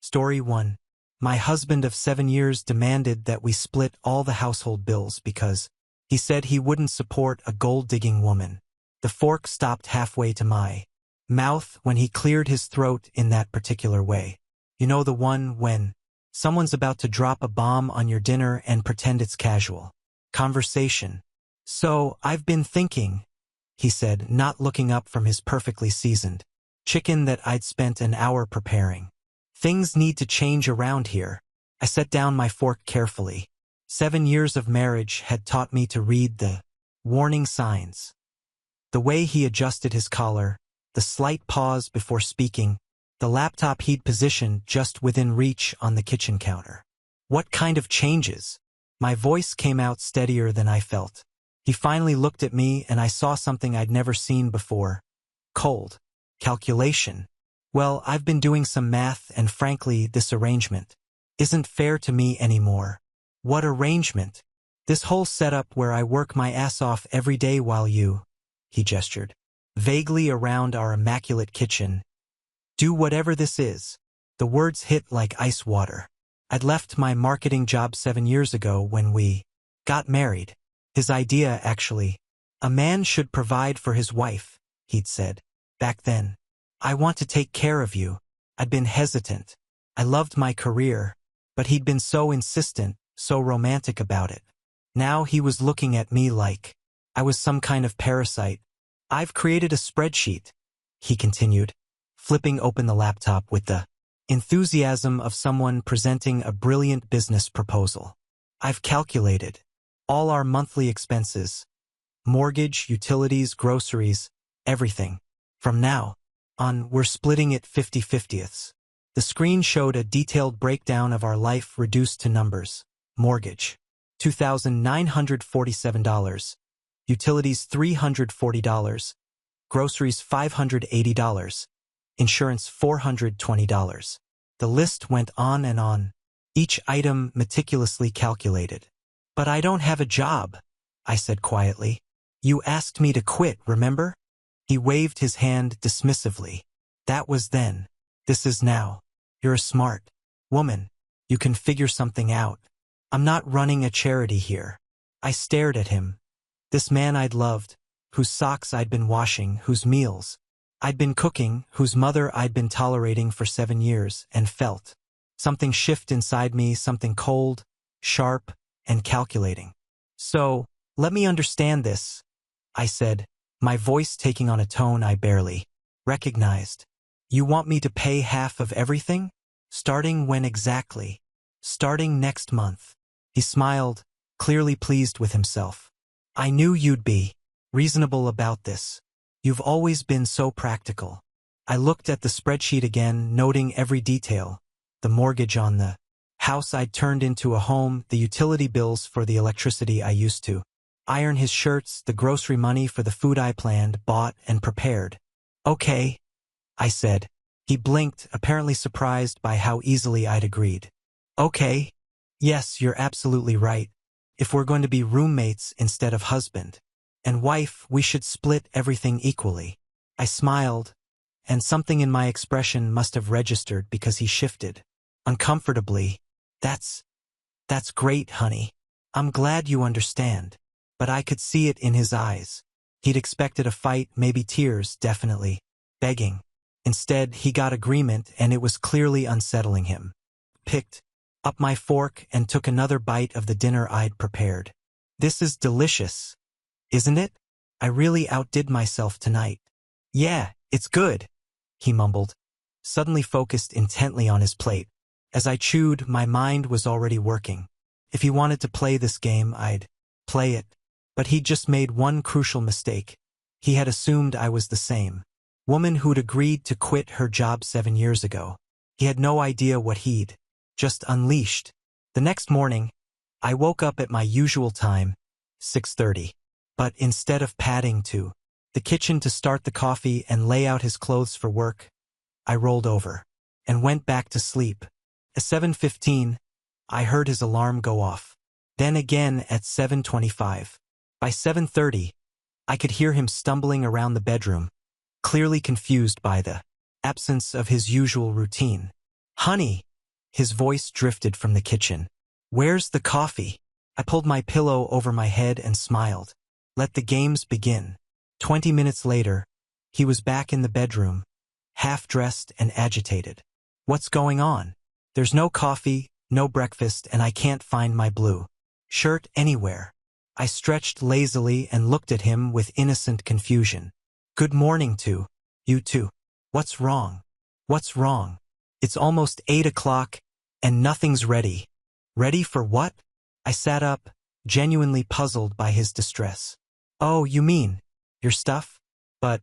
Story 1. My husband of 7 years demanded that we split all the household bills because he said he wouldn't support a gold-digging woman. The fork stopped halfway to my mouth when he cleared his throat in that particular way. You know, the one when someone's about to drop a bomb on your dinner and pretend it's casual conversation. So, I've been thinking, he said, not looking up from his perfectly seasoned chicken that I'd spent an hour preparing. Things need to change around here. I set down my fork carefully. 7 years of marriage had taught me to read the warning signs. The way he adjusted his collar, the slight pause before speaking, the laptop he'd positioned just within reach on the kitchen counter. What kind of changes? My voice came out steadier than I felt. He finally looked at me and I saw something I'd never seen before. Cold. Calculation. Well, I've been doing some math and frankly, this arrangement isn't fair to me anymore. What arrangement? This whole setup where I work my ass off every day while you, he gestured vaguely around our immaculate kitchen, do whatever this is. The words hit like ice water. I'd left my marketing job 7 years ago when we got married. His idea, actually. A man should provide for his wife, he'd said. Back then. I want to take care of you. I'd been hesitant. I loved my career, but he'd been so insistent, so romantic about it. Now he was looking at me like I was some kind of parasite. I've created a spreadsheet, he continued, flipping open the laptop with the enthusiasm of someone presenting a brilliant business proposal. I've calculated all our monthly expenses, mortgage, utilities, groceries, everything. From now on, we're splitting it 50/50ths. The screen showed a detailed breakdown of our life reduced to numbers. Mortgage, $2,947. Utilities, $340. Groceries, $580. Insurance, $420. The list went on and on, each item meticulously calculated. But I don't have a job, I said quietly. You asked me to quit, remember? He waved his hand dismissively. That was then. This is now. You're a smart woman. You can figure something out. I'm not running a charity here. I stared at him. This man I'd loved, whose socks I'd been washing, whose meals I'd been cooking, whose mother I'd been tolerating for 7 years, and felt something shift inside me, something cold, sharp, and calculating. So, let me understand this, I said, my voice taking on a tone I barely recognized. You want me to pay half of everything? Starting when exactly? Starting next month. He smiled, clearly pleased with himself. I knew you'd be reasonable about this. You've always been so practical. I looked at the spreadsheet again, noting every detail. The mortgage on the house I'd turned into a home, the utility bills for the electricity I used to iron his shirts, the grocery money for the food I planned, bought, and prepared. Okay, I said. He blinked, apparently surprised by how easily I'd agreed. Okay. Yes, you're absolutely right. If we're going to be roommates instead of husband and wife, we should split everything equally. I smiled, and something in my expression must have registered because he shifted uncomfortably. That's great, honey. I'm glad you understand. But I could see it in his eyes. He'd expected a fight, maybe tears, definitely. Begging. Instead, he got agreement, and it was clearly unsettling him. Picked up my fork and took another bite of the dinner I'd prepared. This is delicious, isn't it? I really outdid myself tonight. Yeah, it's good, he mumbled, suddenly focused intently on his plate. As I chewed, my mind was already working. If he wanted to play this game, I'd play it. But he'd just made one crucial mistake. He had assumed I was the same woman who'd agreed to quit her job 7 years ago. He had no idea what he'd just unleashed. The next morning, I woke up at my usual time, 6:30. But instead of padding to the kitchen to start the coffee and lay out his clothes for work, I rolled over and went back to sleep. At 7:15, I heard his alarm go off. Then again at 7:25. By 7:30, I could hear him stumbling around the bedroom, clearly confused by the absence of his usual routine. Honey, His voice drifted from the kitchen. Where's the coffee? I pulled my pillow over my head and smiled. Let the games begin. 20 minutes later, he was back in the bedroom, half-dressed and agitated. What's going on? There's no coffee, no breakfast, and I can't find my blue shirt anywhere. I stretched lazily and looked at him with innocent confusion. Good morning to you too. What's wrong? What's wrong? It's almost 8 o'clock, and nothing's ready. Ready for what? I sat up, genuinely puzzled by his distress. Oh, you mean your stuff? But,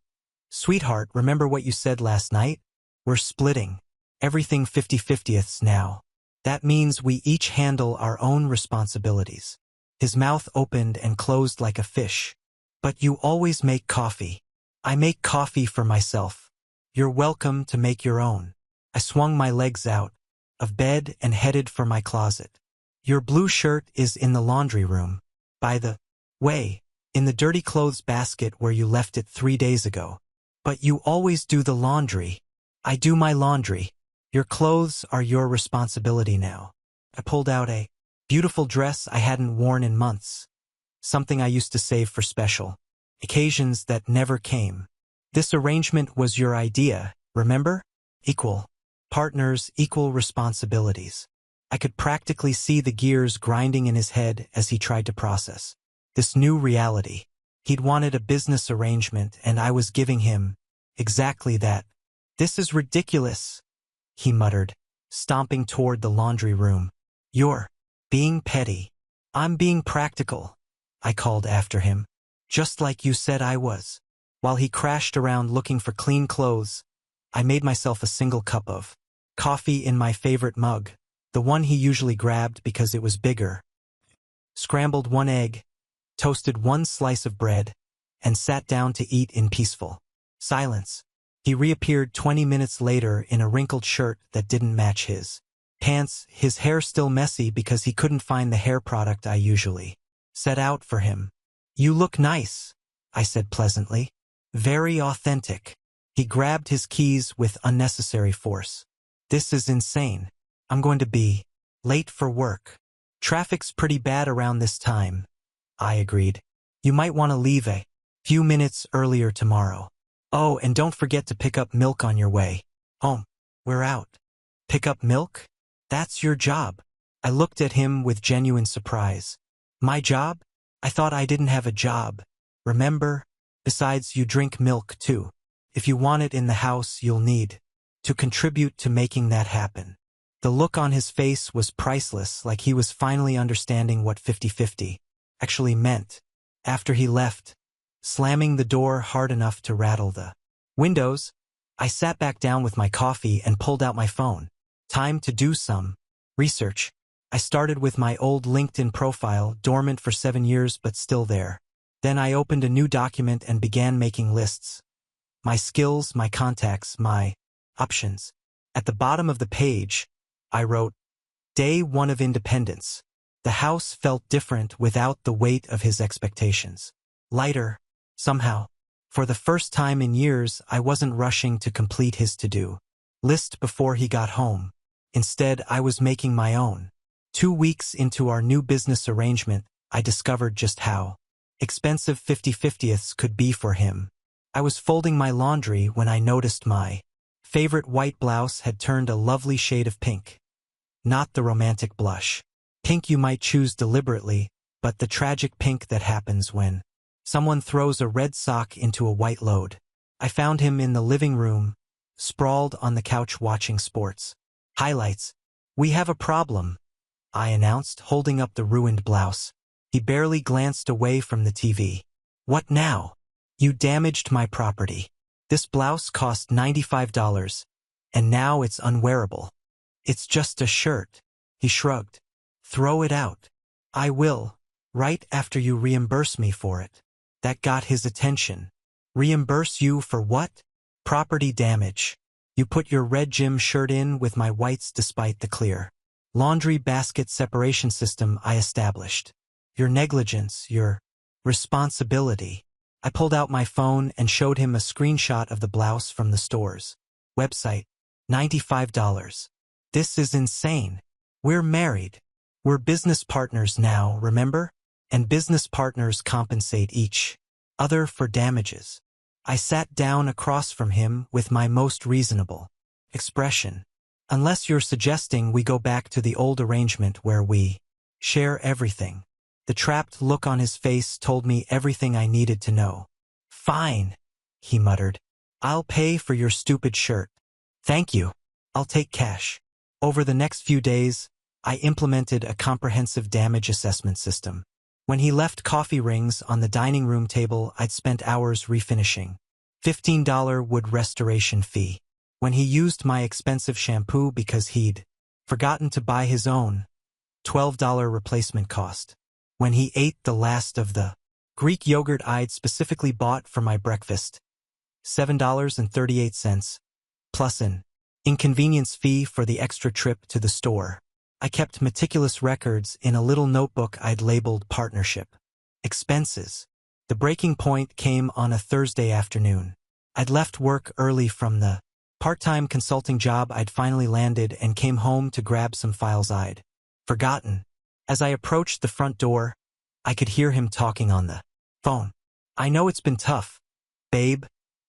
sweetheart, remember what you said last night? We're splitting. Everything 50-50ths now. That means we each handle our own responsibilities. His mouth opened and closed like a fish. But you always make coffee. I make coffee for myself. You're welcome to make your own. I swung my legs out of bed and headed for my closet. Your blue shirt is in the laundry room. By the way, in the dirty clothes basket where you left it 3 days ago. But you always do the laundry. I do my laundry. Your clothes are your responsibility now. I pulled out a beautiful dress I hadn't worn in months. Something I used to save for special occasions that never came. This arrangement was your idea, remember? Equal partners, equal responsibilities. I could practically see the gears grinding in his head as he tried to process this new reality. He'd wanted a business arrangement, and I was giving him exactly that. This is ridiculous, he muttered, stomping toward the laundry room. You're being petty. I'm being practical, I called after him. Just like you said I was. While he crashed around looking for clean clothes, I made myself a single cup of coffee in my favorite mug, the one he usually grabbed because it was bigger. Scrambled 1 egg, toasted 1 slice of bread, and sat down to eat in peaceful silence. He reappeared 20 minutes later in a wrinkled shirt that didn't match his pants, his hair still messy because he couldn't find the hair product I usually set out for him. You look nice, I said pleasantly. Very authentic. He grabbed his keys with unnecessary force. This is insane. I'm going to be late for work. Traffic's pretty bad around this time, I agreed. You might want to leave a few minutes earlier tomorrow. Oh, and don't forget to pick up milk on your way home. We're out. Pick up milk? That's your job. I looked at him with genuine surprise. My job? I thought I didn't have a job. Remember? Besides, you drink milk too. If you want it in the house, you'll need to contribute to making that happen. The look on his face was priceless, like he was finally understanding what 50-50 actually meant. After he left, slamming the door hard enough to rattle the windows, I sat back down with my coffee and pulled out my phone. Time to do some research. I started with my old LinkedIn profile, dormant for 7 years but still there. Then I opened a new document and began making lists. My skills, my contacts, my options. At the bottom of the page, I wrote, Day 1 of independence. The house felt different without the weight of his expectations. Lighter, somehow. For the first time in years, I wasn't rushing to complete his to-do list before he got home. Instead, I was making my own. 2 weeks into our new business arrangement, I discovered just how expensive 50-50ths could be for him. I was folding my laundry when I noticed my favorite white blouse had turned a lovely shade of pink. Not the romantic blush pink you might choose deliberately, but the tragic pink that happens when someone throws a red sock into a white load. I found him in the living room, sprawled on the couch watching sports highlights. We have a problem, I announced, holding up the ruined blouse. He barely glanced away from the TV. What now? You damaged my property. This blouse cost $95, and now it's unwearable. It's just a shirt. He shrugged. Throw it out. I will, right after you reimburse me for it. That got his attention. Reimburse you for what? Property damage. You put your red gym shirt in with my whites despite the clear laundry basket separation system I established. Your negligence, your responsibility. I pulled out my phone and showed him a screenshot of the blouse from the store's website. $95. This is insane. We're married. We're business partners now, remember? And business partners compensate each other for damages. I sat down across from him with my most reasonable expression. Unless you're suggesting we go back to the old arrangement where we share everything. The trapped look on his face told me everything I needed to know. Fine, he muttered. I'll pay for your stupid shirt. Thank you. I'll take cash. Over the next few days, I implemented a comprehensive damage assessment system. When he left coffee rings on the dining room table, I'd spent hours refinishing. $15 wood restoration fee. When he used my expensive shampoo because he'd forgotten to buy his own, $12 replacement cost. When he ate the last of the Greek yogurt I'd specifically bought for my breakfast, $7.38, plus an inconvenience fee for the extra trip to the store. I kept meticulous records in a little notebook I'd labeled partnership expenses. The breaking point came on a Thursday afternoon. I'd left work early from the part-time consulting job I'd finally landed and came home to grab some files I'd forgotten. As I approached the front door, I could hear him talking on the phone. I know it's been tough, babe,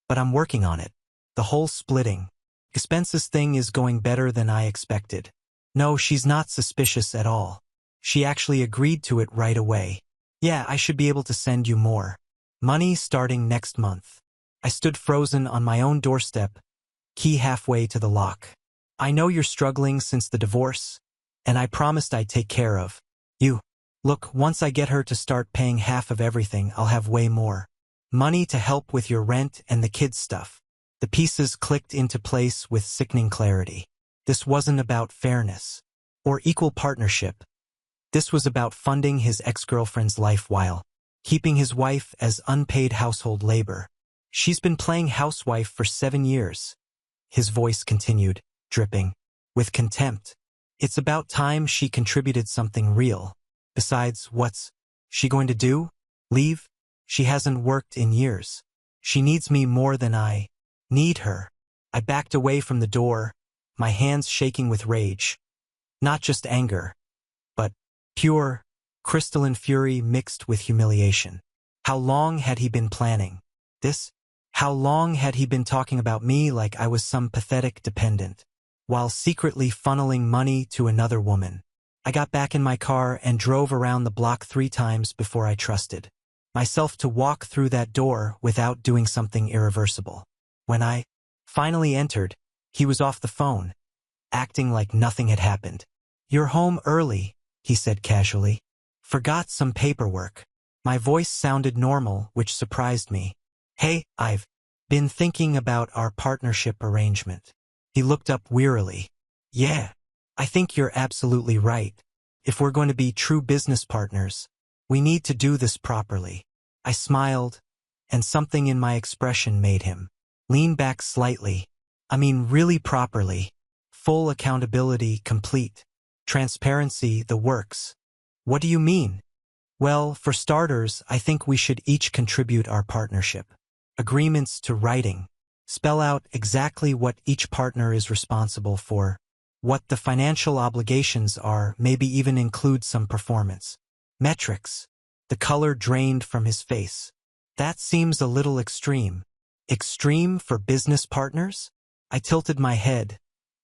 but I'm working on it. The whole splitting expenses thing is going better than I expected. No, she's not suspicious at all. She actually agreed to it right away. Yeah, I should be able to send you more money starting next month. I stood frozen on my own doorstep, key halfway to the lock. I know you're struggling since the divorce, and I promised I'd take care of you. Look, once I get her to start paying half of everything, I'll have way more money to help with your rent and the kids' stuff. The pieces clicked into place with sickening clarity. This wasn't about fairness or equal partnership. This was about funding his ex-girlfriend's life while keeping his wife as unpaid household labor. She's been playing housewife for 7 years. His voice continued, dripping with contempt. It's about time she contributed something real. Besides, what's she going to do? Leave? She hasn't worked in years. She needs me more than I need her. I backed away from the door, my hands shaking with rage. Not just anger, but pure, crystalline fury mixed with humiliation. How long had he been planning this? How long had he been talking about me like I was some pathetic dependent, while secretly funneling money to another woman? I got back in my car and drove around the block 3 times before I trusted myself to walk through that door without doing something irreversible. When I finally entered, he was off the phone, acting like nothing had happened. You're home early, he said casually. Forgot some paperwork. My voice sounded normal, which surprised me. Hey, I've been thinking about our partnership arrangement. He looked up wearily. Yeah, I think you're absolutely right. If we're going to be true business partners, we need to do this properly. I smiled, and something in my expression made him lean back slightly. I mean really properly. Full accountability, complete transparency, the works. What do you mean? Well, for starters, I think we should each contribute our partnership agreements to writing. Spell out exactly what each partner is responsible for, what the financial obligations are, maybe even include some performance metrics. The color drained from his face. That seems a little extreme. Extreme for business partners? I tilted my head,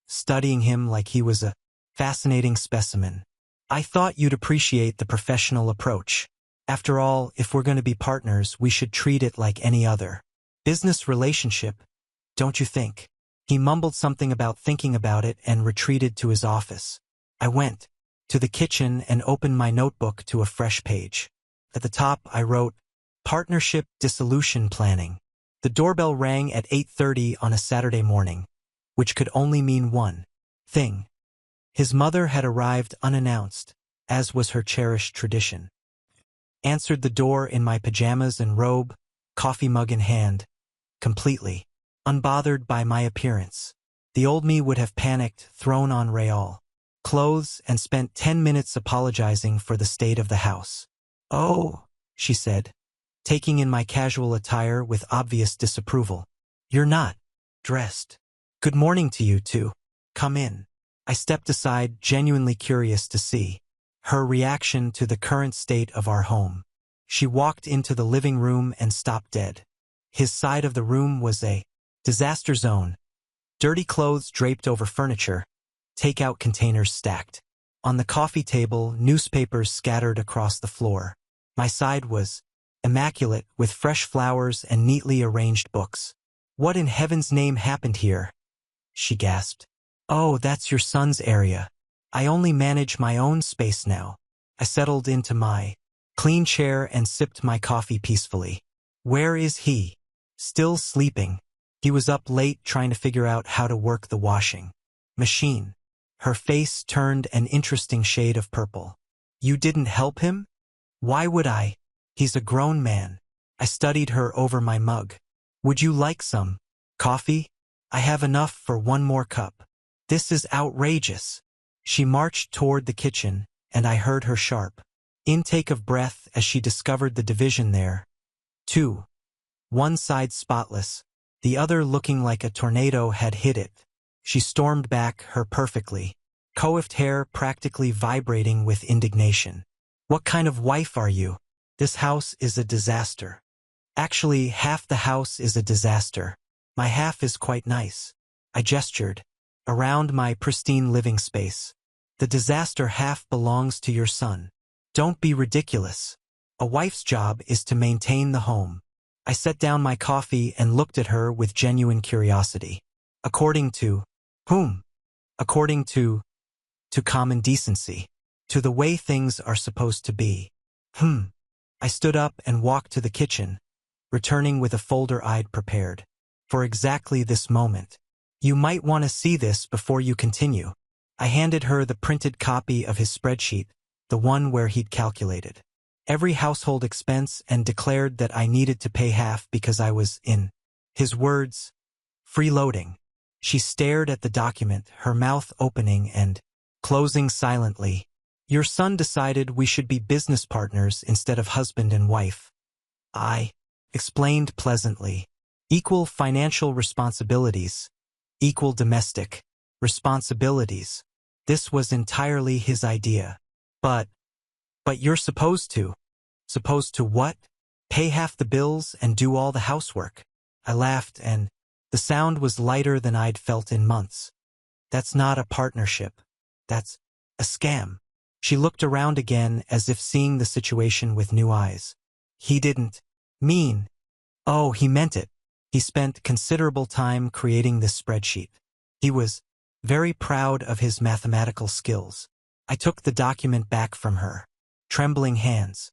studying him like he was a fascinating specimen. I thought you'd appreciate the professional approach. After all, if we're going to be partners, we should treat it like any other business relationship, don't you think? He mumbled something about thinking about it and retreated to his office. I went to the kitchen and opened my notebook to a fresh page. At the top, I wrote, Partnership Dissolution Planning. The doorbell rang at 8:30 on a Saturday morning, which could only mean one thing. His mother had arrived unannounced, as was her cherished tradition. Answered the door in my pajamas and robe, coffee mug in hand, completely unbothered by my appearance. The old me would have panicked, thrown on Real clothes, and spent 10 minutes apologizing for the state of the house. Oh, she said, taking in my casual attire with obvious disapproval. You're not dressed. Good morning to you too. Come in. I stepped aside, genuinely curious to see her reaction to the current state of our home. She walked into the living room and stopped dead. His side of the room was a disaster zone. Dirty clothes draped over furniture, takeout containers stacked. On the coffee table, newspapers scattered across the floor. My side was immaculate, with fresh flowers and neatly arranged books. "What in heaven's name happened here?" she gasped. "Oh, that's your son's area. I only manage my own space now." I settled into my clean chair and sipped my coffee peacefully. "Where is he?" "Still sleeping. He was up late trying to figure out how to work the washing machine." Her face turned an interesting shade of purple. "You didn't help him?" "Why would I? He's a grown man." I studied her over my mug. "Would you like some coffee?" "I have enough for one more cup." "This is outrageous." She marched toward the kitchen, and I heard her sharp intake of breath as she discovered the division there. Two. One side spotless, the other looking like a tornado had hit it. She stormed back, her perfectly coiffed hair practically vibrating with indignation. "What kind of wife are you? This house is a disaster." "Actually, half the house is a disaster. My half is quite nice." I gestured around my pristine living space. "The disaster half belongs to your son." "Don't be ridiculous. A wife's job is to maintain the home." I set down my coffee and looked at her with genuine curiosity. "According to whom?" "According to common decency. To the way things are supposed to be." I stood up and walked to the kitchen, returning with a folder I'd prepared for exactly this moment. "You might want to see this before you continue." I handed her the printed copy of his spreadsheet, the one where he'd calculated every household expense and declared that I needed to pay half because I was, in his words, freeloading. She stared at the document, her mouth opening and closing silently. "Your son decided we should be business partners instead of husband and wife," I explained pleasantly. "Equal financial responsibilities, equal domestic responsibilities. This was entirely his idea." But you're supposed to." "Supposed to what?" "Pay half the bills and do all the housework." I laughed, and the sound was lighter than I'd felt in months. "That's not a partnership. That's a scam." She looked around again as if seeing the situation with new eyes. "He didn't mean." "Oh, he meant it. He spent considerable time creating this spreadsheet. He was very proud of his mathematical skills." I took the document back from her, trembling hands.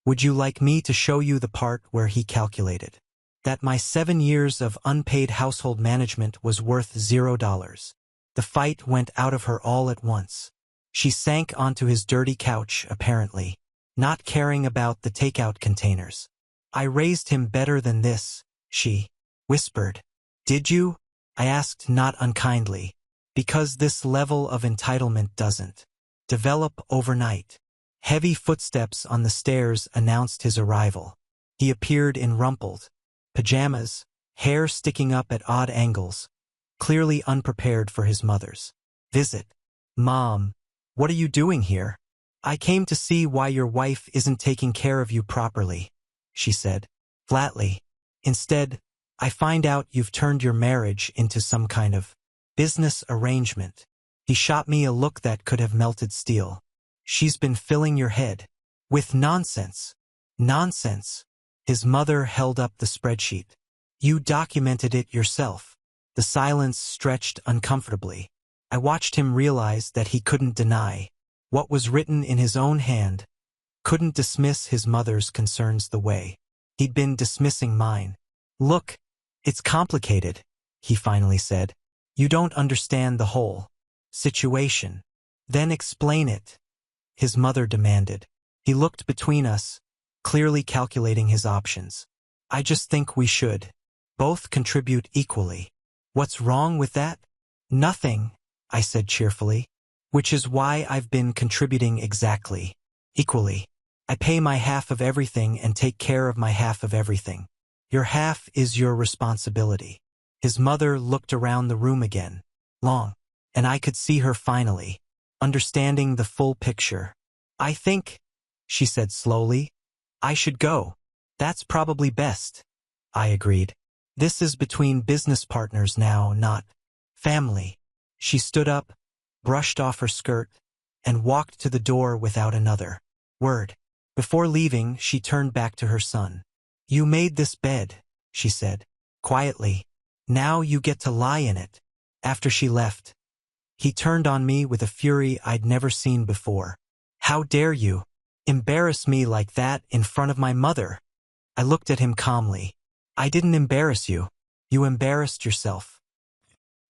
"Would you like me to show you the part where he calculated that my 7 years of unpaid household management was worth $0? The fight went out of her all at once. She sank onto his dirty couch, apparently not caring about the takeout containers. "I raised him better than this," she whispered. "Did you?" I asked, not unkindly. "Because this level of entitlement doesn't develop overnight." Heavy footsteps on the stairs announced his arrival. He appeared in rumpled pajamas, hair sticking up at odd angles, clearly unprepared for his mother's visit. "Mom, what are you doing here?" "I came to see why your wife isn't taking care of you properly," she said, flatly. "Instead, I find out you've turned your marriage into some kind of business arrangement." He shot me a look that could have melted steel. "She's been filling your head with nonsense." "Nonsense?" His mother held up the spreadsheet. "You documented it yourself." The silence stretched uncomfortably. I watched him realize that he couldn't deny what was written in his own hand, couldn't dismiss his mother's concerns the way he'd been dismissing mine. "Look, it's complicated," he finally said. "You don't understand the whole situation." "Then explain it," his mother demanded. He looked between us, clearly calculating his options. "I just think we should both contribute equally." "What's wrong with that?" "Nothing," I said cheerfully. "Which is why I've been contributing exactly equally. I pay my half of everything and take care of my half of everything. Your half is your responsibility." His mother looked around the room again, long and I could see her finally, understanding the full picture. "I think," she said slowly, "I should go. That's probably best." I agreed. "This is between business partners now, not family." She stood up, brushed off her skirt, and walked to the door without another word. Before leaving, she turned back to her son. "You made this bed," she said, quietly. "Now you get to lie in it." After she left, he turned on me with a fury I'd never seen before. "How dare you embarrass me like that in front of my mother?" I looked at him calmly. "I didn't embarrass you. You embarrassed yourself.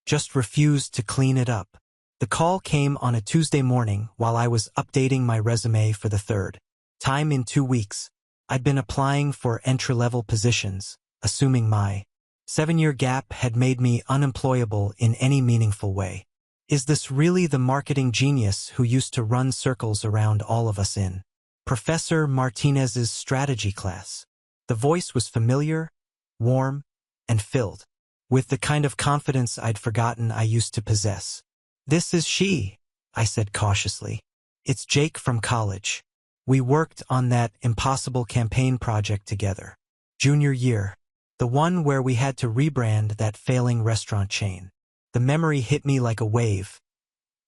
Just refused to clean it up." The call came on a Tuesday morning while I was updating my resume for the third time in 2 weeks. I'd been applying for entry-level positions, assuming my 7-year gap had made me unemployable in any meaningful way. Is this really the marketing genius who used to run circles around all of us in Professor Martinez's strategy class? The voice was familiar, warm, and filled with the kind of confidence I'd forgotten I used to possess. "This is she," I said cautiously. "It's Jake from college. We worked on that impossible campaign project together. Junior year. The one where we had to rebrand that failing restaurant chain." The memory hit me like a wave.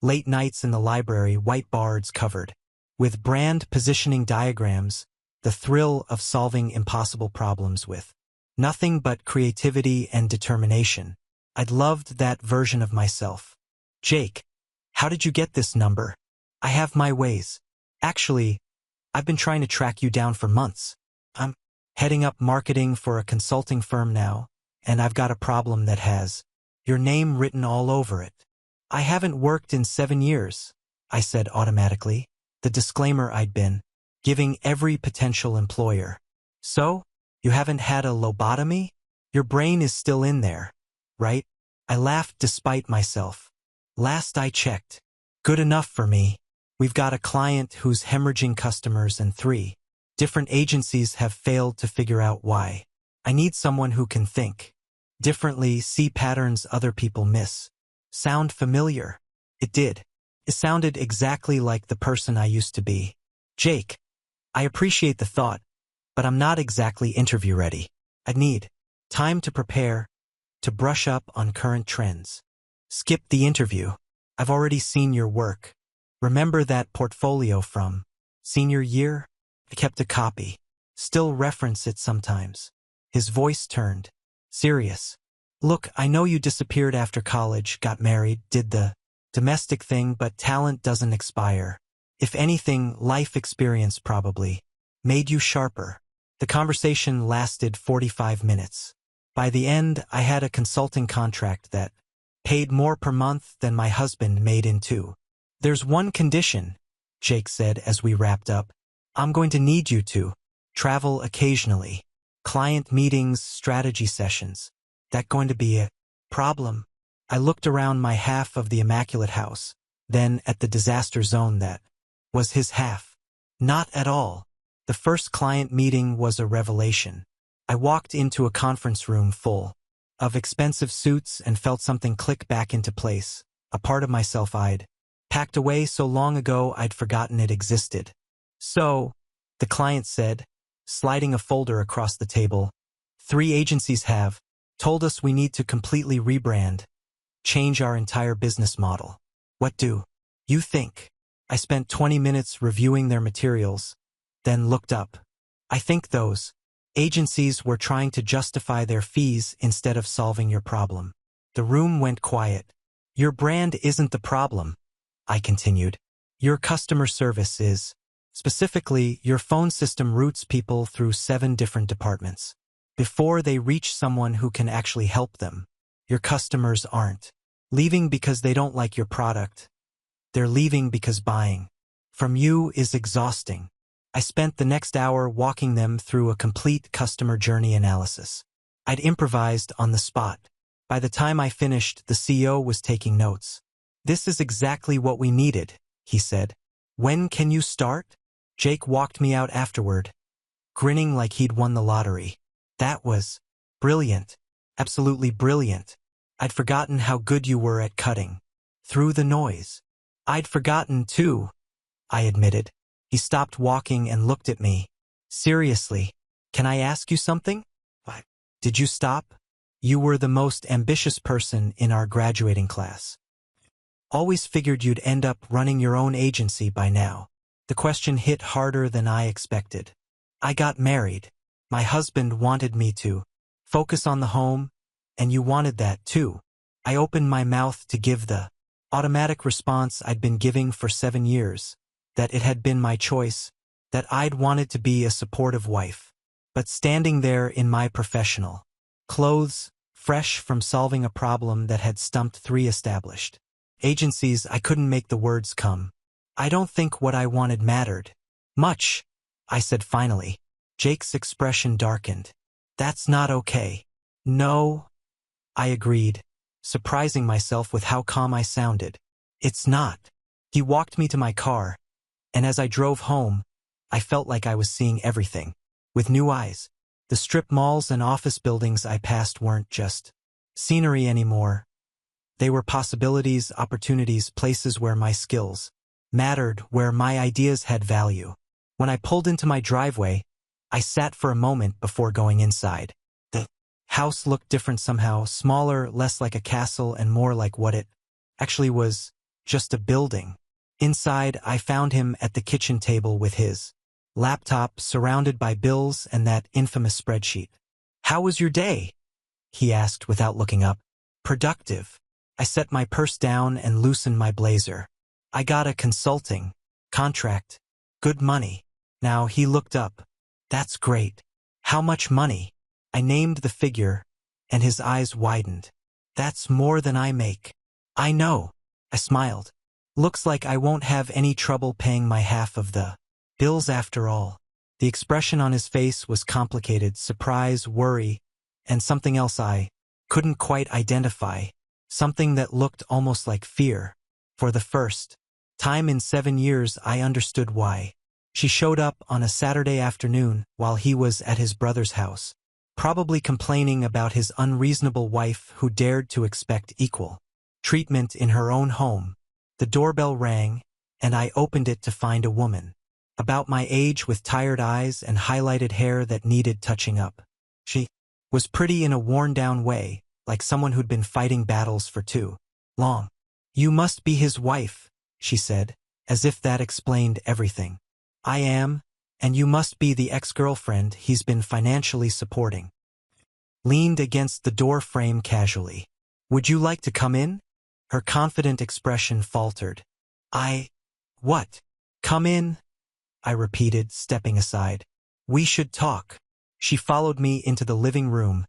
Late nights in the library, whiteboards covered with brand positioning diagrams, the thrill of solving impossible problems with nothing but creativity and determination. I'd loved that version of myself. "Jake, how did you get this number? I have my ways. Actually, I've been trying to track you down for months. I'm heading up marketing for a consulting firm now, and I've got a problem that has your name written all over it." "I haven't worked in 7 years," I said automatically, the disclaimer I'd been giving every potential employer. "So, you haven't had a lobotomy? Your brain is still in there, right?" I laughed despite myself. "Last I checked. Good enough for me. We've got a client who's hemorrhaging customers and 3 different agencies have failed to figure out why. I need someone who can think differently, see patterns other people miss." Sound familiar? It did. It sounded exactly like the person I used to be. "Jake, I appreciate the thought, but I'm not exactly interview ready. I need time to prepare, to brush up on current trends." "Skip the interview. I've already seen your work. Remember that portfolio from senior year? I kept a copy. Still reference it sometimes." His voice turned serious. "Look, I know you disappeared after college, got married, did the domestic thing, but talent doesn't expire. If anything, life experience probably made you sharper." The conversation lasted 45 minutes. By the end, I had a consulting contract that paid more per month than my husband made in 2. "There's one condition," Jake said as we wrapped up. "I'm going to need you to travel occasionally. Client meetings, strategy sessions. That going to be a problem?" I looked around my half of the immaculate house, then at the disaster zone that was his half. Not at all. The first client meeting was a revelation. I walked into a conference room full of expensive suits and felt something click back into place, a part of myself I'd packed away so long ago I'd forgotten it existed. "So," the client said, sliding a folder across the table, "3 agencies have told us we need to completely rebrand, change our entire business model. What do you think?" I spent 20 minutes reviewing their materials, then looked up. "I think those agencies were trying to justify their fees instead of solving your problem." The room went quiet. "Your brand isn't the problem," I continued. "Your customer service is. Specifically, your phone system routes people through 7 different departments before they reach someone who can actually help them. Your customers aren't leaving because they don't like your product. They're leaving because buying from you is exhausting." I spent the next hour walking them through a complete customer journey analysis. I'd improvised on the spot. By the time I finished, the CEO was taking notes. "This is exactly what we needed," he said. "When can you start?" Jake walked me out afterward, grinning like he'd won the lottery. "That was brilliant. Absolutely brilliant. I'd forgotten how good you were at cutting through the noise. I'd forgotten too, I admitted. He stopped walking and looked at me. Seriously, can I ask you something? Why, did you stop? You were the most ambitious person in our graduating class. Always figured you'd end up running your own agency by now. The question hit harder than I expected. I got married. My husband wanted me to focus on the home, and you wanted that too. I opened my mouth to give the automatic response I'd been giving for 7 years, that it had been my choice, that I'd wanted to be a supportive wife. But standing there in my professional clothes, fresh from solving a problem that had stumped 3 established agencies, I couldn't make the words come. I don't think what I wanted mattered much, I said finally. Jake's expression darkened. That's not okay. No, I agreed, surprising myself with how calm I sounded. It's not. He walked me to my car, and as I drove home, I felt like I was seeing everything with new eyes. The strip malls and office buildings I passed weren't just scenery anymore. They were possibilities, opportunities, places where my skills mattered, where my ideas had value. When I pulled into my driveway, I sat for a moment before going inside. The house looked different somehow, smaller, less like a castle and more like what it actually was, just a building. Inside, I found him at the kitchen table with his laptop, surrounded by bills and that infamous spreadsheet. "How was your day?" he asked without looking up. "Productive." I set my purse down and loosened my blazer. "I got a consulting contract. Good money." Now he looked up. "That's great. How much money?" I named the figure, and his eyes widened. "That's more than I make." "I know," I smiled. "Looks like I won't have any trouble paying my half of the bills after all." The expression on his face was complicated, surprise, worry, and something else I couldn't quite identify, something that looked almost like fear. For the first time in 7 years, I understood why. She showed up on a Saturday afternoon while he was at his brother's house, probably complaining about his unreasonable wife who dared to expect equal treatment in her own home. The doorbell rang, and I opened it to find a woman about my age with tired eyes and highlighted hair that needed touching up. She was pretty in a worn-down way, like someone who'd been fighting battles for too long. "You must be his wife," she said, as if that explained everything. "I am, and you must be the ex-girlfriend he's been financially supporting." Leaned against the door frame casually. "Would you like to come in?" Her confident expression faltered. What? Come in?" I repeated, stepping aside. "We should talk." She followed me into the living room,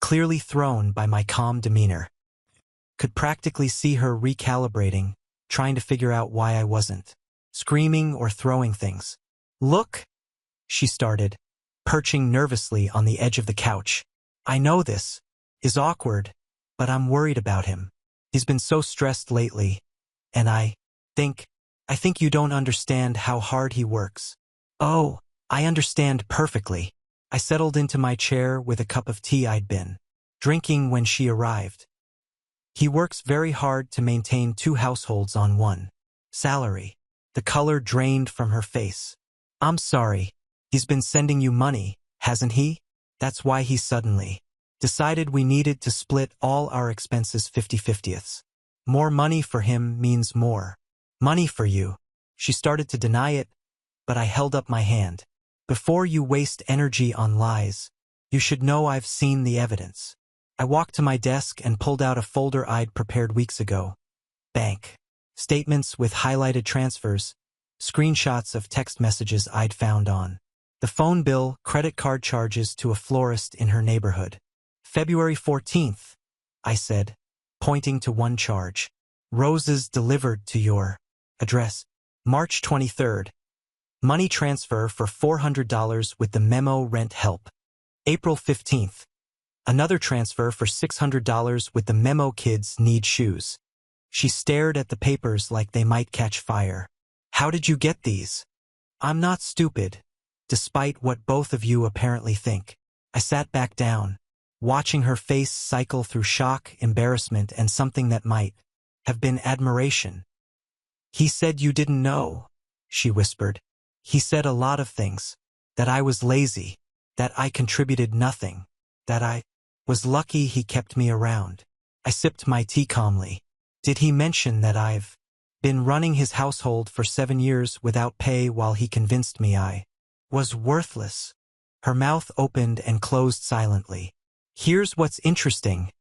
clearly thrown by my calm demeanor. Could practically see her recalibrating, trying to figure out why I wasn't screaming or throwing things. "Look," she started, perching nervously on the edge of the couch. "I know this is awkward, but I'm worried about him. He's been so stressed lately, and I think you don't understand how hard he works." "Oh, I understand perfectly." I settled into my chair with a cup of tea I'd been drinking when she arrived. "He works very hard to maintain 2 households on one salary." The color drained from her face. "I'm sorry. He's been sending you money, hasn't he? That's why he suddenly decided we needed to split all our expenses 50-50ths. More money for him means more money for you." She started to deny it, but I held up my hand. "Before you waste energy on lies, you should know I've seen the evidence." I walked to my desk and pulled out a folder I'd prepared weeks ago. Bank statements with highlighted transfers, screenshots of text messages I'd found on the phone bill, credit card charges to a florist in her neighborhood. "February 14th, I said, pointing to one charge. "Roses delivered to your address." "March 23rd. Money transfer for $400 with the memo rent help." "April 15th. Another transfer for $600 with the memo kids need shoes." She stared at the papers like they might catch fire. "How did you get these?" "I'm not stupid, despite what both of you apparently think." I sat back down, watching her face cycle through shock, embarrassment, and something that might have been admiration. He said you didn't know, she whispered. He said a lot of things. That I was lazy, that I contributed nothing, that I was lucky he kept me around. I sipped my tea calmly. Did he mention that I've been running his household for 7 years without pay while he convinced me I was worthless? Her mouth opened and closed silently. Here's what's interesting,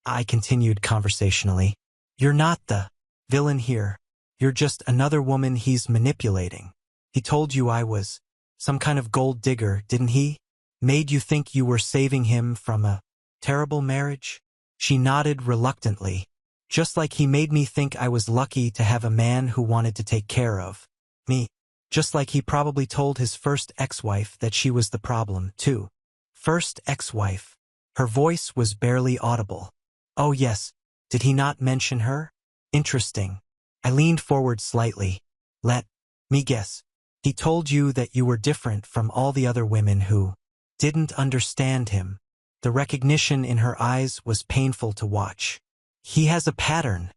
I continued conversationally. You're not the villain here. You're just another woman he's manipulating. He told you I was some kind of gold digger, didn't he? Made you think you were saving him from a terrible marriage? She nodded reluctantly. Just like he made me think I was lucky to have a man who wanted to take care of me. Just like he probably told his first ex-wife that she was the problem, too. First ex-wife. Her voice was barely audible. Oh yes, did he not mention her? Interesting. I leaned forward slightly. Let me guess. He told you that you were different from all the other women who didn't understand him. The recognition in her eyes was painful to watch. He has a pattern,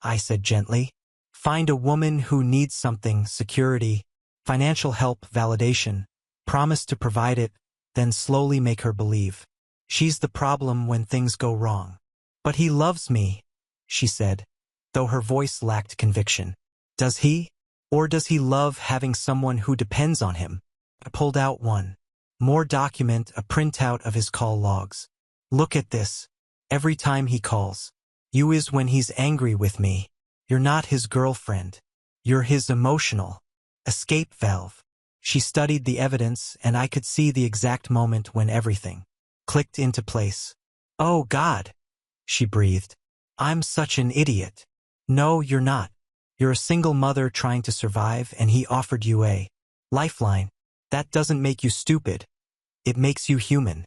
I said gently. Find a woman who needs something, security, financial help, validation, promise to provide it, then slowly make her believe she's the problem when things go wrong. But he loves me, she said, though her voice lacked conviction. Does he? Or does he love having someone who depends on him? I pulled out one more document, a printout of his call logs. Look at this. Every time he calls. You is when he's angry with me. You're not his girlfriend. You're his emotional escape valve. She studied the evidence, and I could see the exact moment when everything clicked into place. Oh God, she breathed. I'm such an idiot. No, you're not. You're a single mother trying to survive, and he offered you a lifeline. That doesn't make you stupid. It makes you human.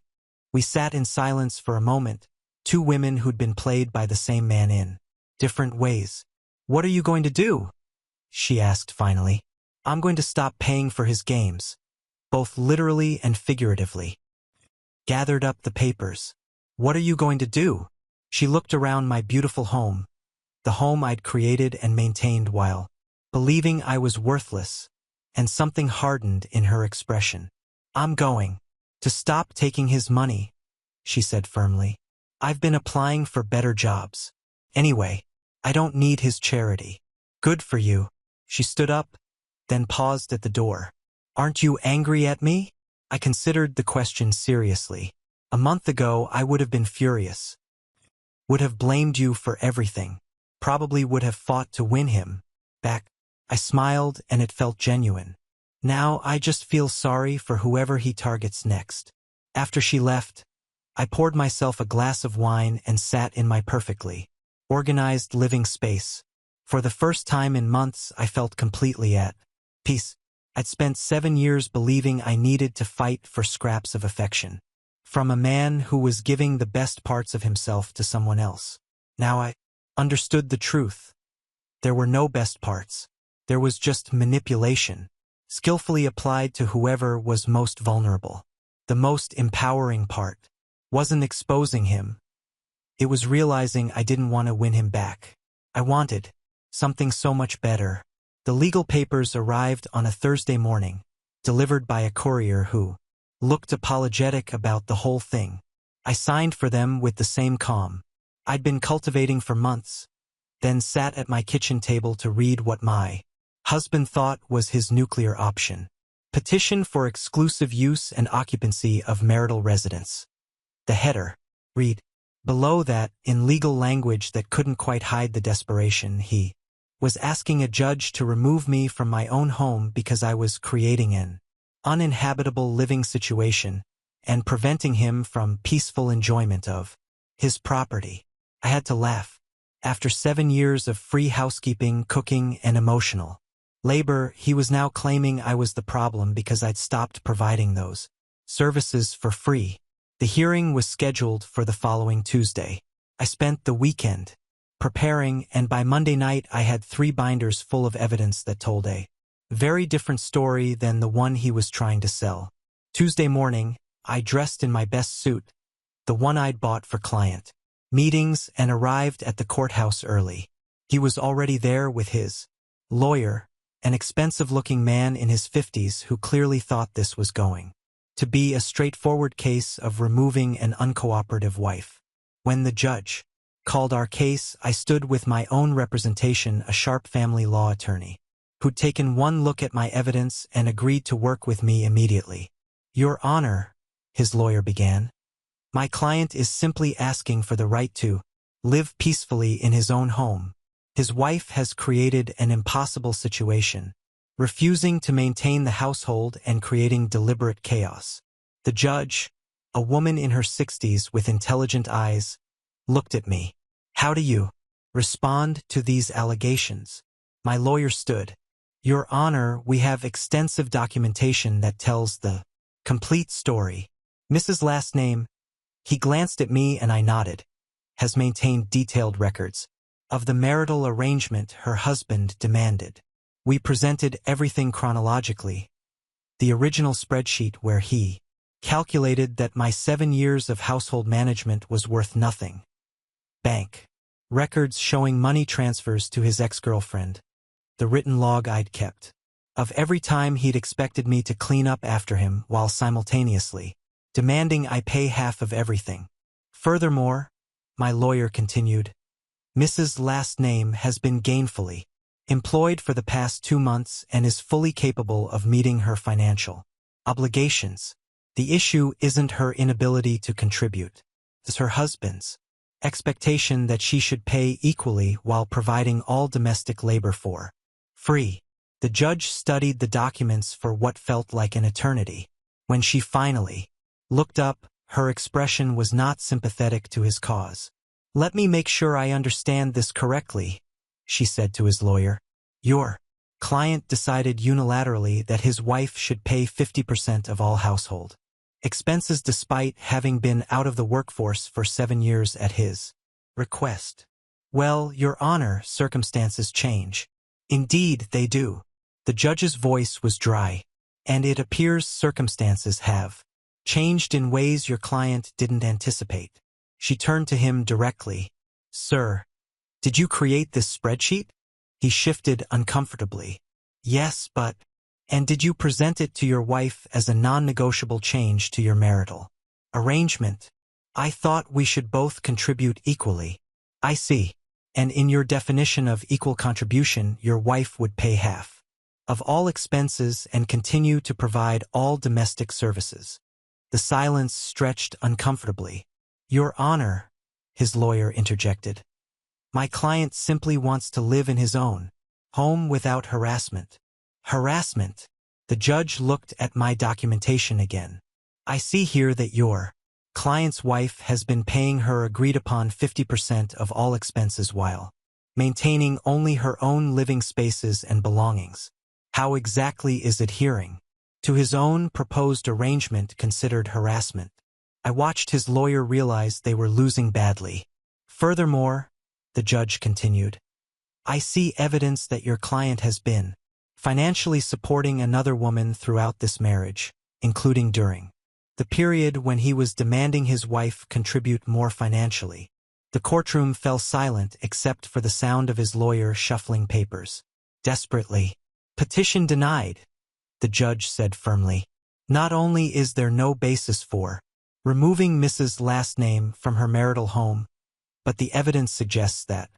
We sat in silence for a moment, two women who'd been played by the same man in different ways. What are you going to do? She asked finally. I'm going to stop paying for his games, both literally and figuratively. Gathered up the papers. What are you going to do? She looked around my beautiful home, the home I'd created and maintained while believing I was worthless, and something hardened in her expression. I'm going to stop taking his money, she said firmly. I've been applying for better jobs. Anyway, I don't need his charity. Good for you. She stood up, then paused at the door. Aren't you angry at me? I considered the question seriously. A month ago, I would have been furious. Would have blamed you for everything. Probably would have fought to win him back. I smiled, and it felt genuine. Now I just feel sorry for whoever he targets next. After she left, I poured myself a glass of wine and sat in my perfectly organized living space. For the first time in months, I felt completely at peace. I'd spent 7 years believing I needed to fight for scraps of affection from a man who was giving the best parts of himself to someone else. Now I understood the truth. There were no best parts. There was just manipulation, skillfully applied to whoever was most vulnerable. The most empowering part wasn't exposing him. It was realizing I didn't want to win him back. I wanted something so much better. The legal papers arrived on a Thursday morning, delivered by a courier who looked apologetic about the whole thing. I signed for them with the same calm I'd been cultivating for months, then sat at my kitchen table to read what my husband thought was his nuclear option. Petition for exclusive use and occupancy of marital residence. The header read. Below that, in legal language that couldn't quite hide the desperation, he was asking a judge to remove me from my own home because I was creating an uninhabitable living situation and preventing him from peaceful enjoyment of his property. I had to laugh. After 7 years of free housekeeping, cooking, and emotional labor, he was now claiming I was the problem because I'd stopped providing those services for free. The hearing was scheduled for the following Tuesday. I spent the weekend preparing, and by Monday night I had 3 binders full of evidence that told a very different story than the one he was trying to sell. Tuesday morning, I dressed in my best suit, the one I'd bought for client meetings, and arrived at the courthouse early. He was already there with his lawyer, an expensive-looking man in his 50s who clearly thought this was going to be a straightforward case of removing an uncooperative wife. When the judge called our case, I stood with my own representation, a sharp family law attorney, who'd taken one look at my evidence and agreed to work with me immediately. "Your Honor," his lawyer began, "my client is simply asking for the right to live peacefully in his own home. His wife has created an impossible situation, refusing to maintain the household and creating deliberate chaos." The judge, a woman in her 60s with intelligent eyes, looked at me. "How do you respond to these allegations?" My lawyer stood. "Your Honor, we have extensive documentation that tells the complete story. Mrs. Last Name," he glanced at me and I nodded, "has maintained detailed records of the marital arrangement her husband demanded. We presented everything chronologically. The original spreadsheet where he calculated that my 7 years of household management was worth nothing. Bank records showing money transfers to his ex-girlfriend. The written log I'd kept of every time he'd expected me to clean up after him while simultaneously demanding I pay half of everything. Furthermore," my lawyer continued, "Mrs. Last Name has been gainfully employed for the past 2 months and is fully capable of meeting her financial obligations. The issue isn't her inability to contribute. It's her husband's expectation that she should pay equally while providing all domestic labor for free." The judge studied the documents for what felt like an eternity. When she finally looked up, her expression was not sympathetic to his cause. "Let me make sure I understand this correctly," she said to his lawyer. "Your client decided unilaterally that his wife should pay 50% of all household expenses despite having been out of the workforce for 7 years at his request." "Well, Your Honor, circumstances change." "Indeed, they do." The judge's voice was dry. "And it appears circumstances have changed in ways your client didn't anticipate." She turned to him directly. "Sir, did you create this spreadsheet?" He shifted uncomfortably. "Yes, but—" "And did you present it to your wife as a non-negotiable change to your marital arrangement?" "I thought we should both contribute equally." "I see. And in your definition of equal contribution, your wife would pay half of all expenses and continue to provide all domestic services." The silence stretched uncomfortably. "Your Honor," his lawyer interjected, "my client simply wants to live in his own home without harassment." "Harassment?" The judge looked at my documentation again. "I see here that your client's wife has been paying her agreed-upon 50% of all expenses while maintaining only her own living spaces and belongings. How exactly is adhering to his own proposed arrangement considered harassment?" I watched his lawyer realize they were losing badly. "Furthermore," the judge continued, "I see evidence that your client has been financially supporting another woman throughout this marriage, including during the period when he was demanding his wife contribute more financially." The courtroom fell silent except for the sound of his lawyer shuffling papers. Desperately. "Petition denied," the judge said firmly. "Not only is there no basis for removing Mrs. Last Name from her marital home, but the evidence suggests that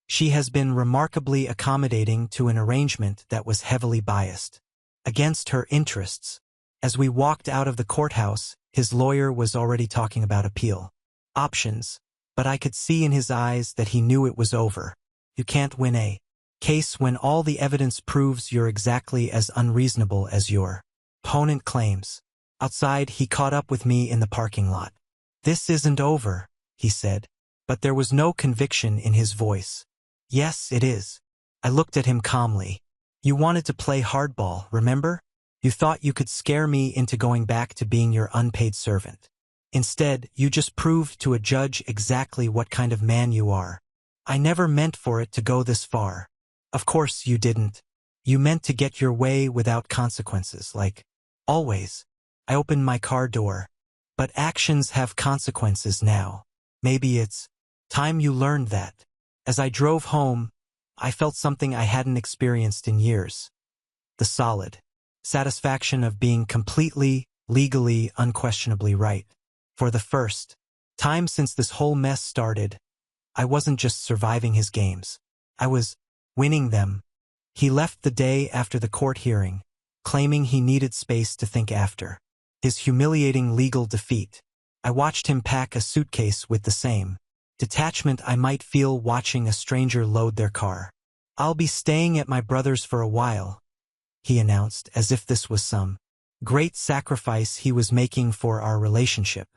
she has been remarkably accommodating to an arrangement that was heavily biased against her interests." As we walked out of the courthouse, his lawyer was already talking about appeal options, but I could see in his eyes that he knew it was over. You can't win a case when all the evidence proves you're exactly as unreasonable as your opponent claims. Outside, he caught up with me in the parking lot. "This isn't over," he said, but there was no conviction in his voice. "Yes, it is." I looked at him calmly. "You wanted to play hardball, remember? You thought you could scare me into going back to being your unpaid servant. Instead, you just proved to a judge exactly what kind of man you are. I never meant for it to go this far." "Of course you didn't. You meant to get your way without consequences, like always." I opened my car door. "But actions have consequences now. Maybe it's time you learned that." As I drove home, I felt something I hadn't experienced in years. The solid satisfaction of being completely, legally, unquestionably right. For the first time since this whole mess started, I wasn't just surviving his games. I was winning them. He left the day after the court hearing, claiming he needed space to think after his humiliating legal defeat. I watched him pack a suitcase with the same detachment I might feel watching a stranger load their car. "I'll be staying at my brother's for a while," he announced, as if this was some great sacrifice he was making for our relationship.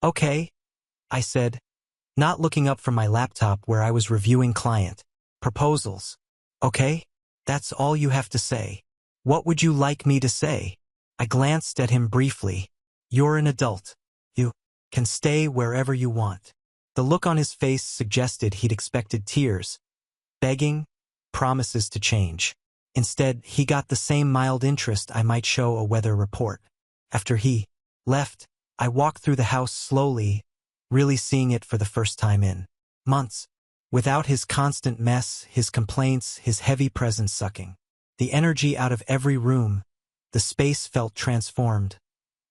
"Okay," I said, not looking up from my laptop where I was reviewing client proposals. "Okay? That's all you have to say. What would you like me to say?" I glanced at him briefly. "You're an adult. You can stay wherever you want." The look on his face suggested he'd expected tears, begging, promises to change. Instead, he got the same mild interest I might show a weather report. After he left, I walked through the house slowly, really seeing it for the first time in months. Without his constant mess, his complaints, his heavy presence sucking the energy out of every room, the space felt transformed,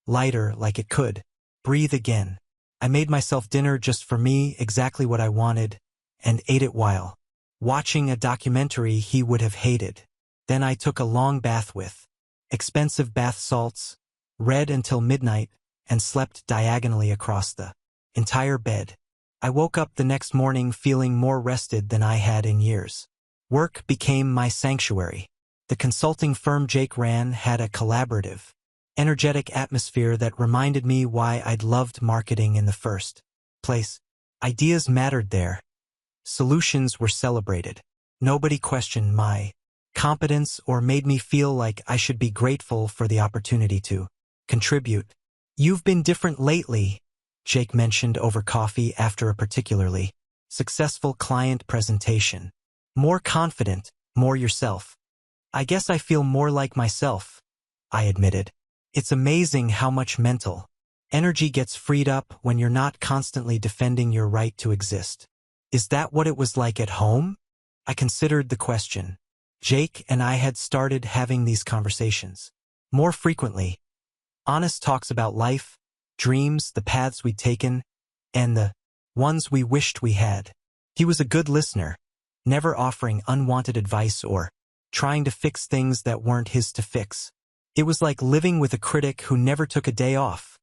lighter, like it could breathe again. I made myself dinner just for me, exactly what I wanted, and ate it while watching a documentary he would have hated. Then I took a long bath with expensive bath salts, read until midnight, and slept diagonally across the entire bed. I woke up the next morning feeling more rested than I had in years. Work became my sanctuary. The consulting firm Jake ran had a collaborative, energetic atmosphere that reminded me why I'd loved marketing in the first place. Ideas mattered there. Solutions were celebrated. Nobody questioned my competence or made me feel like I should be grateful for the opportunity to contribute. "You've been different lately," Jake mentioned over coffee after a particularly successful client presentation. "More confident, more yourself." "I guess I feel more like myself," I admitted. "It's amazing how much mental energy gets freed up when you're not constantly defending your right to exist." "Is that what it was like at home?" I considered the question. Jake and I had started having these conversations more frequently. Honest talks about life, dreams, the paths we'd taken, and the ones we wished we had. He was a good listener, never offering unwanted advice or trying to fix things that weren't his to fix. It was like living with a critic who never took a day off,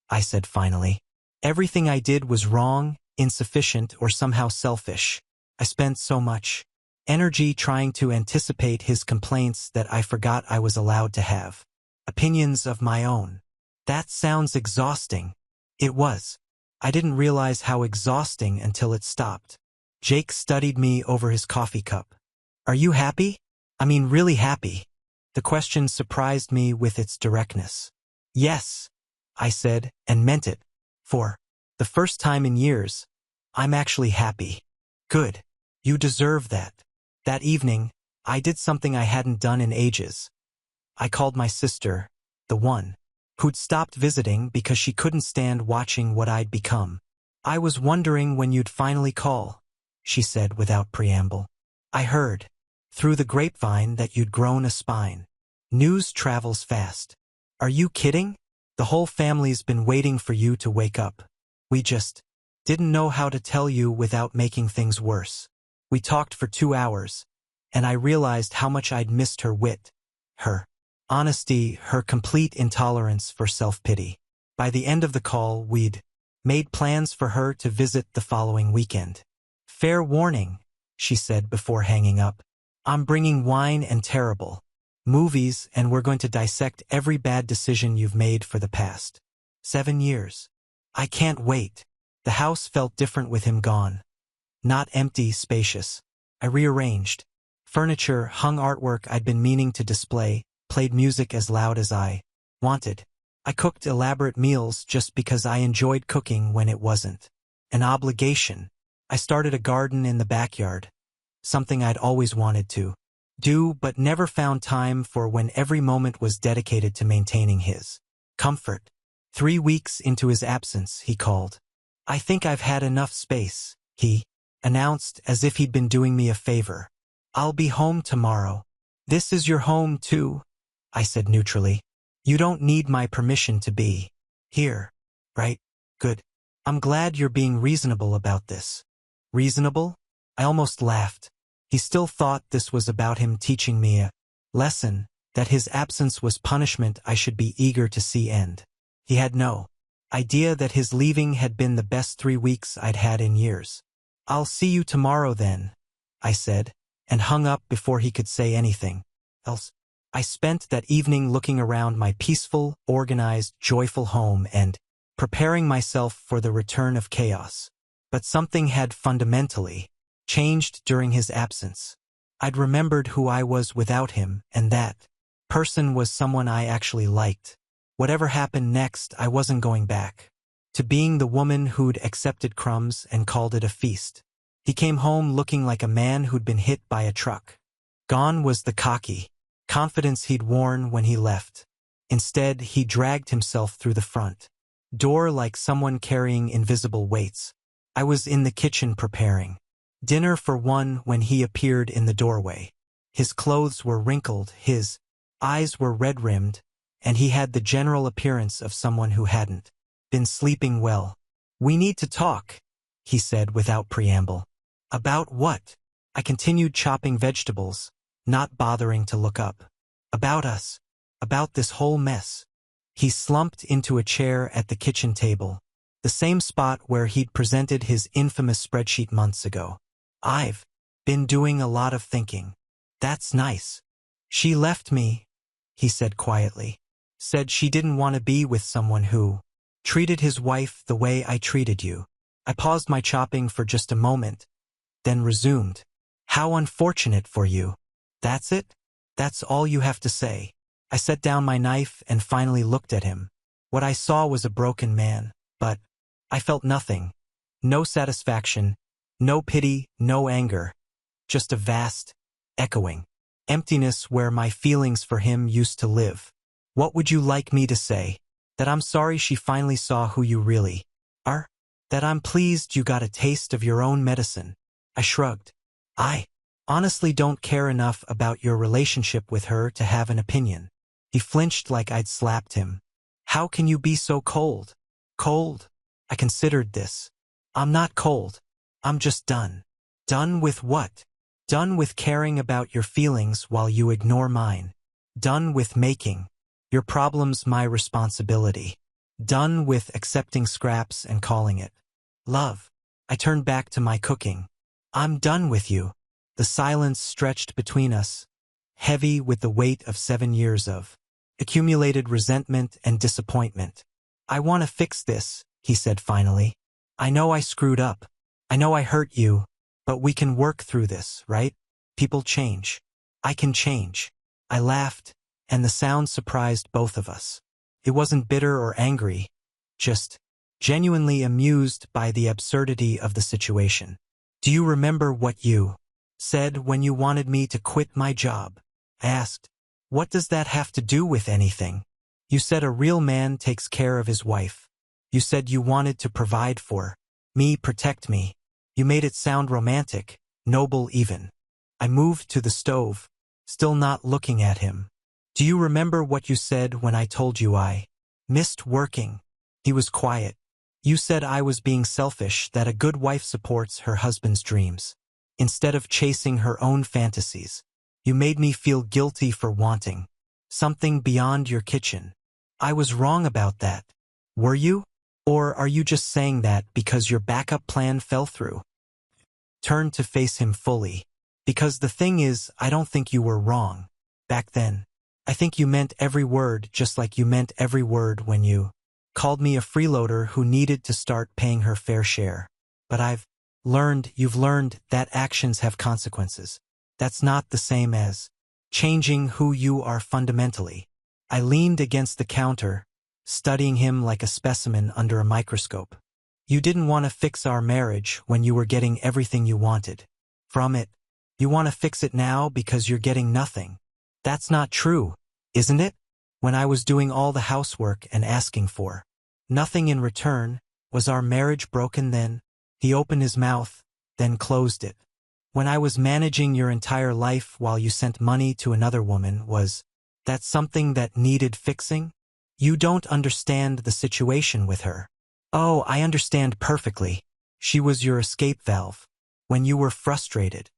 I said finally. Everything I did was wrong, insufficient, or somehow selfish. I spent so much energy trying to anticipate his complaints that I forgot I was allowed to have opinions of my own. That sounds exhausting. It was. I didn't realize how exhausting until it stopped. Jake studied me over his coffee cup. "Are you happy? I mean, really happy?" The question surprised me with its directness. "Yes," I said, and meant it. "For the first time in years, I'm actually happy." "Good. You deserve that." That evening, I did something I hadn't done in ages. I called my sister, the one who'd stopped visiting because she couldn't stand watching what I'd become. "I was wondering when you'd finally call," she said without preamble. "I heard through the grapevine that you'd grown a spine. News travels fast." "Are you kidding? The whole family's been waiting for you to wake up. We just didn't know how to tell you without making things worse." We talked for 2 hours, and I realized how much I'd missed her wit, her honesty, her complete intolerance for self-pity. By the end of the call, we'd made plans for her to visit the following weekend. "Fair warning," she said before hanging up. "I'm bringing wine and terrible movies, and we're going to dissect every bad decision you've made for the past 7 years. I can't wait." The house felt different with him gone. Not empty, spacious. I rearranged furniture, hung artwork I'd been meaning to display, played music as loud as I wanted. I cooked elaborate meals just because I enjoyed cooking when it wasn't an obligation. I started a garden in the backyard, something I'd always wanted to do but never found time for when every moment was dedicated to maintaining his comfort. 3 weeks into his absence, he called. "I think I've had enough space," he announced, as if he'd been doing me a favor. I'll be home tomorrow. This is your home too, I said neutrally. You don't need my permission to be here, right? Good. I'm glad you're being reasonable about this. Reasonable? I almost laughed. He still thought this was about him teaching me a lesson, that his absence was punishment I should be eager to see end. He had no idea that his leaving had been the best 3 weeks I'd had in years. I'll see you tomorrow then, I said, and hung up before he could say anything else. I spent that evening looking around my peaceful, organized, joyful home and preparing myself for the return of chaos. But something had fundamentally changed during his absence. I'd remembered who I was without him, and that person was someone I actually liked. Whatever happened next, I wasn't going back to being the woman who'd accepted crumbs and called it a feast. He came home looking like a man who'd been hit by a truck. Gone was the cocky confidence he'd worn when he left. Instead, he dragged himself through the front door like someone carrying invisible weights. I was in the kitchen preparing dinner for one when he appeared in the doorway. His clothes were wrinkled, his eyes were red-rimmed, and he had the general appearance of someone who hadn't been sleeping well. "We need to talk," he said without preamble. "About what?" I continued chopping vegetables, not bothering to look up. "About us. About this whole mess." He slumped into a chair at the kitchen table, the same spot where he'd presented his infamous spreadsheet months ago. "I've been doing a lot of thinking." "That's nice." "She left me," he said quietly. "Said she didn't want to be with someone who treated his wife the way I treated you." I paused my chopping for just a moment, then resumed. "How unfortunate for you." "That's it? That's all you have to say?" I set down my knife and finally looked at him. What I saw was a broken man, but I felt nothing. No satisfaction, no pity, no anger. Just a vast, echoing emptiness where my feelings for him used to live. "What would you like me to say? That I'm sorry she finally saw who you really are? That I'm pleased you got a taste of your own medicine?" I shrugged. "I honestly don't care enough about your relationship with her to have an opinion." He flinched like I'd slapped him. "How can you be so cold?" "Cold?" I considered this. "I'm not cold. I'm just done." "Done with what?" "Done with caring about your feelings while you ignore mine. Done with making your problems my responsibility. Done with accepting scraps and calling it love." I turned back to my cooking. "I'm done with you." The silence stretched between us, heavy with the weight of 7 years of accumulated resentment and disappointment. "I want to fix this," he said finally. "I know I screwed up. I know I hurt you, but we can work through this, right? People change. I can change." I laughed, and the sound surprised both of us. It wasn't bitter or angry, just genuinely amused by the absurdity of the situation. "Do you remember what you said when you wanted me to quit my job?" I asked. "What does that have to do with anything?" "You said a real man takes care of his wife. You said you wanted to provide for me, protect me. You made it sound romantic, noble even." I moved to the stove, still not looking at him. "Do you remember what you said when I told you I missed working?" He was quiet. "You said I was being selfish, that a good wife supports her husband's dreams instead of chasing her own fantasies. You made me feel guilty for wanting something beyond your kitchen. I was wrong about that. Were you? Or are you just saying that because your backup plan fell through?" Turned to face him fully. "Because the thing is, I don't think you were wrong back then. I think you meant every word, just like you meant every word when you called me a freeloader who needed to start paying her fair share. But you've learned that actions have consequences. That's not the same as changing who you are fundamentally." I leaned against the counter, studying him like a specimen under a microscope. "You didn't want to fix our marriage when you were getting everything you wanted from it. You want to fix it now because you're getting nothing. That's not true, isn't it? When I was doing all the housework and asking for nothing in return, was our marriage broken then?" He opened his mouth, then closed it. When I was managing your entire life while you sent money to another woman, was that something that needed fixing? You don't understand the situation with her. Oh, I understand perfectly. She was your escape valve. When you were frustrated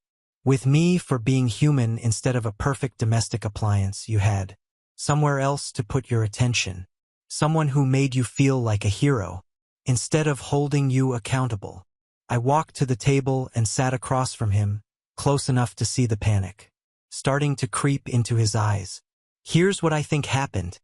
with me for being human instead of a perfect domestic appliance, you had somewhere else to put your attention. Someone who made you feel like a hero, instead of holding you accountable. I walked to the table and sat across from him, close enough to see the panic starting to creep into his eyes. Here's what I think happened,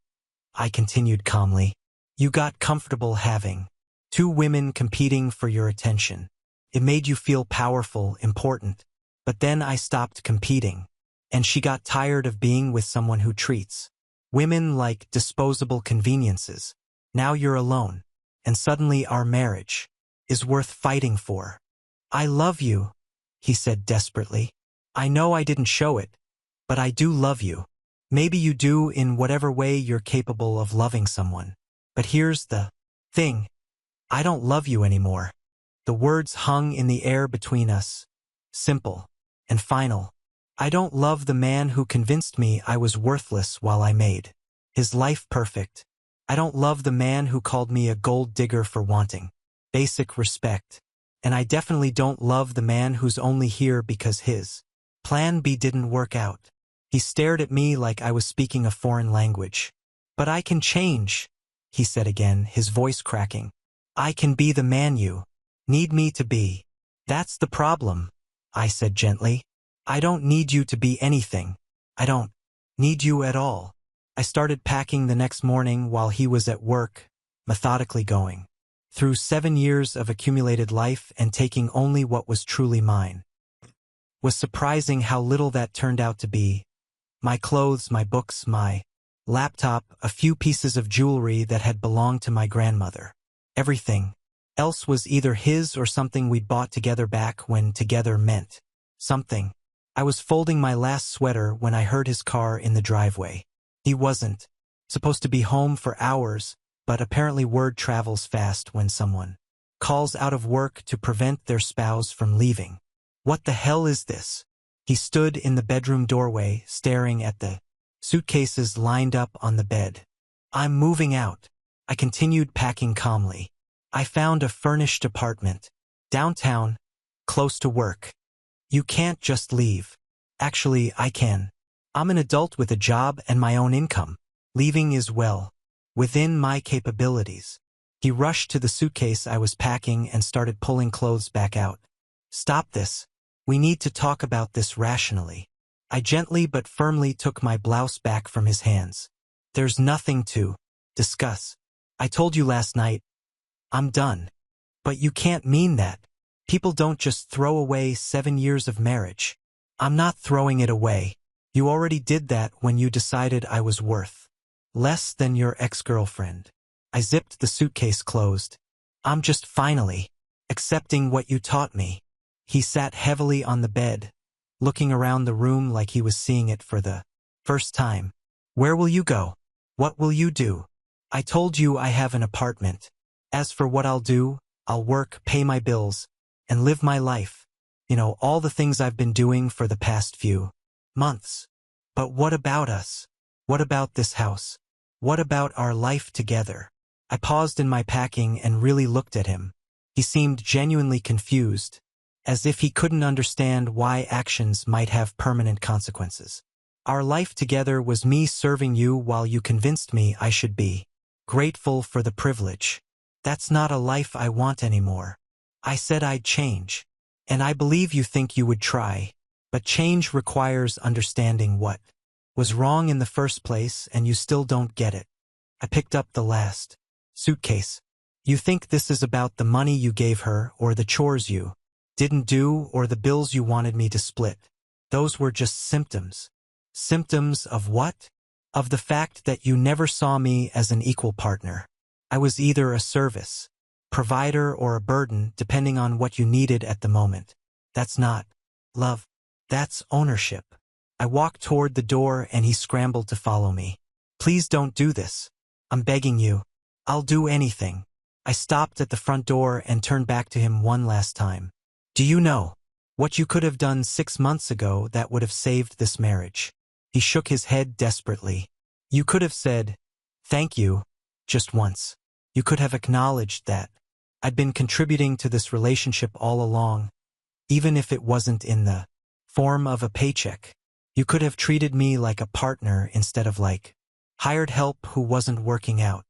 I continued calmly. You got comfortable having two women competing for your attention. It made you feel powerful, important. But then I stopped competing, and she got tired of being with someone who treats women like disposable conveniences. Now you're alone, and suddenly our marriage is worth fighting for. I love you, he said desperately. I know I didn't show it, but I do love you. Maybe you do in whatever way you're capable of loving someone. But here's the thing. I don't love you anymore. The words hung in the air between us, simple and final. I don't love the man who convinced me I was worthless while I made his life perfect. I don't love the man who called me a gold digger for wanting basic respect. And I definitely don't love the man who's only here because his plan B didn't work out. He stared at me like I was speaking a foreign language. But I can change, he said again, his voice cracking. I can be the man you need me to be. That's the problem, I said gently. I don't need you to be anything. I don't need you at all. I started packing the next morning while he was at work, methodically going through 7 years of accumulated life and taking only what was truly mine. Was surprising how little that turned out to be. My clothes, my books, my laptop, a few pieces of jewelry that had belonged to my grandmother. Everything else was either his or something we'd bought together back when together meant something. I was folding my last sweater when I heard his car in the driveway. He wasn't supposed to be home for hours, but apparently word travels fast when someone calls out of work to prevent their spouse from leaving. What the hell is this? He stood in the bedroom doorway, staring at the suitcases lined up on the bed. I'm moving out, I continued, packing calmly. I found a furnished apartment downtown, close to work. You can't just leave. Actually, I can. I'm an adult with a job and my own income. Leaving is well within my capabilities. He rushed to the suitcase I was packing and started pulling clothes back out. Stop this. We need to talk about this rationally. I gently but firmly took my blouse back from his hands. There's nothing to discuss. I told you last night, I'm done. But you can't mean that. People don't just throw away 7 years of marriage. I'm not throwing it away. You already did that when you decided I was worth less than your ex-girlfriend. I zipped the suitcase closed. I'm just finally accepting what you taught me. He sat heavily on the bed, looking around the room like he was seeing it for the first time. Where will you go? What will you do? I told you I have an apartment. As for what I'll do, I'll work, pay my bills, and live my life. You know, all the things I've been doing for the past few months. But what about us? What about this house? What about our life together? I paused in my packing and really looked at him. He seemed genuinely confused, as if he couldn't understand why actions might have permanent consequences. Our life together was me serving you while you convinced me I should be grateful for the privilege. That's not a life I want anymore. I said I'd change. And I believe you think you would try. But change requires understanding what was wrong in the first place, and you still don't get it. I picked up the last suitcase. You think this is about the money you gave her, or the chores you didn't do, or the bills you wanted me to split. Those were just symptoms. Symptoms of what? Of the fact that you never saw me as an equal partner. I was either a service provider or a burden, depending on what you needed at the moment. That's not love. That's ownership. I walked toward the door and he scrambled to follow me. Please don't do this. I'm begging you. I'll do anything. I stopped at the front door and turned back to him one last time. Do you know What you could have done 6 months ago that would have saved this marriage. He shook his head desperately. You could have said, thank you, just once. You could have acknowledged that I'd been contributing to this relationship all along, even if it wasn't in the form of a paycheck. You could have treated me like a partner instead of like hired help who wasn't working out.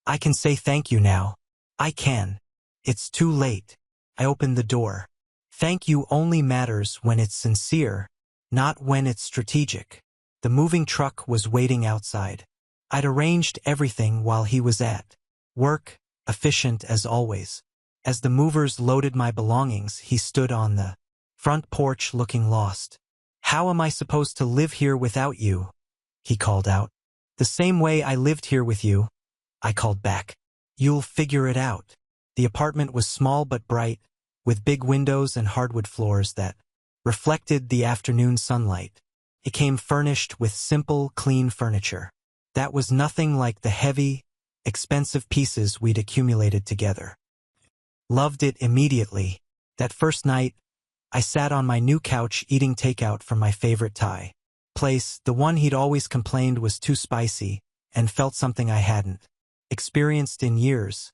I can say thank you now. I can. It's too late. I opened the door. Thank you only matters when it's sincere, not when it's strategic. The moving truck was waiting outside. I'd arranged everything while he was at work, efficient as always. As the movers loaded my belongings, he stood on the front porch looking lost. How am I supposed to live here without you? He called out. The same way I lived here with you, I called back. You'll figure it out. The apartment was small but bright, with big windows and hardwood floors that reflected the afternoon sunlight. It came furnished with simple, clean furniture. That was nothing like the heavy, expensive pieces we'd accumulated together. Loved it immediately. That first night, I sat on my new couch eating takeout from my favorite Thai place, the one he'd always complained was too spicy, and felt something I hadn't experienced in years.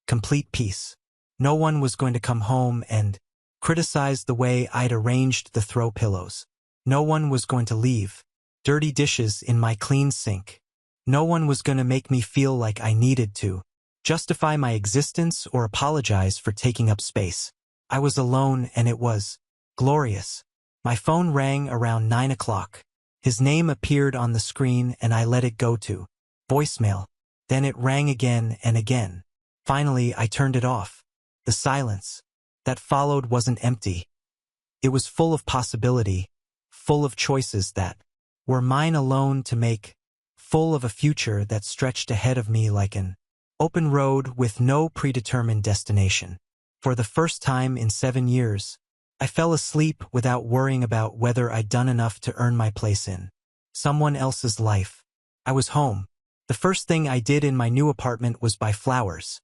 Complete peace. No one was going to come home and criticize the way I'd arranged the throw pillows. No one was going to leave dirty dishes in my clean sink. No one was going to make me feel like I needed to justify my existence or apologize for taking up space. I was alone and it was glorious. My phone rang around 9 o'clock. His name appeared on the screen and I let it go to voicemail. Then it rang again and again. Finally, I turned it off. The silence that followed wasn't empty. It was full of possibility, full of choices that were mine alone to make, full of a future that stretched ahead of me like an open road with no predetermined destination. For the first time in 7 years, I fell asleep without worrying about whether I'd done enough to earn my place in someone else's life. I was home. The first thing I did in my new apartment was buy flowers.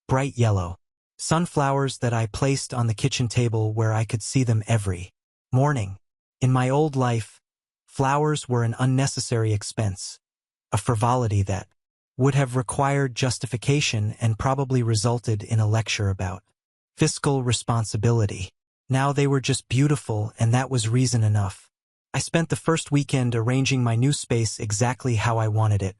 Bright yellow. Sunflowers that I placed on the kitchen table where I could see them every morning. In my old life, flowers were an unnecessary expense, a frivolity that would have required justification and probably resulted in a lecture about fiscal responsibility. Now they were just beautiful, and that was reason enough. I spent the first weekend arranging my new space exactly how I wanted it.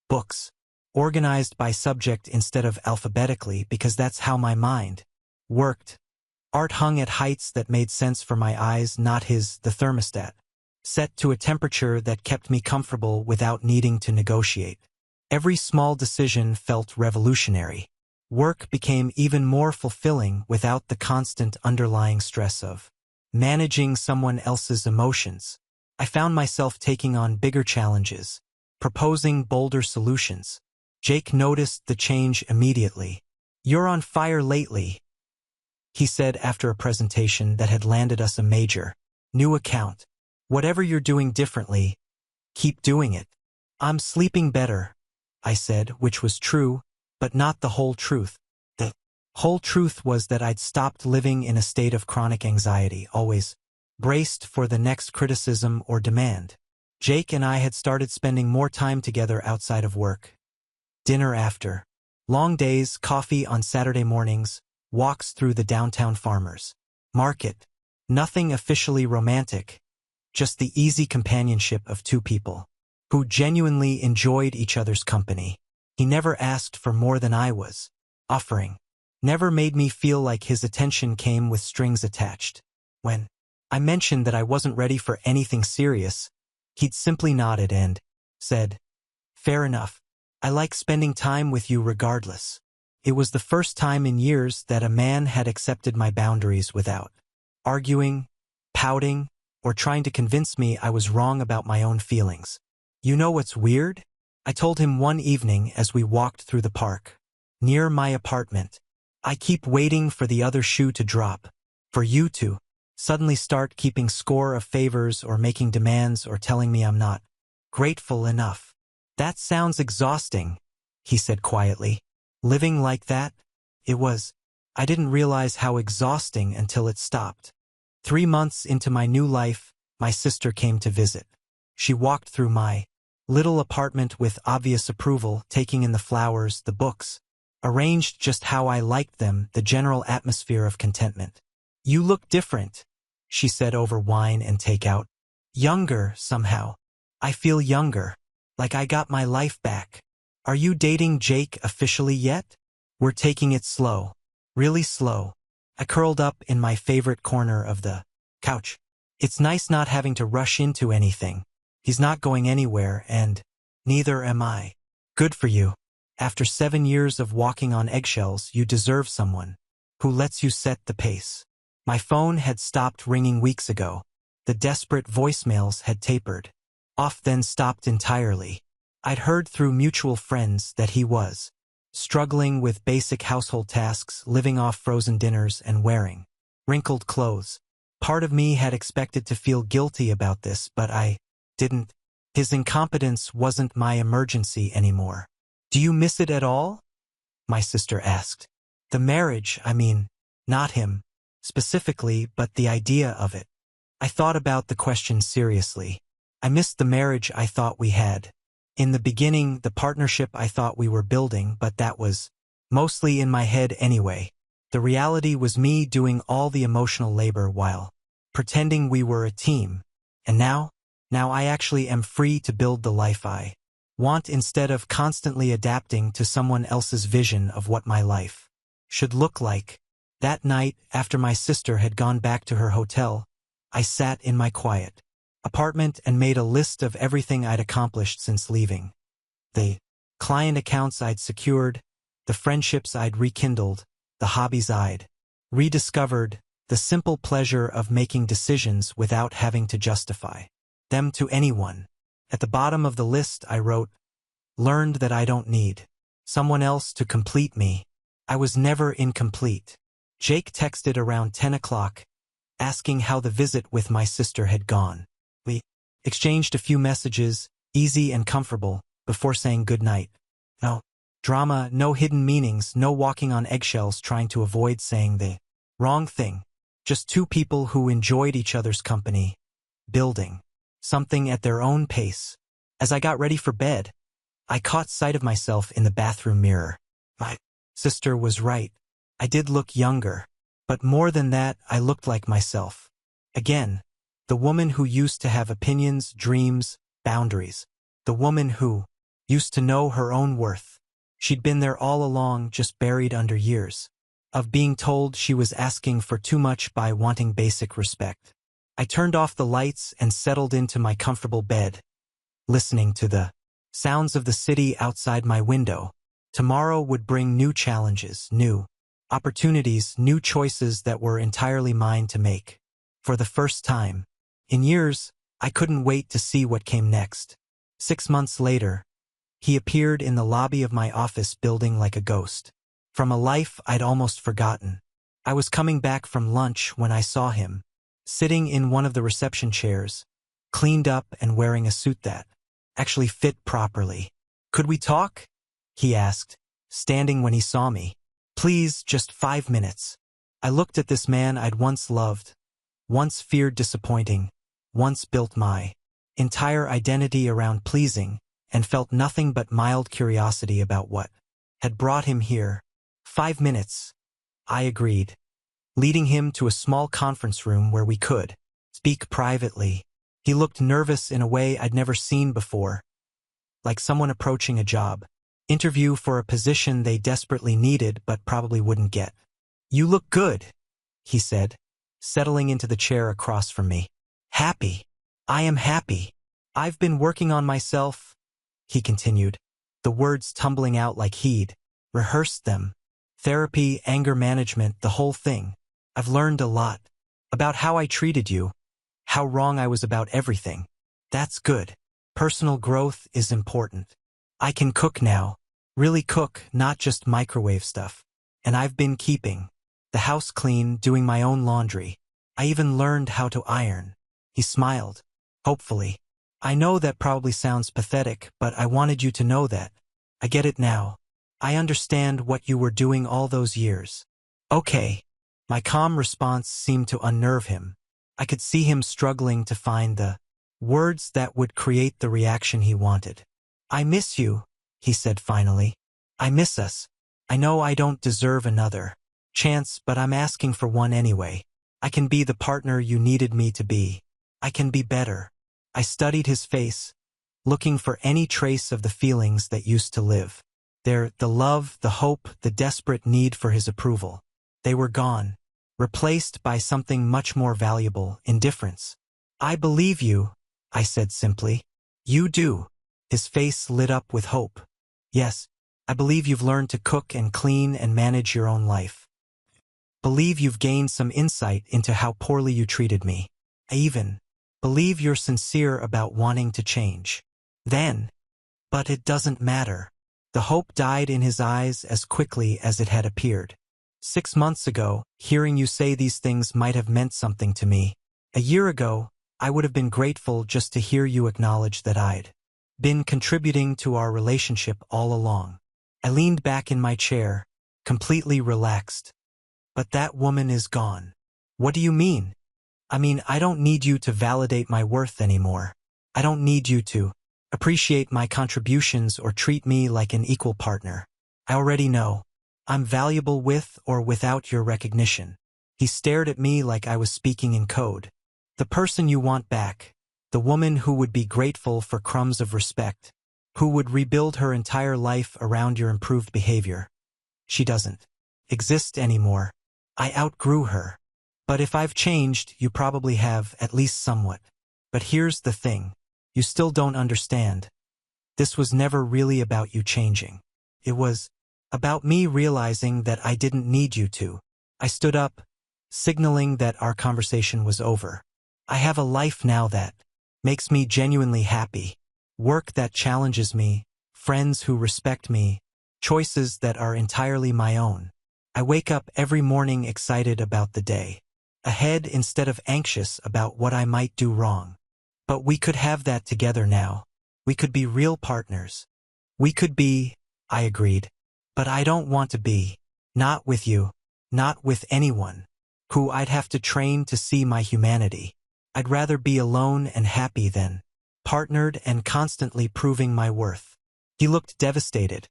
Books. Organized by subject instead of alphabetically because that's how my mind worked. Art hung at heights that made sense for my eyes, not the thermostat. Set to a temperature that kept me comfortable without needing to negotiate. Every small decision felt revolutionary. Work became even more fulfilling without the constant underlying stress of managing someone else's emotions. I found myself taking on bigger challenges, proposing bolder solutions. Jake noticed the change immediately. "You're on fire lately," he said after a presentation that had landed us a major new account. "Whatever you're doing differently, keep doing it." "I'm sleeping better," I said, which was true, but not the whole truth. The whole truth was that I'd stopped living in a state of chronic anxiety, always braced for the next criticism or demand. Jake and I had started spending more time together outside of work. Dinner after long days, coffee on Saturday mornings, walks through the downtown farmers market. Nothing officially romantic, just the easy companionship of two people who genuinely enjoyed each other's company. He never asked for more than I was offering. Never made me feel like his attention came with strings attached. When I mentioned that I wasn't ready for anything serious, he'd simply nodded and said, "Fair enough. I like spending time with you regardless." It was the first time in years that a man had accepted my boundaries without arguing, pouting, or trying to convince me I was wrong about my own feelings. "You know what's weird?" I told him one evening as we walked through the park near my apartment. "I keep waiting for the other shoe to drop, for you to suddenly start keeping score of favors or making demands or telling me I'm not grateful enough." "That sounds exhausting," he said quietly. "Living like that?" It was. I didn't realize how exhausting until it stopped. 3 months into my new life, my sister came to visit. She walked through my little apartment with obvious approval, taking in the flowers, the books, arranged just how I liked them, the general atmosphere of contentment. "You look different," she said over wine and takeout. "Younger, somehow. I feel younger. Like I got my life back. Are you dating Jake officially yet?" "We're taking it slow. Really slow." I curled up in my favorite corner of the couch. It's nice not having to rush into anything. He's not going anywhere, and neither am I. Good for you. After 7 years of walking on eggshells, you deserve someone who lets you set the pace. My phone had stopped ringing weeks ago. The desperate voicemails had tapered off, then stopped entirely. I'd heard through mutual friends that he was struggling with basic household tasks, living off frozen dinners and wearing wrinkled clothes. Part of me had expected to feel guilty about this, but I didn't. His incompetence wasn't my emergency anymore. "Do you miss it at all?" my sister asked. "The marriage, I mean, not him specifically, but the idea of it." I thought about the question seriously. I missed the marriage I thought we had. In the beginning, the partnership I thought we were building, but that was mostly in my head anyway. The reality was me doing all the emotional labor while pretending we were a team. And now I actually am free to build the life I want instead of constantly adapting to someone else's vision of what my life should look like. That night, after my sister had gone back to her hotel, I sat in my quiet apartment and made a list of everything I'd accomplished since leaving. The client accounts I'd secured, the friendships I'd rekindled, the hobbies I'd rediscovered, the simple pleasure of making decisions without having to justify them to anyone. At the bottom of the list I wrote, "Learned that I don't need someone else to complete me." I was never incomplete. Jake texted around 10 o'clock, asking how the visit with my sister had gone. We exchanged a few messages, easy and comfortable, before saying goodnight. No drama, no hidden meanings, no walking on eggshells trying to avoid saying the wrong thing. Just two people who enjoyed each other's company, building something at their own pace. As I got ready for bed, I caught sight of myself in the bathroom mirror. My sister was right. I did look younger. But more than that, I looked like myself. Again, the woman who used to have opinions, dreams, boundaries. The woman who used to know her own worth. She'd been there all along, just buried under years of being told she was asking for too much by wanting basic respect. I turned off the lights and settled into my comfortable bed, listening to the sounds of the city outside my window. Tomorrow would bring new challenges, new opportunities, new choices that were entirely mine to make. For the first time in years, I couldn't wait to see what came next. 6 months later, he appeared in the lobby of my office building like a ghost. From a life I'd almost forgotten. I was coming back from lunch when I saw him, sitting in one of the reception chairs, cleaned up and wearing a suit that actually fit properly. "Could we talk?" he asked, standing when he saw me. "Please, just 5 minutes." I looked at this man I'd once loved, once feared disappointing, once built my entire identity around pleasing, and felt nothing but mild curiosity about what had brought him here. 5 minutes, I agreed, leading him to a small conference room where we could speak privately. He looked nervous in a way I'd never seen before, like someone approaching a job interview for a position they desperately needed but probably wouldn't get. "You look good," he said, settling into the chair across from me. "Happy. I am happy. I've been working on myself," he continued, the words tumbling out like he'd rehearsed them. "Therapy, anger management, the whole thing. I've learned a lot about how I treated you, how wrong I was about everything. That's good. Personal growth is important. I can cook now, really cook, not just microwave stuff. And I've been keeping the house clean, doing my own laundry. I even learned how to iron." He smiled, hopefully. "I know that probably sounds pathetic, but I wanted you to know that. I get it now. I understand what you were doing all those years." "Okay." My calm response seemed to unnerve him. I could see him struggling to find the words that would create the reaction he wanted. "I miss you," he said finally. "I miss us. I know I don't deserve another chance, but I'm asking for one anyway. I can be the partner you needed me to be. I can be better." I studied his face, looking for any trace of the feelings that used to live there, the love, the hope, the desperate need for his approval. They were gone, replaced by something much more valuable: indifference. "I believe you," I said simply. "You do." His face lit up with hope. "Yes, I believe you've learned to cook and clean and manage your own life. Believe you've gained some insight into how poorly you treated me. I even believe you're sincere about wanting to change." Then, but it doesn't matter. The hope died in his eyes as quickly as it had appeared. 6 months ago, hearing you say these things might have meant something to me. A year ago, I would have been grateful just to hear you acknowledge that I'd been contributing to our relationship all along. I leaned back in my chair, completely relaxed. "But that woman is gone." "What do you mean?" "I mean, I don't need you to validate my worth anymore. I don't need you to appreciate my contributions or treat me like an equal partner. I already know I'm valuable with or without your recognition." He stared at me like I was speaking in code. "The person you want back, the woman who would be grateful for crumbs of respect, who would rebuild her entire life around your improved behavior, she doesn't exist anymore. I outgrew her. But if I've changed, you probably have, at least somewhat. But here's the thing. You still don't understand. This was never really about you changing. It was about me realizing that I didn't need you to." I stood up, signaling that our conversation was over. "I have a life now that makes me genuinely happy. Work that challenges me, friends who respect me, choices that are entirely my own. I wake up every morning excited about the day ahead instead of anxious about what I might do wrong. But we could have that together now. We could be real partners. We could be," I agreed. "But I don't want to be. Not with you. Not with anyone who I'd have to train to see my humanity. I'd rather be alone and happy than partnered and constantly proving my worth." He looked devastated,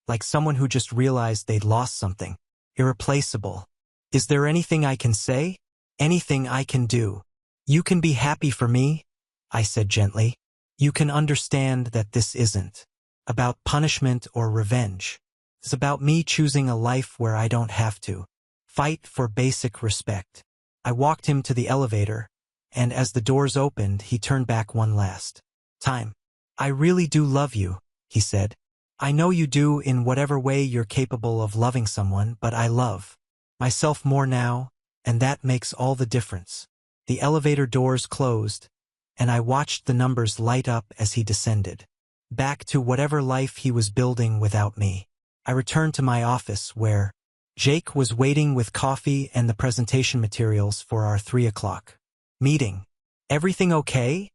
like someone who just realized they'd lost something irreplaceable. "Is there anything I can say? Anything I can do? You can be happy for me," I said gently. "You can understand that this isn't about punishment or revenge. It's about me choosing a life where I don't have to fight for basic respect." I walked him to the elevator, and as the doors opened, he turned back one last time. "I really do love you," he said. "I know you do in whatever way you're capable of loving someone, but I love myself more now, and that makes all the difference." The elevator doors closed, and I watched the numbers light up as he descended, back to whatever life he was building without me. I returned to my office where Jake was waiting with coffee and the presentation materials for our 3 o'clock meeting. "Everything okay?"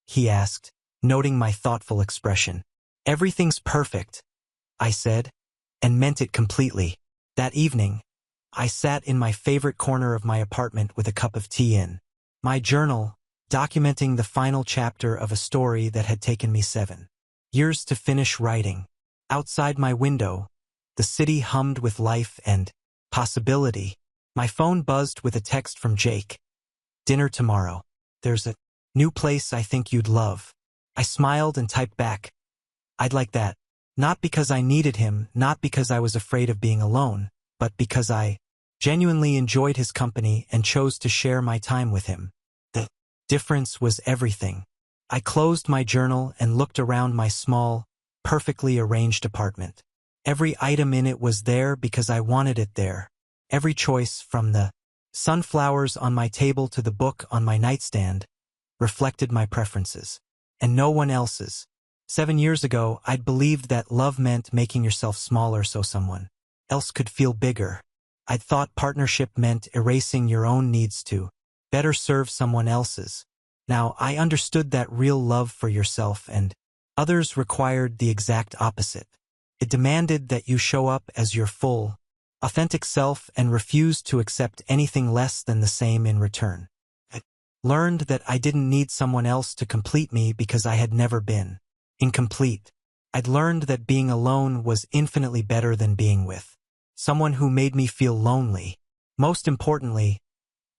he asked, noting my thoughtful expression. "Everything's perfect," I said, and meant it completely. That evening, I sat in my favorite corner of my apartment with a cup of tea in my journal, documenting the final chapter of a story that had taken me 7 years to finish writing. Outside my window, the city hummed with life and possibility. My phone buzzed with a text from Jake. "Dinner tomorrow. There's a new place I think you'd love." I smiled and typed back, "I'd like that." Not because I needed him, not because I was afraid of being alone, but because I genuinely enjoyed his company and chose to share my time with him. The difference was everything. I closed my journal and looked around my small, perfectly arranged apartment. Every item in it was there because I wanted it there. Every choice, from the sunflowers on my table to the book on my nightstand, reflected my preferences, and no one else's. 7 years ago, I'd believed that love meant making yourself smaller so someone else could feel bigger. I'd thought partnership meant erasing your own needs to better serve someone else's. Now, I understood that real love for yourself and others required the exact opposite. It demanded that you show up as your full, authentic self and refuse to accept anything less than the same in return. Learned that I didn't need someone else to complete me because I had never been incomplete. I'd learned that being alone was infinitely better than being with someone who made me feel lonely. Most importantly,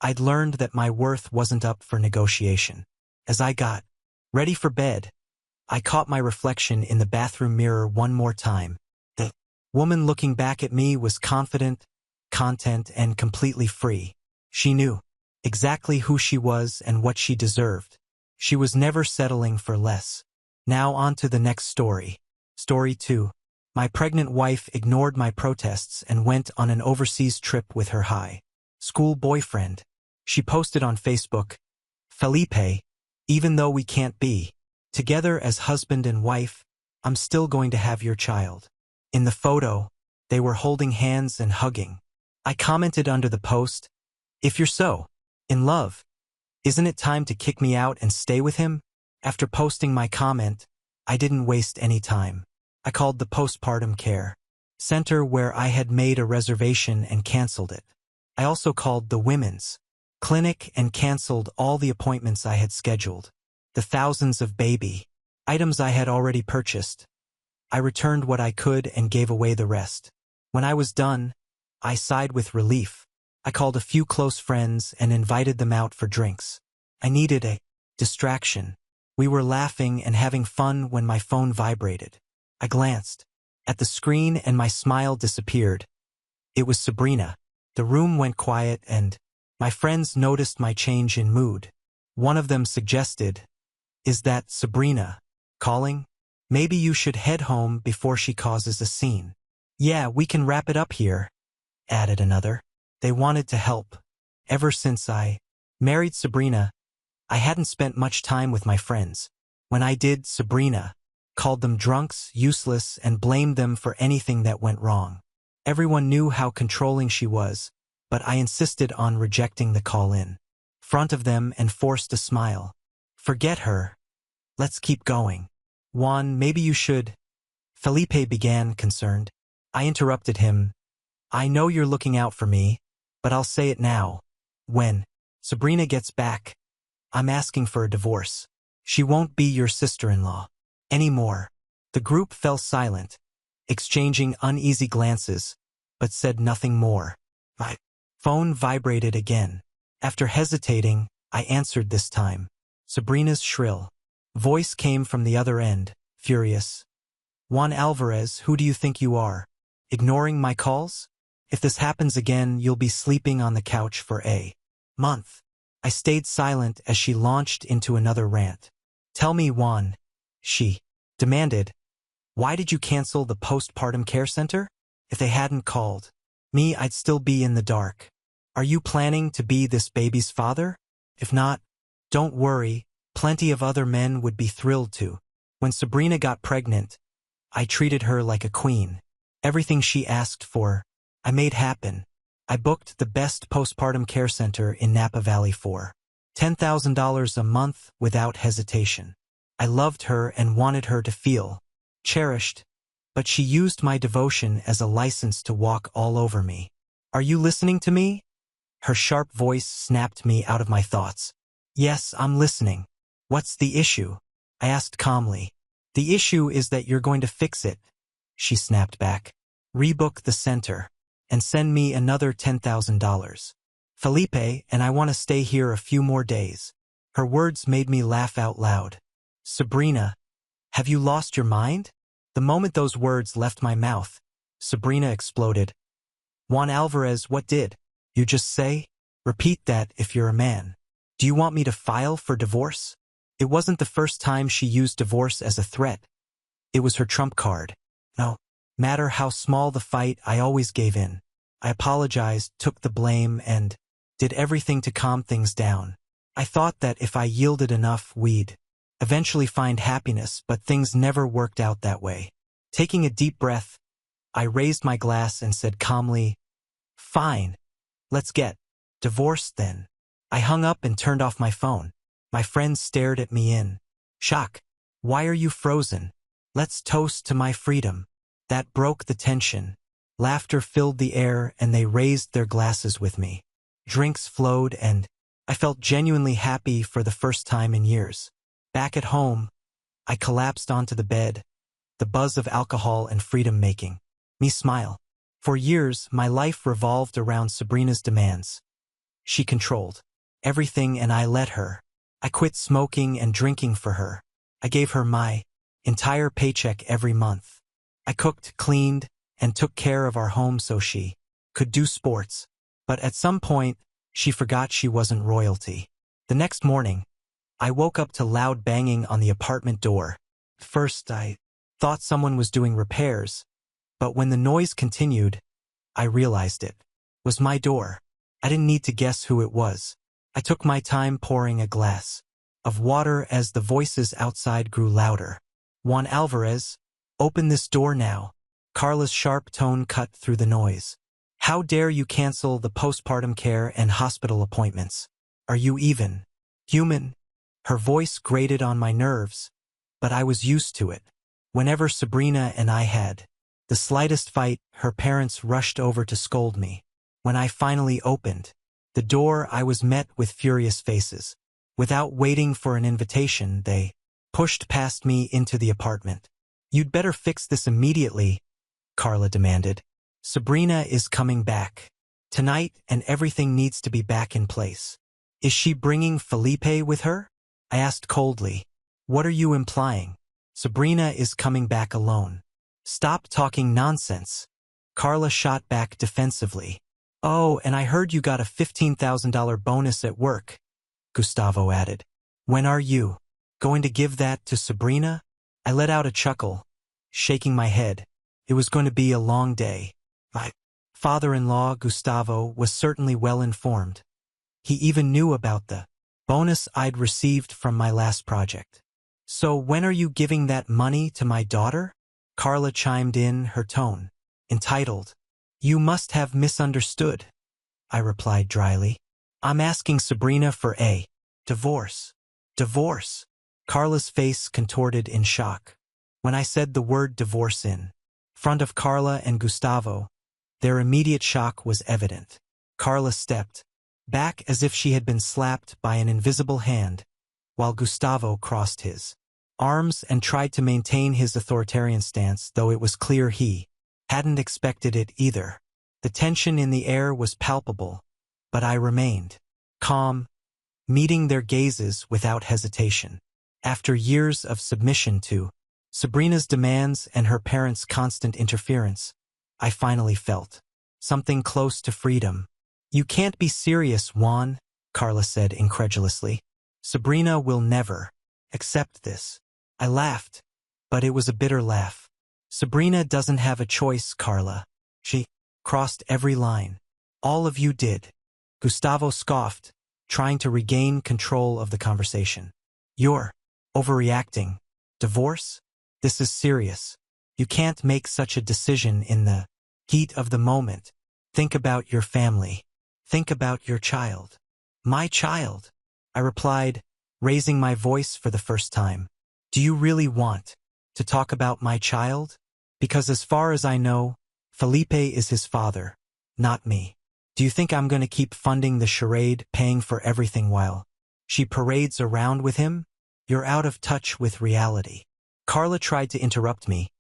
I'd learned that my worth wasn't up for negotiation. As I got ready for bed, I caught my reflection in the bathroom mirror one more time. The woman looking back at me was confident, content, and completely free. She knew exactly who she was and what she deserved. She was never settling for less. Now on to the next story. Story 2. My pregnant wife ignored my protests and went on an overseas trip with her high school boyfriend. She posted on Facebook, "Felipe, even though we can't be together as husband and wife, I'm still going to have your child." In the photo, they were holding hands and hugging. I commented under the post, "If you're so in love, isn't it time to kick me out and stay with him?" After posting my comment, I didn't waste any time. I called the postpartum care center where I had made a reservation and canceled it. I also called the women's clinic and canceled all the appointments I had scheduled. The thousands of baby items I had already purchased. I returned what I could and gave away the rest. When I was done, I sighed with relief. I called a few close friends and invited them out for drinks. I needed a distraction. We were laughing and having fun when my phone vibrated. I glanced at the screen and my smile disappeared. It was Sabrina. The room went quiet and my friends noticed my change in mood. One of them suggested, "Is that Sabrina calling? Maybe you should head home before she causes a scene." "Yeah, we can wrap it up here," added another. They wanted to help. Ever since I married Sabrina, I hadn't spent much time with my friends. When I did, Sabrina called them drunks, useless, and blamed them for anything that went wrong. Everyone knew how controlling she was, but I insisted on rejecting the call in front of them and forced a smile. "Forget her. Let's keep going." "Juan, maybe you should," Felipe began, concerned. I interrupted him. "I know you're looking out for me, but I'll say it now. When Sabrina gets back, I'm asking for a divorce. She won't be your sister-in-law anymore." The group fell silent, exchanging uneasy glances, but said nothing more. My phone vibrated again. After hesitating, I answered this time. Sabrina's shrill voice came from the other end, furious. "Juan Alvarez, who do you think you are? Ignoring my calls? If this happens again, you'll be sleeping on the couch for a month." I stayed silent as she launched into another rant. "Tell me, Juan," she demanded, "why did you cancel the postpartum care center? If they hadn't called me, I'd still be in the dark. Are you planning to be this baby's father? If not, don't worry, plenty of other men would be thrilled to." When Sabrina got pregnant, I treated her like a queen. Everything she asked for, I made happen. I booked the best postpartum care center in Napa Valley for $10,000 a month without hesitation. I loved her and wanted her to feel cherished, but she used my devotion as a license to walk all over me. "Are you listening to me?" Her sharp voice snapped me out of my thoughts. "Yes, I'm listening. What's the issue?" I asked calmly. "The issue is that you're going to fix it," she snapped back. "Rebook the center and send me another $10,000. Felipe, and I want to stay here a few more days." Her words made me laugh out loud. "Sabrina, have you lost your mind?" The moment those words left my mouth, Sabrina exploded. "Juan Alvarez, what did you just say? Repeat that if you're a man. Do you want me to file for divorce?" It wasn't the first time she used divorce as a threat. It was her trump card. No matter how small the fight, I always gave in. I apologized, took the blame, and did everything to calm things down. I thought that if I yielded enough, we'd eventually find happiness, but things never worked out that way. Taking a deep breath, I raised my glass and said calmly, "Fine, let's get divorced then." I hung up and turned off my phone. My friends stared at me in shock. "Why are you frozen? Let's toast to my freedom." That broke the tension. Laughter filled the air and they raised their glasses with me. Drinks flowed and I felt genuinely happy for the first time in years. Back at home, I collapsed onto the bed, the buzz of alcohol and freedom making me smile. For years, my life revolved around Sabrina's demands. She controlled everything and I let her. I quit smoking and drinking for her. I gave her my entire paycheck every month. I cooked, cleaned, and took care of our home so she could do sports. But at some point, she forgot she wasn't royalty. The next morning, I woke up to loud banging on the apartment door. First, I thought someone was doing repairs, but when the noise continued, I realized it was my door. I didn't need to guess who it was. I took my time pouring a glass of water as the voices outside grew louder. Juan Alvarez, open this door now. Carla's sharp tone cut through the noise. How dare you cancel the postpartum care and hospital appointments? Are you even human? Her voice grated on my nerves, but I was used to it. Whenever Sabrina and I had the slightest fight, her parents rushed over to scold me. When I finally opened the door, I was met with furious faces. Without waiting for an invitation, they pushed past me into the apartment. You'd better fix this immediately, Carla demanded. Sabrina is coming back tonight and everything needs to be back in place. Is she bringing Felipe with her? I asked coldly. What are you implying? Sabrina is coming back alone. Stop talking nonsense. Carla shot back defensively. Oh, and I heard you got a $15,000 bonus at work, Gustavo added. When are you going to give that to Sabrina? I let out a chuckle, shaking my head. It was going to be a long day. My father-in-law, Gustavo, was certainly well informed. He even knew about the bonus I'd received from my last project. So when are you giving that money to my daughter? Carla chimed in, her tone entitled. You must have misunderstood, I replied dryly. I'm asking Sabrina for a divorce. Divorce? Carla's face contorted in shock. When I said the word divorce in front of Carla and Gustavo, their immediate shock was evident. Carla stepped back as if she had been slapped by an invisible hand, while Gustavo crossed his arms and tried to maintain his authoritarian stance, though it was clear he hadn't expected it either. The tension in the air was palpable, but I remained calm, meeting their gazes without hesitation. After years of submission to Sabrina's demands and her parents' constant interference, I finally felt something close to freedom. You can't be serious, Juan, Carla said incredulously. Sabrina will never accept this. I laughed, but it was a bitter laugh. Sabrina doesn't have a choice, Carla. She crossed every line. All of you did. Gustavo scoffed, trying to regain control of the conversation. You're overreacting. Divorce? This is serious. You can't make such a decision in the heat of the moment. Think about your family. Think about your child. My child, I replied, raising my voice for the first time. Do you really want to talk about my child? Because as far as I know, Felipe is his father, not me. Do you think I'm going to keep funding the charade, paying for everything while she parades around with him? You're out of touch with reality. Carla tried to interrupt me,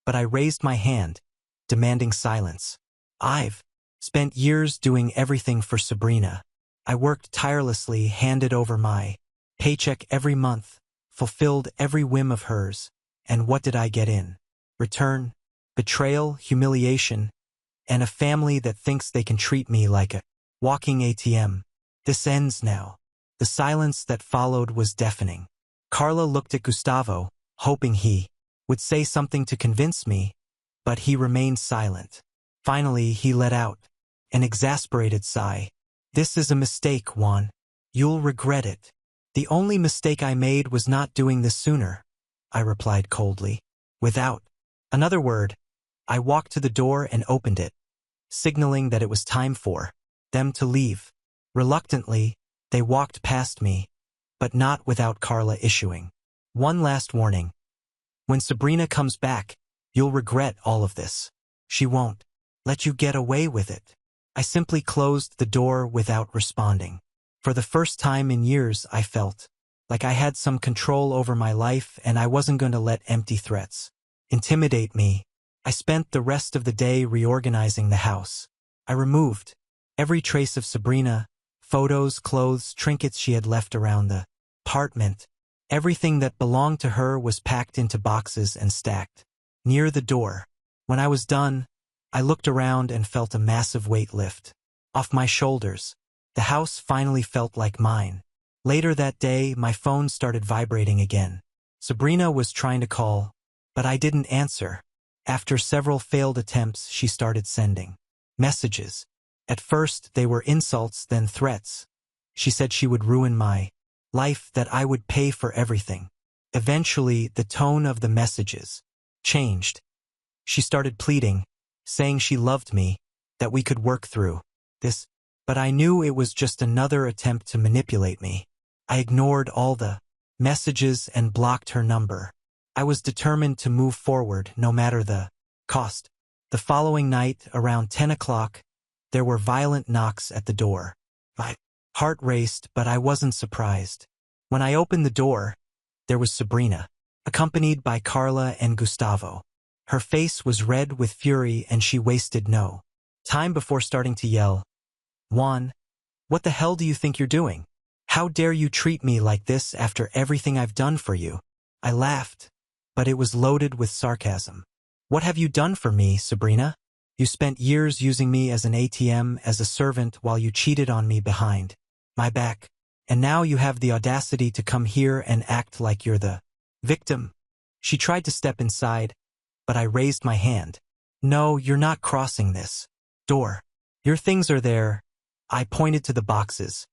but I raised my hand, demanding silence. I've spent years doing everything for Sabrina. I worked tirelessly, handed over my paycheck every month, fulfilled every whim of hers, and what did I get in return? Betrayal, humiliation, and a family that thinks they can treat me like a walking ATM. This ends now. The silence that followed was deafening. Carla looked at Gustavo, hoping he would say something to convince me, but he remained silent. Finally, he let out an exasperated sigh. This is a mistake, Juan. You'll regret it. The only mistake I made was not doing this sooner, I replied coldly. Without another word, I walked to the door and opened it, signaling that it was time for them to leave. Reluctantly, they walked past me, but not without Carla issuing one last warning. When Sabrina comes back, you'll regret all of this. She won't let you get away with it. I simply closed the door without responding. For the first time in years, I felt like I had some control over my life and I wasn't going to let empty threats intimidate me. I spent the rest of the day reorganizing the house. I removed every trace of Sabrina, photos, clothes, trinkets she had left around the apartment. Everything that belonged to her was packed into boxes and stacked near the door. When I was done, I looked around and felt a massive weight lift off my shoulders. The house finally felt like mine. Later that day, my phone started vibrating again. Sabrina was trying to call, but I didn't answer. After several failed attempts, she started sending messages. At first, they were insults, then threats. She said she would ruin my life, that I would pay for everything. Eventually, the tone of the messages changed. She started pleading, saying she loved me, that we could work through this. But I knew it was just another attempt to manipulate me. I ignored all the messages and blocked her number. I was determined to move forward, no matter the cost. The following night, around 10 o'clock, there were violent knocks at the door. My heart raced, but I wasn't surprised. When I opened the door, there was Sabrina, accompanied by Carla and Gustavo. Her face was red with fury and she wasted no time before starting to yell, "Juan, what the hell do you think you're doing? How dare you treat me like this after everything I've done for you?" I laughed, but it was loaded with sarcasm. "What have you done for me, Sabrina? You spent years using me as an ATM, as a servant, while you cheated on me behind my back. And now you have the audacity to come here and act like you're the victim." She tried to step inside, but I raised my hand. "No, you're not crossing this door. Your things are there." I pointed to the boxes.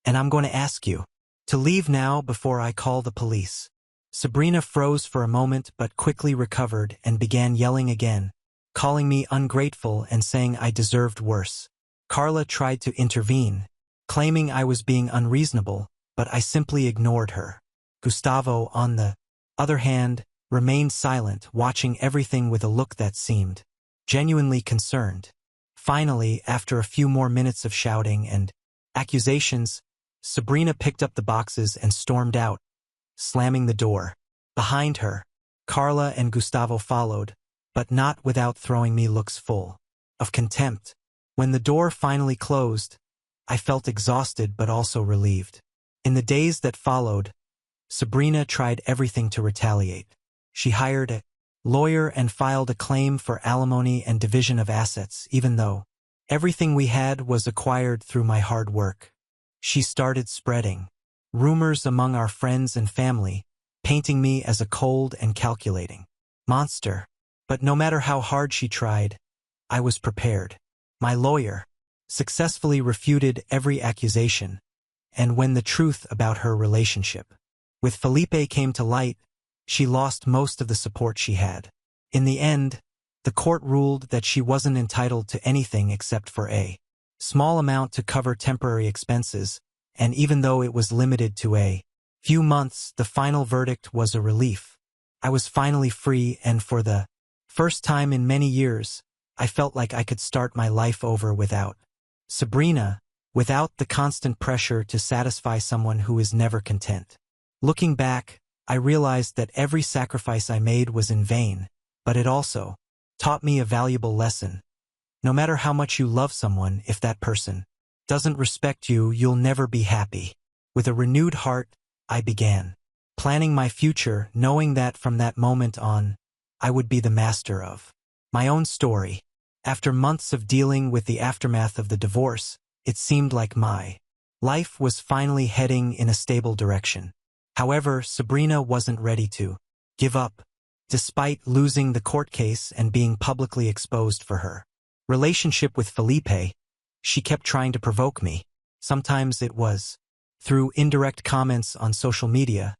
"And I'm going to ask you to leave now before I call the police." Sabrina froze for a moment but quickly recovered and began yelling again, calling me ungrateful and saying I deserved worse. Carla tried to intervene, claiming I was being unreasonable, but I simply ignored her. Gustavo, on the other hand, remained silent, watching everything with a look that seemed genuinely concerned. Finally, after a few more minutes of shouting and accusations, Sabrina picked up the boxes and stormed out, slamming the door behind her. Carla and Gustavo followed, but not without throwing me looks full of contempt. When the door finally closed, I felt exhausted but also relieved. In the days that followed, Sabrina tried everything to retaliate. She hired a lawyer and filed a claim for alimony and division of assets, even though everything we had was acquired through my hard work. She started spreading rumors among our friends and family, painting me as a cold and calculating monster. But no matter how hard she tried, I was prepared. My lawyer successfully refuted every accusation, and when the truth about her relationship with Felipe came to light, she lost most of the support she had. In the end, the court ruled that she wasn't entitled to anything except for a small amount to cover temporary expenses, and even though it was limited to a few months, the final verdict was a relief. I was finally free, and for the first time in many years, I felt like I could start my life over without Sabrina, without the constant pressure to satisfy someone who is never content. Looking back, I realized that every sacrifice I made was in vain, but it also taught me a valuable lesson. No matter how much you love someone, if that person doesn't respect you, you'll never be happy. With a renewed heart, I began planning my future, knowing that from that moment on, I would be the master of my own story. After months of dealing with the aftermath of the divorce, it seemed like my life was finally heading in a stable direction. However, Sabrina wasn't ready to give up, despite losing the court case and being publicly exposed for her relationship with Felipe. She kept trying to provoke me. Sometimes it was through indirect comments on social media,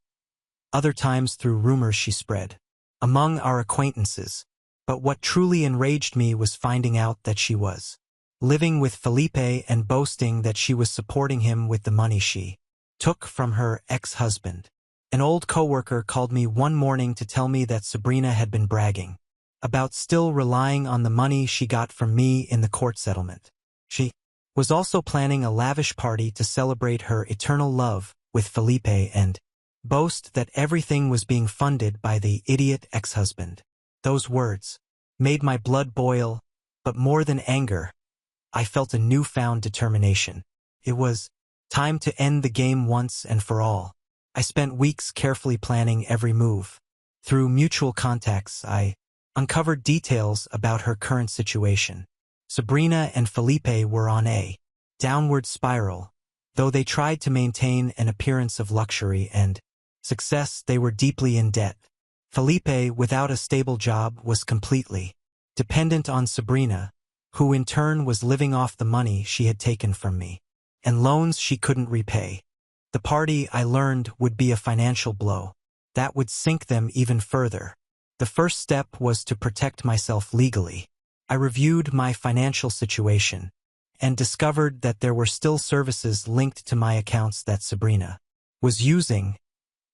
other times through rumors she spread among our acquaintances. But what truly enraged me was finding out that she was living with Felipe and boasting that she was supporting him with the money she took from her ex-husband. An old coworker called me one morning to tell me that Sabrina had been bragging about still relying on the money she got from me in the court settlement. She was also planning a lavish party to celebrate her eternal love with Felipe and boast that everything was being funded by the idiot ex-husband. Those words made my blood boil, but more than anger, I felt a newfound determination. It was time to end the game once and for all. I spent weeks carefully planning every move. Through mutual contacts, I uncovered details about her current situation. Sabrina and Felipe were on a downward spiral. Though they tried to maintain an appearance of luxury and success, they were deeply in debt. Felipe, without a stable job, was completely dependent on Sabrina, who in turn was living off the money she had taken from me, and loans she couldn't repay. The party, I learned, would be a financial blow that would sink them even further. The first step was to protect myself legally. I reviewed my financial situation and discovered that there were still services linked to my accounts that Sabrina was using.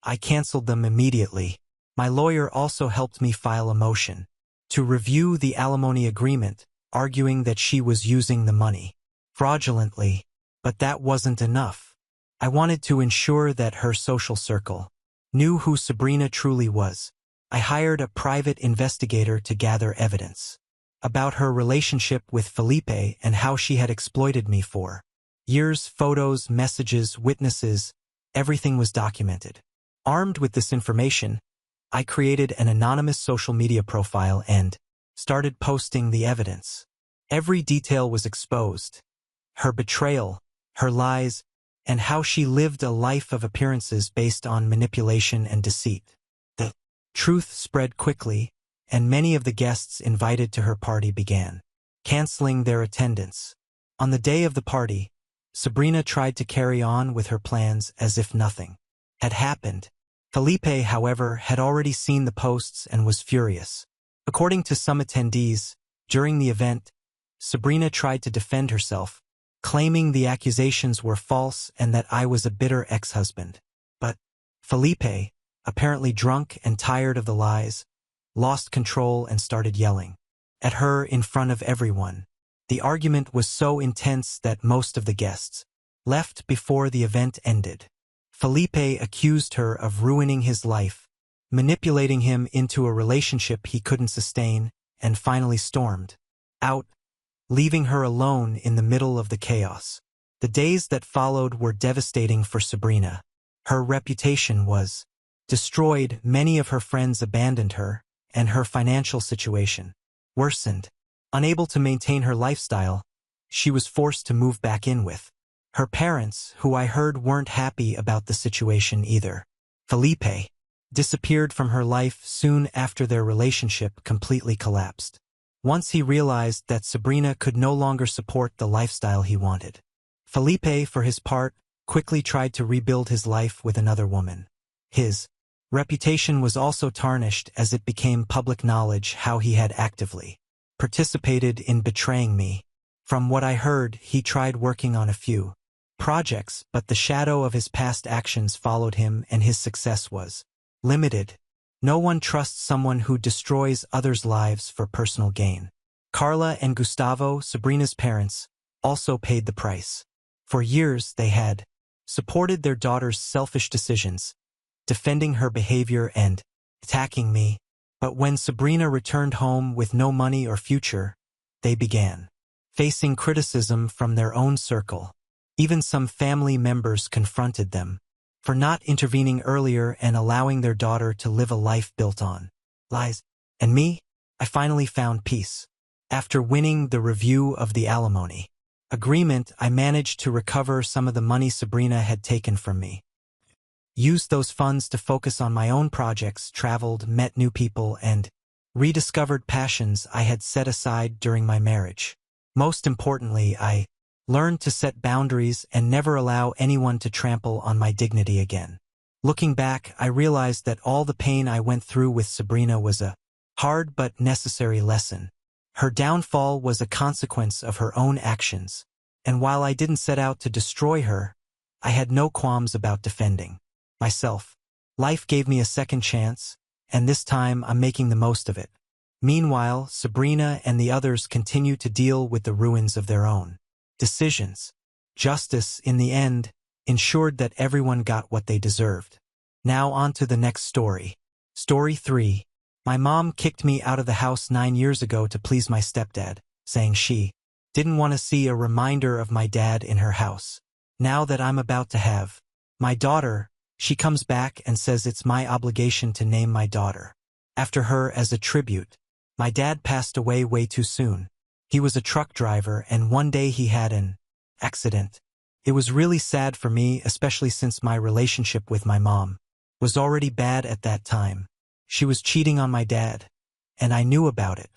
I canceled them immediately. My lawyer also helped me file a motion to review the alimony agreement, arguing that she was using the money fraudulently. But that wasn't enough. I wanted to ensure that her social circle knew who Sabrina truly was. I hired a private investigator to gather evidence about her relationship with Felipe and how she had exploited me for years. Photos, messages, witnesses, everything was documented. Armed with this information, I created an anonymous social media profile and started posting the evidence. Every detail was exposed: her betrayal, her lies, and how she lived a life of appearances based on manipulation and deceit. The truth spread quickly, and many of the guests invited to her party began canceling their attendance. On the day of the party, Sabrina tried to carry on with her plans as if nothing had happened. Felipe, however, had already seen the posts and was furious. According to some attendees, during the event, Sabrina tried to defend herself, claiming the accusations were false and that I was a bitter ex-husband. But Felipe, apparently drunk and tired of the lies, lost control and started yelling at her in front of everyone. The argument was so intense that most of the guests left before the event ended. Felipe accused her of ruining his life, manipulating him into a relationship he couldn't sustain, and finally stormed out, leaving her alone in the middle of the chaos. The days that followed were devastating for Sabrina. Her reputation was destroyed, many of her friends abandoned her, and her financial situation worsened. Unable to maintain her lifestyle, she was forced to move back in with her parents, who I heard weren't happy about the situation either. Felipe disappeared from her life soon after their relationship completely collapsed. Once he realized that Sabrina could no longer support the lifestyle he wanted. Felipe, for his part, quickly tried to rebuild his life with another woman. His reputation was also tarnished as it became public knowledge how he had actively participated in betraying me. From what I heard, he tried working on a few projects, but the shadow of his past actions followed him and his success was limited. No one trusts someone who destroys others' lives for personal gain. Carla and Gustavo, Sabrina's parents, also paid the price. For years they had supported their daughter's selfish decisions, defending her behavior and attacking me. But when Sabrina returned home with no money or future, they began facing criticism from their own circle. Even some family members confronted them for not intervening earlier and allowing their daughter to live a life built on lies. And me, I finally found peace. After winning the review of the alimony agreement, I managed to recover some of the money Sabrina had taken from me. Used those funds to focus on my own projects, traveled, met new people, and rediscovered passions I had set aside during my marriage. Most importantly, I learned to set boundaries and never allow anyone to trample on my dignity again. Looking back, I realized that all the pain I went through with Sabrina was a hard but necessary lesson. Her downfall was a consequence of her own actions, and while I didn't set out to destroy her, I had no qualms about defending myself. Life gave me a second chance, and this time I'm making the most of it. Meanwhile, Sabrina and the others continue to deal with the ruins of their own decisions. Justice, in the end, ensured that everyone got what they deserved. Now on to the next story. Story 3. My mom kicked me out of the house 9 years ago to please my stepdad, saying she didn't want to see a reminder of my dad in her house. Now that I'm about to have my daughter, she comes back and says it's my obligation to name my daughter after her as a tribute. My dad passed away way too soon. He was a truck driver, and one day he had an accident. It was really sad for me, especially since my relationship with my mom was already bad at that time. She was cheating on my dad, and I knew about it.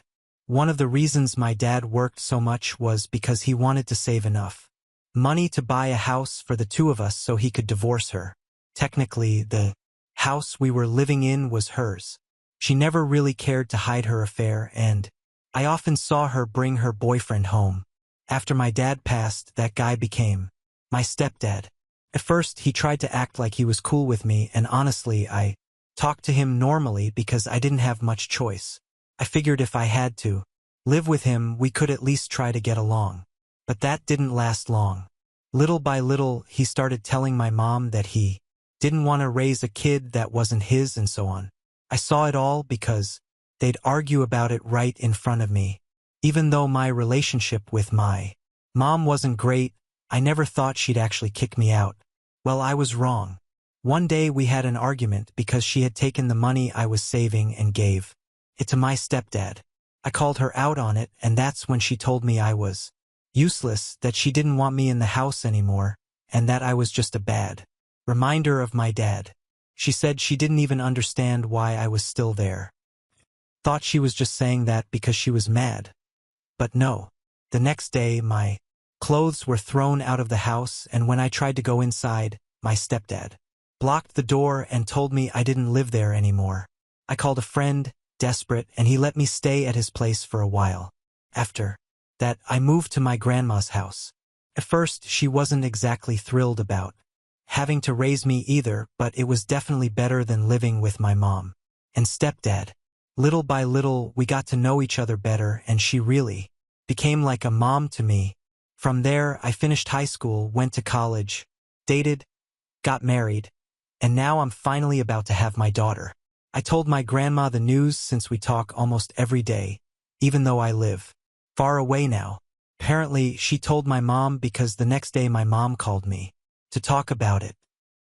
One of the reasons my dad worked so much was because he wanted to save enough money to buy a house for the two of us so he could divorce her. Technically, the house we were living in was hers. She never really cared to hide her affair, and I often saw her bring her boyfriend home. After my dad passed, that guy became my stepdad. At first, he tried to act like he was cool with me, and honestly, I talked to him normally because I didn't have much choice. I figured if I had to live with him, we could at least try to get along. But that didn't last long. Little by little, he started telling my mom that he didn't want to raise a kid that wasn't his and so on. I saw it all because they'd argue about it right in front of me. Even though my relationship with my mom wasn't great, I never thought she'd actually kick me out. Well, I was wrong. One day we had an argument because she had taken the money I was saving and gave it to my stepdad. I called her out on it, and that's when she told me I was useless, that she didn't want me in the house anymore, and that I was just a bad reminder of my dad. She said she didn't even understand why I was still there. Thought she was just saying that because she was mad. But no. The next day, my clothes were thrown out of the house, and when I tried to go inside, my stepdad blocked the door and told me I didn't live there anymore. I called a friend, desperate, and he let me stay at his place for a while. After that, I moved to my grandma's house. At first, she wasn't exactly thrilled about having to raise me either, but it was definitely better than living with my mom and stepdad. Little by little, we got to know each other better, and she really became like a mom to me. From there, I finished high school, went to college, dated, got married, and now I'm finally about to have my daughter. I told my grandma the news since we talk almost every day, even though I live far away now. Apparently, she told my mom because the next day my mom called me to talk about it.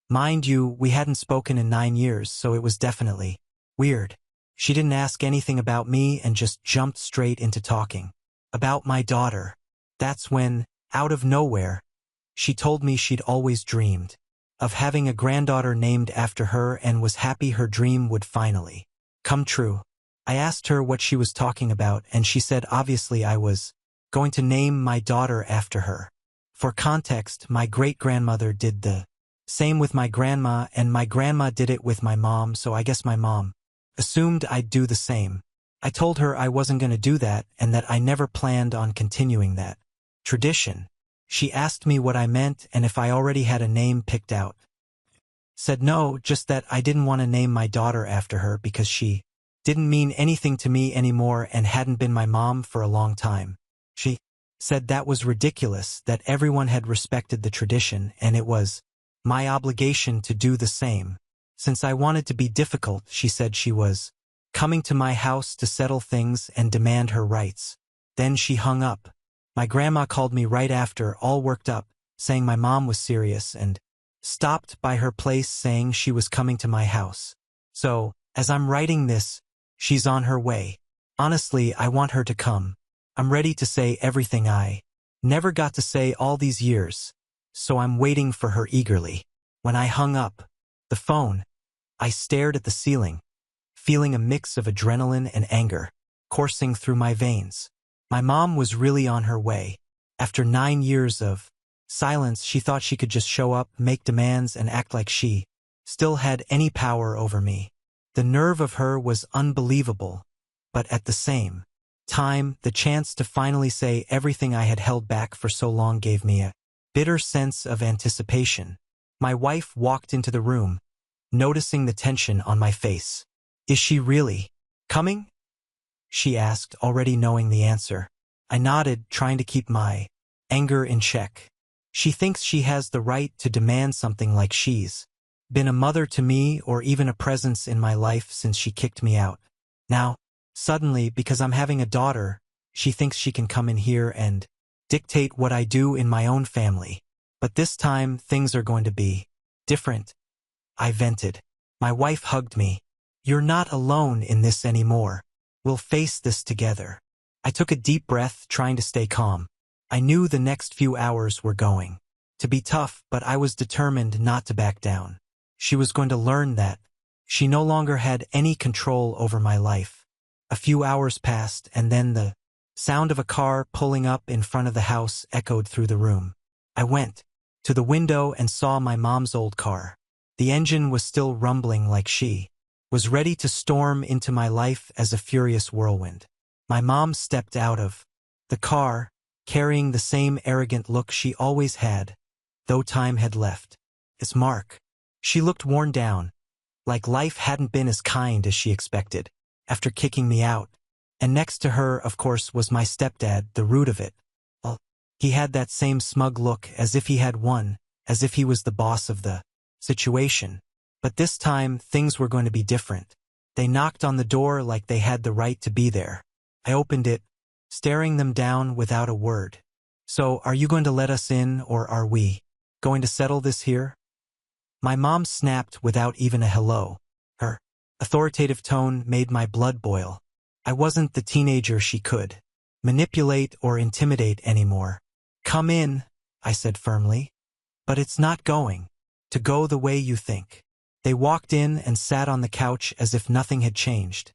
Mind you, we hadn't spoken in 9 years, so it was definitely weird. She didn't ask anything about me and just jumped straight into talking about my daughter. That's when, out of nowhere, she told me she'd always dreamed of having a granddaughter named after her and was happy her dream would finally come true. I asked her what she was talking about, and she said obviously I was going to name my daughter after her. For context, my great-grandmother did the same with my grandma, and my grandma did it with my mom, so I guess my mom assumed I'd do the same. I told her I wasn't going to do that and that I never planned on continuing that tradition. She asked me what I meant and if I already had a name picked out. Said no, just that I didn't want to name my daughter after her because she didn't mean anything to me anymore and hadn't been my mom for a long time. She said that was ridiculous, that everyone had respected the tradition and it was my obligation to do the same. Since I wanted to be difficult, she said she was coming to my house to settle things and demand her rights. Then she hung up. My grandma called me right after, all worked up, saying my mom was serious, and stopped by her place saying she was coming to my house. So, as I'm writing this, she's on her way. Honestly, I want her to come. I'm ready to say everything I never got to say all these years, so I'm waiting for her eagerly. When I hung up the phone, I stared at the ceiling, feeling a mix of adrenaline and anger coursing through my veins. My mom was really on her way. After 9 years of silence, she thought she could just show up, make demands, and act like she still had any power over me. The nerve of her was unbelievable, but at the same time, the chance to finally say everything I had held back for so long gave me a bitter sense of anticipation. My wife walked into the room, noticing the tension on my face. "Is she really coming?" she asked, already knowing the answer. I nodded, trying to keep my anger in check. She thinks she has the right to demand something like she's been a mother to me or even a presence in my life since she kicked me out. Now, suddenly, because I'm having a daughter, she thinks she can come in here and dictate what I do in my own family. But this time, things are going to be different. I vented. My wife hugged me. You're not alone in this anymore. We'll face this together. I took a deep breath, trying to stay calm. I knew the next few hours were going to be tough, but I was determined not to back down. She was going to learn that she no longer had any control over my life. A few hours passed, and then the sound of a car pulling up in front of the house echoed through the room. I went to the window and saw my mom's old car. The engine was still rumbling like she was ready to storm into my life as a furious whirlwind. My mom stepped out of the car, carrying the same arrogant look she always had, though time had left its mark. She looked worn down, like life hadn't been as kind as she expected after kicking me out. And next to her, of course, was my stepdad, the root of it. Well, he had that same smug look, as if he had won, as if he was the boss of the situation. But this time, things were going to be different. They knocked on the door like they had the right to be there. I opened it, staring them down without a word. So, are you going to let us in, or are we going to settle this here? My mom snapped without even a hello. Her authoritative tone made my blood boil. I wasn't the teenager she could manipulate or intimidate anymore. Come in, I said firmly. But it's not going to go the way you think. They walked in and sat on the couch as if nothing had changed,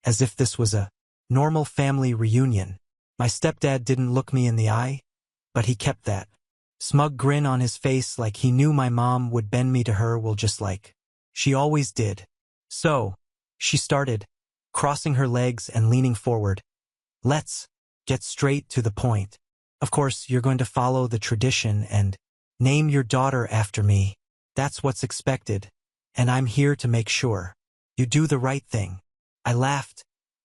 as if this was a normal family reunion. My stepdad didn't look me in the eye, but he kept that smug grin on his face, like he knew my mom would bend me to her will, just like she always did. So, she started, crossing her legs and leaning forward. Let's get straight to the point. Of course, you're going to follow the tradition and name your daughter after me. That's what's expected, and I'm here to make sure you do the right thing. I laughed,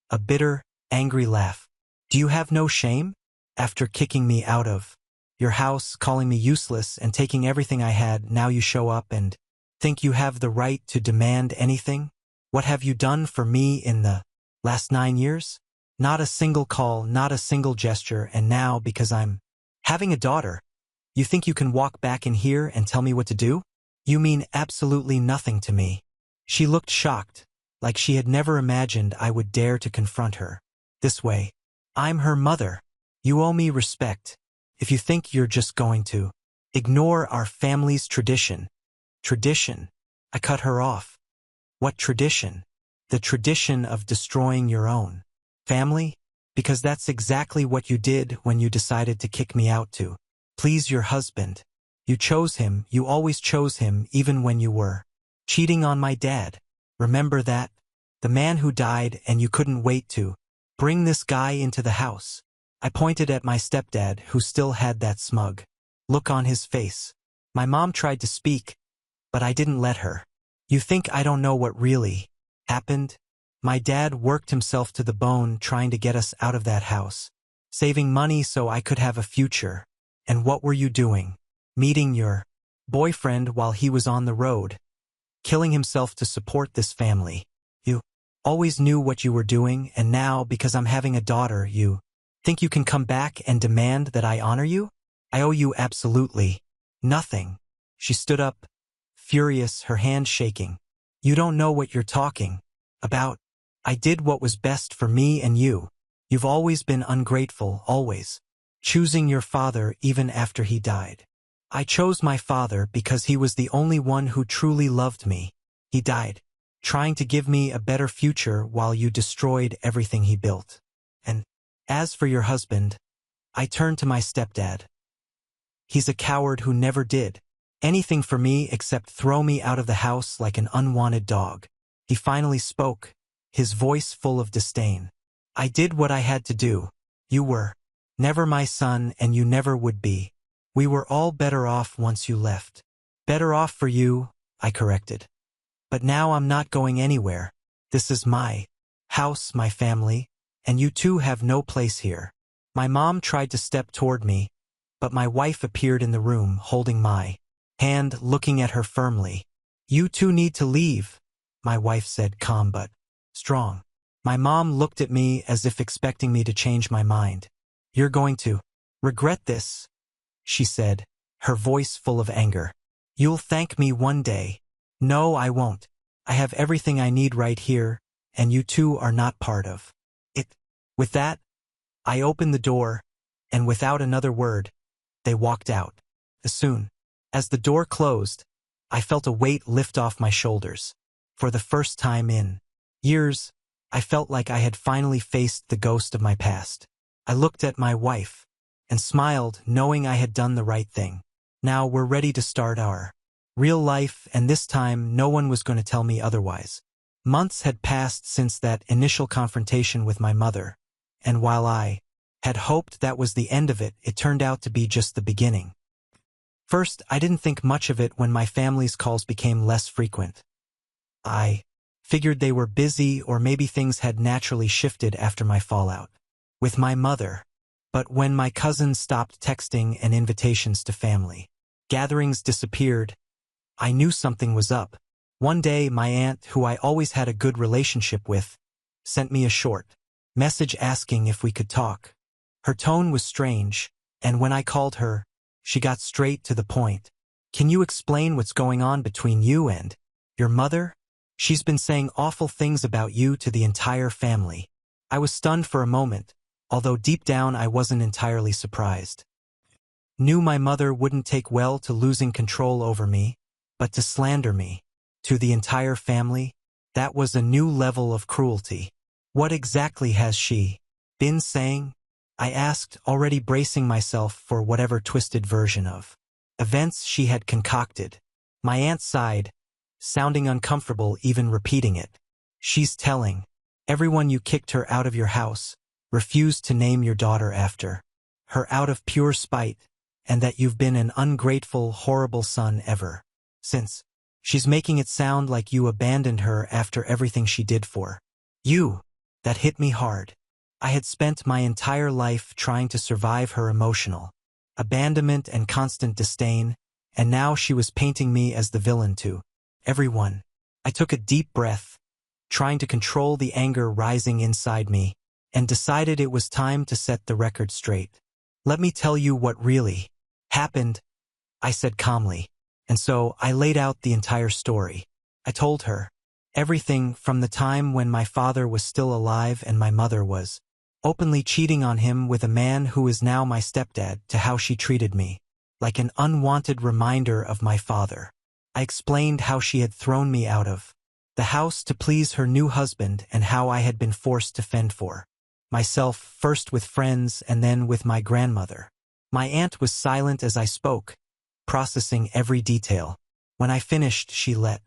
a bitter, angry laugh. Do you have no shame? After kicking me out of your house, calling me useless, and taking everything I had, now you show up and think you have the right to demand anything? What have you done for me in the last 9 years? Not a single call, not a single gesture, and now, because I'm having a daughter, you think you can walk back in here and tell me what to do? You mean absolutely nothing to me. She looked shocked, like she had never imagined I would dare to confront her this way. I'm her mother. You owe me respect. If you think you're just going to ignore our family's tradition. Tradition? I cut her off. What tradition? The tradition of destroying your own family? Because that's exactly what you did when you decided to kick me out to please your husband. You chose him, you always chose him, even when you were cheating on my dad. Remember that? The man who died, and you couldn't wait to bring this guy into the house. I pointed at my stepdad, who still had that smug look on his face. My mom tried to speak, but I didn't let her. You think I don't know what really happened? My dad worked himself to the bone trying to get us out of that house, saving money so I could have a future. And what were you doing? Meeting your boyfriend while he was on the road, killing himself to support this family. You always knew what you were doing, and now, because I'm having a daughter, you think you can come back and demand that I honor you? I owe you absolutely nothing. She stood up, furious, her hand shaking. You don't know what you're talking about. I did what was best for me and you. You've always been ungrateful, always choosing your father even after he died. I chose my father because he was the only one who truly loved me. He died, trying to give me a better future while you destroyed everything he built. And as for your husband, I turned to my stepdad. He's a coward who never did anything for me except throw me out of the house like an unwanted dog. He finally spoke, his voice full of disdain. I did what I had to do. You were never my son, and you never would be. We were all better off once you left. Better off for you, I corrected. But now I'm not going anywhere. This is my house, my family, and you two have no place here. My mom tried to step toward me, but my wife appeared in the room holding my hand, looking at her firmly. "You two need to leave," my wife said, calm but strong. My mom looked at me as if expecting me to change my mind. "You're going to regret this," she said, her voice full of anger. "You'll thank me one day." "No, I won't. I have everything I need right here, and you two are not part of it." With that, I opened the door, and without another word, they walked out. As soon as the door closed, I felt a weight lift off my shoulders. For the first time in years, I felt like I had finally faced the ghost of my past. I looked at my wife and smiled, knowing I had done the right thing. Now we're ready to start our real life, and this time no one was going to tell me otherwise. Months had passed since that initial confrontation with my mother, and while I had hoped that was the end of it, it turned out to be just the beginning. First, I didn't think much of it when my family's calls became less frequent. I figured they were busy, or maybe things had naturally shifted after my fallout with my mother. But when my cousins stopped texting and invitations to family gatherings disappeared, I knew something was up. One day, my aunt, who I always had a good relationship with, sent me a short message asking if we could talk. Her tone was strange, and when I called her, she got straight to the point. "Can you explain what's going on between you and your mother? She's been saying awful things about you to the entire family." I was stunned for a moment, although deep down I wasn't entirely surprised. Knew my mother wouldn't take well to losing control over me, but to slander me to the entire family, that was a new level of cruelty. "What exactly has she been saying?" I asked, already bracing myself for whatever twisted version of events she had concocted. My aunt sighed, sounding uncomfortable even repeating it. "She's telling everyone you kicked her out of your house, refused to name your daughter after her out of pure spite, and that you've been an ungrateful, horrible son ever since. She's making it sound like you abandoned her after everything she did for you." That hit me hard. I had spent my entire life trying to survive her emotional abandonment and constant disdain, and now she was painting me as the villain to everyone. I took a deep breath, trying to control the anger rising inside me, and decided it was time to set the record straight. "Let me tell you what really happened," I said calmly, and so I laid out the entire story. I told her everything, from the time when my father was still alive and my mother was openly cheating on him with a man who is now my stepdad, to how she treated me like an unwanted reminder of my father. I explained how she had thrown me out of the house to please her new husband, and how I had been forced to fend for myself, first with friends and then with my grandmother. My aunt was silent as I spoke, processing every detail. When I finished, she let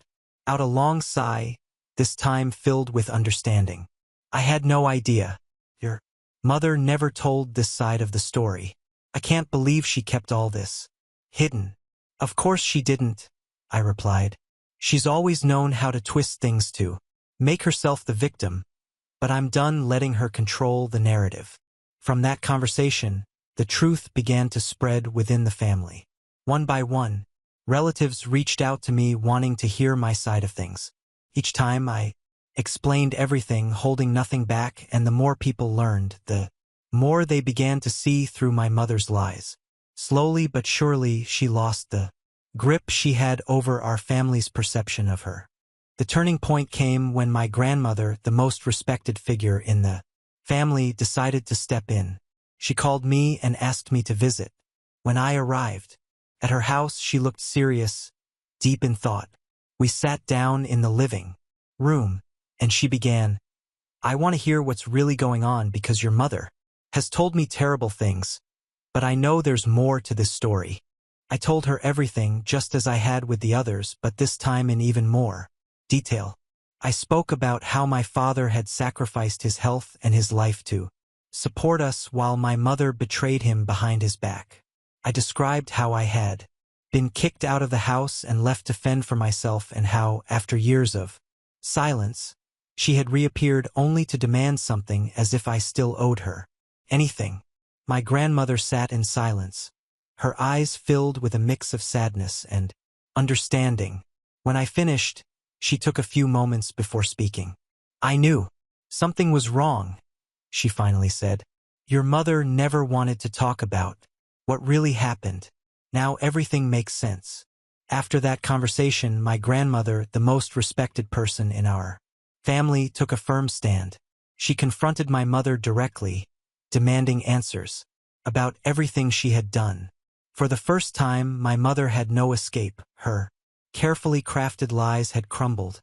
out a long sigh, this time filled with understanding. "I had no idea. Your mother never told this side of the story. I can't believe she kept all this hidden." "Of course she didn't," I replied. "She's always known how to twist things to make herself the victim, but I'm done letting her control the narrative." From that conversation, the truth began to spread within the family. One by one, relatives reached out to me wanting to hear my side of things. Each time I explained everything, holding nothing back, and the more people learned, the more they began to see through my mother's lies. Slowly but surely, she lost the grip she had over our family's perception of her. The turning point came when my grandmother, the most respected figure in the family, decided to step in. She called me and asked me to visit. When I arrived at her house, she looked serious, deep in thought. We sat down in the living room, and she began, "I want to hear what's really going on, because your mother has told me terrible things, but I know there's more to this story." I told her everything, just as I had with the others, but this time in even more detail. I spoke about how my father had sacrificed his health and his life to support us, while my mother betrayed him behind his back. I described how I had been kicked out of the house and left to fend for myself, and how, after years of silence, she had reappeared only to demand something, as if I still owed her anything. My grandmother sat in silence, her eyes filled with a mix of sadness and understanding. When I finished, she took a few moments before speaking. I knew something was wrong, she finally said. Your mother never wanted to talk about what really happened. Now everything makes sense. After that conversation, my grandmother, the most respected person in our family, took a firm stand. She confronted my mother directly, demanding answers about everything she had done. For the first time, my mother had no escape. Her carefully crafted lies had crumbled,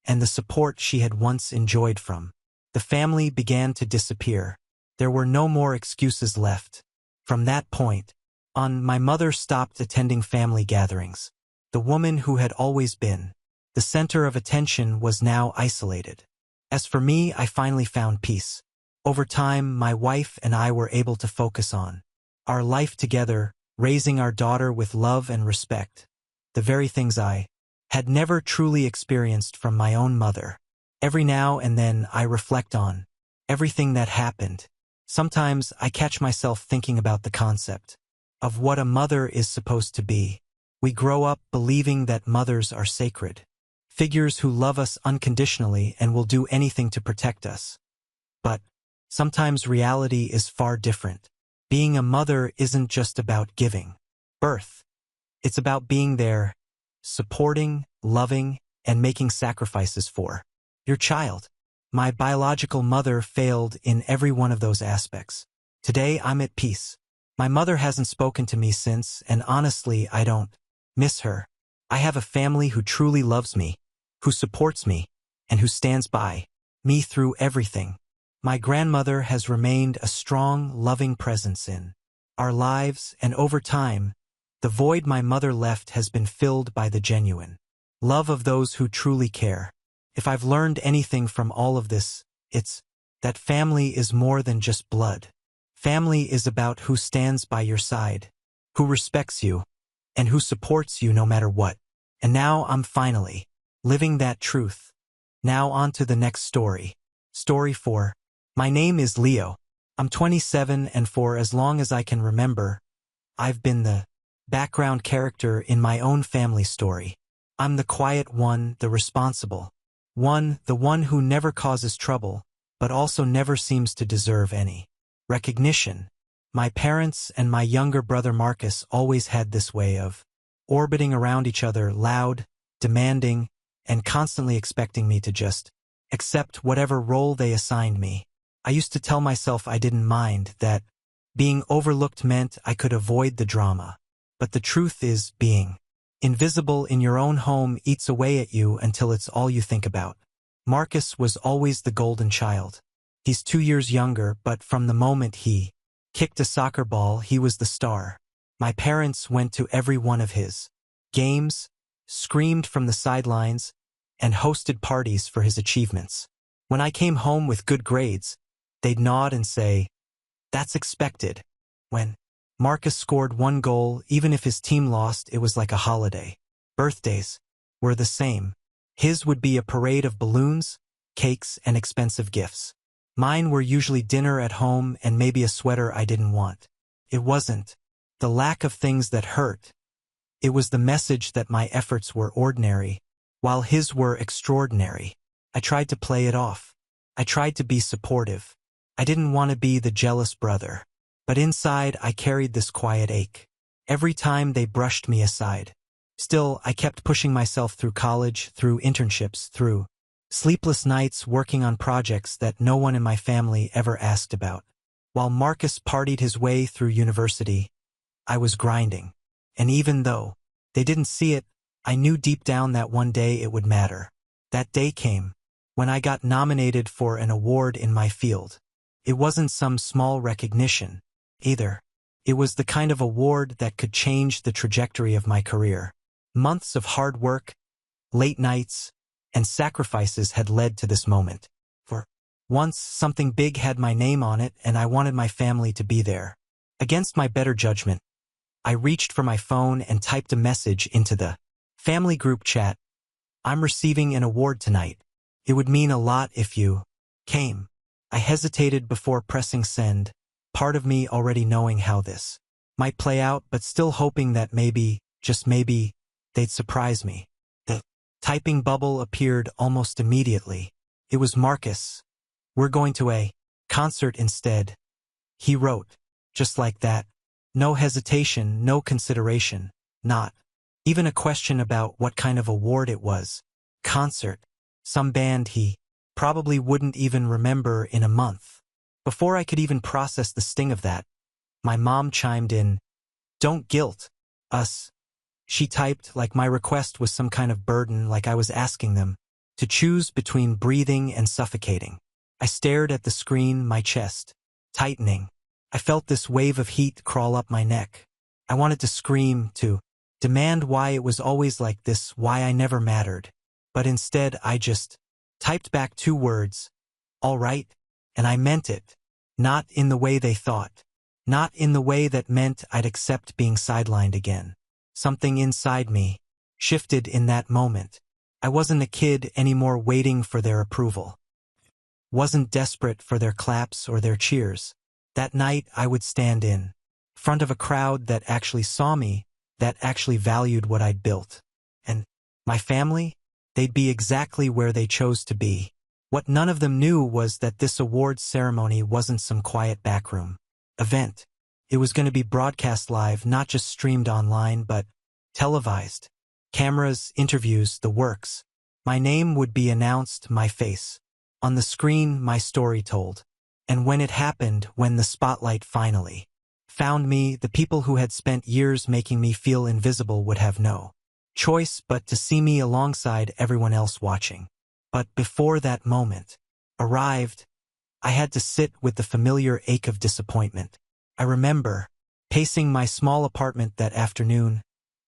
and the support she had once enjoyed from the family began to disappear. There were no more excuses left. From that point on, my mother stopped attending family gatherings. The woman who had always been the center of attention was now isolated. As for me, I finally found peace. Over time, my wife and I were able to focus on our life together, raising our daughter with love and respect, the very things I had never truly experienced from my own mother. Every now and then I reflect on everything that happened. Sometimes I catch myself thinking about the concept of what a mother is supposed to be. We grow up believing that mothers are sacred, figures who love us unconditionally and will do anything to protect us. But sometimes reality is far different. Being a mother isn't just about giving birth. It's about being there, supporting, loving, and making sacrifices for your child. My biological mother failed in every one of those aspects. Today, I'm at peace. My mother hasn't spoken to me since, and honestly, I don't miss her. I have a family who truly loves me, who supports me, and who stands by me through everything. My grandmother has remained a strong, loving presence in our lives, and over time, the void my mother left has been filled by the genuine love of those who truly care. If I've learned anything from all of this, it's that family is more than just blood. Family is about who stands by your side, who respects you, and who supports you no matter what. And now I'm finally living that truth. Now on to the next story. Story 4. My name is Leo. I'm 27, and for as long as I can remember, I've been the background character in my own family story. I'm the quiet one, the responsible one, the one who never causes trouble, but also never seems to deserve any recognition. My parents and my younger brother Marcus always had this way of orbiting around each other, loud, demanding, and constantly expecting me to just accept whatever role they assigned me. I used to tell myself I didn't mind, that being overlooked meant I could avoid the drama. But the truth is, being invisible in your own home eats away at you until it's all you think about. Marcus was always the golden child. He's 2 years younger, but from the moment he kicked a soccer ball, he was the star. My parents went to every one of his games, screamed from the sidelines, and hosted parties for his achievements. When I came home with good grades, they'd nod and say, "That's expected." When Marcus scored 1 goal, even if his team lost, it was like a holiday. Birthdays were the same. His would be a parade of balloons, cakes, and expensive gifts. Mine were usually dinner at home and maybe a sweater I didn't want. It wasn't the lack of things that hurt. It was the message that my efforts were ordinary, while his were extraordinary. I tried to play it off. I tried to be supportive. I didn't want to be the jealous brother. But inside, I carried this quiet ache. Every time they brushed me aside. Still, I kept pushing myself through college, through internships, through sleepless nights working on projects that no one in my family ever asked about. While Marcus partied his way through university, I was grinding. And even though they didn't see it, I knew deep down that one day it would matter. That day came when I got nominated for an award in my field. It wasn't some small recognition either. It was the kind of award that could change the trajectory of my career. Months of hard work, late nights, and sacrifices had led to this moment. For once, something big had my name on it, and I wanted my family to be there. Against my better judgment, I reached for my phone and typed a message into the family group chat. "I'm receiving an award tonight. It would mean a lot if you came." I hesitated before pressing send, part of me already knowing how this might play out, but still hoping that maybe, just maybe, they'd surprise me. The typing bubble appeared almost immediately. It was Marcus. "We're going to a concert instead," he wrote. Just like that. No hesitation, no consideration, not even a question about what kind of award it was. Concert. Some band he probably wouldn't even remember in a month. Before I could even process the sting of that, my mom chimed in. "Don't guilt us," she typed, like my request was some kind of burden, like I was asking them to choose between breathing and suffocating. I stared at the screen, my chest tightening. I felt this wave of heat crawl up my neck. I wanted to scream, to demand why it was always like this, why I never mattered. But instead I just typed back 2 words, "All right," and I meant it. Not in the way they thought. Not in the way that meant I'd accept being sidelined again. Something inside me shifted in that moment. I wasn't a kid anymore waiting for their approval. Wasn't desperate for their claps or their cheers. That night I would stand in front of a crowd that actually saw me, that actually valued what I'd built. And my family? They'd be exactly where they chose to be. What none of them knew was that this awards ceremony wasn't some quiet backroom event. It was going to be broadcast live, not just streamed online, but televised. Cameras, interviews, the works. My name would be announced, my face on the screen, my story told. And when it happened, when the spotlight finally found me, the people who had spent years making me feel invisible would have no choice but to see me alongside everyone else watching. But before that moment arrived, I had to sit with the familiar ache of disappointment. I remember pacing my small apartment that afternoon,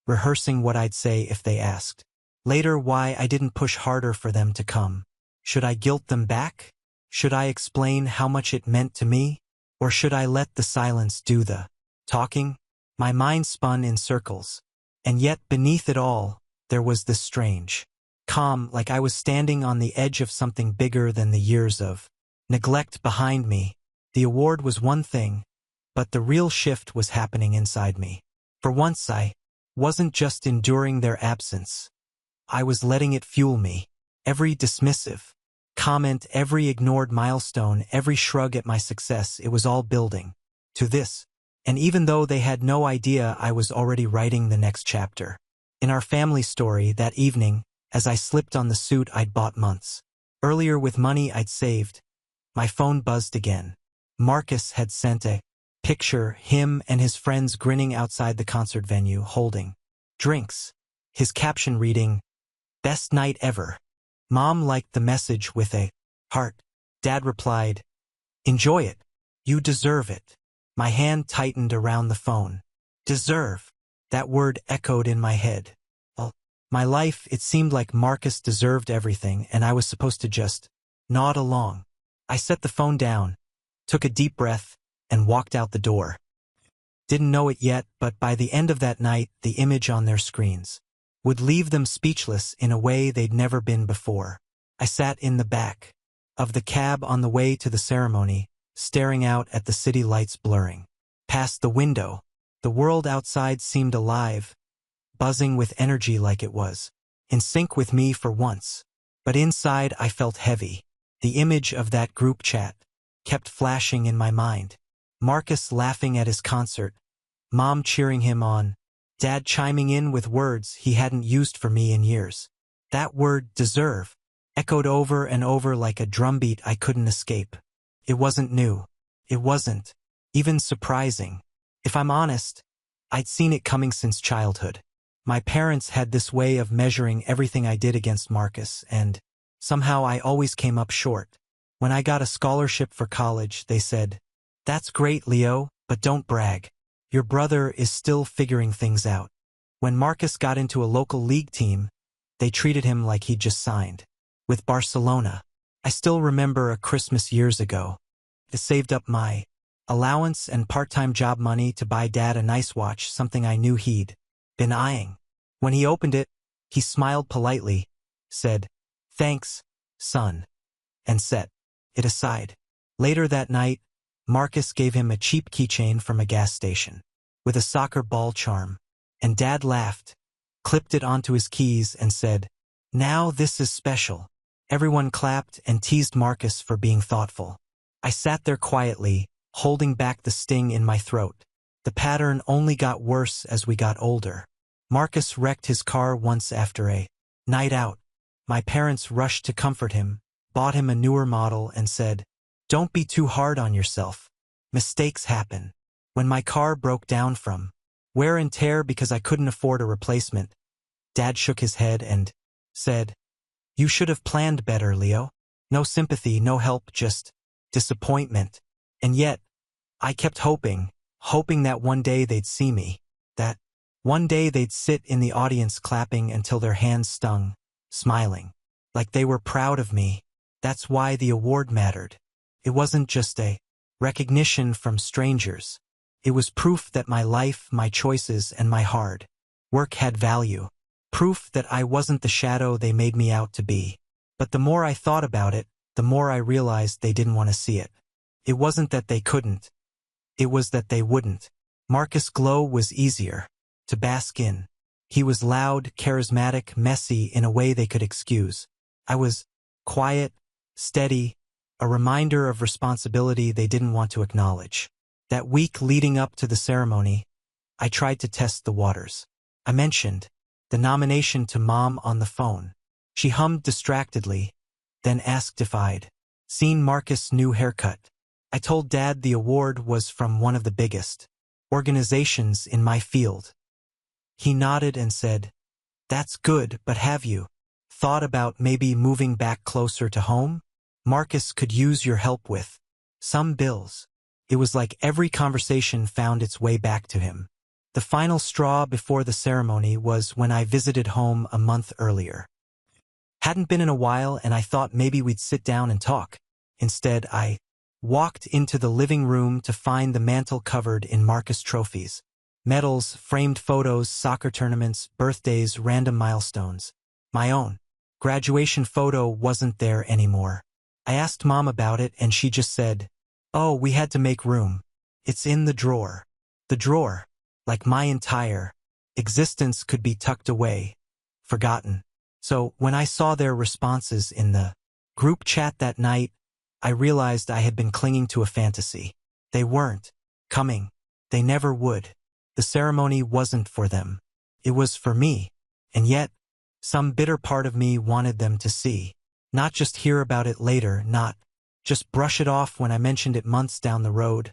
rehearsing what I'd say if they asked. Later, why I didn't push harder for them to come. Should I guilt them back? Should I explain how much it meant to me? Or should I let the silence do the talking? My mind spun in circles. And yet beneath it all, there was this strange calm, like I was standing on the edge of something bigger than the years of neglect behind me. The award was one thing, but the real shift was happening inside me. For once I wasn't just enduring their absence. I was letting it fuel me. Every dismissive comment, every ignored milestone, every shrug at my success, it was all building to this. And even though they had no idea, I was already writing the next chapter. In our family story that evening, as I slipped on the suit I'd bought months earlier with money I'd saved, my phone buzzed again. Marcus had sent a picture, him and his friends grinning outside the concert venue, holding drinks. His caption reading, "Best night ever." Mom liked the message with a heart. Dad replied, "Enjoy it. You deserve it." My hand tightened around the phone. Deserve. That word echoed in my head. Well, my life, it seemed like Marcus deserved everything, and I was supposed to just nod along. I set the phone down, took a deep breath, and walked out the door. Didn't know it yet, but by the end of that night, the image on their screens would leave them speechless in a way they'd never been before. I sat in the back of the cab on the way to the ceremony, staring out at the city lights blurring past the window. The world outside seemed alive, buzzing with energy, like it was in sync with me for once. But inside I felt heavy. The image of that group chat kept flashing in my mind. Marcus laughing at his concert, Mom cheering him on, Dad chiming in with words he hadn't used for me in years. That word, deserve, echoed over and over like a drumbeat I couldn't escape. It wasn't new. It wasn't even surprising. If I'm honest, I'd seen it coming since childhood. My parents had this way of measuring everything I did against Marcus, and somehow I always came up short. When I got a scholarship for college, they said, "That's great, Leo, but don't brag. Your brother is still figuring things out." When Marcus got into a local league team, they treated him like he'd just signed with Barcelona. I still remember a Christmas years ago. I saved up my allowance and part-time job money to buy Dad a nice watch, something I knew he'd been eyeing. When he opened it, he smiled politely, said, "Thanks, son," and set it aside. Later that night, Marcus gave him a cheap keychain from a gas station. with a soccer ball charm. And Dad laughed, clipped it onto his keys and said, "Now this is special." Everyone clapped and teased Marcus for being thoughtful. I sat there quietly, holding back the sting in my throat. The pattern only got worse as we got older. Marcus wrecked his car once after a night out. My parents rushed to comfort him, bought him a newer model and said, "Don't be too hard on yourself. Mistakes happen." When my car broke down from wear and tear because I couldn't afford a replacement, Dad shook his head and said, "You should have planned better, Leo." No sympathy, no help, just disappointment. And yet, I kept hoping that one day they'd see me, that one day they'd sit in the audience clapping until their hands stung, smiling, like they were proud of me. That's why the award mattered. It wasn't just a recognition from strangers. It was proof that my life, my choices, and my hard work had value. Proof that I wasn't the shadow they made me out to be. But the more I thought about it, the more I realized they didn't want to see it. It wasn't that they couldn't. It was that they wouldn't. Marcus' glow was easier to bask in. He was loud, charismatic, messy in a way they could excuse. I was quiet, steady, a reminder of responsibility they didn't want to acknowledge. That week leading up to the ceremony, I tried to test the waters. I mentioned the nomination to Mom on the phone. She hummed distractedly, then asked if I'd seen Marcus' new haircut. I told Dad the award was from one of the biggest organizations in my field. He nodded and said, "That's good, but have you thought about maybe moving back closer to home? Marcus could use your help with some bills." It was like every conversation found its way back to him. The final straw before the ceremony was when I visited home a month earlier. Hadn't been in a while and I thought maybe we'd sit down and talk. Instead, I walked into the living room to find the mantel covered in Marcus trophies. Medals, framed photos, soccer tournaments, birthdays, random milestones. My own graduation photo wasn't there anymore. I asked Mom about it and she just said, "Oh, we had to make room. It's in the drawer." The drawer, like my entire existence, could be tucked away, forgotten. So when I saw their responses in the group chat that night, I realized I had been clinging to a fantasy. They weren't coming. They never would. The ceremony wasn't for them. It was for me. And yet, some bitter part of me wanted them to see. Not just hear about it later, not just brush it off when I mentioned it months down the road,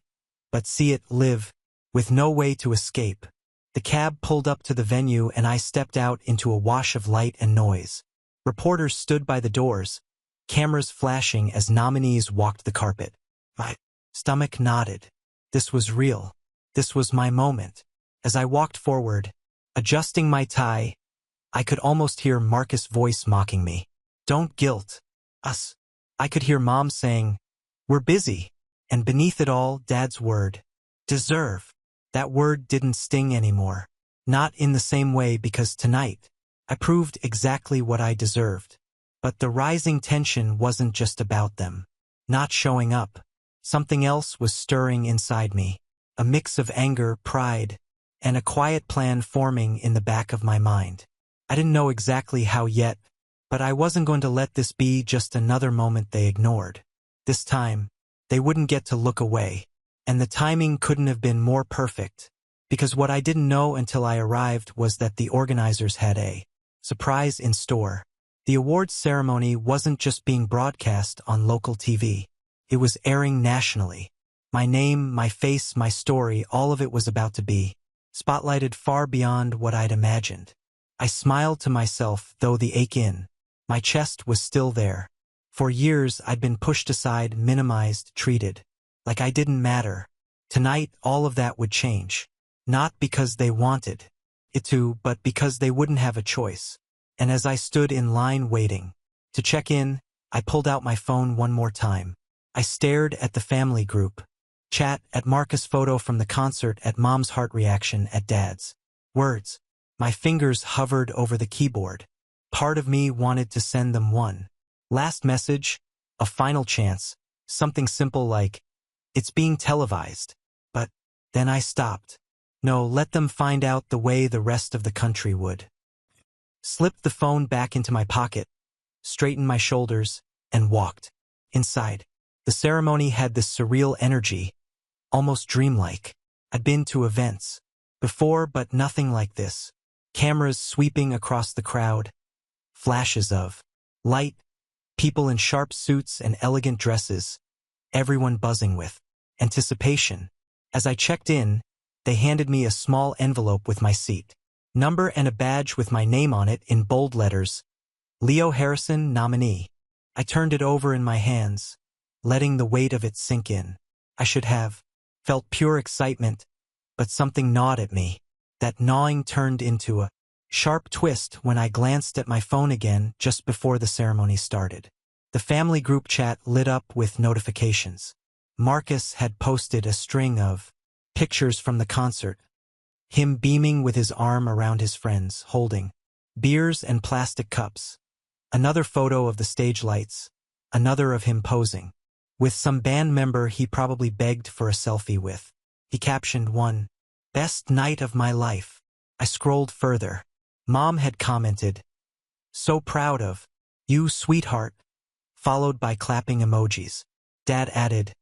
but see it live, with no way to escape. The cab pulled up to the venue and I stepped out into a wash of light and noise. Reporters stood by the doors, cameras flashing as nominees walked the carpet. My stomach nodded. This was real. This was my moment. As I walked forward, adjusting my tie, I could almost hear Marcus' voice mocking me. "Don't guilt us." I could hear Mom saying, "We're busy." And beneath it all, Dad's word, "deserve." That word didn't sting anymore. Not in the same way, because tonight, I proved exactly what I deserved. But the rising tension wasn't just about them not showing up. Something else was stirring inside me. A mix of anger, pride, and a quiet plan forming in the back of my mind. I didn't know exactly how yet, but I wasn't going to let this be just another moment they ignored. This time, they wouldn't get to look away. And the timing couldn't have been more perfect, because what I didn't know until I arrived was that the organizers had a surprise in store. The awards ceremony wasn't just being broadcast on local TV. It was airing nationally. My name, my face, my story, all of it was about to be spotlighted far beyond what I'd imagined. I smiled to myself, though the ache in my chest was still there. For years, I'd been pushed aside, minimized, treated like I didn't matter. Tonight, all of that would change. Not because they wanted it to, but because they wouldn't have a choice. And as I stood in line waiting to check in, I pulled out my phone one more time. I stared at the family group chat, at Marcus' photo from the concert, at Mom's heart reaction, at Dad's words. My fingers hovered over the keyboard. Part of me wanted to send them one last message, a final chance, something simple like, "It's being televised." But then I stopped. No, let them find out the way the rest of the country would. Slipped the phone back into my pocket, straightened my shoulders, and walked inside. The ceremony had this surreal energy, almost dreamlike. I'd been to events before, but nothing like this. Cameras sweeping across the crowd, flashes of light, people in sharp suits and elegant dresses, everyone buzzing with anticipation. As I checked in, they handed me a small envelope with my seat number and a badge with my name on it in bold letters, Leo Harrison, nominee. I turned it over in my hands, letting the weight of it sink in. I should have felt pure excitement, but something gnawed at me. That gnawing turned into a sharp twist when I glanced at my phone again just before the ceremony started. The family group chat lit up with notifications. Marcus had posted a string of pictures from the concert, him beaming with his arm around his friends, holding beers and plastic cups. Another photo of the stage lights, another of him posing with some band member he probably begged for a selfie with. He captioned one, "Best night of my life." I scrolled further. Mom had commented, "So proud of you, sweetheart," followed by clapping emojis. Dad added,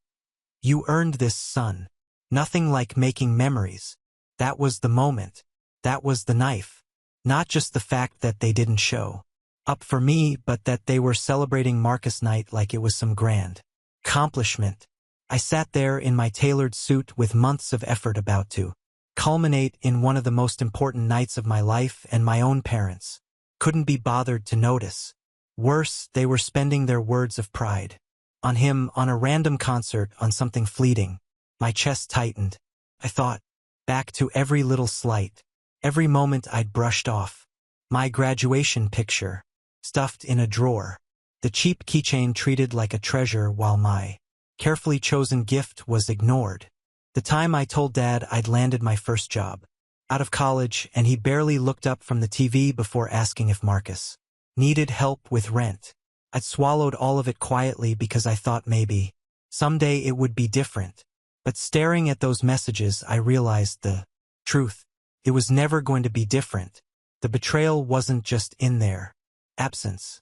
"You earned this, son. Nothing like making memories." That was the moment. That was the knife. Not just the fact that they didn't show up for me, but that they were celebrating Marcus night like it was some grand accomplishment. I sat there in my tailored suit with months of effort about to culminate in one of the most important nights of my life, and my own parents couldn't be bothered to notice. Worse, they were spending their words of pride on him, on a random concert, on something fleeting. My chest tightened. I thought back to every little slight, every moment I'd brushed off. My graduation picture, stuffed in a drawer. The cheap keychain treated like a treasure, while my carefully chosen gift was ignored. The time I told Dad I'd landed my first job out of college, and he barely looked up from the TV before asking if Marcus needed help with rent. I'd swallowed all of it quietly because I thought maybe someday it would be different. But staring at those messages, I realized the truth. It was never going to be different. The betrayal wasn't just in their absence.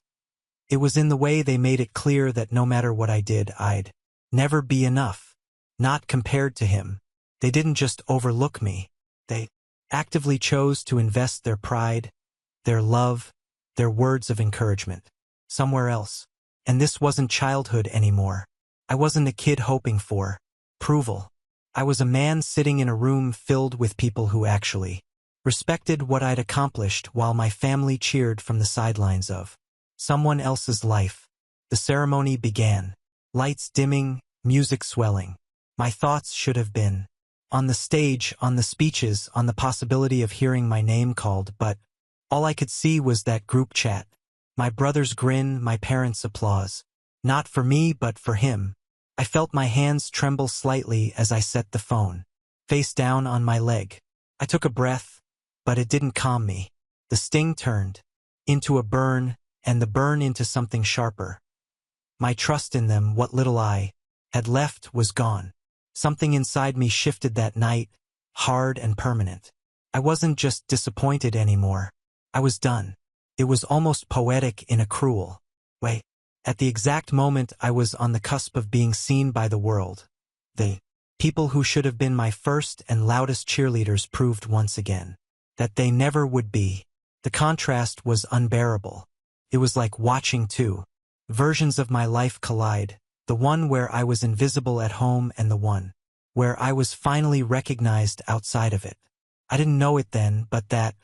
It was in the way they made it clear that no matter what I did, I'd never be enough. Not compared to him. They didn't just overlook me. They actively chose to invest their pride, their love, their words of encouragement somewhere else. And this wasn't childhood anymore. I wasn't a kid hoping for approval. I was a man sitting in a room filled with people who actually respected what I'd accomplished, while my family cheered from the sidelines of someone else's life. The ceremony began. Lights dimming, music swelling. My thoughts should have been on the stage, on the speeches, on the possibility of hearing my name called, but all I could see was that group chat. My brother's grin, my parents' applause. Not for me, but for him. I felt my hands tremble slightly as I set the phone face down on my leg. I took a breath, but it didn't calm me. The sting turned into a burn, and the burn into something sharper. My trust in them, what little I had left, was gone. Something inside me shifted that night, hard and permanent. I wasn't just disappointed anymore. I was done. It was almost poetic in a cruel way. At the exact moment I was on the cusp of being seen by the world, the people who should have been my first and loudest cheerleaders proved once again that they never would be. The contrast was unbearable. It was like watching two versions of my life collide, the one where I was invisible at home and the one where I was finally recognized outside of it. I didn't know it then, but that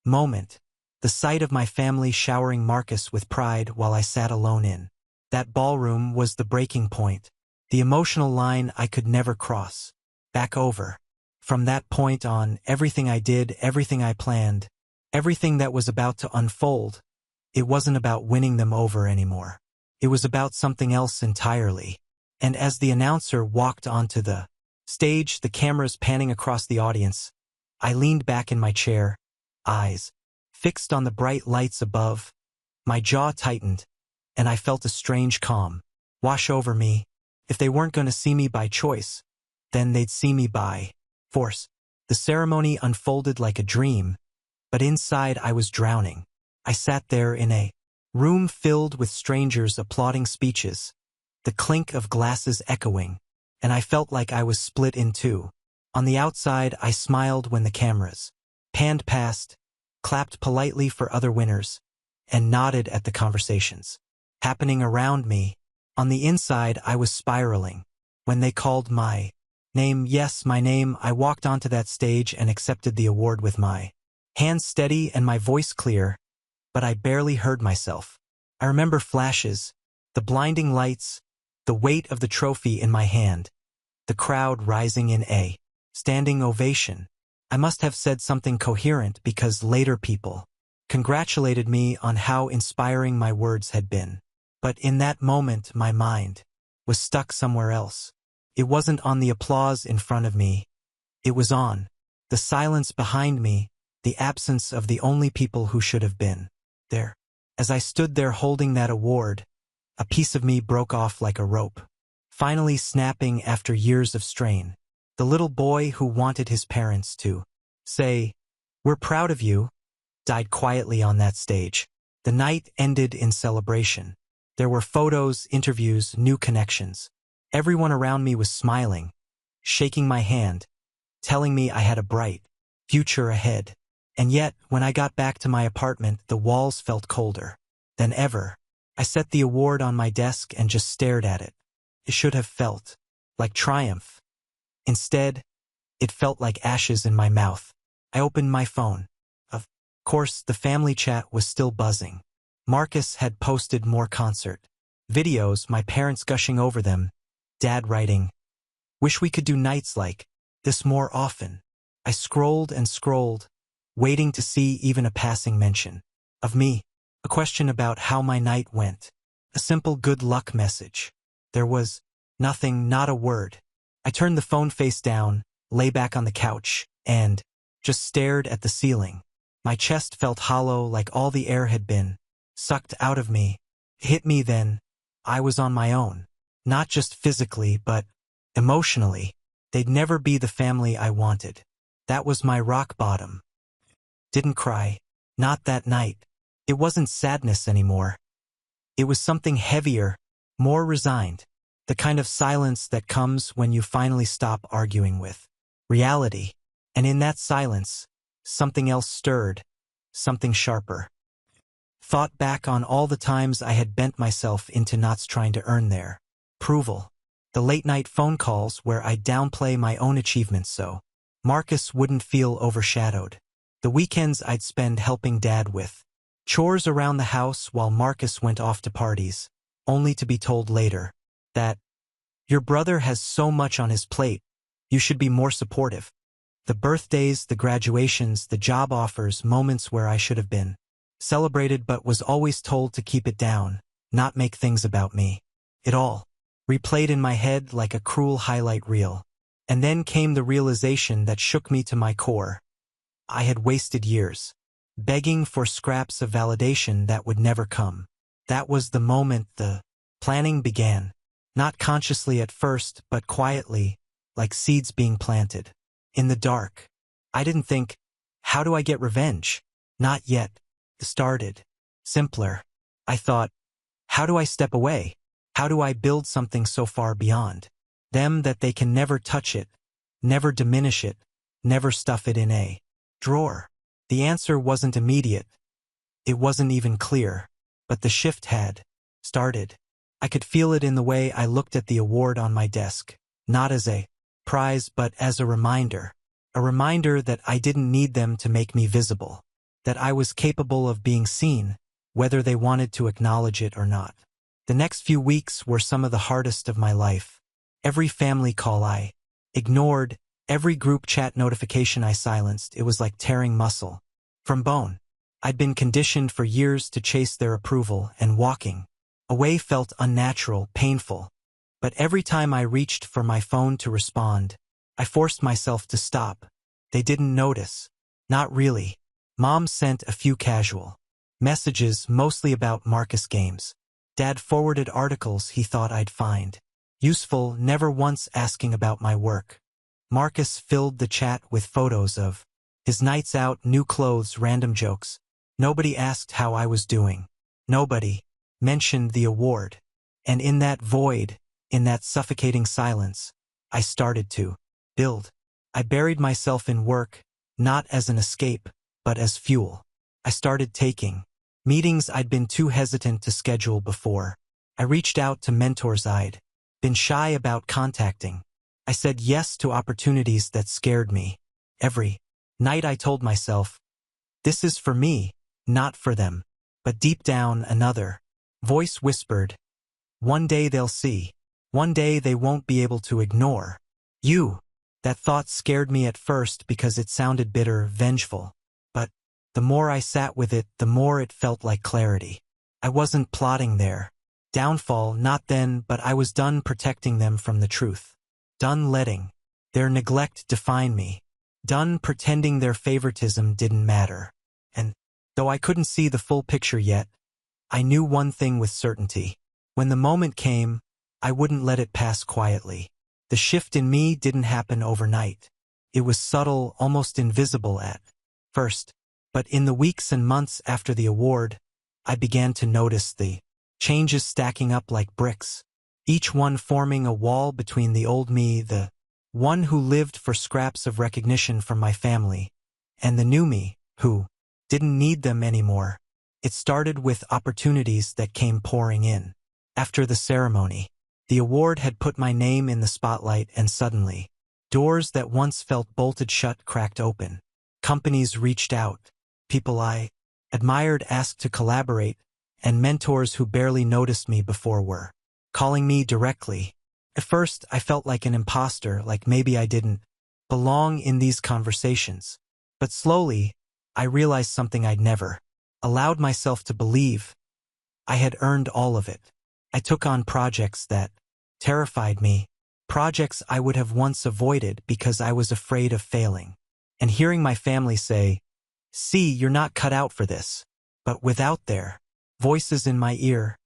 moment, the sight of my family showering Marcus with pride while I sat alone in that ballroom, was the breaking point, the emotional line I could never cross back over. From that point on, everything I did, everything I planned, everything that was about to unfold, it wasn't about winning them over anymore. It was about something else entirely. And as the announcer walked onto the stage, the cameras panning across the audience, I leaned back in my chair, eyes fixed on the bright lights above. My jaw tightened, and I felt a strange calm wash over me. If they weren't going to see me by choice, then they'd see me by force. The ceremony unfolded like a dream, but inside I was drowning. I sat there in a room filled with strangers applauding speeches, the clink of glasses echoing, and I felt like I was split in two. On the outside, I smiled when the cameras panned past, clapped politely for other winners, and nodded at the conversations happening around me. On the inside, I was spiraling. When they called my name, yes, my name, I walked onto that stage and accepted the award with my hands steady and my voice clear, but I barely heard myself. I remember flashes, the blinding lights, the weight of the trophy in my hand, the crowd rising in a standing ovation. I must have said something coherent because later people congratulated me on how inspiring my words had been. But in that moment, my mind was stuck somewhere else. It wasn't on the applause in front of me. It was on the silence behind me, the absence of the only people who should have been there. As I stood there holding that award, a piece of me broke off like a rope, finally snapping after years of strain. The little boy who wanted his parents to say, "We're proud of you," died quietly on that stage. The night ended in celebration. There were photos, interviews, new connections. Everyone around me was smiling, shaking my hand, telling me I had a bright future ahead. And yet, when I got back to my apartment, the walls felt colder than ever. I set the award on my desk and just stared at it. It should have felt like triumph. Instead, it felt like ashes in my mouth. I opened my phone. Of course, the family chat was still buzzing. Marcus had posted more concert videos, my parents gushing over them, Dad writing, "Wish we could do nights like this more often." I scrolled and scrolled, waiting to see even a passing mention of me, a question about how my night went, a simple good luck message. There was nothing, not a word. I turned the phone face down, lay back on the couch, and just stared at the ceiling. My chest felt hollow, like all the air had been sucked out of me. It hit me then. I was on my own. Not just physically, but emotionally. They'd never be the family I wanted. That was my rock bottom. Didn't cry. Not that night. It wasn't sadness anymore. It was something heavier, more resigned. The kind of silence that comes when you finally stop arguing with reality. And in that silence, something else stirred, something sharper. Thought back on all the times I had bent myself into knots trying to earn their approval. The late-night phone calls where I'd downplay my own achievements so Marcus wouldn't feel overshadowed. The weekends I'd spend helping Dad with chores around the house while Marcus went off to parties, only to be told later that, "Your brother has so much on his plate, you should be more supportive." The birthdays, the graduations, the job offers, moments where I should have been celebrated but was always told to keep it down, not make things about me. It all replayed in my head like a cruel highlight reel. And then came the realization that shook me to my core. I had wasted years, begging for scraps of validation that would never come. That was the moment the planning began. Not consciously at first, but quietly, like seeds being planted. In the dark. I didn't think, how do I get revenge? Not yet. It started. Simpler. I thought, how do I step away? How do I build something so far beyond them that they can never touch it, never diminish it, never stuff it in a drawer? The answer wasn't immediate. It wasn't even clear. But the shift had started. I could feel it in the way I looked at the award on my desk, not as a prize but as a reminder that I didn't need them to make me visible, that I was capable of being seen, whether they wanted to acknowledge it or not. The next few weeks were some of the hardest of my life. Every family call I ignored, every group chat notification I silenced, it was like tearing muscle from bone. I'd been conditioned for years to chase their approval, and walking away felt unnatural, painful. But every time I reached for my phone to respond, I forced myself to stop. They didn't notice. Not really. Mom sent a few casual messages, mostly about Marcus games. Dad forwarded articles he thought I'd find useful, never once asking about my work. Marcus filled the chat with photos of his nights out, new clothes, random jokes. Nobody asked how I was doing. Nobody mentioned the award. And in that void, in that suffocating silence, I started to build. I buried myself in work, not as an escape, but as fuel. I started taking meetings I'd been too hesitant to schedule before. I reached out to mentors I'd been shy about contacting. I said yes to opportunities that scared me. Every night I told myself, this is for me, not for them. But deep down, another voice whispered, one day they'll see. One day they won't be able to ignore you. That thought scared me at first because it sounded bitter, vengeful. But the more I sat with it, the more it felt like clarity. I wasn't plotting their downfall, not then, but I was done protecting them from the truth. Done letting their neglect define me. Done pretending their favoritism didn't matter. And though I couldn't see the full picture yet, I knew one thing with certainty. When the moment came, I wouldn't let it pass quietly. The shift in me didn't happen overnight. It was subtle, almost invisible at first. But in the weeks and months after the award, I began to notice the changes stacking up like bricks, each one forming a wall between the old me, the one who lived for scraps of recognition from my family, and the new me, who didn't need them anymore. It started with opportunities that came pouring in. After the ceremony, the award had put my name in the spotlight, and suddenly, doors that once felt bolted shut cracked open. Companies reached out. People I admired asked to collaborate, and mentors who barely noticed me before were calling me directly. At first, I felt like an imposter, like maybe I didn't belong in these conversations. But slowly, I realized something I'd never allowed myself to believe. I had earned all of it. I took on projects that terrified me, projects I would have once avoided because I was afraid of failing. And hearing my family say, "See, you're not cut out for this," but without their voices in my ear,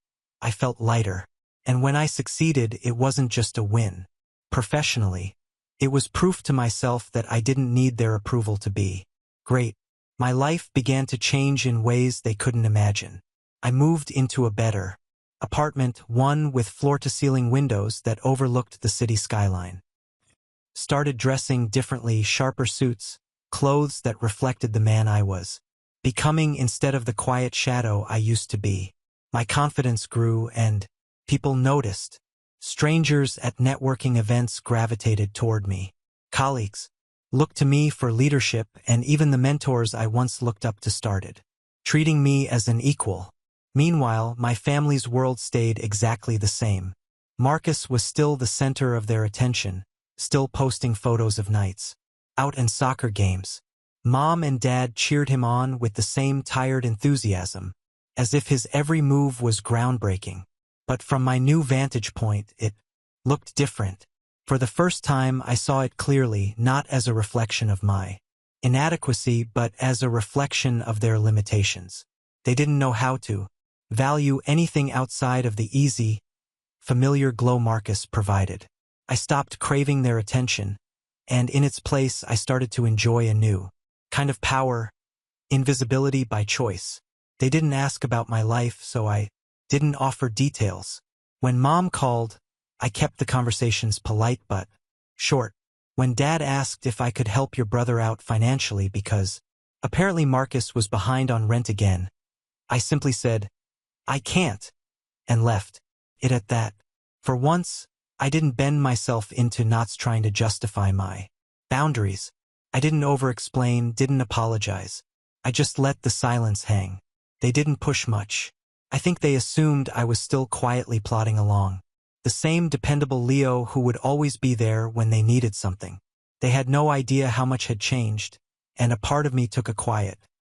I felt lighter. And when I succeeded, it wasn't just a win. Professionally, it was proof to myself that I didn't need their approval to be great. My life began to change in ways they couldn't imagine. I moved into a better apartment, one with floor-to-ceiling windows that overlooked the city skyline. Started dressing differently, sharper suits, clothes that reflected the man I was becoming instead of the quiet shadow I used to be. My confidence grew, and people noticed. Strangers at networking events gravitated toward me. Colleagues looked to me for leadership, and even the mentors I once looked up to started treating me as an equal. Meanwhile, my family's world stayed exactly the same. Marcus was still the center of their attention, still posting photos of nights out and soccer games. Mom and Dad cheered him on with the same tired enthusiasm, as if his every move was groundbreaking. But from my new vantage point, it looked different. For the first time, I saw it clearly, not as a reflection of my inadequacy, but as a reflection of their limitations. They didn't know how to value anything outside of the easy, familiar glow Marcus provided. I stopped craving their attention, and in its place I started to enjoy a new kind of power, invisibility by choice. They didn't ask about my life, so I didn't offer details. When Mom called, I kept the conversations polite but short. When Dad asked if I could help your brother out financially because apparently Marcus was behind on rent again, I simply said, "I can't," and left it at that. For once, I didn't bend myself into knots trying to justify my boundaries. I didn't over-explain, didn't apologize. I just let the silence hang. They didn't push much. I think they assumed I was still quietly plodding along. The same dependable Leo who would always be there when they needed something. They had no idea how much had changed, and a part of me took a quiet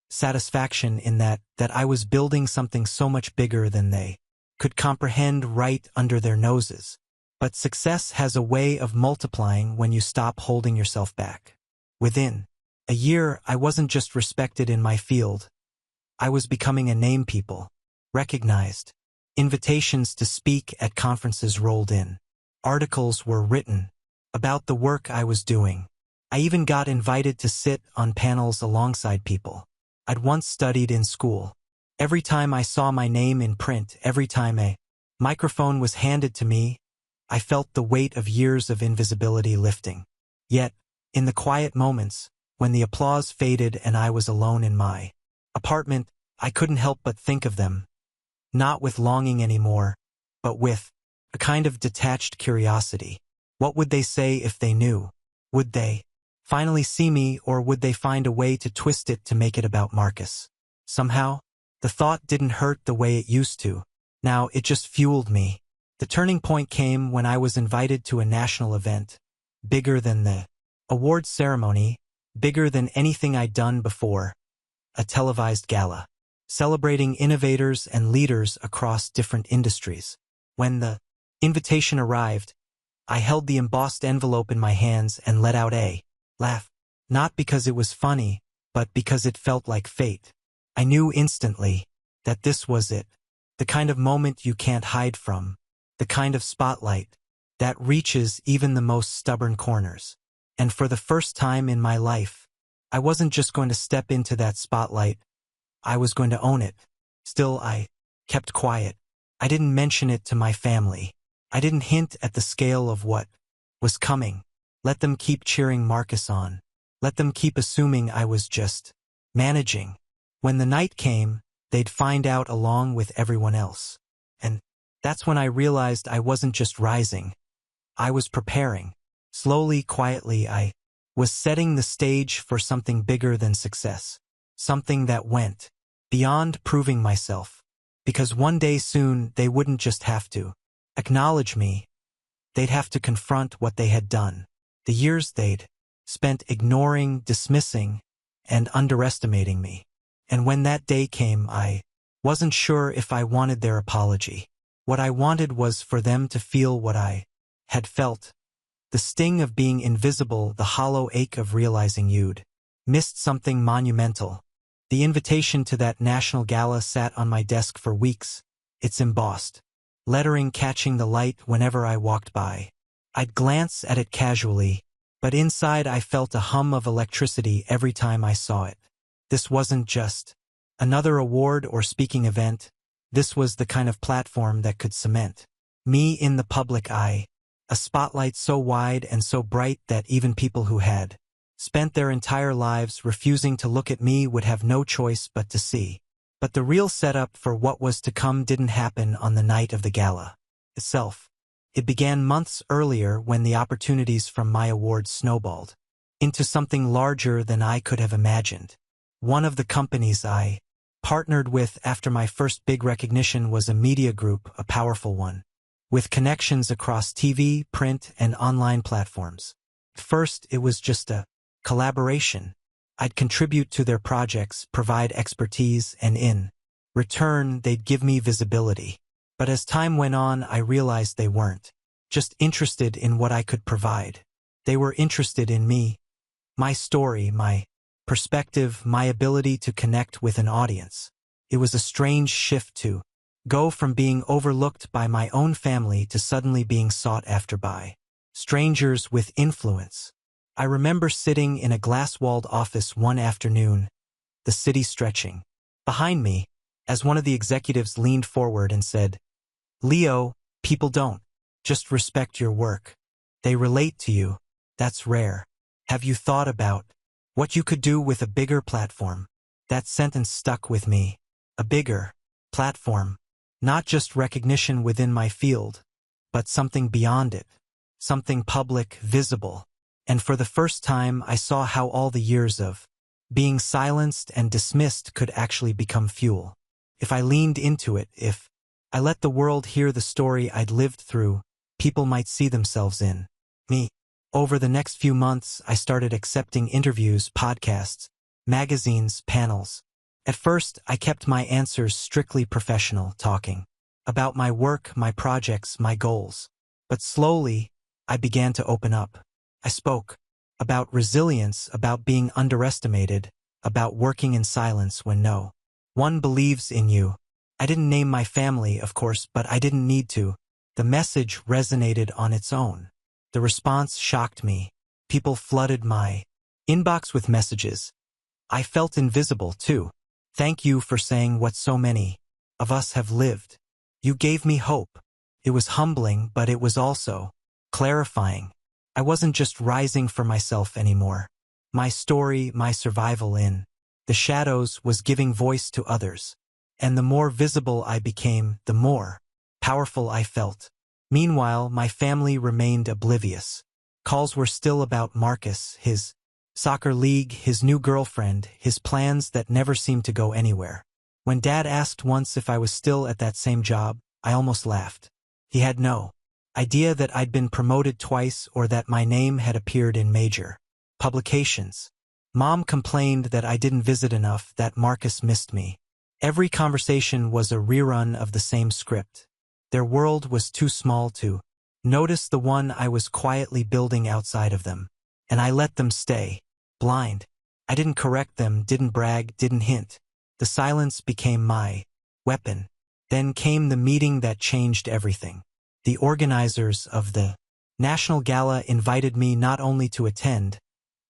satisfaction in that I was building something so much bigger than they could comprehend right under their noses. But success has a way of multiplying when you stop holding yourself back. Within a year, I wasn't just respected in my field. I was becoming a name people recognized. Invitations to speak at conferences rolled in. Articles were written. about the work I was doing. I even got invited to sit on panels alongside people I'd once studied in school. Every time I saw my name in print, every time a microphone was handed to me, I felt the weight of years of invisibility lifting. Yet, in the quiet moments, when the applause faded and I was alone in my apartment, I couldn't help but think of them, not with longing anymore, but with a kind of detached curiosity. What would they say if they knew? Would they finally see me, or would they find a way to twist it to make it about Marcus? Somehow, the thought didn't hurt the way it used to. Now it just fueled me. The turning point came when I was invited to a national event, bigger than the awards ceremony, bigger than anything I'd done before, a televised gala, celebrating innovators and leaders across different industries. When the invitation arrived, I held the embossed envelope in my hands and let out a laugh, not because it was funny, but because it felt like fate. I knew instantly that this was it, the kind of moment you can't hide from, the kind of spotlight that reaches even the most stubborn corners. And for the first time in my life, I wasn't just going to step into that spotlight, I was going to own it. Still, I kept quiet. I didn't mention it to my family. I didn't hint at the scale of what was coming. Let them keep cheering Marcus on. Let them keep assuming I was just managing. When the night came, they'd find out along with everyone else. And that's when I realized I wasn't just rising. I was preparing. Slowly, quietly, I was setting the stage for something bigger than success. Something that went beyond proving myself. Because one day soon, they wouldn't just have to acknowledge me. They'd have to confront what they had done. The years they'd spent ignoring, dismissing, and underestimating me. And when that day came, I wasn't sure if I wanted their apology. What I wanted was for them to feel what I had felt. The sting of being invisible, the hollow ache of realizing you'd missed something monumental. The invitation to that national gala sat on my desk for weeks. It's embossed, lettering catching the light whenever I walked by. I'd glance at it casually, but inside I felt a hum of electricity every time I saw it. This wasn't just another award or speaking event. This was the kind of platform that could cement me in the public eye. A spotlight so wide and so bright that even people who had spent their entire lives refusing to look at me would have no choice but to see. But the real setup for what was to come didn't happen on the night of the gala itself. It began months earlier when the opportunities from my awards snowballed into something larger than I could have imagined. One of the companies I partnered with after my first big recognition was a media group, a powerful one, with connections across TV, print, and online platforms. First, it was just a collaboration. I'd contribute to their projects, provide expertise, and in return, they'd give me visibility. But as time went on, I realized they weren't just interested in what I could provide. They were interested in me, my story, my perspective, my ability to connect with an audience. It was a strange shift to go from being overlooked by my own family to suddenly being sought after by strangers with influence. I remember sitting in a glass-walled office one afternoon, the city stretching behind me, as one of the executives leaned forward and said, "Leo, people don't just respect your work. They relate to you. That's rare. Have you thought about what you could do with a bigger platform?" That sentence stuck with me. A bigger platform. Not just recognition within my field, but something beyond it. Something public, visible. And for the first time, I saw how all the years of being silenced and dismissed could actually become fuel. If I leaned into it, if I let the world hear the story I'd lived through, people might see themselves in me. Over the next few months, I started accepting interviews, podcasts, magazines, panels. At first, I kept my answers strictly professional, talking about my work, my projects, my goals. But slowly, I began to open up. I spoke about resilience, about being underestimated, about working in silence when no one believes in you. I didn't name my family, of course, but I didn't need to. The message resonated on its own. The response shocked me. People flooded my inbox with messages. I felt invisible, too. Thank you for saying what so many of us have lived. You gave me hope. It was humbling, but it was also clarifying. I wasn't just rising for myself anymore. My story, my survival in the shadows was giving voice to others. And the more visible I became, the more powerful I felt. Meanwhile, my family remained oblivious. Calls were still about Marcus, his soccer league, his new girlfriend, his plans that never seemed to go anywhere. When Dad asked once if I was still at that same job, I almost laughed. He had no idea that I'd been promoted twice or that my name had appeared in major publications. Mom complained that I didn't visit enough, that Marcus missed me. Every conversation was a rerun of the same script. Their world was too small to notice the one I was quietly building outside of them. And I let them stay blind. I didn't correct them, didn't brag, didn't hint. The silence became my weapon. Then came the meeting that changed everything. The organizers of the National Gala invited me not only to attend,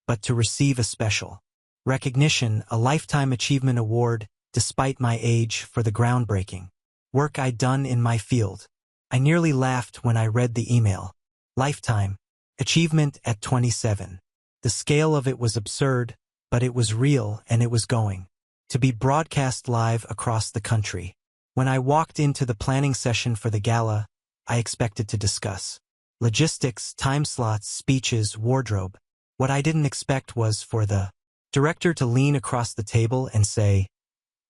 but to receive a special recognition, a Lifetime Achievement Award, despite my age, for the groundbreaking work I'd done in my field. I nearly laughed when I read the email. Lifetime Achievement at 27. The scale of it was absurd, but it was real, and it was going to be broadcast live across the country. When I walked into the planning session for the gala, I expected to discuss logistics, time slots, speeches, wardrobe. What I didn't expect was for the director to lean across the table and say,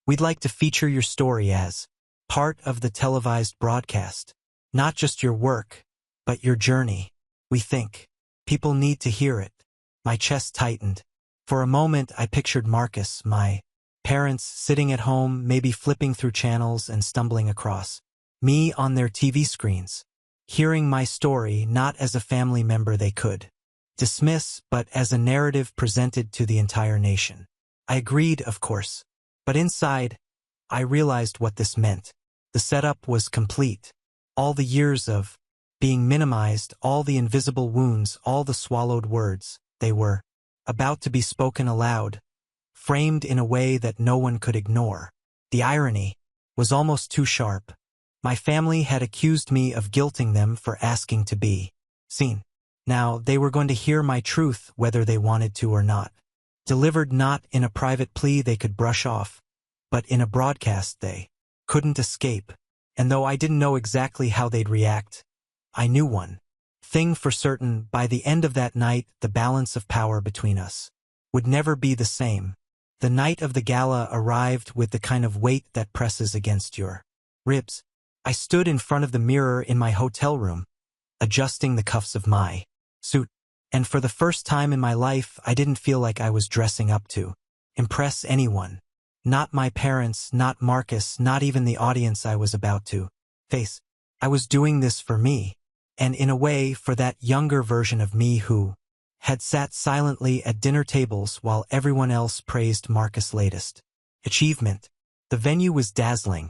"We'd like to feature your story as part of the televised broadcast. Not just your work, but your journey. We think people need to hear it." My chest tightened. For a moment, I pictured Marcus, my parents, sitting at home, maybe flipping through channels and stumbling across me on their TV screens, hearing my story not as a family member they could dismiss, but as a narrative presented to the entire nation. I agreed, of course, but inside, I realized what this meant. The setup was complete. All the years of being minimized, all the invisible wounds, all the swallowed words, they were about to be spoken aloud, framed in a way that no one could ignore. The irony was almost too sharp. My family had accused me of guilting them for asking to be seen. Now they were going to hear my truth whether they wanted to or not. Delivered not in a private plea they could brush off, but in a broadcast they couldn't escape. And though I didn't know exactly how they'd react, I knew one thing for certain: by the end of that night, the balance of power between us would never be the same. The night of the gala arrived with the kind of weight that presses against your ribs. I stood in front of the mirror in my hotel room, adjusting the cuffs of my suit, and for the first time in my life, I didn't feel like I was dressing up to impress anyone. Not my parents, not Marcus, not even the audience I was about to face. I was doing this for me, and in a way for that younger version of me who had sat silently at dinner tables while everyone else praised Marcus' latest achievement. The venue was dazzling,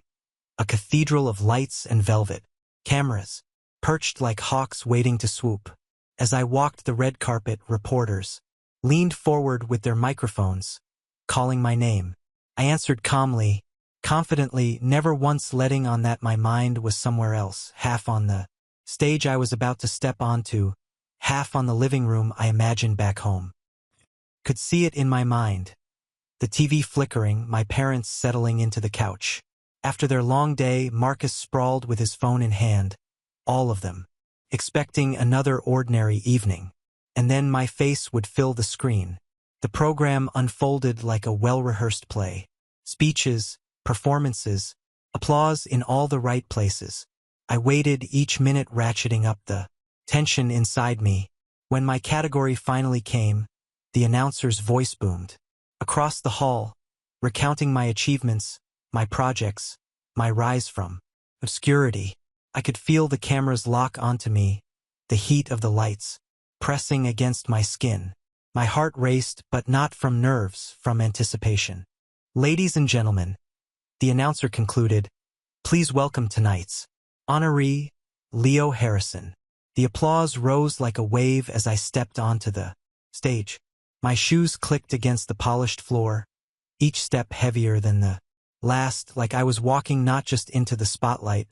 a cathedral of lights and velvet, cameras perched like hawks waiting to swoop. As I walked the red carpet, reporters leaned forward with their microphones, calling my name. I answered calmly, confidently, never once letting on that my mind was somewhere else, half on the stage I was about to step onto, half on the living room I imagined back home. Could see it in my mind. The TV flickering, my parents settling into the couch. After their long day, Marcus sprawled with his phone in hand, all of them, expecting another ordinary evening. And then my face would fill the screen. The program unfolded like a well-rehearsed play. Speeches, performances, applause in all the right places. I waited, each minute ratcheting up the tension inside me. When my category finally came, the announcer's voice boomed across the hall, recounting my achievements, my projects, my rise from obscurity. I could feel the cameras lock onto me, the heat of the lights pressing against my skin. My heart raced, but not from nerves, from anticipation. "Ladies and gentlemen," the announcer concluded, "please welcome tonight's honoree, Leo Harrison." The applause rose like a wave as I stepped onto the stage. My shoes clicked against the polished floor, each step heavier than the last, like I was walking not just into the spotlight,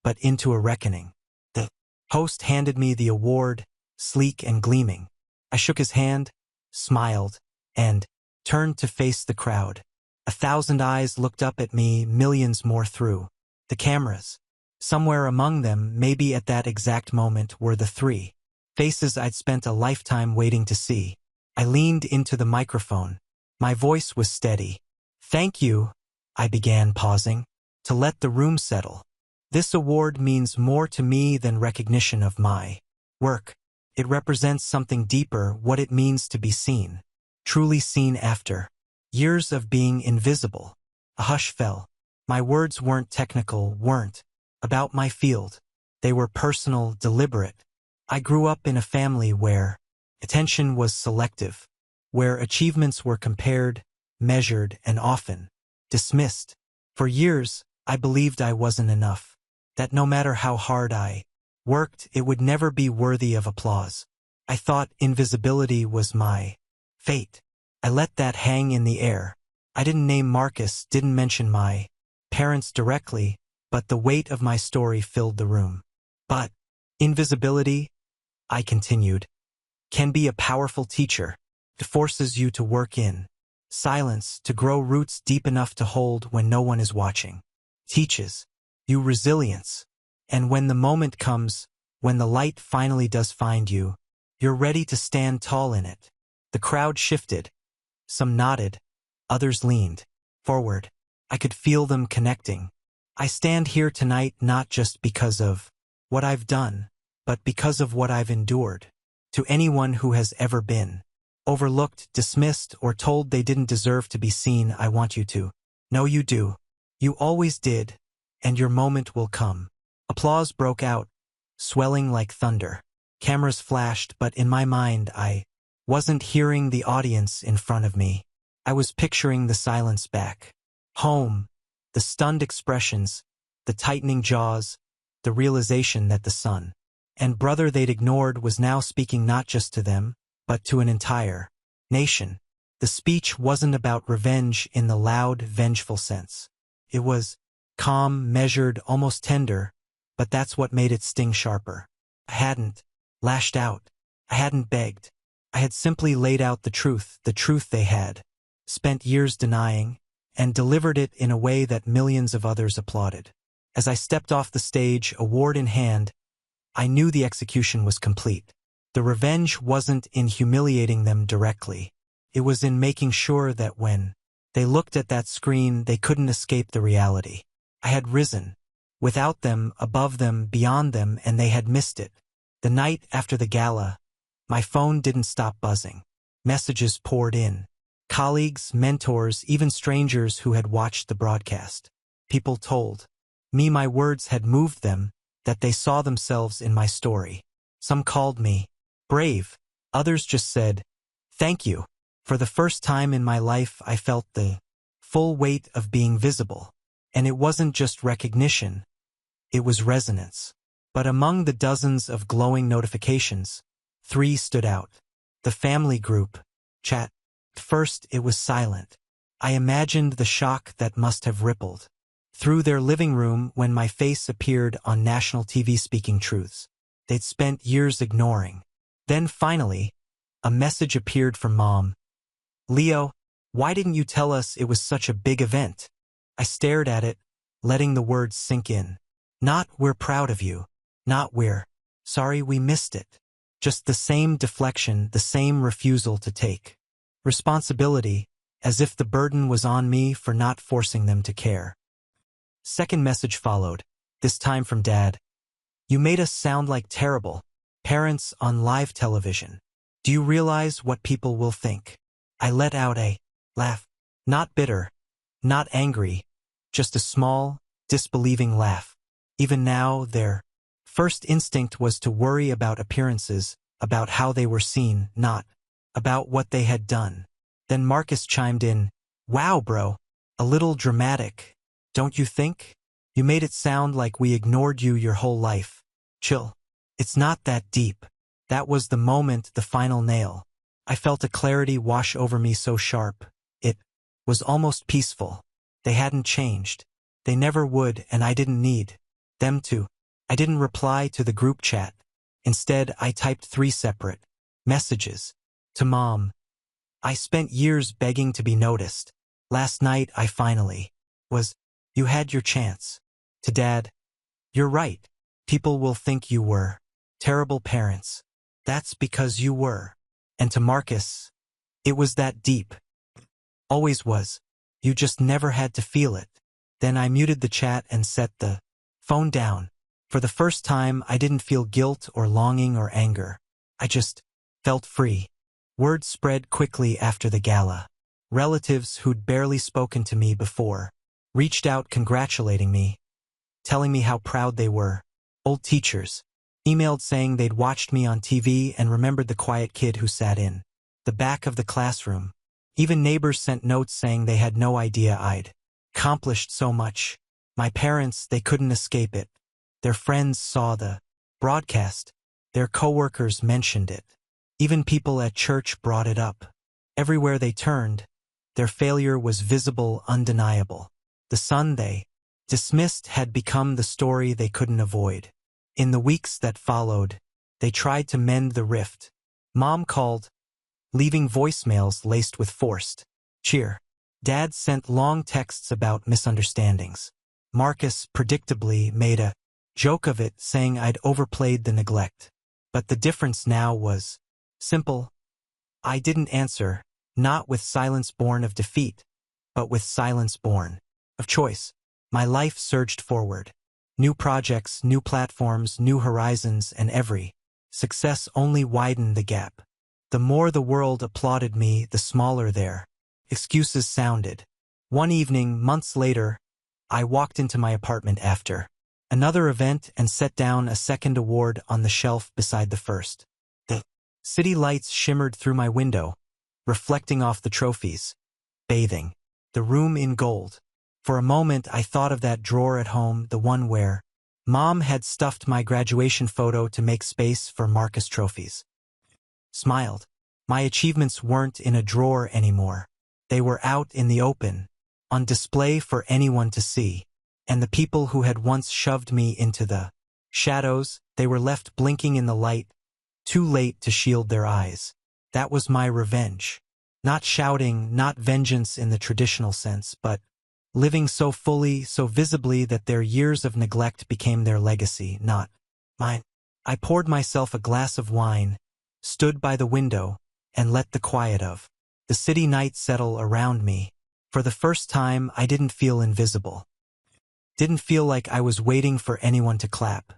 but into a reckoning. The host handed me the award, sleek and gleaming. I shook his hand, smiled, and turned to face the crowd. 1,000 eyes looked up at me, millions more through the cameras. Somewhere among them, maybe at that exact moment, were the three faces I'd spent a lifetime waiting to see. I leaned into the microphone. My voice was steady. "Thank you," I began, pausing, to let the room settle. "This award means more to me than recognition of my work. It represents something deeper, what it means to be seen. Truly seen after years of being invisible." A hush fell. My words weren't technical, weren't about my field. They were personal, deliberate. I grew up in a family where attention was selective, where achievements were compared, measured, and often dismissed. For years, I believed I wasn't enough, that no matter how hard I worked, it would never be worthy of applause. I thought invisibility was my fate. I let that hang in the air. I didn't name Marcus, didn't mention my parents directly, but the weight of my story filled the room. But invisibility, I continued, can be a powerful teacher. It forces you to work in silence, to grow roots deep enough to hold when no one is watching. Teaches you resilience. And when the moment comes, when the light finally does find you, you're ready to stand tall in it. The crowd shifted. Some nodded. Others leaned forward. I could feel them connecting. I stand here tonight not just because of what I've done, but because of what I've endured. To anyone who has ever been overlooked, dismissed, or told they didn't deserve to be seen, I want you to know you do. You always did, and your moment will come. Applause broke out, swelling like thunder. Cameras flashed, but in my mind I wasn't hearing the audience in front of me. I was picturing the silence back home, the stunned expressions, the tightening jaws, the realization that the son and brother they'd ignored was now speaking not just to them, but to an entire nation. The speech wasn't about revenge in the loud, vengeful sense. It was calm, measured, almost tender, but that's what made it sting sharper. I hadn't lashed out. I hadn't begged. I had simply laid out the truth they had spent years denying, and delivered it in a way that millions of others applauded. As I stepped off the stage, award in hand, I knew the execution was complete. The revenge wasn't in humiliating them directly. It was in making sure that when they looked at that screen, they couldn't escape the reality. I had risen, without them, above them, beyond them, and they had missed it. The night after the gala, my phone didn't stop buzzing. Messages poured in. Colleagues, mentors, even strangers who had watched the broadcast. People told me my words had moved them, that they saw themselves in my story. Some called me brave. Others just said, "Thank you." For the first time in my life, I felt the full weight of being visible. And it wasn't just recognition, it was resonance. But among the dozens of glowing notifications, 3 stood out. The family group chat. At first, it was silent. I imagined the shock that must have rippled through their living room when my face appeared on national TV speaking truths they'd spent years ignoring. Then finally, a message appeared from Mom. "Leo, why didn't you tell us it was such a big event?" I stared at it, letting the words sink in. Not "we're proud of you," not "we're sorry we missed it." Just the same deflection, the same refusal to take responsibility, as if the burden was on me for not forcing them to care. Second message followed, this time from Dad. "You made us sound like terrible parents on live television. Do you realize what people will think?" I let out a laugh. Not bitter, not angry, just a small, disbelieving laugh. Even now, their first instinct was to worry about appearances, about how they were seen, not about what they had done. Then Marcus chimed in, "Wow, bro, a little dramatic, don't you think? You made it sound like we ignored you your whole life." Chill. It's not that deep. That was the moment, the final nail. I felt a clarity wash over me so sharp. It was almost peaceful. They hadn't changed. They never would, and I didn't need them to. I didn't reply to the group chat. Instead, I typed 3 separate messages. To Mom. I spent years begging to be noticed. Last night, I finally was. You had your chance. To Dad. You're right. People will think you were terrible parents. That's because you were. And to Marcus. It was that deep. Always was. You just never had to feel it. Then I muted the chat and set the phone down. For the first time, I didn't feel guilt or longing or anger. I just felt free. Word spread quickly after the gala. Relatives who'd barely spoken to me before reached out congratulating me, telling me how proud they were. Old teachers emailed saying they'd watched me on TV and remembered the quiet kid who sat in the back of the classroom. Even neighbors sent notes saying they had no idea I'd accomplished so much. My parents, they couldn't escape it. Their friends saw the broadcast. Their coworkers mentioned it. Even people at church brought it up. Everywhere they turned, their failure was visible, undeniable. The son they dismissed had become the story they couldn't avoid. In the weeks that followed, they tried to mend the rift. Mom called, leaving voicemails laced with forced cheer. Dad sent long texts about misunderstandings. Marcus predictably made a joke of it, saying I'd overplayed the neglect. But the difference now was simple. I didn't answer, not with silence born of defeat, but with silence born of choice. My life surged forward. New projects, new platforms, new horizons, and every success only widened the gap. The more the world applauded me, the smaller their excuses sounded. One evening, months later, I walked into my apartment after another event and set down a second award on the shelf beside the first. The city lights shimmered through my window, reflecting off the trophies, bathing the room in gold. For a moment, I thought of that drawer at home, the one where Mom had stuffed my graduation photo to make space for Marcus trophies. Smiled. My achievements weren't in a drawer anymore. They were out in the open, on display for anyone to see. And the people who had once shoved me into the shadows, they were left blinking in the light, too late to shield their eyes. That was my revenge. Not shouting, not vengeance in the traditional sense, but living so fully, so visibly that their years of neglect became their legacy, not mine. I poured myself a glass of wine, stood by the window, and let the quiet of the city night settle around me. For the first time, I didn't feel invisible. Didn't feel like I was waiting for anyone to clap.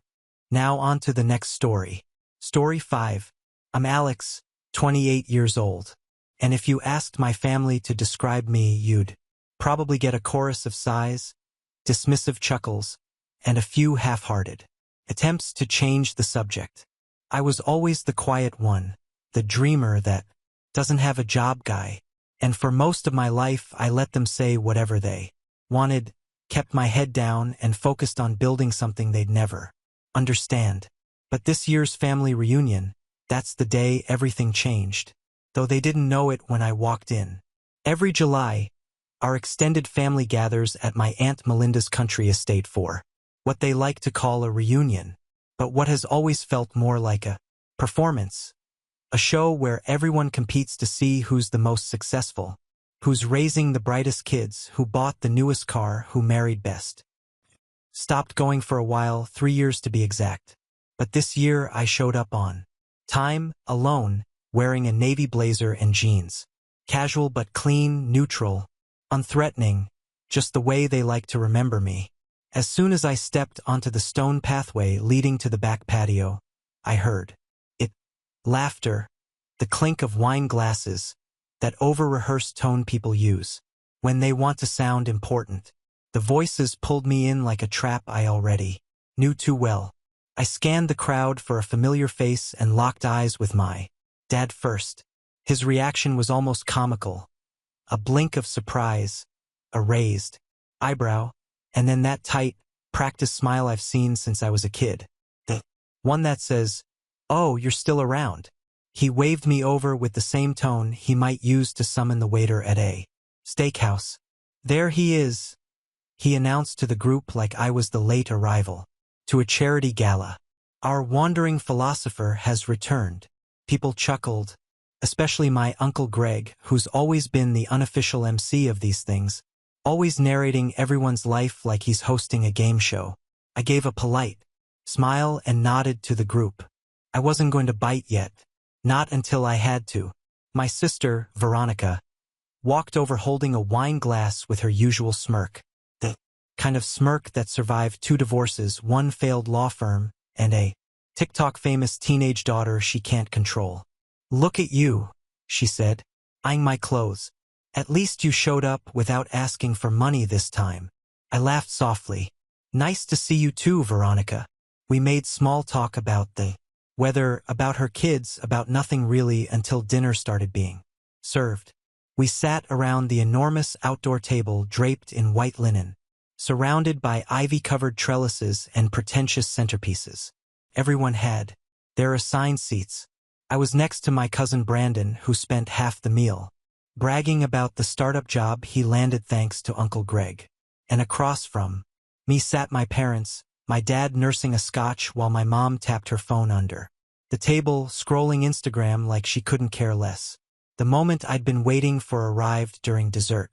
Now on to the next story. Story 5. I'm Alex, 28 years old. And if you asked my family to describe me, you'd probably get a chorus of sighs, dismissive chuckles, and a few half-hearted attempts to change the subject. I was always the quiet one, the dreamer that doesn't have a job guy, and for most of my life I let them say whatever they wanted, kept my head down, and focused on building something they'd never understand. But this year's family reunion, that's the day everything changed, though they didn't know it when I walked in. Every July, our extended family gathers at my Aunt Melinda's country estate for what they like to call a reunion, but what has always felt more like a performance. A show where everyone competes to see who's the most successful, who's raising the brightest kids, who bought the newest car, who married best. Stopped going for a while, 3 years to be exact. But this year I showed up on time, alone, wearing a navy blazer and jeans. Casual but clean, neutral, unthreatening, just the way they like to remember me. As soon as I stepped onto the stone pathway leading to the back patio, I heard it. Laughter, the clink of wine glasses, that over-rehearsed tone people use when they want to sound important. The voices pulled me in like a trap I already knew too well. I scanned the crowd for a familiar face and locked eyes with my dad first. His reaction was almost comical. A blink of surprise, a raised eyebrow, and then that tight, practiced smile I've seen since I was a kid. The One that says, "Oh, you're still around." He waved me over with the same tone he might use to summon the waiter at a steakhouse. "There he is," he announced to the group like I was the late arrival to a charity gala. "Our wandering philosopher has returned." People chuckled, especially my Uncle Greg, who's always been the unofficial MC of these things, always narrating everyone's life like he's hosting a game show. I gave a polite smile and nodded to the group. I wasn't going to bite yet. Not until I had to. My sister, Veronica, walked over holding a wine glass with her usual smirk. The kind of smirk that survived 2 divorces, 1 failed law firm, and a TikTok famous teenage daughter she can't control. "Look at you," she said, eyeing my clothes. "At least you showed up without asking for money this time." I laughed softly. "Nice to see you too, Veronica." We made small talk about the weather, about her kids, about nothing really until dinner started being served. We sat around the enormous outdoor table draped in white linen, surrounded by ivy-covered trellises and pretentious centerpieces. Everyone had their assigned seats. I was next to my cousin Brandon, who spent half the meal bragging about the startup job he landed thanks to Uncle Greg. And across from me sat my parents, my dad nursing a scotch while my mom tapped her phone under the table, scrolling Instagram like she couldn't care less. The moment I'd been waiting for arrived during dessert.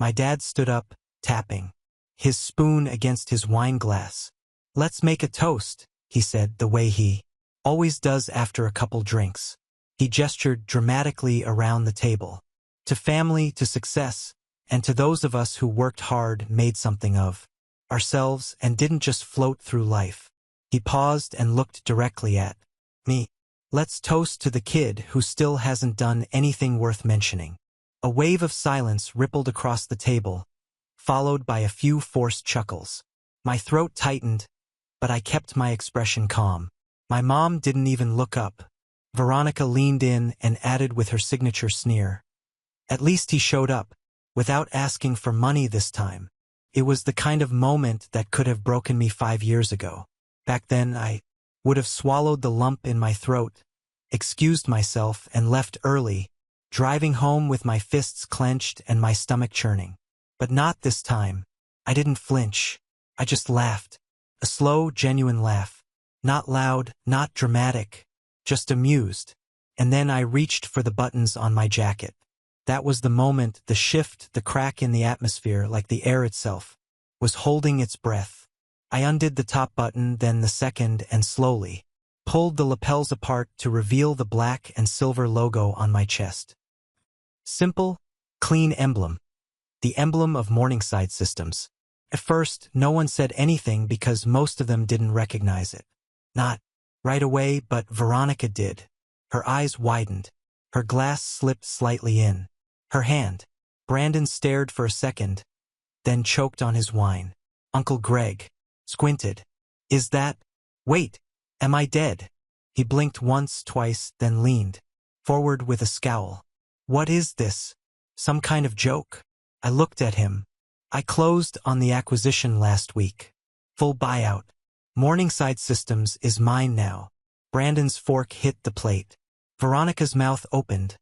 My dad stood up, tapping his spoon against his wine glass. "Let's make a toast," he said, the way he always does after a couple drinks. He gestured dramatically around the table. "To family, to success, and to those of us who worked hard, made something of ourselves, and didn't just float through life." He paused and looked directly at me. "Let's toast to the kid who still hasn't done anything worth mentioning." A wave of silence rippled across the table, followed by a few forced chuckles. My throat tightened, but I kept my expression calm. My mom didn't even look up. Veronica leaned in and added with her signature sneer, "At least he showed up, without asking for money this time." It was the kind of moment that could have broken me 5 years ago. Back then, I would have swallowed the lump in my throat, excused myself, and left early, driving home with my fists clenched and my stomach churning. But not this time. I didn't flinch. I just laughed. A slow, genuine laugh. Not loud, not dramatic, just amused. And then I reached for the buttons on my jacket. That was the moment, the shift, the crack in the atmosphere, like the air itself was holding its breath. I undid the top button, then the second, and slowly pulled the lapels apart to reveal the black and silver logo on my chest. Simple, clean emblem. The emblem of Morningside Systems. At first, no one said anything because most of them didn't recognize it. Not right away, but Veronica did. Her eyes widened. Her glass slipped slightly in her hand. Brandon stared for a second, then choked on his wine. Uncle Greg squinted. "Is that? Wait, am I dead?" He blinked once, twice, then leaned forward with a scowl. "What is this? Some kind of joke?" I looked at him. "I closed on the acquisition last week. Full buyout. Morningside Systems is mine now." Brandon's fork hit the plate. Veronica's mouth opened,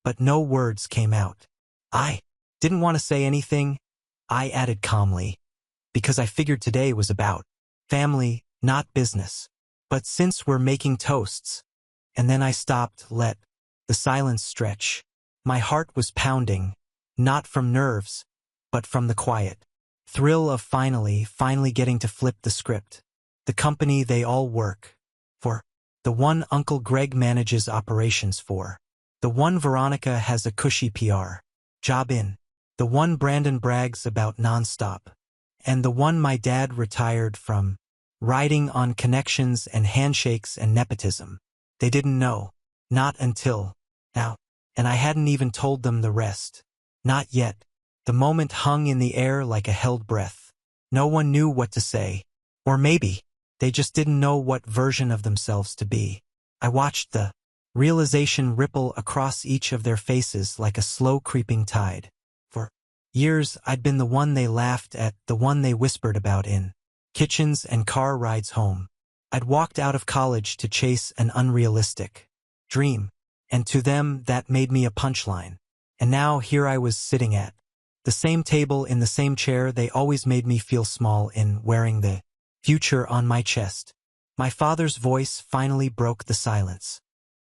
but no words came out. "I didn't want to say anything," I added calmly, "because I figured today was about family, not business. But since we're making toasts..." And then I stopped, let the silence stretch. My heart was pounding, not from nerves, but from the quiet thrill of finally getting to flip the script. The company they all work for. The one Uncle Greg manages operations for. The one Veronica has a cushy PR job in. The one Brandon brags about nonstop. And the one my dad retired from, riding on connections and handshakes and nepotism. They didn't know. Not until now. And I hadn't even told them the rest. Not yet. The moment hung in the air like a held breath. No one knew what to say. Or maybe they just didn't know what version of themselves to be. I watched the realization ripple across each of their faces like a slow creeping tide. For years, I'd been the one they laughed at, the one they whispered about in kitchens and car rides home. I'd walked out of college to chase an unrealistic dream, and to them that made me a punchline. And now here I was sitting at the same table in the same chair they always made me feel small in, wearing the future on my chest. My father's voice finally broke the silence.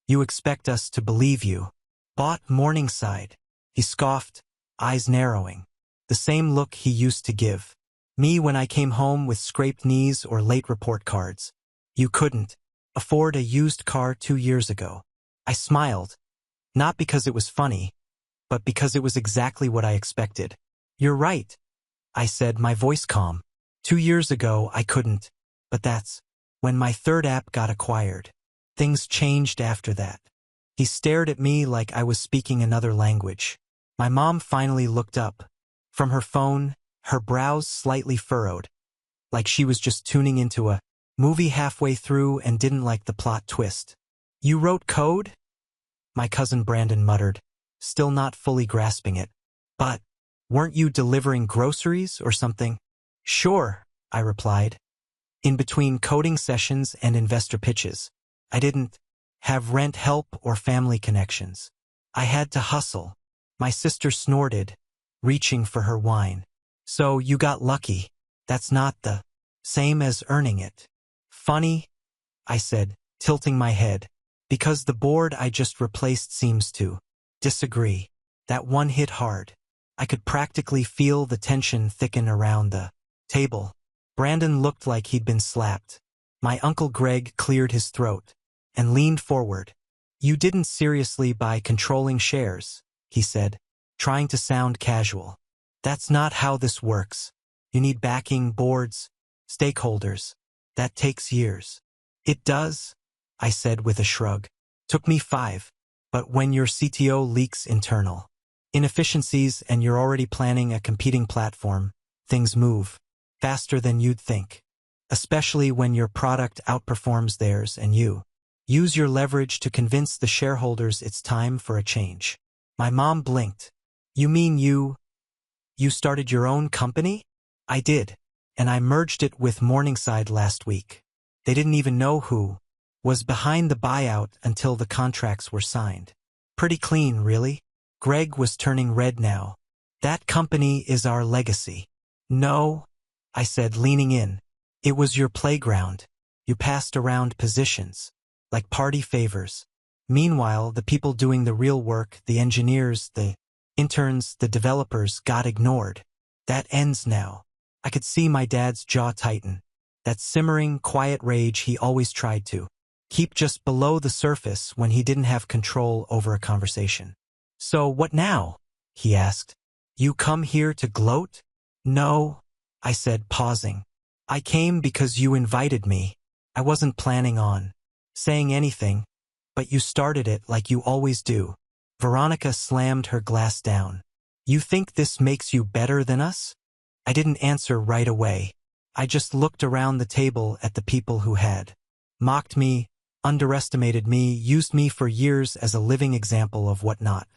You expect us to believe you? Bought Morningside? He scoffed, eyes narrowing. The same look he used to give me when I came home with scraped knees or late report cards. You couldn't afford a used car 2 years ago. I smiled, not because it was funny, but because it was exactly what I expected. You're right, I said, my voice calm. 2 years ago I couldn't, but that's when my third app got acquired. Things changed after that. He stared at me like I was speaking another language. My mom finally looked up from her phone, her brows slightly furrowed, like she was just tuning into a movie halfway through and didn't like the plot twist. You wrote code? My cousin Brandon muttered, still not fully grasping it. But weren't you delivering groceries or something? Sure, I replied. In between coding sessions and investor pitches, I didn't have rent help or family connections. I had to hustle. My sister snorted, reaching for her wine. So you got lucky. That's not the same as earning it. Funny, I said, tilting my head, because the board I just replaced seems to disagree. That one hit hard. I could practically feel the tension thicken around the table. Brandon looked like he'd been slapped. My Uncle Greg cleared his throat and leaned forward. You didn't seriously buy controlling shares, he said, trying to sound casual. That's not how this works. You need backing, boards, stakeholders. That takes years. It does, I said with a shrug. Took me 5. But when your CTO leaks internal inefficiencies and you're already planning a competing platform, things move faster than you'd think. Especially when your product outperforms theirs and you use your leverage to convince the shareholders it's time for a change. My mom blinked. You mean you started your own company? I did, and I merged it with Morningside last week. They didn't even know who was behind the buyout until the contracts were signed. Pretty clean, really. Greg was turning red now. That company is our legacy. No, I said, leaning in. It was your playground. You passed around positions, like party favors. Meanwhile, the people doing the real work, the engineers, the interns, the developers, got ignored. That ends now. I could see my dad's jaw tighten. That simmering, quiet rage he always tried to keep just below the surface when he didn't have control over a conversation. So what now? He asked. You come here to gloat? No, I said, pausing. I came because you invited me. I wasn't planning on saying anything, but you started it like you always do. Veronica slammed her glass down. You think this makes you better than us? I didn't answer right away. I just looked around the table at the people who had mocked me, underestimated me, used me for years as a living example of what not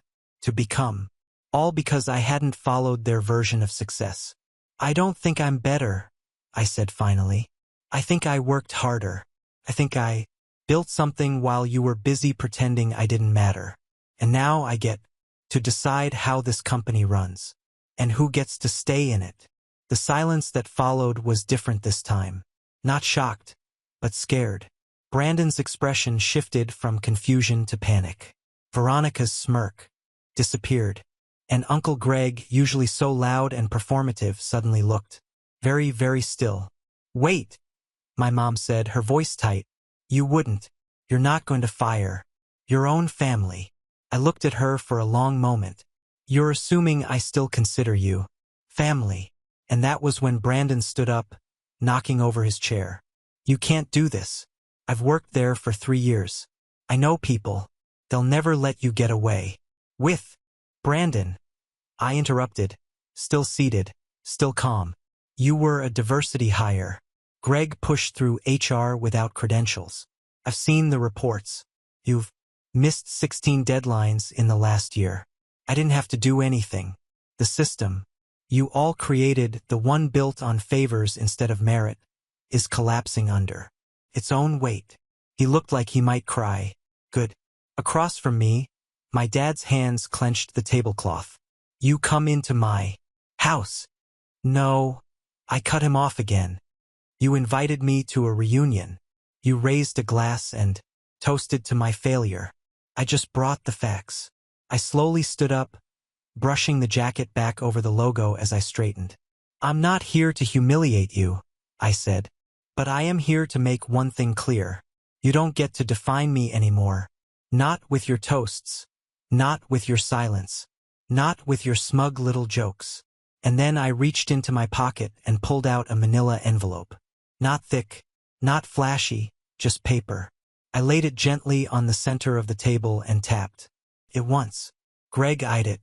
to become. All because I hadn't followed their version of success. I don't think I'm better, I said finally. I think I worked harder. I think I built something while you were busy pretending I didn't matter. And now I get to decide how this company runs and who gets to stay in it. The silence that followed was different this time. Not shocked, but scared. Brandon's expression shifted from confusion to panic. Veronica's smirk disappeared, and Uncle Greg, usually so loud and performative, suddenly looked very, very still. Wait, my mom said, her voice tight. You wouldn't. You're not going to fire your own family. I looked at her for a long moment. You're assuming I still consider you family. And that was when Brandon stood up, knocking over his chair. You can't do this. I've worked there for 3 years. I know people. They'll never let you get away with Brandon. I interrupted, still seated, still calm. You were a diversity hire. Greg pushed through HR without credentials. I've seen the reports. You've missed 16 deadlines in the last year. I didn't have to do anything. The system you all created, the one built on favors instead of merit, is collapsing under its own weight. He looked like he might cry. Good. Across from me, my dad's hands clenched the tablecloth. You come into my house. No. I cut him off again. You invited me to a reunion. You raised a glass and toasted to my failure. I just brought the facts. I slowly stood up, brushing the jacket back over the logo as I straightened. I'm not here to humiliate you, I said. But I am here to make one thing clear. You don't get to define me anymore. Not with your toasts. Not with your silence. Not with your smug little jokes. And then I reached into my pocket and pulled out a manila envelope. Not thick, not flashy, just paper. I laid it gently on the center of the table and tapped it once. Greg eyed it.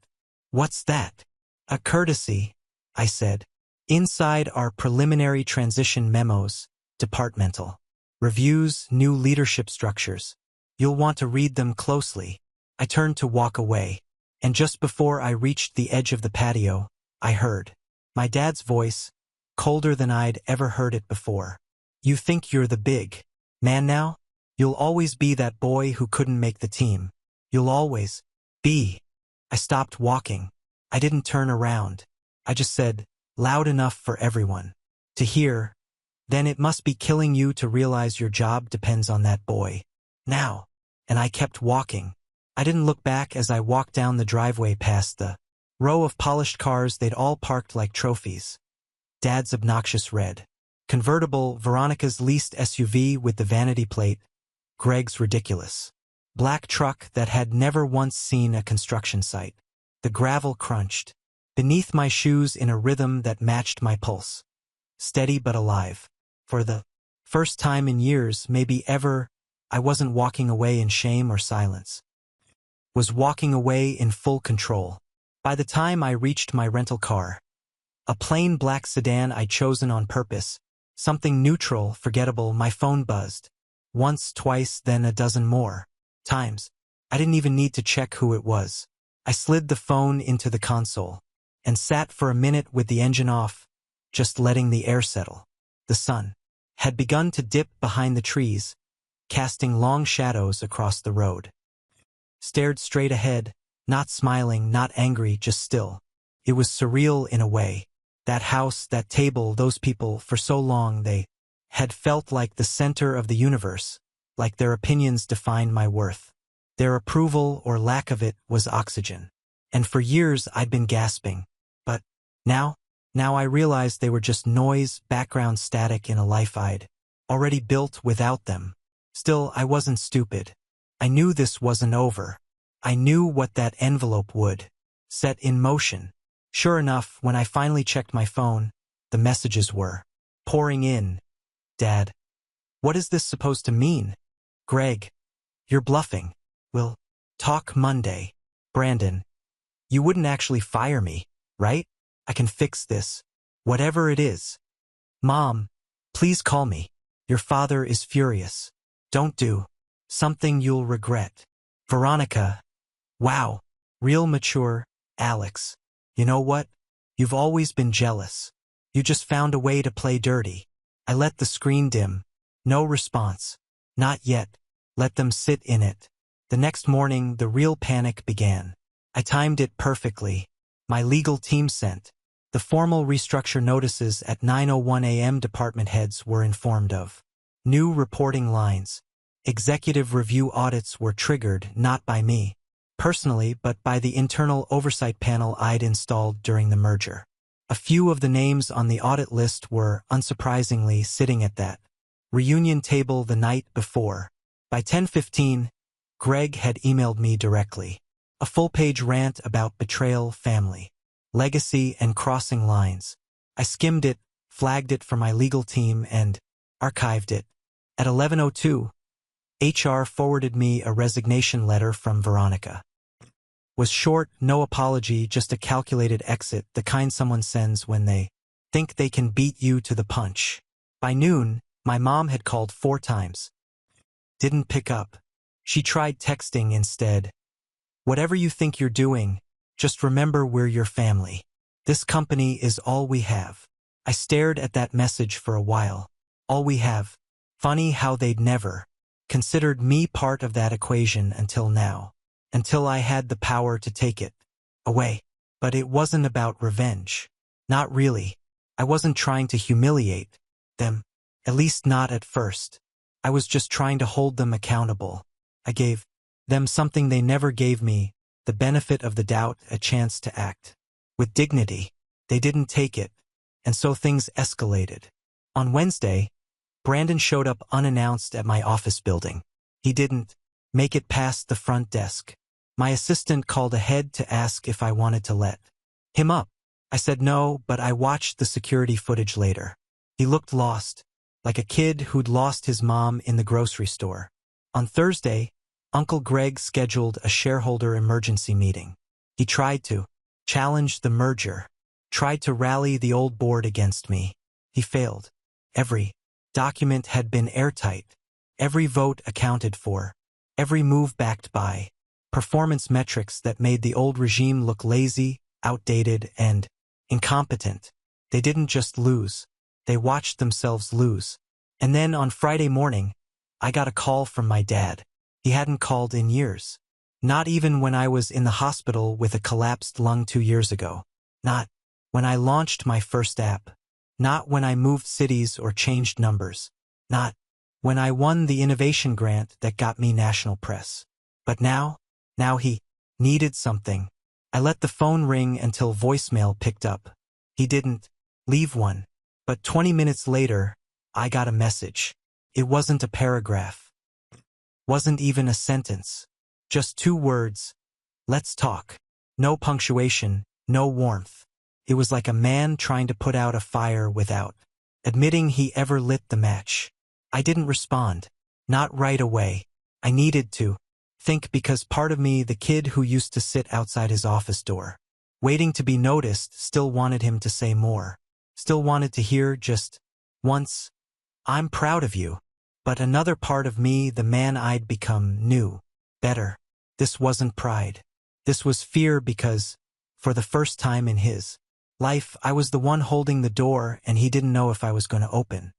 What's that? A courtesy, I said. Inside are preliminary transition memos, departmental reviews, new leadership structures. You'll want to read them closely. I turned to walk away, and just before I reached the edge of the patio, I heard my dad's voice, colder than I'd ever heard it before. You think you're the big man now? You'll always be that boy who couldn't make the team. You'll always be. I stopped walking. I didn't turn around. I just said, loud enough for everyone to hear, then it must be killing you to realize your job depends on that boy. Now. And I kept walking. I didn't look back as I walked down the driveway past the row of polished cars. They'd all parked like trophies. Dad's obnoxious red convertible, Veronica's leased SUV with the vanity plate, Greg's ridiculous black truck that had never once seen a construction site. The gravel crunched beneath my shoes in a rhythm that matched my pulse. Steady but alive. For the first time in years, maybe ever, I wasn't walking away in shame or silence. Was walking away in full control. By the time I reached my rental car, a plain black sedan I'd chosen on purpose, something neutral, forgettable, my phone buzzed. Once, twice, then a dozen more times. I didn't even need to check who it was. I slid the phone into the console and sat for a minute with the engine off, just letting the air settle. The sun had begun to dip behind the trees, casting long shadows across the road. Stared straight ahead, not smiling, not angry, just still. It was surreal in a way. That house, that table, those people, for so long they had felt like the center of the universe, like their opinions defined my worth. Their approval or lack of it was oxygen. And for years I'd been gasping. But now I realized they were just noise, background static in a life I'd already built without them. Still, I wasn't stupid. I knew this wasn't over. I knew what that envelope would set in motion. Sure enough, when I finally checked my phone, the messages were pouring in. Dad, what is this supposed to mean? Greg, you're bluffing. We'll talk Monday. Brandon, you wouldn't actually fire me, right? I can fix this. Whatever it is. Mom, please call me. Your father is furious. Don't do something you'll regret. Veronica, wow, real mature. Alex, you know what? You've always been jealous. You just found a way to play dirty. I let the screen dim. No response. Not yet. Let them sit in it. The next morning, the real panic began. I timed it perfectly. My legal team sent the formal restructure notices at 9:01 a.m. Department heads were informed of new reporting lines. Executive review audits were triggered not by me personally, but by the internal oversight panel I'd installed during the merger. A few of the names on the audit list were, unsurprisingly, sitting at that reunion table the night before. By 10:15, Greg had emailed me directly. A full-page rant about betrayal, family, legacy, and crossing lines. I skimmed it, flagged it for my legal team, and archived it. At 11:02, HR forwarded me a resignation letter from Veronica. Was short, no apology, just a calculated exit, the kind someone sends when they think they can beat you to the punch. By noon, my mom had called 4 times. Didn't pick up. She tried texting instead. Whatever you think you're doing, just remember we're your family. This company is all we have. I stared at that message for a while. All we have. funny how they'd never considered me part of that equation until now, until I had the power to take it away. But it wasn't about revenge. Not really. I wasn't trying to humiliate them, at least not at first. I was just trying to hold them accountable. I gave them something they never gave me, the benefit of the doubt, a chance to act with dignity. They didn't take it, and so things escalated. On Wednesday, Brandon showed up unannounced at my office building. He didn't make it past the front desk. My assistant called ahead to ask if I wanted to let him up. I said no, but I watched the security footage later. He looked lost, like a kid who'd lost his mom in the grocery store. On Thursday, Uncle Greg scheduled a shareholder emergency meeting. He tried to challenge the merger, tried to rally the old board against me. He failed. Every document had been airtight, every vote accounted for, every move backed by performance metrics that made the old regime look lazy, outdated, and incompetent. They didn't just lose, they watched themselves lose. And then on Friday morning, I got a call from my dad. He hadn't called in years. Not even when I was in the hospital with a collapsed lung 2 years ago. Not when I launched my first app. Not when I moved cities or changed numbers. Not when I won the innovation grant that got me national press. But now he needed something. I let the phone ring until voicemail picked up. He didn't leave one. But 20 minutes later, I got a message. It wasn't a paragraph. Wasn't even a sentence. Just 2 words. Let's talk. No punctuation, no warmth. It was like a man trying to put out a fire without admitting he ever lit the match. I didn't respond. Not right away. I needed to think, because part of me, the kid who used to sit outside his office door, waiting to be noticed, still wanted him to say more. Still wanted to hear just once, "I'm proud of you." But another part of me, the man I'd become, knew better. This wasn't pride. This was fear, because for the first time in his life, I was the one holding the door, and he didn't know if I was going to open.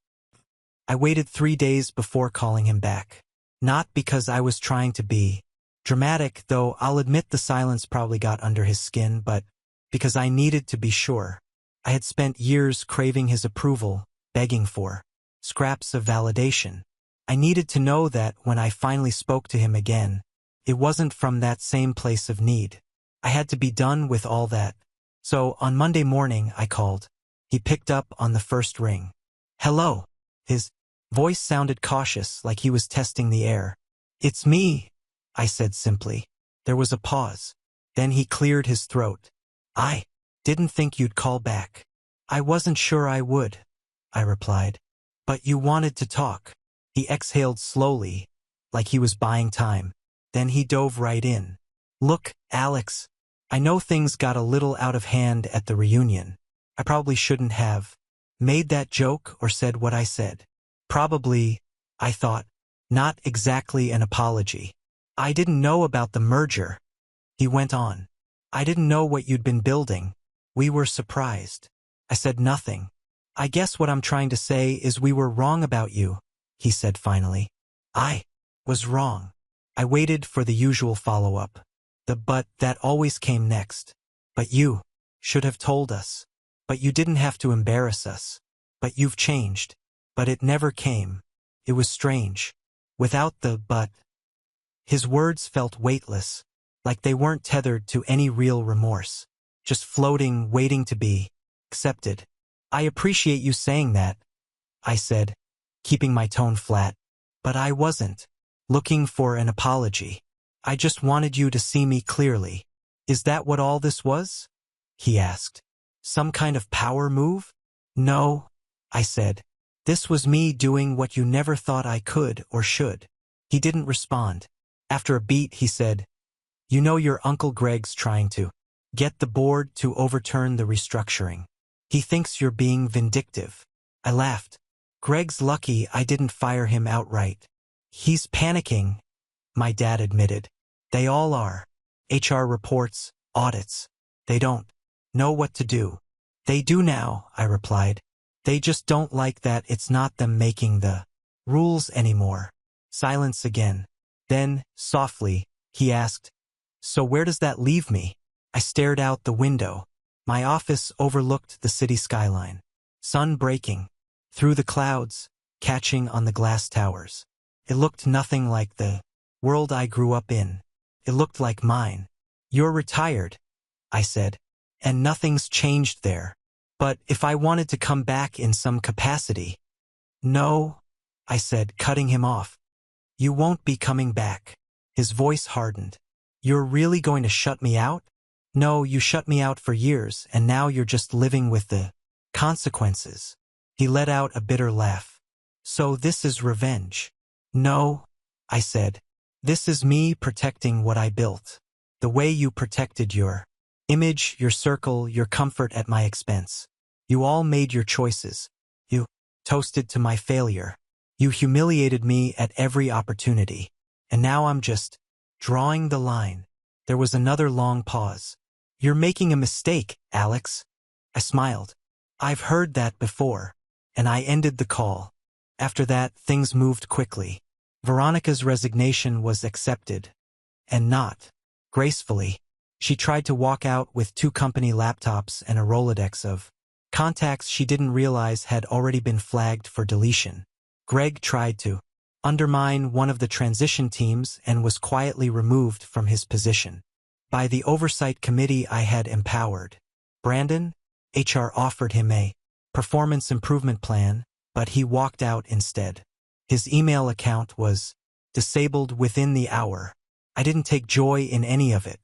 I waited 3 days before calling him back. Not because I was trying to be dramatic, though I'll admit the silence probably got under his skin, but because I needed to be sure. I had spent years craving his approval, begging for scraps of validation. I needed to know that when I finally spoke to him again, it wasn't from that same place of need. I had to be done with all that. So on Monday morning, I called. He picked up on the first ring. "Hello." His voice sounded cautious, like he was testing the air. "It's me," I said simply. There was a pause. Then he cleared his throat. "I didn't think you'd call back." "I wasn't sure I would," I replied. "But you wanted to talk." He exhaled slowly, like he was buying time. Then he dove right in. "Look, Alex, I know things got a little out of hand at the reunion. I probably shouldn't have made that joke or said what I said. Probably, I thought, not exactly an apology. I didn't know about the merger." He went on. "I didn't know what you'd been building. We were surprised." I said nothing. "I guess what I'm trying to say is we were wrong about you," he said finally. "I was wrong." I waited for the usual follow-up. The "but" that always came next. "But you should have told us. But you didn't have to embarrass us. But you've changed." But it never came. It was strange. Without the "but," his words felt weightless, like they weren't tethered to any real remorse. Just floating, waiting to be accepted. "I appreciate you saying that," I said, keeping my tone flat. "But I wasn't looking for an apology. I just wanted you to see me clearly." "Is that what all this was?" he asked. "Some kind of power move?" "No," I said. "This was me doing what you never thought I could or should." He didn't respond. After a beat, he said, "You know your Uncle Greg's trying to get the board to overturn the restructuring. He thinks you're being vindictive." I laughed. "Greg's lucky I didn't fire him outright." "He's panicking," my dad admitted. "They all are. HR reports, audits. They don't know what to do." "They do now," I replied. "They just don't like that it's not them making the rules anymore. Silence again. Then, softly, he asked, "So where does that leave me?" I stared out the window. My office overlooked the city skyline. Sun breaking through the clouds, catching on the glass towers. It looked nothing like the world I grew up in. It looked like mine. "You're retired," I said, "and nothing's changed there. But if I wanted to come back in some capacity—" "No," I said, cutting him off. "You won't be coming back." His voice hardened. "You're really going to shut me out?" "No, you shut me out for years, and now you're just living with the consequences." He let out a bitter laugh. "So this is revenge?" "No," I said. "This is me protecting what I built. The way you protected your image, your circle, your comfort at my expense. You all made your choices. You toasted to my failure. You humiliated me at every opportunity. And now I'm just drawing the line." There was another long pause. "You're making a mistake, Alex." I smiled. "I've heard that before." And I ended the call. After that, things moved quickly. Veronica's resignation was accepted. And not gracefully. She tried to walk out with 2 company laptops and a Rolodex of contacts she didn't realize had already been flagged for deletion. Greg tried to undermine one of the transition teams and was quietly removed from his position by the oversight committee I had empowered. Brandon, HR offered him a performance improvement plan, but he walked out instead. His email account was disabled within the hour. I didn't take joy in any of it.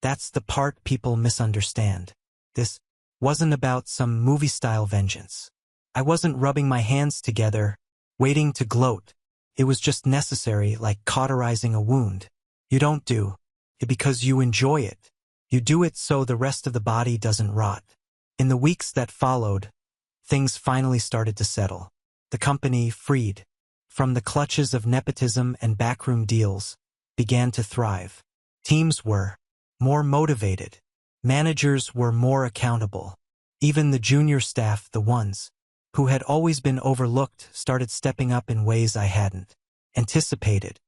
That's the part people misunderstand. This wasn't about some movie-style vengeance. I wasn't rubbing my hands together, waiting to gloat. It was just necessary, like cauterizing a wound. You don't do it because you enjoy it. You do it so the rest of the body doesn't rot. In the weeks that followed, things finally started to settle. The company, freed from the clutches of nepotism and backroom deals, began to thrive. Teams were more motivated. Managers were more accountable. Even the junior staff, the ones who had always been overlooked, started stepping up in ways I hadn't anticipated.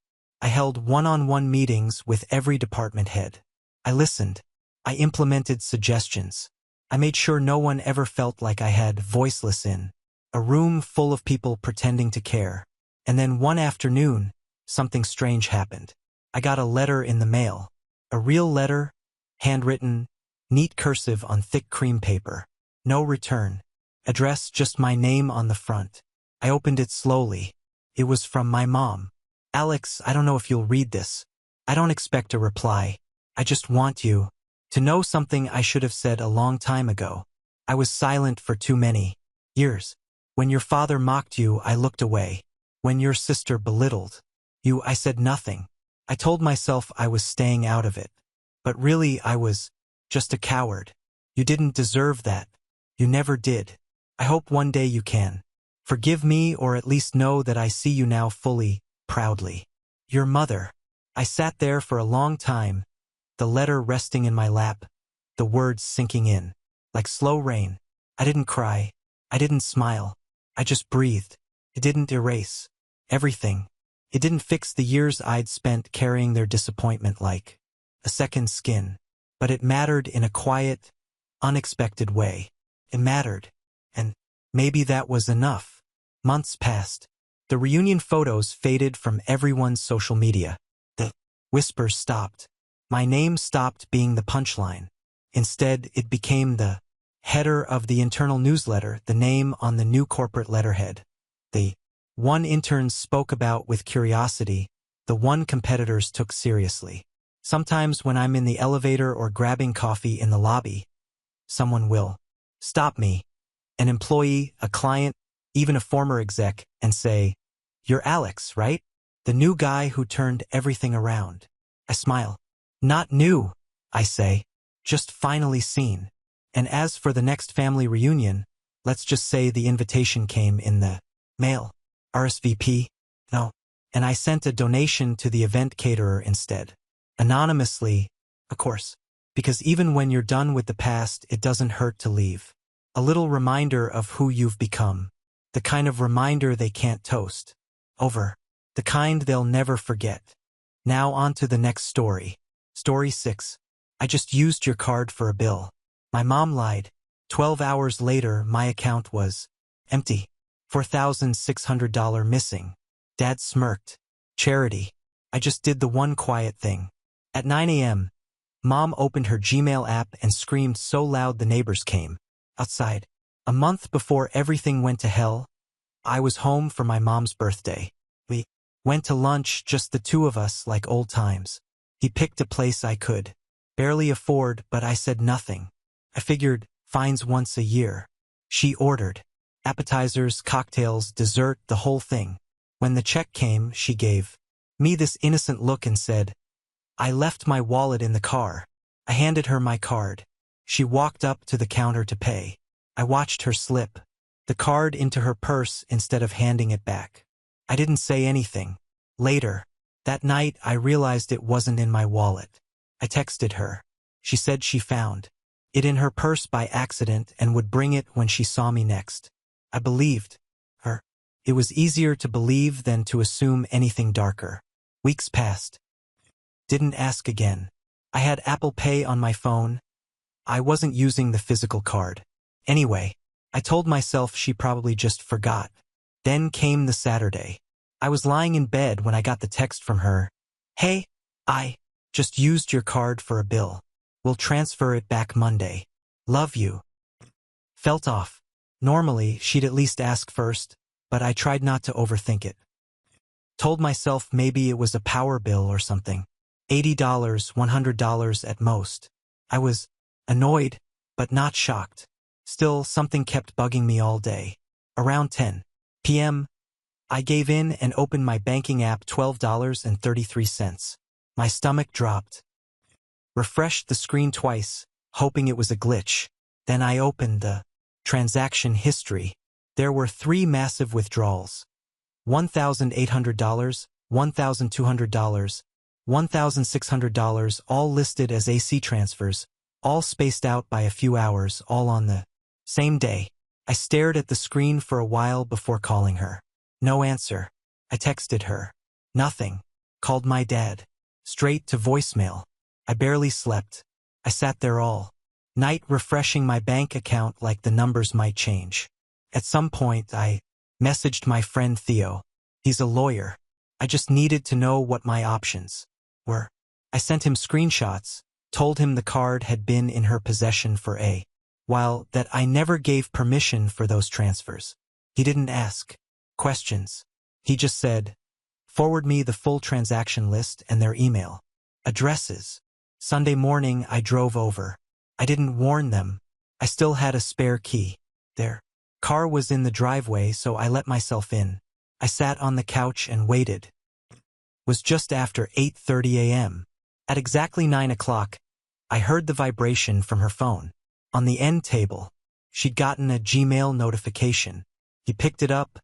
I held one-on-one meetings with every department head. I listened. I implemented suggestions. I made sure no one ever felt like I had voiceless in a room full of people pretending to care. And then one afternoon, something strange happened. I got a letter in the mail. A real letter, handwritten, neat cursive on thick cream paper. No return. Address, just my name on the front. I opened it slowly. It was from my mom. "Alex, I don't know if you'll read this. I don't expect a reply. I just want you to know something I should have said a long time ago. I was silent for too many years. When your father mocked you, I looked away. When your sister belittled you, I said nothing. I told myself I was staying out of it. But really, I was just a coward. You didn't deserve that. You never did. I hope one day you can forgive me, or at least know that I see you now fully, proudly. Your mother." I sat there for a long time, the letter resting in my lap, the words sinking in, like slow rain. I didn't cry. I didn't smile. I just breathed. It didn't erase everything. It didn't fix the years I'd spent carrying their disappointment like a second skin. But it mattered in a quiet, unexpected way. It mattered. And maybe that was enough. Months passed. The reunion photos faded from everyone's social media. The whispers stopped. My name stopped being the punchline. Instead, it became the header of the internal newsletter, the name on the new corporate letterhead. The one interns spoke about with curiosity, the one competitors took seriously. Sometimes when I'm in the elevator or grabbing coffee in the lobby, someone will stop me, an employee, a client, even a former exec, and say, "You're Alex, right? The new guy who turned everything around." I smile. "Not new," I say, "just finally seen." And as for the next family reunion, let's just say the invitation came in the mail. RSVP? No. And I sent a donation to the event caterer instead. Anonymously, of course. Because even when you're done with the past, it doesn't hurt to leave a little reminder of who you've become. The kind of reminder they can't toast. Over. The kind they'll never forget. Now on to the next story. Story 6. I just used your card for a bill. My mom lied. 12 hours later, my account was empty. $4,600 missing. Dad smirked. Charity. I just did the one quiet thing. At 9 a.m., Mom opened her Gmail app and screamed so loud the neighbors came outside. A month before everything went to hell, I was home for my mom's birthday. We went to lunch, just the two of us, like old times. He picked a place I could barely afford, but I said nothing. I figured fines once a year. She ordered appetizers, cocktails, dessert, the whole thing. When the check came, she gave me this innocent look and said, I left my wallet in the car. I handed her my card. She walked up to the counter to pay. I watched her slip the card into her purse instead of handing it back. I didn't say anything. Later, that night, I realized it wasn't in my wallet. I texted her. She said she found it in her purse by accident and would bring it when she saw me next. I believed her. It was easier to believe than to assume anything darker. Weeks passed. Didn't ask again. I had Apple Pay on my phone. I wasn't using the physical card. Anyway, I told myself she probably just forgot. Then came the Saturday. I was lying in bed when I got the text from her. Hey, I just used your card for a bill. We'll transfer it back Monday. Love you. Felt off. Normally, she'd at least ask first, but I tried not to overthink it. Told myself maybe it was a power bill or something. $80, $100 at most. I was annoyed, but not shocked. Still, something kept bugging me all day. Around 10 p.m., I gave in and opened my banking app. $12.33. My stomach dropped. Refreshed the screen twice, hoping it was a glitch. Then I opened the transaction history. There were 3 massive withdrawals. $1,800, $1,200, $1,600, all listed as AC transfers, all spaced out by a few hours, all on the same day. I stared at the screen for a while before calling her. No answer. I texted her. Nothing. Called my dad. Straight to voicemail. I barely slept. I sat there all night refreshing my bank account like the numbers might change. At some point, I messaged my friend Theo. He's a lawyer. I just needed to know what my options were. I sent him screenshots, told him the card had been in her possession for a while, that I never gave permission for those transfers. He didn't ask questions. He just said, forward me the full transaction list and their email addresses. Sunday morning, I drove over. I didn't warn them. I still had a spare key. Their car was in the driveway, so I let myself in. I sat on the couch and waited. It was just after 8:30 a.m. At exactly 9 o'clock, I heard the vibration from her phone. On the end table, she'd gotten a Gmail notification. He picked it up,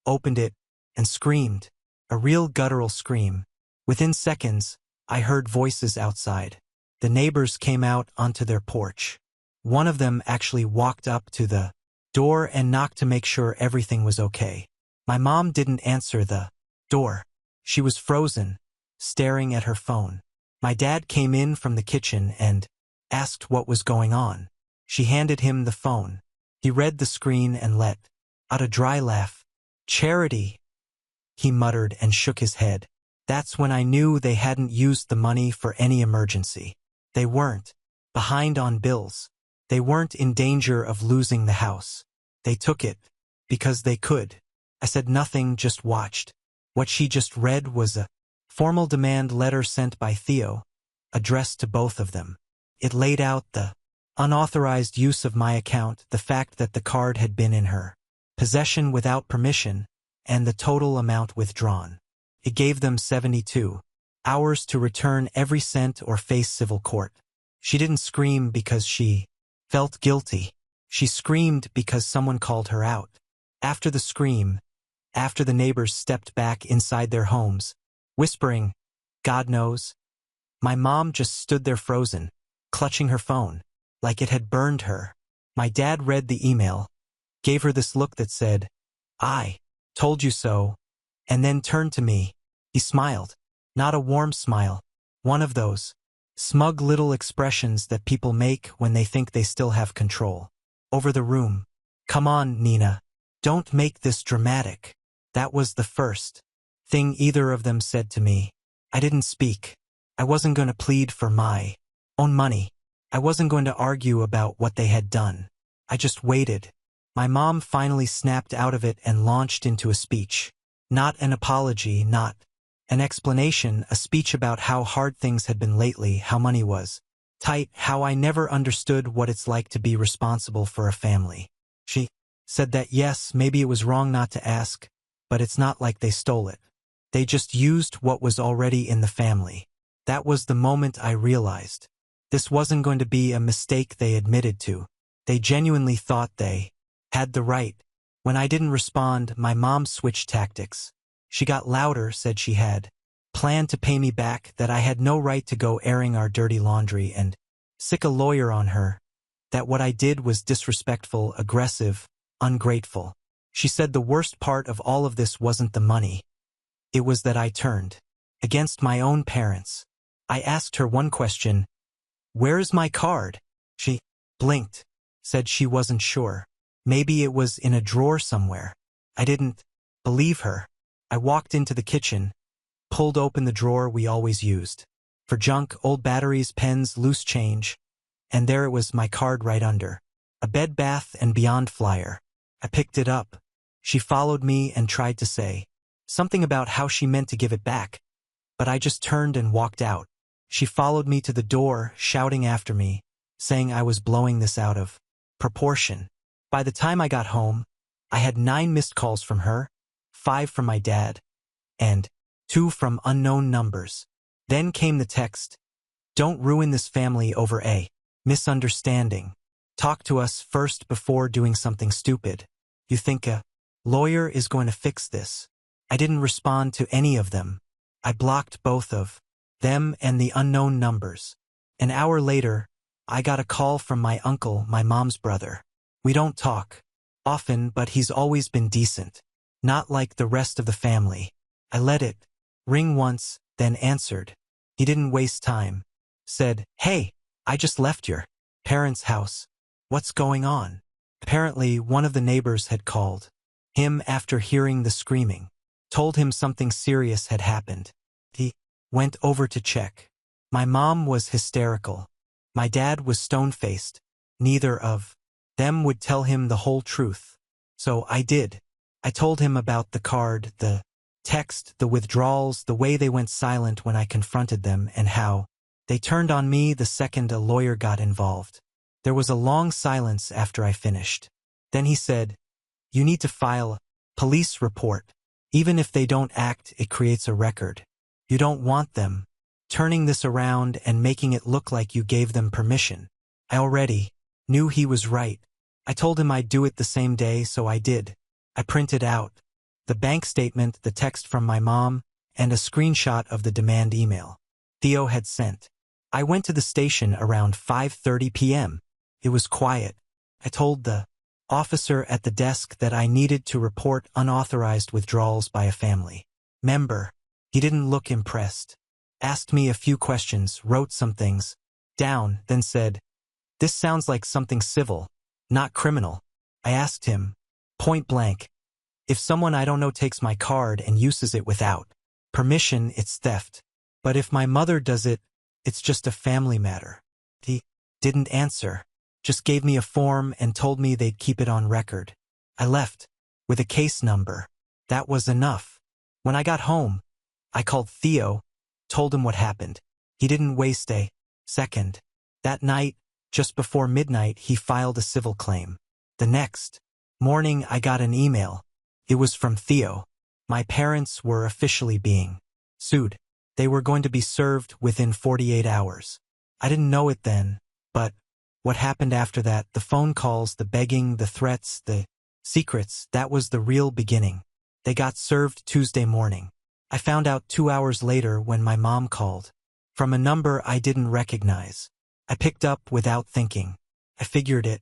opened it, and screamed. A real guttural scream. Within seconds, I heard voices outside. The neighbors came out onto their porch. One of them actually walked up to the door and knocked to make sure everything was okay. My mom didn't answer the door. She was frozen, staring at her phone. My dad came in from the kitchen and asked what was going on. She handed him the phone. He read the screen and let out a dry laugh. Charity, he muttered and shook his head. That's when I knew they hadn't used the money for any emergency. They weren't behind on bills. They weren't in danger of losing the house. They took it because they could. I said nothing, just watched. What she just read was a formal demand letter sent by Theo, addressed to both of them. It laid out the unauthorized use of my account, the fact that the card had been in her possession without permission, and the total amount withdrawn. It gave them 72 hours to return every cent or face civil court. She didn't scream because she felt guilty. She screamed because someone called her out. After the scream, after the neighbors stepped back inside their homes, whispering, God knows, my mom just stood there frozen, clutching her phone, like it had burned her. My dad read the email, gave her this look that said, I told you so, and then turned to me. He smiled. Not a warm smile. One of those smug little expressions that people make when they think they still have control over the room. Come on, Nina. Don't make this dramatic. That was the first thing either of them said to me. I didn't speak. I wasn't going to plead for my own money. I wasn't going to argue about what they had done. I just waited. My mom finally snapped out of it and launched into a speech. Not an apology, not an explanation, a speech about how hard things had been lately, how money was tight, how I never understood what it's like to be responsible for a family. She said that yes, maybe it was wrong not to ask, but it's not like they stole it. They just used what was already in the family. That was the moment I realized. This wasn't going to be a mistake they admitted to. They genuinely thought they had the right. When I didn't respond, my mom switched tactics. She got louder, said she had planned to pay me back, that I had no right to go airing our dirty laundry and sick a lawyer on her, that what I did was disrespectful, aggressive, ungrateful. She said the worst part of all of this wasn't the money. It was that I turned against my own parents. I asked her one question. Where is my card? She blinked, said she wasn't sure. Maybe it was in a drawer somewhere. I didn't believe her. I walked into the kitchen, pulled open the drawer we always used for junk, old batteries, pens, loose change, and there it was, my card right under a Bed Bath & Beyond flyer. I picked it up. She followed me and tried to say something about how she meant to give it back, but I just turned and walked out. She followed me to the door, shouting after me, saying I was blowing this out of proportion. By the time I got home, I had 9 missed calls from her, 5 from my dad, and 2 from unknown numbers. Then came the text, "Don't ruin this family over a misunderstanding. Talk to us first before doing something stupid. You think a lawyer is going to fix this?" I didn't respond to any of them. I blocked both of them and the unknown numbers. An hour later, I got a call from my uncle, my mom's brother. We don't talk often, but he's always been decent. Not like the rest of the family. I let it ring once, then answered. He didn't waste time. Said, "Hey, I just left your parents' house. What's going on?" Apparently, one of the neighbors had called him after hearing the screaming. Told him something serious had happened. He went over to check. My mom was hysterical. My dad was stone-faced. Neither of them would tell him the whole truth. So I did. I told him about the card, the text, the withdrawals, the way they went silent when I confronted them, and how they turned on me the second a lawyer got involved. There was a long silence after I finished. Then he said, "You need to file a police report. Even if they don't act, it creates a record. You don't want them turning this around and making it look like you gave them permission." I already knew he was right. I told him I'd do it the same day, so I did. I printed out the bank statement, the text from my mom, and a screenshot of the demand email Theo had sent. I went to the station around 5:30 p.m. It was quiet. I told the officer at the desk that I needed to report unauthorized withdrawals by a family member. He didn't look impressed. Asked me a few questions, wrote some things down, then said, "This sounds like something civil, not criminal." I asked him, point blank, if someone I don't know takes my card and uses it without permission, it's theft. But if my mother does it, it's just a family matter. He didn't answer, just gave me a form and told me they'd keep it on record. I left with a case number. That was enough. When I got home, I called Theo, told him what happened. He didn't waste a second. That night, just before midnight, he filed a civil claim. The next morning, I got an email. It was from Theo. My parents were officially being sued. They were going to be served within 48 hours. I didn't know it then, but what happened after that, the phone calls, the begging, the threats, the secrets, that was the real beginning. They got served Tuesday morning. I found out 2 hours later when my mom called from a number I didn't recognize. I picked up without thinking. I figured it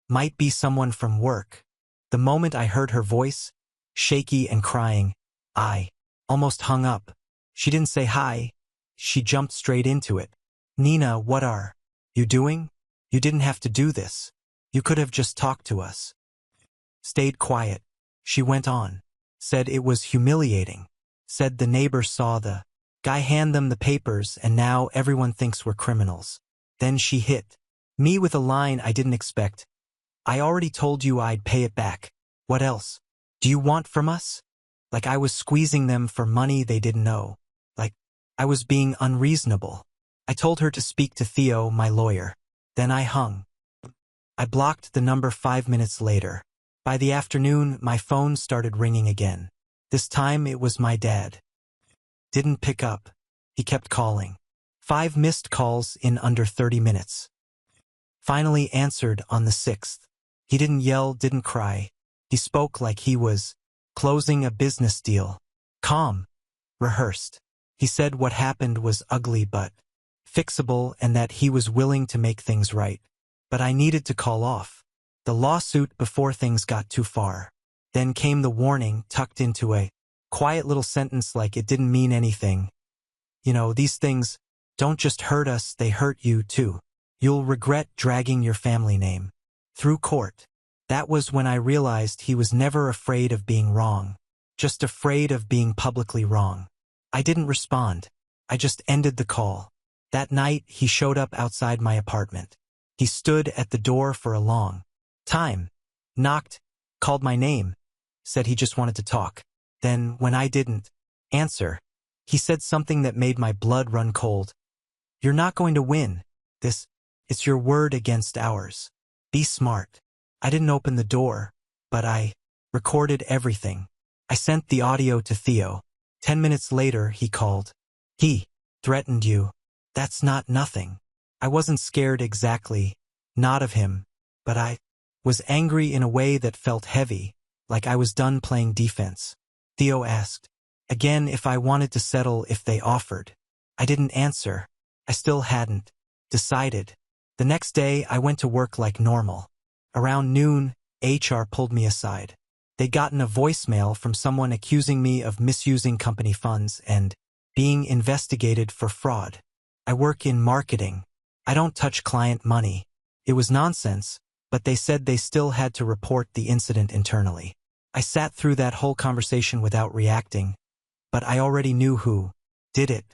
might be someone from work. The moment I heard her voice, shaky and crying, I almost hung up. She didn't say hi. She jumped straight into it. Nina, what are you doing? You didn't have to do this. You could have just talked to us. Stayed quiet. She went on. Said it was humiliating. Said the neighbor saw the guy hand them the papers and now everyone thinks we're criminals. Then she hit me with a line I didn't expect. I already told you I'd pay it back. What else do you want from us? Like I was squeezing them for money they didn't know. Like I was being unreasonable. I told her to speak to Theo, my lawyer. Then I hung. I blocked the number 5 minutes later. By the afternoon, my phone started ringing again. This time it was my dad. Didn't pick up. He kept calling. 5 missed calls in under 30 minutes. Finally answered on the 6th. He didn't yell, didn't cry. He spoke like he was closing a business deal. Calm. Rehearsed. He said what happened was ugly but fixable and that he was willing to make things right. But I needed to call off the lawsuit before things got too far. Then came the warning tucked into a quiet little sentence like it didn't mean anything. You know, these things don't just hurt us, they hurt you too. You'll regret dragging your family name through court. That was when I realized he was never afraid of being wrong, just afraid of being publicly wrong. I didn't respond. I just ended the call. That night, he showed up outside my apartment. He stood at the door for a long time, knocked, called my name, said he just wanted to talk. Then, when I didn't answer, he said something that made my blood run cold. You're not going to win. It's your word against ours. Be smart. I didn't open the door, but I recorded everything. I sent the audio to Theo. 10 minutes later, he called. He threatened you. That's not nothing. I wasn't scared exactly, not of him, but I was angry in a way that felt heavy, like I was done playing defense. Theo asked again if I wanted to settle if they offered. I didn't answer. I still hadn't decided. The next day, I went to work like normal. Around noon, HR pulled me aside. They'd gotten a voicemail from someone accusing me of misusing company funds and being investigated for fraud. I work in marketing. I don't touch client money. It was nonsense, but they said they still had to report the incident internally. I sat through that whole conversation without reacting, but I already knew who did it.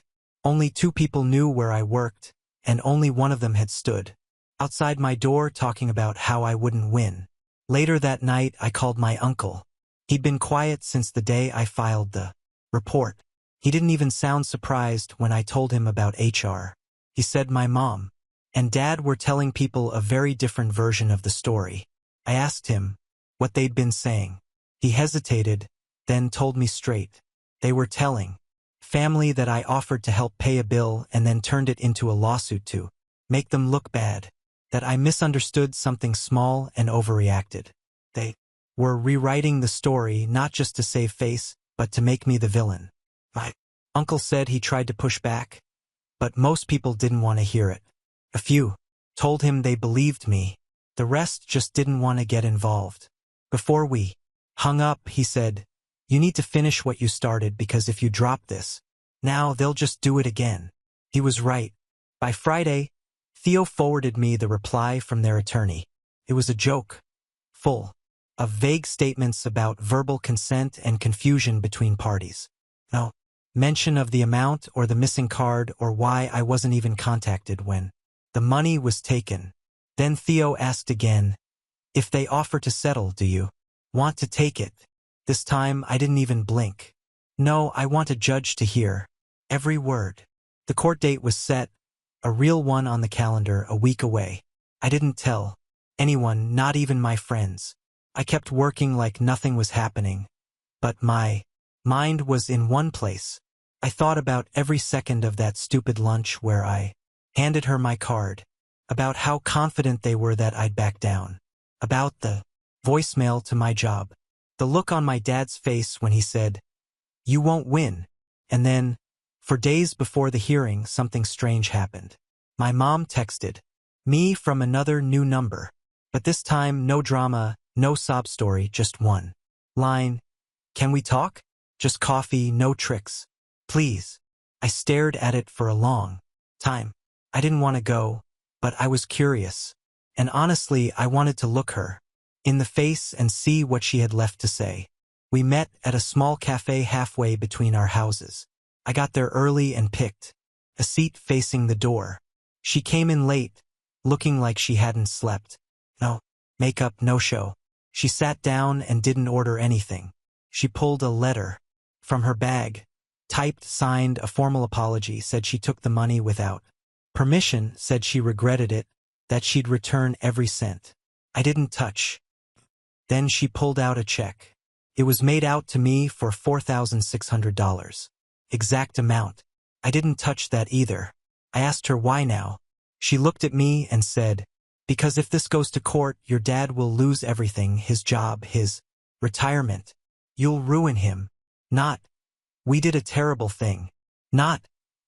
Only 2 people knew where I worked, and only one of them had stood outside my door talking about how I wouldn't win. Later that night, I called my uncle. He'd been quiet since the day I filed the report. He didn't even sound surprised when I told him about HR. He said my mom and dad were telling people a very different version of the story. I asked him what they'd been saying. He hesitated, then told me straight. They were telling family that I offered to help pay a bill and then turned it into a lawsuit to make them look bad. That I misunderstood something small and overreacted. They were rewriting the story not just to save face, but to make me the villain. My uncle said he tried to push back, but most people didn't want to hear it. A few told him they believed me. The rest just didn't want to get involved. Before we hung up, he said, "You need to finish what you started because if you drop this, now they'll just do it again." He was right. By Friday, Theo forwarded me the reply from their attorney. It was a joke, full of vague statements about verbal consent and confusion between parties. No mention of the amount or the missing card or why I wasn't even contacted when the money was taken. Then Theo asked again, "If they offer to settle, do you want to take it?" This time I didn't even blink. "No, I want a judge to hear every word." The court date was set, a real one on the calendar, a week away. I didn't tell anyone, not even my friends. I kept working like nothing was happening. But my mind was in one place. I thought about every second of that stupid lunch where I handed her my card, about how confident they were that I'd back down, about the voicemail to my job, the look on my dad's face when he said, "You won't win," and then, for days before the hearing, something strange happened. My mom texted me from another new number, but this time no drama, no sob story, just one line. "Can we talk?" Just coffee, no tricks. Please. I stared at it for a long time. I didn't want to go, but I was curious. And honestly, I wanted to look her in the face and see what she had left to say. We met at a small cafe halfway between our houses. I got there early and picked a seat facing the door. She came in late, looking like she hadn't slept. No makeup, no show. She sat down and didn't order anything. She pulled a letter from her bag, typed, signed a formal apology, said she took the money without permission, said she regretted it, that she'd return every cent. I didn't touch. Then she pulled out a check. It was made out to me for $4,600. Exact amount. I didn't touch that either. I asked her why now. She looked at me and said, because if this goes to court, your dad will lose everything, his job, his retirement. You'll ruin him. Not, we did a terrible thing. Not,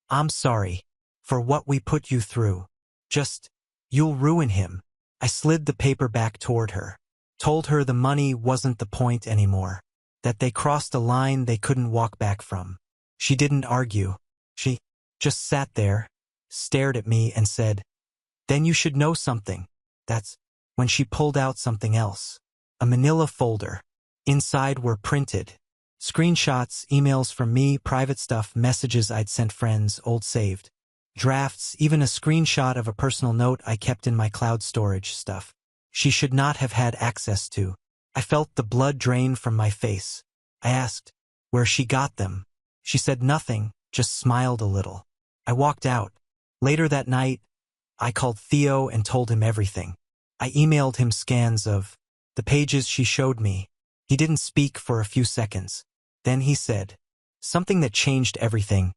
I'm sorry for what we put you through. Just, you'll ruin him. I slid the paper back toward her. Told her the money wasn't the point anymore. That they crossed a line they couldn't walk back from. She didn't argue. She just sat there, stared at me and said, then you should know something. That's when she pulled out something else. A manila folder. Inside were printed screenshots, emails from me, private stuff, messages I'd sent friends, old saved drafts, even a screenshot of a personal note I kept in my cloud storage stuff. She should not have had access to. I felt the blood drain from my face. I asked where she got them. She said nothing, just smiled a little. I walked out. Later that night, I called Theo and told him everything. I emailed him scans of the pages she showed me. He didn't speak for a few seconds. Then he said something that changed everything.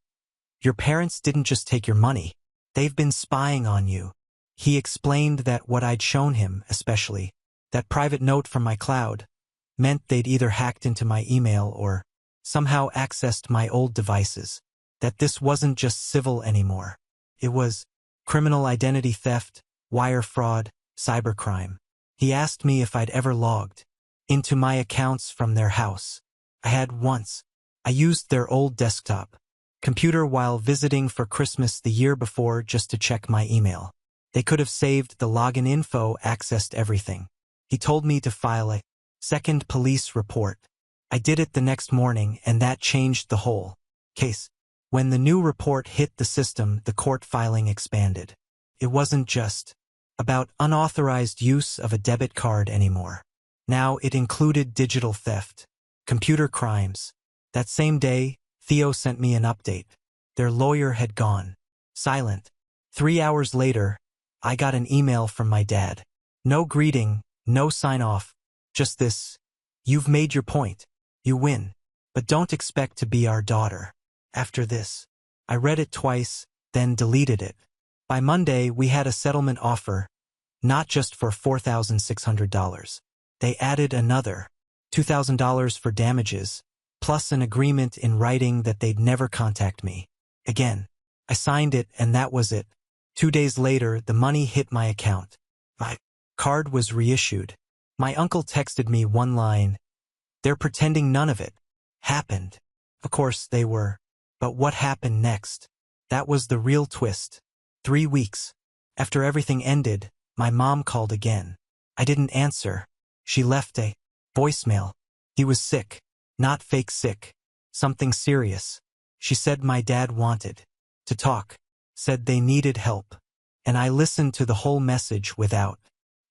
Your parents didn't just take your money. They've been spying on you. He explained that what I'd shown him, especially that private note from my cloud, meant they'd either hacked into my email or somehow accessed my old devices. That this wasn't just civil anymore. It was criminal identity theft, wire fraud, cybercrime. He asked me if I'd ever logged into my accounts from their house. I had once. I used their old desktop computer while visiting for Christmas the year before just to check my email. They could have saved the login info, accessed everything. He told me to file a second police report. I did it the next morning, and that changed the whole case. When the new report hit the system, the court filing expanded. It wasn't just about unauthorized use of a debit card anymore. Now it included digital theft, computer crimes. That same day, Theo sent me an update. Their lawyer had gone silent. 3 hours later, I got an email from my dad. No greeting, no sign-off, just this: you've made your point. You win. But don't expect to be our daughter. After this, I read it twice, then deleted it. By Monday, we had a settlement offer, not just for $4,600. They added another $2,000 for damages, plus an agreement in writing that they'd never contact me again. I signed it, and that was it. 2 days later, the money hit my account. My card was reissued. My uncle texted me one line: they're pretending none of it happened. Of course they were. But what happened next? That was the real twist. 3 weeks after everything ended, my mom called again. I didn't answer. She left a voicemail. He was sick. Not fake sick. Something serious. She said my dad wanted to talk. Said they needed help. And I listened to the whole message without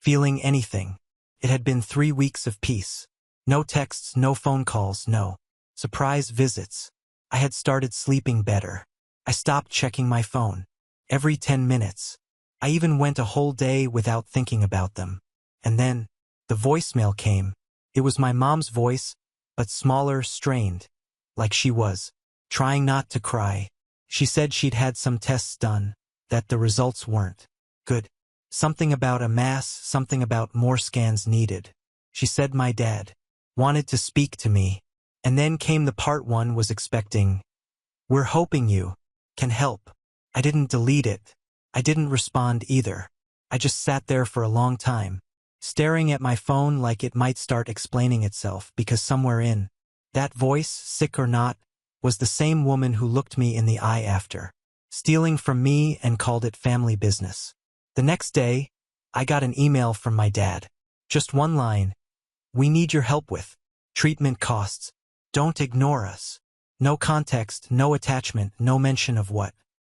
feeling anything. It had been 3 weeks of peace. No texts, no phone calls, no surprise visits. I had started sleeping better. I stopped checking my phone every 10 minutes. I even went a whole day without thinking about them. And then the voicemail came. It was my mom's voice, but smaller, strained, like she was trying not to cry. She said she'd had some tests done, that the results weren't good. Something about a mass, something about more scans needed. She said my dad wanted to speak to me. And then came the part one was expecting. We're hoping you can help. I didn't delete it. I didn't respond either. I just sat there for a long time, staring at my phone like it might start explaining itself, because somewhere in That voice, sick or not, was the same woman who looked me in the eye after stealing from me and called it family business. The next day, I got an email from my dad. Just one line. We need your help with treatment costs. Don't ignore us. No context, no attachment, no mention of what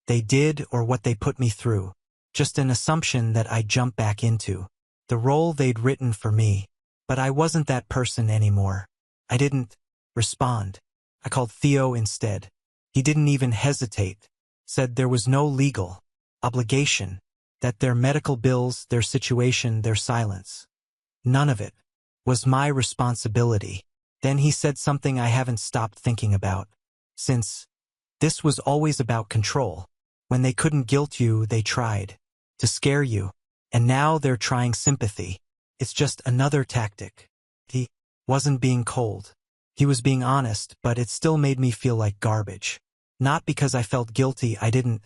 they did or what they put me through. Just an assumption that I'd jump back into the role they'd written for me. But I wasn't that person anymore. I didn't respond. I called Theo instead. He didn't even hesitate. Said there was no legal obligation. That their medical bills, their situation, their silence, none of it was my responsibility. Then he said something I haven't stopped thinking about since. This was always about control. When they couldn't guilt you, they tried to scare you. And now they're trying sympathy. It's just another tactic. He wasn't being cold. He was being honest, but it still made me feel like garbage. Not because I felt guilty, I didn't,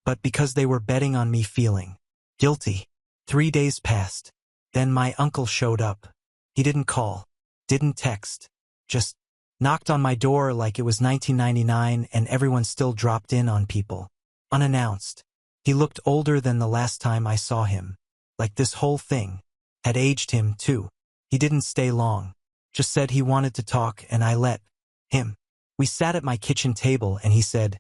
but because they were betting on me feeling guilty. 3 days passed. Then my uncle showed up. He didn't call, didn't text, just knocked on my door like it was 1999 and everyone still dropped in on people. Unannounced. He looked older than the last time I saw him. Like this whole thing had aged him too. He didn't stay long. Just said he wanted to talk and I let him. We sat at my kitchen table and he said,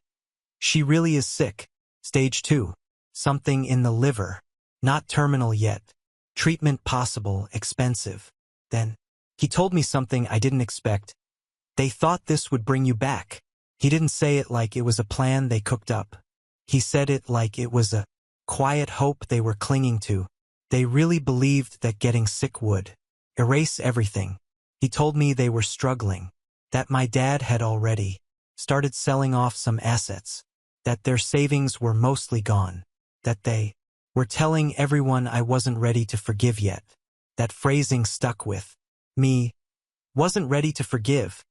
"She really is sick. Stage 2. Something in the liver. Not terminal yet. Treatment possible, expensive." Then he told me something I didn't expect. They thought this would bring you back. He didn't say it like it was a plan they cooked up. He said it like it was a quiet hope they were clinging to. They really believed that getting sick would erase everything. He told me they were struggling, that my dad had already started selling off some assets, that their savings were mostly gone, that they were telling everyone I wasn't ready to forgive yet. That phrasing stuck with me. Wasn't ready to forgive.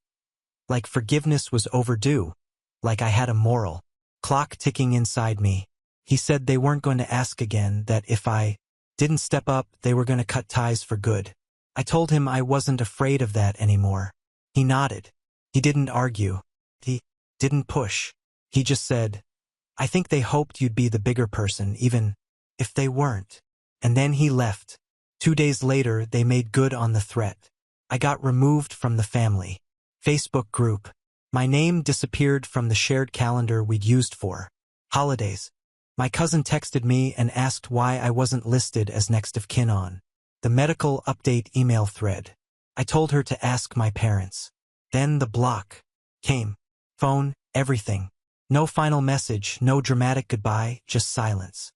Like forgiveness was overdue. Like I had a moral clock ticking inside me. He said they weren't going to ask again, that if I didn't step up, they were going to cut ties for good. I told him I wasn't afraid of that anymore. He nodded. He didn't argue. He didn't push. He just said, "I think they hoped you'd be the bigger person, even if they weren't." And then he left. 2 days later, they made good on the threat. I got removed from the family Facebook group. My name disappeared from the shared calendar we'd used for holidays. My cousin texted me and asked why I wasn't listed as next of kin on the medical update email thread. I told her to ask my parents. Then the block came. Phone, everything. No final message, no dramatic goodbye, just silence.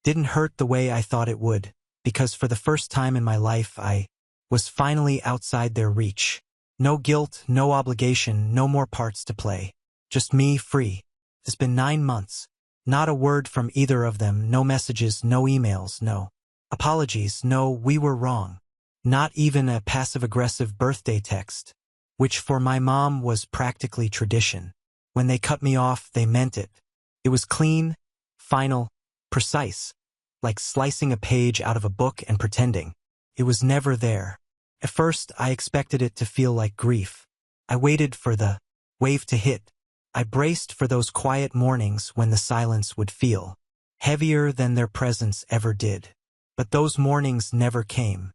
Didn't hurt the way I thought it would, because for the first time in my life I was finally outside their reach. No guilt, no obligation, no more parts to play. Just me, free. It's been 9 months. Not a word from either of them, no messages, no emails, no apologies, no "we were wrong." Not even a passive-aggressive birthday text, which for my mom was practically tradition. When they cut me off, they meant it. It was clean, final, precise, like slicing a page out of a book and pretending it was never there. At first, I expected it to feel like grief. I waited for the wave to hit. I braced for those quiet mornings when the silence would feel heavier than their presence ever did. But those mornings never came.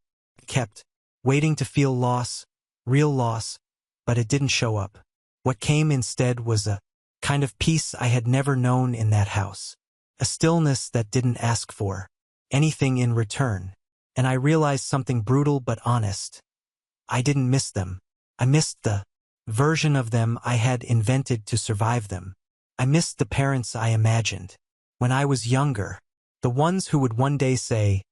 Kept waiting to feel loss, real loss, but it didn't show up. What came instead was a kind of peace I had never known in that house. A stillness that didn't ask for anything in return. And I realized something brutal but honest. I didn't miss them. I missed the version of them I had invented to survive them. I missed the parents I imagined when I was younger. The ones who would one day say,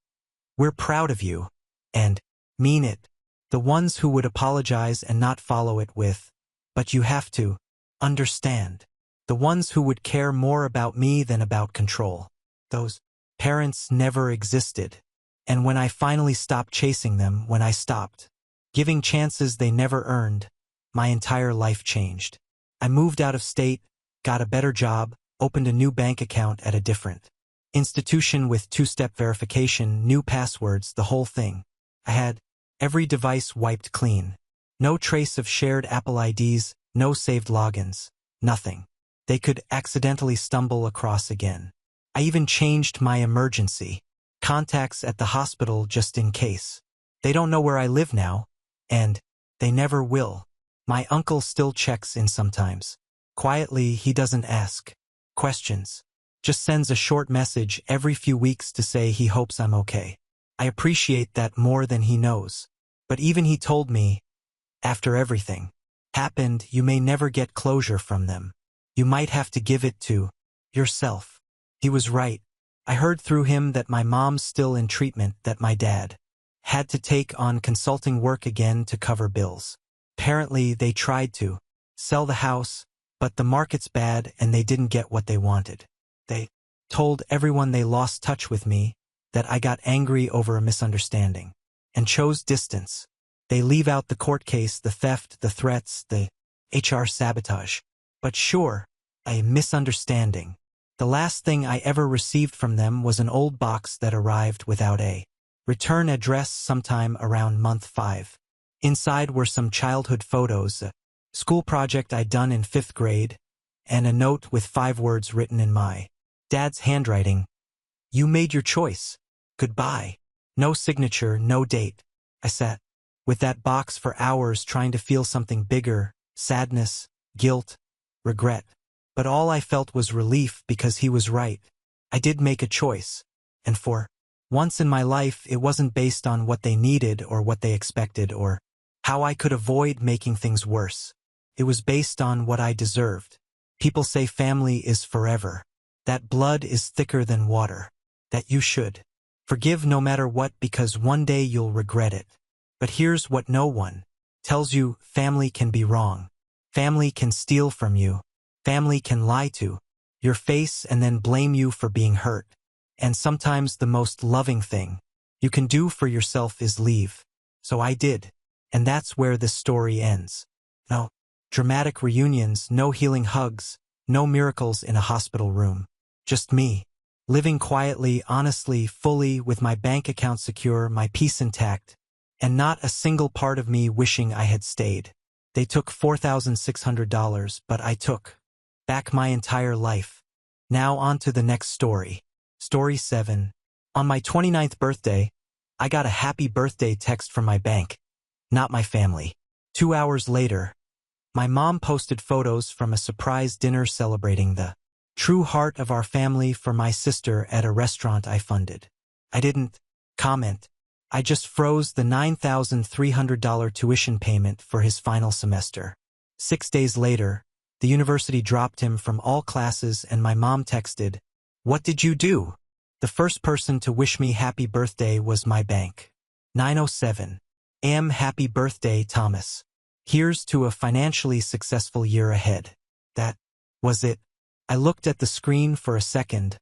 "We're proud of you," and mean it. The ones who would apologize and not follow it with, "But you have to understand." The ones who would care more about me than about control. Those parents never existed. And when I finally stopped chasing them, when I stopped giving chances they never earned, my entire life changed. I moved out of state, got a better job, opened a new bank account at a different institution with 2-step verification, new passwords, the whole thing. I had every device wiped clean. No trace of shared Apple IDs, no saved logins, nothing. They could accidentally stumble across again. I even changed my emergency contacts at the hospital just in case. They don't know where I live now, and they never will. My uncle still checks in sometimes. Quietly, he doesn't ask questions. Just sends a short message every few weeks to say he hopes I'm okay. I appreciate that more than he knows. But even he told me, after everything happened, you may never get closure from them. You might have to give it to yourself. He was right. I heard through him that my mom's still in treatment, that my dad had to take on consulting work again to cover bills. Apparently, they tried to sell the house, but the market's bad and they didn't get what they wanted. They told everyone they lost touch with me, that I got angry over a misunderstanding, and chose distance. They leave out the court case, the theft, the threats, the HR sabotage. But sure, a misunderstanding. The last thing I ever received from them was an old box that arrived without a return address sometime around month 5. Inside were some childhood photos, a school project I'd done in 5th grade, and a note with 5 words written in my dad's handwriting. You made your choice. Goodbye. No signature, no date. I sat with that box for hours trying to feel something bigger, sadness, guilt, regret. But all I felt was relief because he was right. I did make a choice. And for once in my life, it wasn't based on what they needed or what they expected or how I could avoid making things worse. It was based on what I deserved. People say family is forever, that blood is thicker than water, that you should forgive no matter what because one day you'll regret it. But here's what no one tells you: family can be wrong. Family can steal from you. Family can lie to your face and then blame you for being hurt. And sometimes the most loving thing you can do for yourself is leave. So I did. And that's where this story ends. No dramatic reunions, no healing hugs, no miracles in a hospital room. Just me, living quietly, honestly, fully, with my bank account secure, my peace intact, and not a single part of me wishing I had stayed. They took $4,600, but I took back my entire life. Now on to the next story. Story 7. On my 29th birthday, I got a happy birthday text from my bank, not my family. 2 hours later, my mom posted photos from a surprise dinner celebrating the true heart of our family for my sister at a restaurant I funded. I didn't comment. I just froze the $9,300 tuition payment for his final semester. 6 days later, the university dropped him from all classes and my mom texted, "What did you do?" The first person to wish me happy birthday was my bank. 9:07 a.m. Happy birthday, Thomas. Here's to a financially successful year ahead. That was it. I looked at the screen for a second,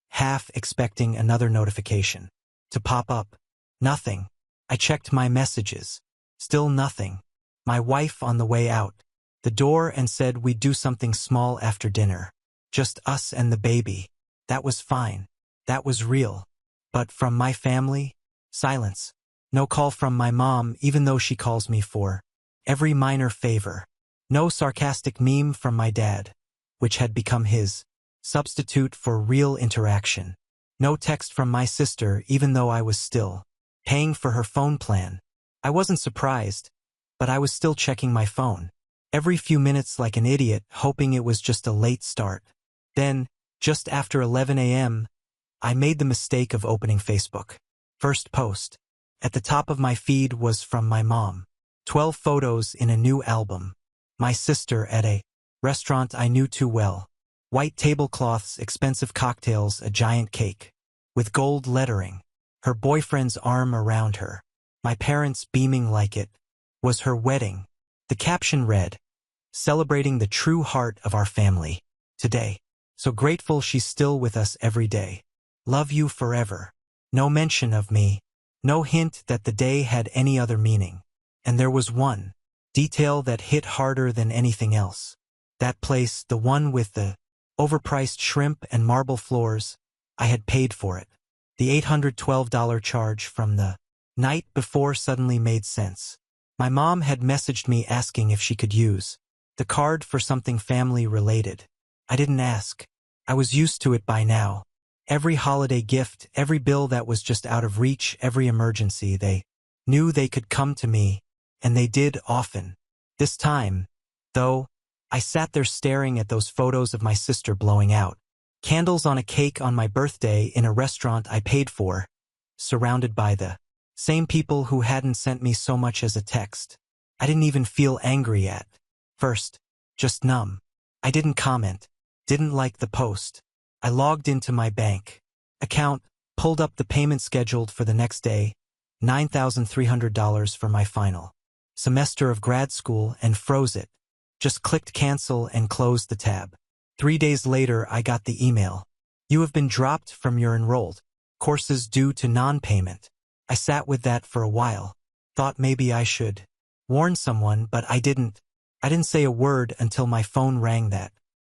half expecting another notification to pop up. Nothing. I checked my messages. Still nothing. My wife on the way out the door and said we'd do something small after dinner. Just us and the baby. That was fine. That was real. But from my family? Silence. No call from my mom, even though she calls me for every minor favor. No sarcastic meme from my dad, which had become his substitute for real interaction. No text from my sister, even though I was still paying for her phone plan. I wasn't surprised, but I was still checking my phone every few minutes like an idiot, hoping it was just a late start. Then, just after 11 a.m., I made the mistake of opening Facebook. First post at the top of my feed was from my mom. 12 photos in a new album. My sister at a restaurant I knew too well. White tablecloths, expensive cocktails, a giant cake with gold lettering. Her boyfriend's arm around her. My parents beaming like it was her wedding. The caption read, "Celebrating the true heart of our family today. So grateful she's still with us every day. Love you forever." No mention of me. No hint that the day had any other meaning. And there was one detail that hit harder than anything else. That place, the one with the overpriced shrimp and marble floors, I had paid for it. The $812 charge from the night before suddenly made sense. My mom had messaged me asking if she could use the card for something family-related. I didn't ask. I was used to it by now. Every holiday gift, every bill that was just out of reach, every emergency, they knew they could come to me, and they did often. This time, though, I sat there staring at those photos of my sister blowing out candles on a cake on my birthday in a restaurant I paid for, surrounded by the same people who hadn't sent me so much as a text. I didn't even feel angry at first, just numb. I didn't comment, didn't like the post. I logged into my bank account, pulled up the payment scheduled for the next day, $9,300 for my final semester of grad school, and froze it. Just clicked cancel and closed the tab. 3 days later, I got the email. You have been dropped from your enrolled courses due to non-payment. I sat with that for a while. Thought maybe I should warn someone, but I didn't. I didn't say a word until my phone rang that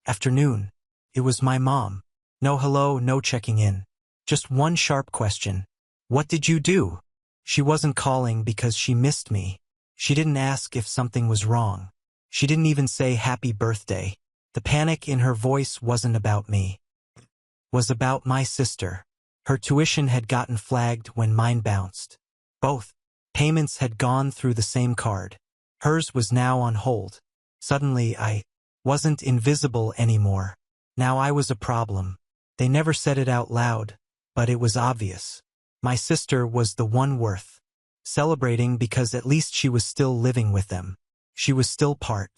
afternoon. It was my mom. No hello, no checking in. Just one sharp question. What did you do? She wasn't calling because she missed me. She didn't ask if something was wrong. She didn't even say happy birthday. The panic in her voice wasn't about me. It was about my sister. Her tuition had gotten flagged when mine bounced. Both payments had gone through the same card. Hers was now on hold. Suddenly I wasn't invisible anymore. Now I was a problem. They never said it out loud, but it was obvious. My sister was the one worth celebrating because at least she was still living with them. She was still part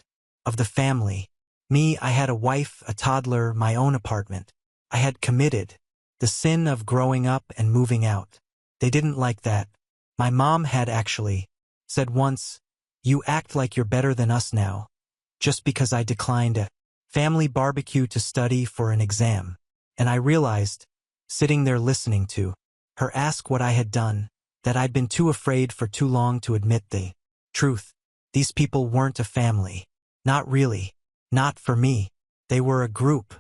of the family. Me, I had a wife, a toddler, my own apartment. I had committed the sin of growing up and moving out. They didn't like that. My mom had actually said once, "You act like you're better than us now," just because I declined a family barbecue to study for an exam. And I realized, sitting there listening to her ask what I had done, that I'd been too afraid for too long to admit the truth. These people weren't a family. Not really. Not for me. They were a group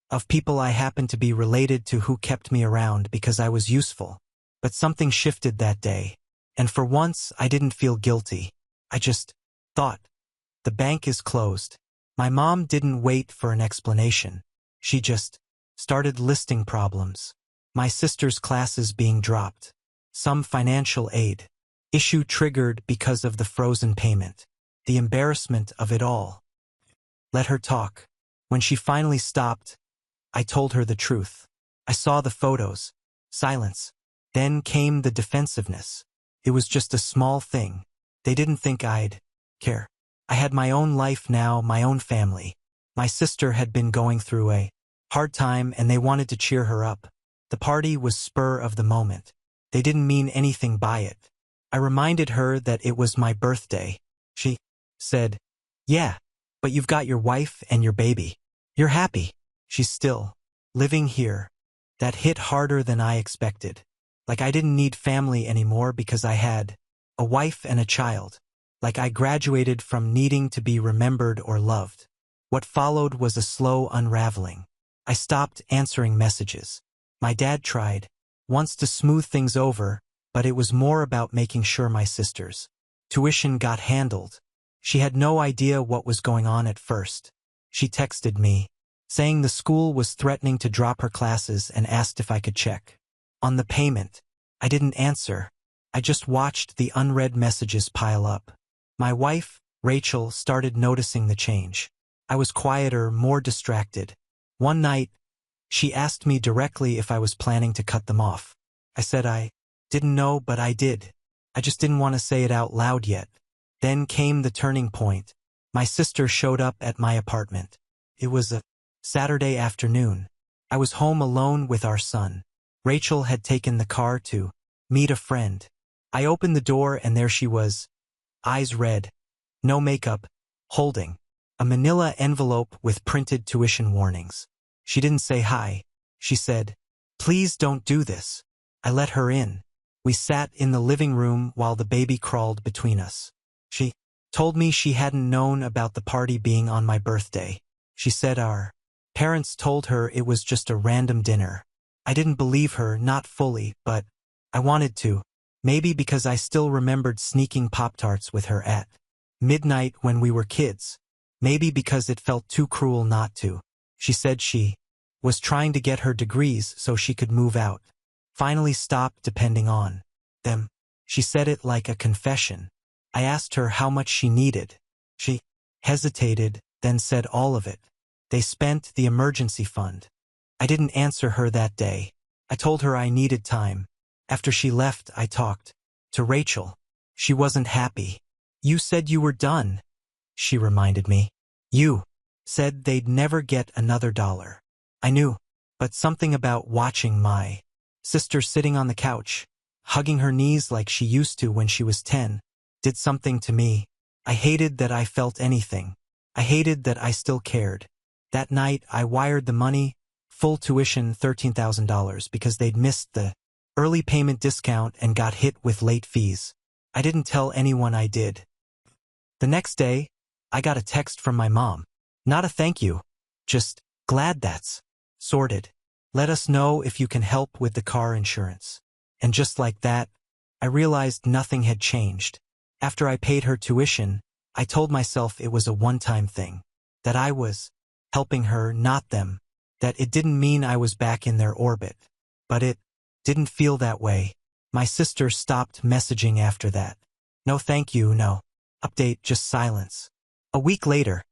of people I happened to be related to who kept me around because I was useful. But something shifted that day. And for once, I didn't feel guilty. I just thought, the bank is closed. My mom didn't wait for an explanation. She just started listing problems. My sister's classes being dropped. Some financial aid issue triggered because of the frozen payment. The embarrassment of it all. Let her talk. When she finally stopped, I told her the truth. I saw the photos. Silence. Then came the defensiveness. It was just a small thing. They didn't think I'd care. I had my own life now, my own family. My sister had been going through a hard time and they wanted to cheer her up. The party was spur of the moment. They didn't mean anything by it. I reminded her that it was my birthday. She said, "Yeah, but you've got your wife and your baby. You're happy. She's still living here." That hit harder than I expected. Like I didn't need family anymore because I had a wife and a child. Like I graduated from needing to be remembered or loved. What followed was a slow unraveling. I stopped answering messages. My dad tried once to smooth things over, but it was more about making sure my sister's tuition got handled. She had no idea what was going on at first. She texted me, saying the school was threatening to drop her classes and asked if I could check on the payment. I didn't answer. I just watched the unread messages pile up. My wife, Rachel, started noticing the change. I was quieter, more distracted. One night, she asked me directly if I was planning to cut them off. I said I didn't know, but I did. I just didn't want to say it out loud yet. Then came the turning point. My sister showed up at my apartment. It was a Saturday afternoon. I was home alone with our son. Rachel had taken the car to meet a friend. I opened the door and there she was, eyes red, no makeup, holding a manila envelope with printed tuition warnings. She didn't say hi. She said, "Please don't do this." I let her in. We sat in the living room while the baby crawled between us. She told me she hadn't known about the party being on my birthday. She said our parents told her it was just a random dinner. I didn't believe her, not fully, but I wanted to. Maybe because I still remembered sneaking Pop-Tarts with her at midnight when we were kids. Maybe because it felt too cruel not to. She said she was trying to get her degrees so she could move out. Finally stop depending on them. She said it like a confession. I asked her how much she needed. She hesitated, then said all of it. They spent the emergency fund. I didn't answer her that day. I told her I needed time. After she left, I talked to Rachel. She wasn't happy. You said you were done, she reminded me. You said they'd never get another dollar. I knew, but something about watching my sister sitting on the couch, hugging her knees like she used to when she was 10, did something to me. I hated that I felt anything. I hated that I still cared. That night, I wired the money, full tuition $13,000 because they'd missed the early payment discount and got hit with late fees. I didn't tell anyone I did. The next day, I got a text from my mom. Not a thank you. Just, glad that's sorted. Let us know if you can help with the car insurance. And just like that, I realized nothing had changed. After I paid her tuition, I told myself it was a one-time thing. That I was helping her, not them. That it didn't mean I was back in their orbit. But it didn't feel that way. My sister stopped messaging after that. No thank you, no update, just silence. A week later,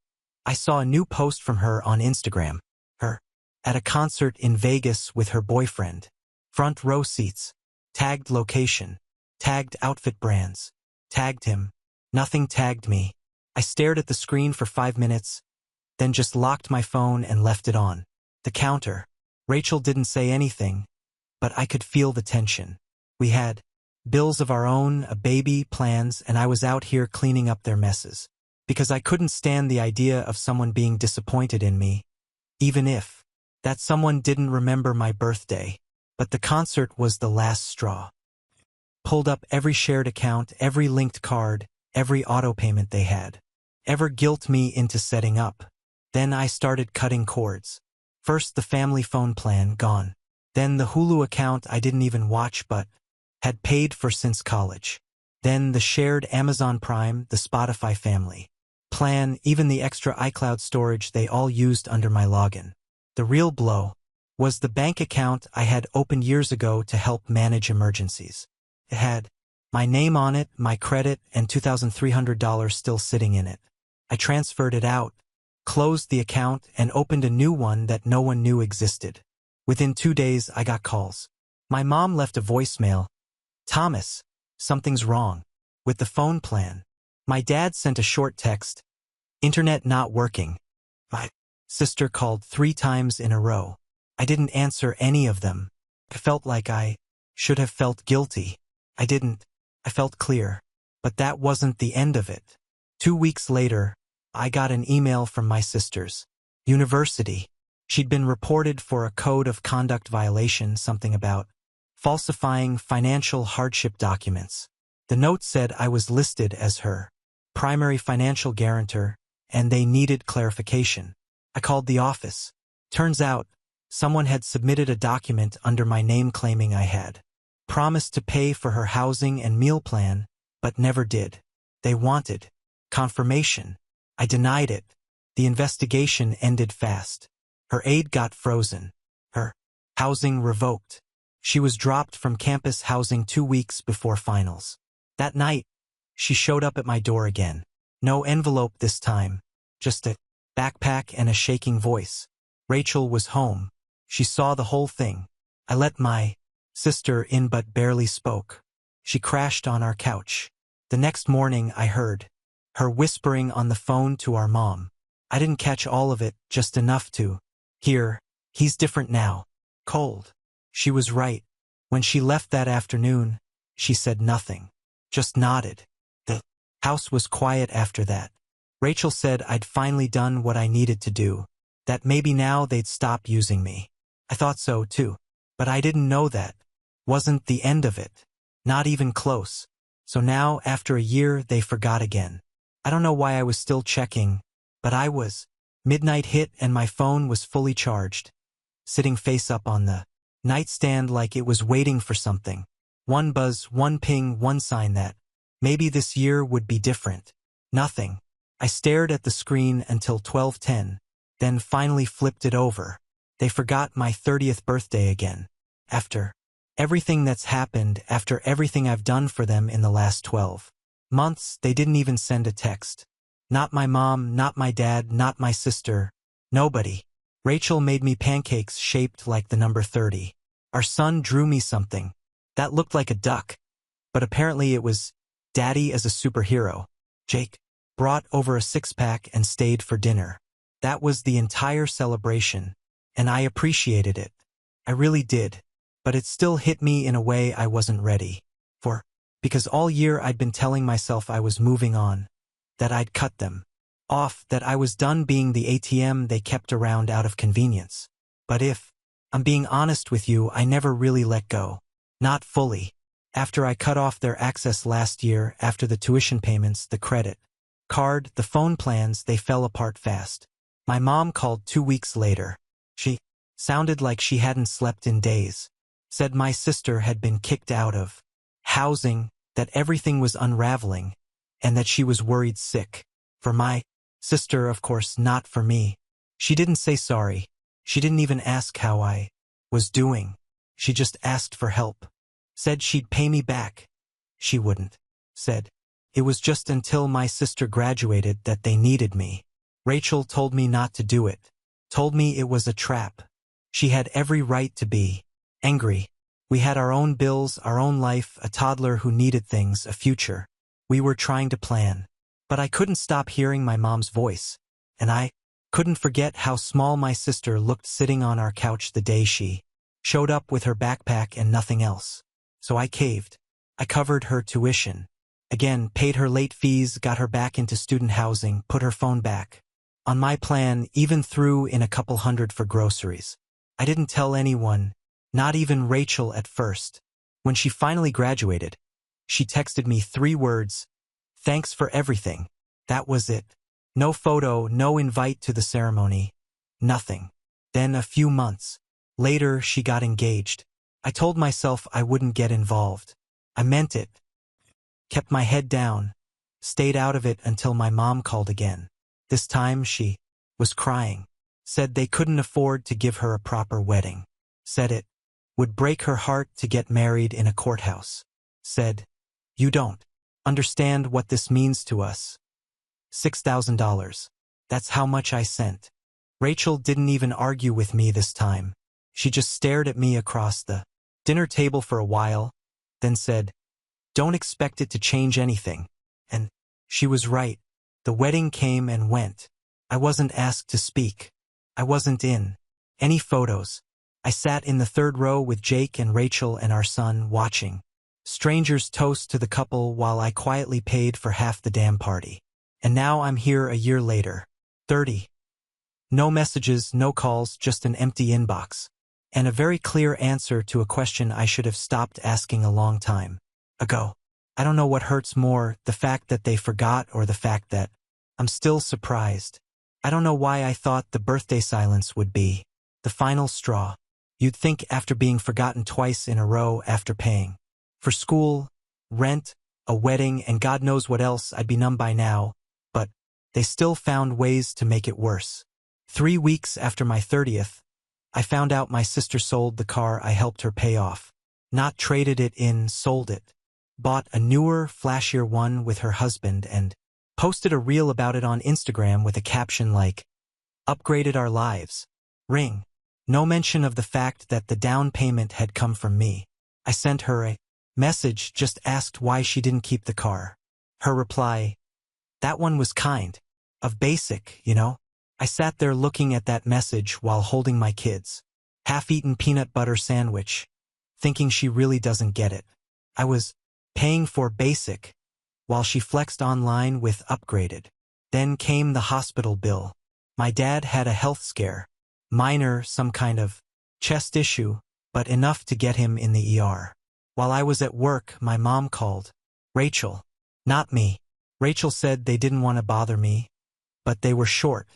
I saw a new post from her on Instagram. Her at a concert in Vegas with her boyfriend. Front row seats. Tagged location. Tagged outfit brands. Tagged him. Nothing tagged me. I stared at the screen for 5 minutes, then just locked my phone and left it on the counter. Rachel didn't say anything, but I could feel the tension. We had bills of our own, a baby, plans, and I was out here cleaning up their messes. Because I couldn't stand the idea of someone being disappointed in me, even if that someone didn't remember my birthday. But the concert was the last straw. Pulled up every shared account, every linked card, every auto payment they had ever guilt me into setting up. Then I started cutting cords. First the family phone plan, gone. Then the Hulu account I didn't even watch but had paid for since college. Then the shared Amazon Prime, the Spotify family plan, even the extra iCloud storage they all used under my login. The real blow was the bank account I had opened years ago to help manage emergencies. It had my name on it, my credit, and $2,300 still sitting in it. I transferred it out, closed the account, and opened a new one that no one knew existed. Within 2 days, I got calls. My mom left a voicemail. Thomas, something's wrong with the phone plan. My dad sent a short text. Internet not working. My sister called 3 times in a row. I didn't answer any of them. I felt like I should have felt guilty. I didn't. I felt clear. But that wasn't the end of it. 2 weeks later, I got an email from my sister's university. She'd been reported for a code of conduct violation, something about falsifying financial hardship documents. The note said I was listed as her primary financial guarantor, and they needed clarification. I called the office. Turns out, someone had submitted a document under my name claiming I had promised to pay for her housing and meal plan, but never did. They wanted confirmation. I denied it. The investigation ended fast. Her aid got frozen. Her housing revoked. She was dropped from campus housing 2 weeks before finals. That night, she showed up at my door again. No envelope this time, just a backpack and a shaking voice. Rachel was home. She saw the whole thing. I let my sister in but barely spoke. She crashed on our couch. The next morning I heard her whispering on the phone to our mom. I didn't catch all of it, just enough to hear, "He's different now. Cold." She was right. When she left that afternoon, she said nothing, just nodded. The house was quiet after that. Rachel said I'd finally done what I needed to do, that maybe now they'd stop using me. I thought so too, but I didn't know that wasn't the end of it. Not even close. So now, after a year, they forgot again. I don't know why I was still checking, but I was. Midnight hit and my phone was fully charged, sitting face up on the nightstand like it was waiting for something. One buzz, one ping, one sign that maybe this year would be different. Nothing. I stared at the screen until 12:10, then finally flipped it over. They forgot my 30th birthday again. After everything that's happened, after everything I've done for them in the last 12 months, they didn't even send a text. Not my mom, not my dad, not my sister. Nobody. Rachel made me pancakes shaped like the number 30. Our son drew me something that looked like a duck, but apparently it was Daddy as a superhero. Jake brought over a six-pack and stayed for dinner. That was the entire celebration, and I appreciated it. I really did, but it still hit me in a way I wasn't ready for, because all year I'd been telling myself I was moving on, that I'd cut them off, that I was done being the ATM they kept around out of convenience. But if I'm being honest with you, I never really let go. Not fully. After I cut off their access last year, after the tuition payments, the credit card, the phone plans, they fell apart fast. My mom called 2 weeks later. She sounded like she hadn't slept in days. Said my sister had been kicked out of housing, that everything was unraveling, and that she was worried sick. For my sister, of course, not for me. She didn't say sorry. She didn't even ask how I was doing. She just asked for help. Said she'd pay me back. She wouldn't. Said it was just until my sister graduated that they needed me. Rachel told me not to do it. Told me it was a trap. She had every right to be angry. We had our own bills, our own life, a toddler who needed things, a future. We were trying to plan. But I couldn't stop hearing my mom's voice, and I couldn't forget how small my sister looked sitting on our couch the day she showed up with her backpack and nothing else. So I caved. I covered her tuition. Again, paid her late fees, got her back into student housing, put her phone back on my plan, even threw in a couple hundred for groceries. I didn't tell anyone, not even Rachel at first. When she finally graduated, she texted me 3 words, "Thanks for everything." That was it. No photo, no invite to the ceremony, nothing. Then a few months later, she got engaged. I told myself I wouldn't get involved. I meant it. Kept my head down, stayed out of it until my mom called again. This time she was crying. Said they couldn't afford to give her a proper wedding. Said it would break her heart to get married in a courthouse. Said, "You don't understand what this means to us." $6,000. That's how much I sent. Rachel didn't even argue with me this time. She just stared at me across the dinner table for a while, then said, "Don't expect it to change anything." And she was right. The wedding came and went. I wasn't asked to speak. I wasn't in any photos. I sat in the 3rd row with Jake and Rachel and our son, watching strangers toast to the couple while I quietly paid for half the damn party. And now I'm here a year later. 30. No messages, no calls, just an empty inbox. And a very clear answer to a question I should have stopped asking a long time ago. I don't know what hurts more, the fact that they forgot or the fact that I'm still surprised. I don't know why I thought the birthday silence would be the final straw. You'd think after being forgotten twice in a row, after paying for school, rent, a wedding, and God knows what else, I'd be numb by now, but they still found ways to make it worse. 3 weeks after my 30th, I found out my sister sold the car I helped her pay off. Not traded it in, sold it. Bought a newer, flashier one with her husband and posted a reel about it on Instagram with a caption like, "Upgraded our lives. Ring." No mention of the fact that the down payment had come from me. I sent her a message, just asked why she didn't keep the car. Her reply, "That one was kind of basic, you know." I sat there looking at that message while holding my kids' half-eaten peanut butter sandwich, thinking she really doesn't get it. I was paying for basic, while she flexed online with upgraded. Then came the hospital bill. My dad had a health scare. Minor, some kind of chest issue, but enough to get him in the ER. While I was at work, my mom called. Rachel. Not me. Rachel said they didn't want to bother me, but they were short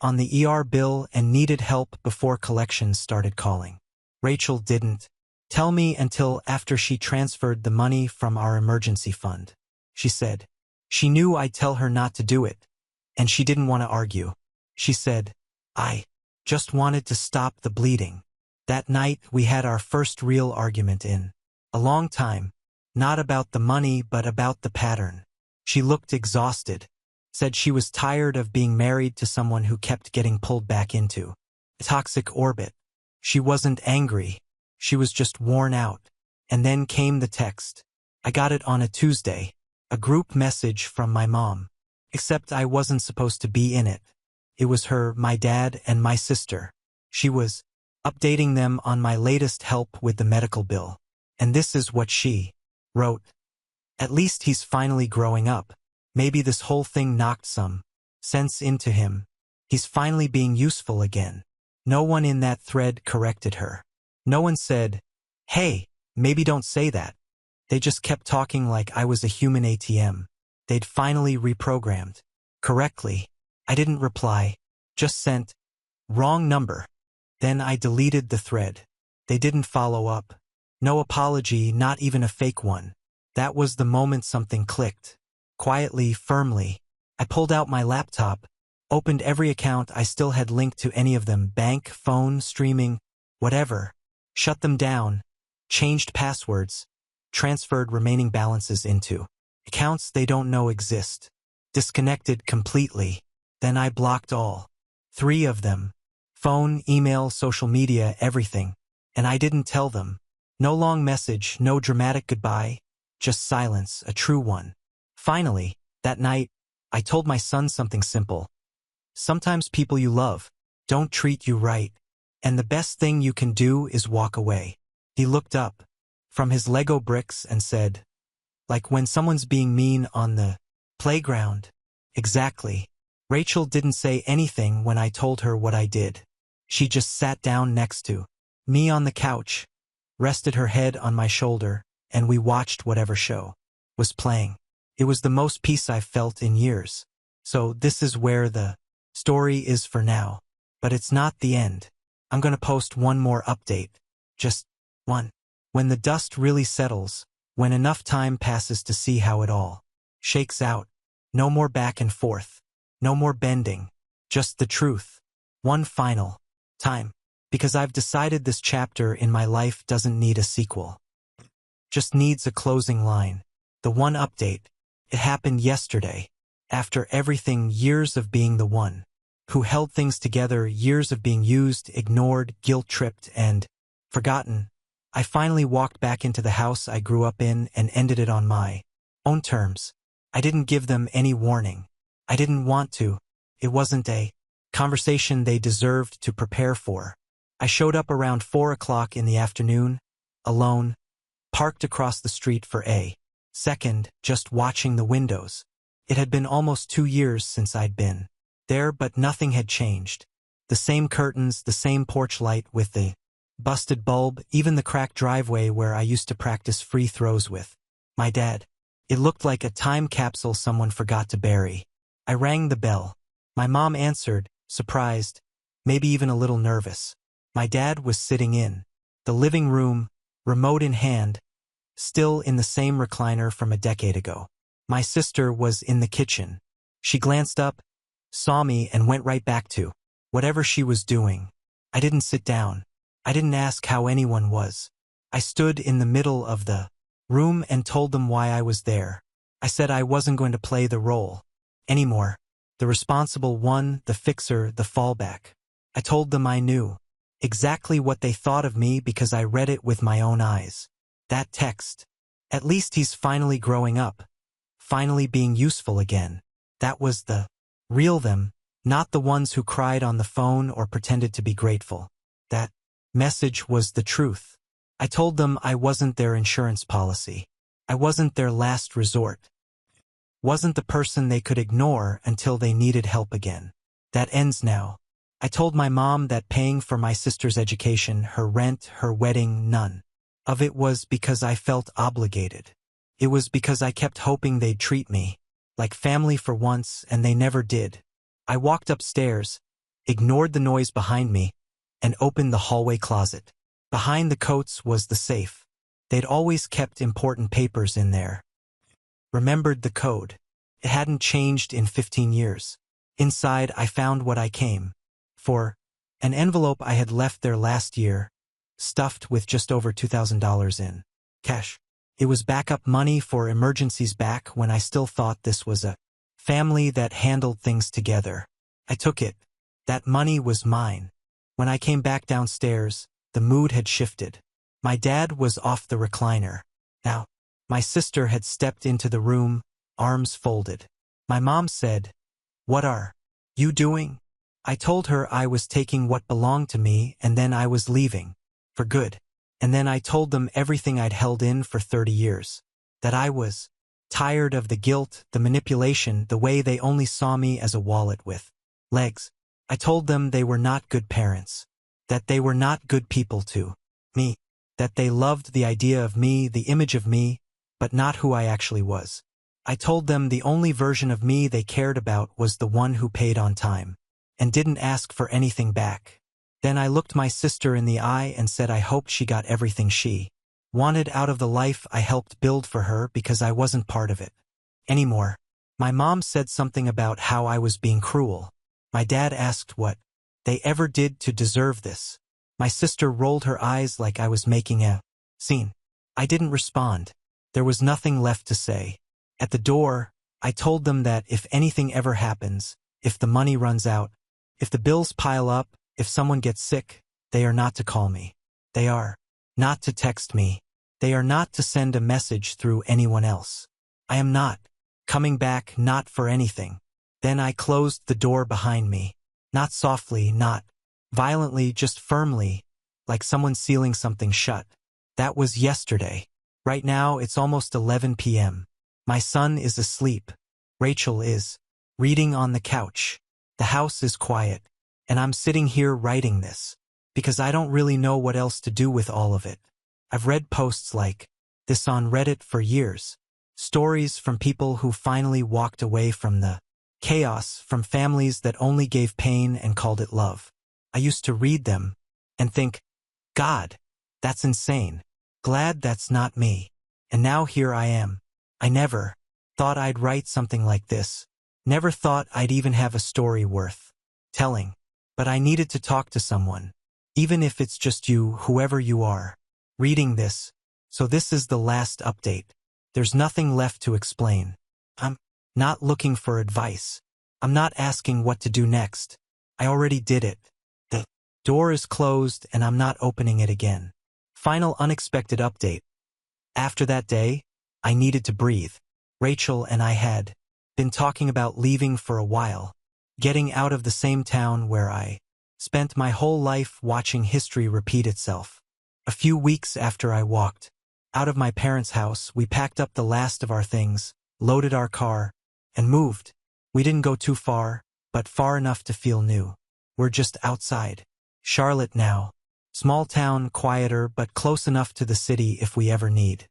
on the ER bill and needed help before collections started calling. Rachel didn't tell me until after she transferred the money from our emergency fund. She said. She knew I'd tell her not to do it, and she didn't want to argue. She said, I just wanted to stop the bleeding. That night we had our first real argument in a long time, not about the money but about the pattern. She looked exhausted, said she was tired of being married to someone who kept getting pulled back into a toxic orbit. She wasn't angry, she was just worn out. And then came the text. I got it on a Tuesday, a group message from my mom. Except I wasn't supposed to be in it. It was her, my dad, and my sister. She was updating them on my latest help with the medical bill. And this is what she wrote. At least he's finally growing up. Maybe this whole thing knocked some sense into him. He's finally being useful again. No one in that thread corrected her. No one said, hey, maybe don't say that. They just kept talking like I was a human ATM. They'd finally reprogrammed correctly. I didn't reply, just sent, wrong number. Then I deleted the thread. They didn't follow up. No apology, not even a fake one. That was the moment something clicked. Quietly, firmly, I pulled out my laptop, opened every account I still had linked to any of them, bank, phone, streaming, whatever, shut them down, changed passwords, transferred remaining balances into accounts they don't know exist, disconnected completely. Then I blocked all 3 of them. Phone, email, social media, everything. And I didn't tell them. No long message, no dramatic goodbye, just silence, a true one. Finally, that night, I told my son something simple. Sometimes people you love don't treat you right, and the best thing you can do is walk away. He looked up from his Lego bricks and said, like when someone's being mean on the playground. Exactly. Rachel didn't say anything when I told her what I did. She just sat down next to me on the couch, rested her head on my shoulder, and we watched whatever show was playing. It was the most peace I've felt in years. So this is where the story is for now. But it's not the end. I'm gonna post one more update. Just one. When the dust really settles, when enough time passes to see how it all shakes out. No more back and forth. No more bending. Just the truth. One final time. Because I've decided this chapter in my life doesn't need a sequel. Just needs a closing line. The one update. It happened yesterday. After everything, years of being the one who held things together, years of being used, ignored, guilt-tripped, and forgotten, I finally walked back into the house I grew up in and ended it on my own terms. I didn't give them any warning. I didn't want to. It wasn't a conversation they deserved to prepare for. I showed up around 4 o'clock in the afternoon, alone, parked across the street for a second, just watching the windows. It had been almost 2 years since I'd been there, but nothing had changed. The same curtains, the same porch light with the busted bulb, even the cracked driveway where I used to practice free throws with my dad. It looked like a time capsule someone forgot to bury. I rang the bell. My mom answered, surprised, maybe even a little nervous. My dad was sitting in the living room, remote in hand, still in the same recliner from a decade ago. My sister was in the kitchen. She glanced up, saw me, and went right back to whatever she was doing. I didn't sit down. I didn't ask how anyone was. I stood in the middle of the room and told them why I was there. I said I wasn't going to play the role anymore. The responsible one, the fixer, the fallback. I told them I knew exactly what they thought of me because I read it with my own eyes. That text. At least he's finally growing up. Finally being useful again. That was the real them, not the ones who cried on the phone or pretended to be grateful. That message was the truth. I told them I wasn't their insurance policy. I wasn't their last resort. Wasn't the person they could ignore until they needed help again. That ends now. I told my mom that paying for my sister's education, her rent, her wedding, none of it was because I felt obligated. It was because I kept hoping they'd treat me like family for once, and they never did. I walked upstairs, ignored the noise behind me, and opened the hallway closet. Behind the coats was the safe. They'd always kept important papers in there. Remembered the code. It hadn't changed in 15 years. Inside, I found what I came for, an envelope I had left there last year, stuffed with just over $2,000 in cash. It was backup money for emergencies back when I still thought this was a family that handled things together. I took it. That money was mine. When I came back downstairs, the mood had shifted. My dad was off the recliner. Now, my sister had stepped into the room, arms folded. My mom said, "What are you doing?" I told her I was taking what belonged to me and then I was leaving. For good. And then I told them everything I'd held in for 30 years. That I was tired of the guilt, the manipulation, the way they only saw me as a wallet with legs. I told them they were not good parents. That they were not good people to me. That they loved the idea of me, the image of me, but not who I actually was. I told them the only version of me they cared about was the one who paid on time and didn't ask for anything back. Then I looked my sister in the eye and said I hoped she got everything she wanted out of the life I helped build for her because I wasn't part of it anymore. My mom said something about how I was being cruel. My dad asked what they ever did to deserve this. My sister rolled her eyes like I was making a scene. I didn't respond. There was nothing left to say. At the door, I told them that if anything ever happens, if the money runs out, if the bills pile up, if someone gets sick, they are not to call me. They are not to text me. They are not to send a message through anyone else. I am not coming back, not for anything. Then I closed the door behind me. Not softly, not violently, just firmly, like someone sealing something shut. That was yesterday. Right now, it's almost 11 p.m. My son is asleep. Rachel is reading on the couch. The house is quiet. And I'm sitting here writing this because I don't really know what else to do with all of it. I've read posts like this on Reddit for years. Stories from people who finally walked away from the chaos, from families that only gave pain and called it love. I used to read them and think, God, that's insane. Glad that's not me. And now here I am. I never thought I'd write something like this. Never thought I'd even have a story worth telling. But I needed to talk to someone, even if it's just you, whoever you are, reading this. So this is the last update. There's nothing left to explain. I'm not looking for advice. I'm not asking what to do next. I already did it. The door is closed and I'm not opening it again. Final unexpected update. After that day, I needed to breathe. Rachel and I had been talking about leaving for a while. Getting out of the same town where I spent my whole life watching history repeat itself. A few weeks after I walked out of my parents' house, we packed up the last of our things, loaded our car, and moved. We didn't go too far, but far enough to feel new. We're just outside Charlotte now. Small town, quieter, but close enough to the city if we ever need.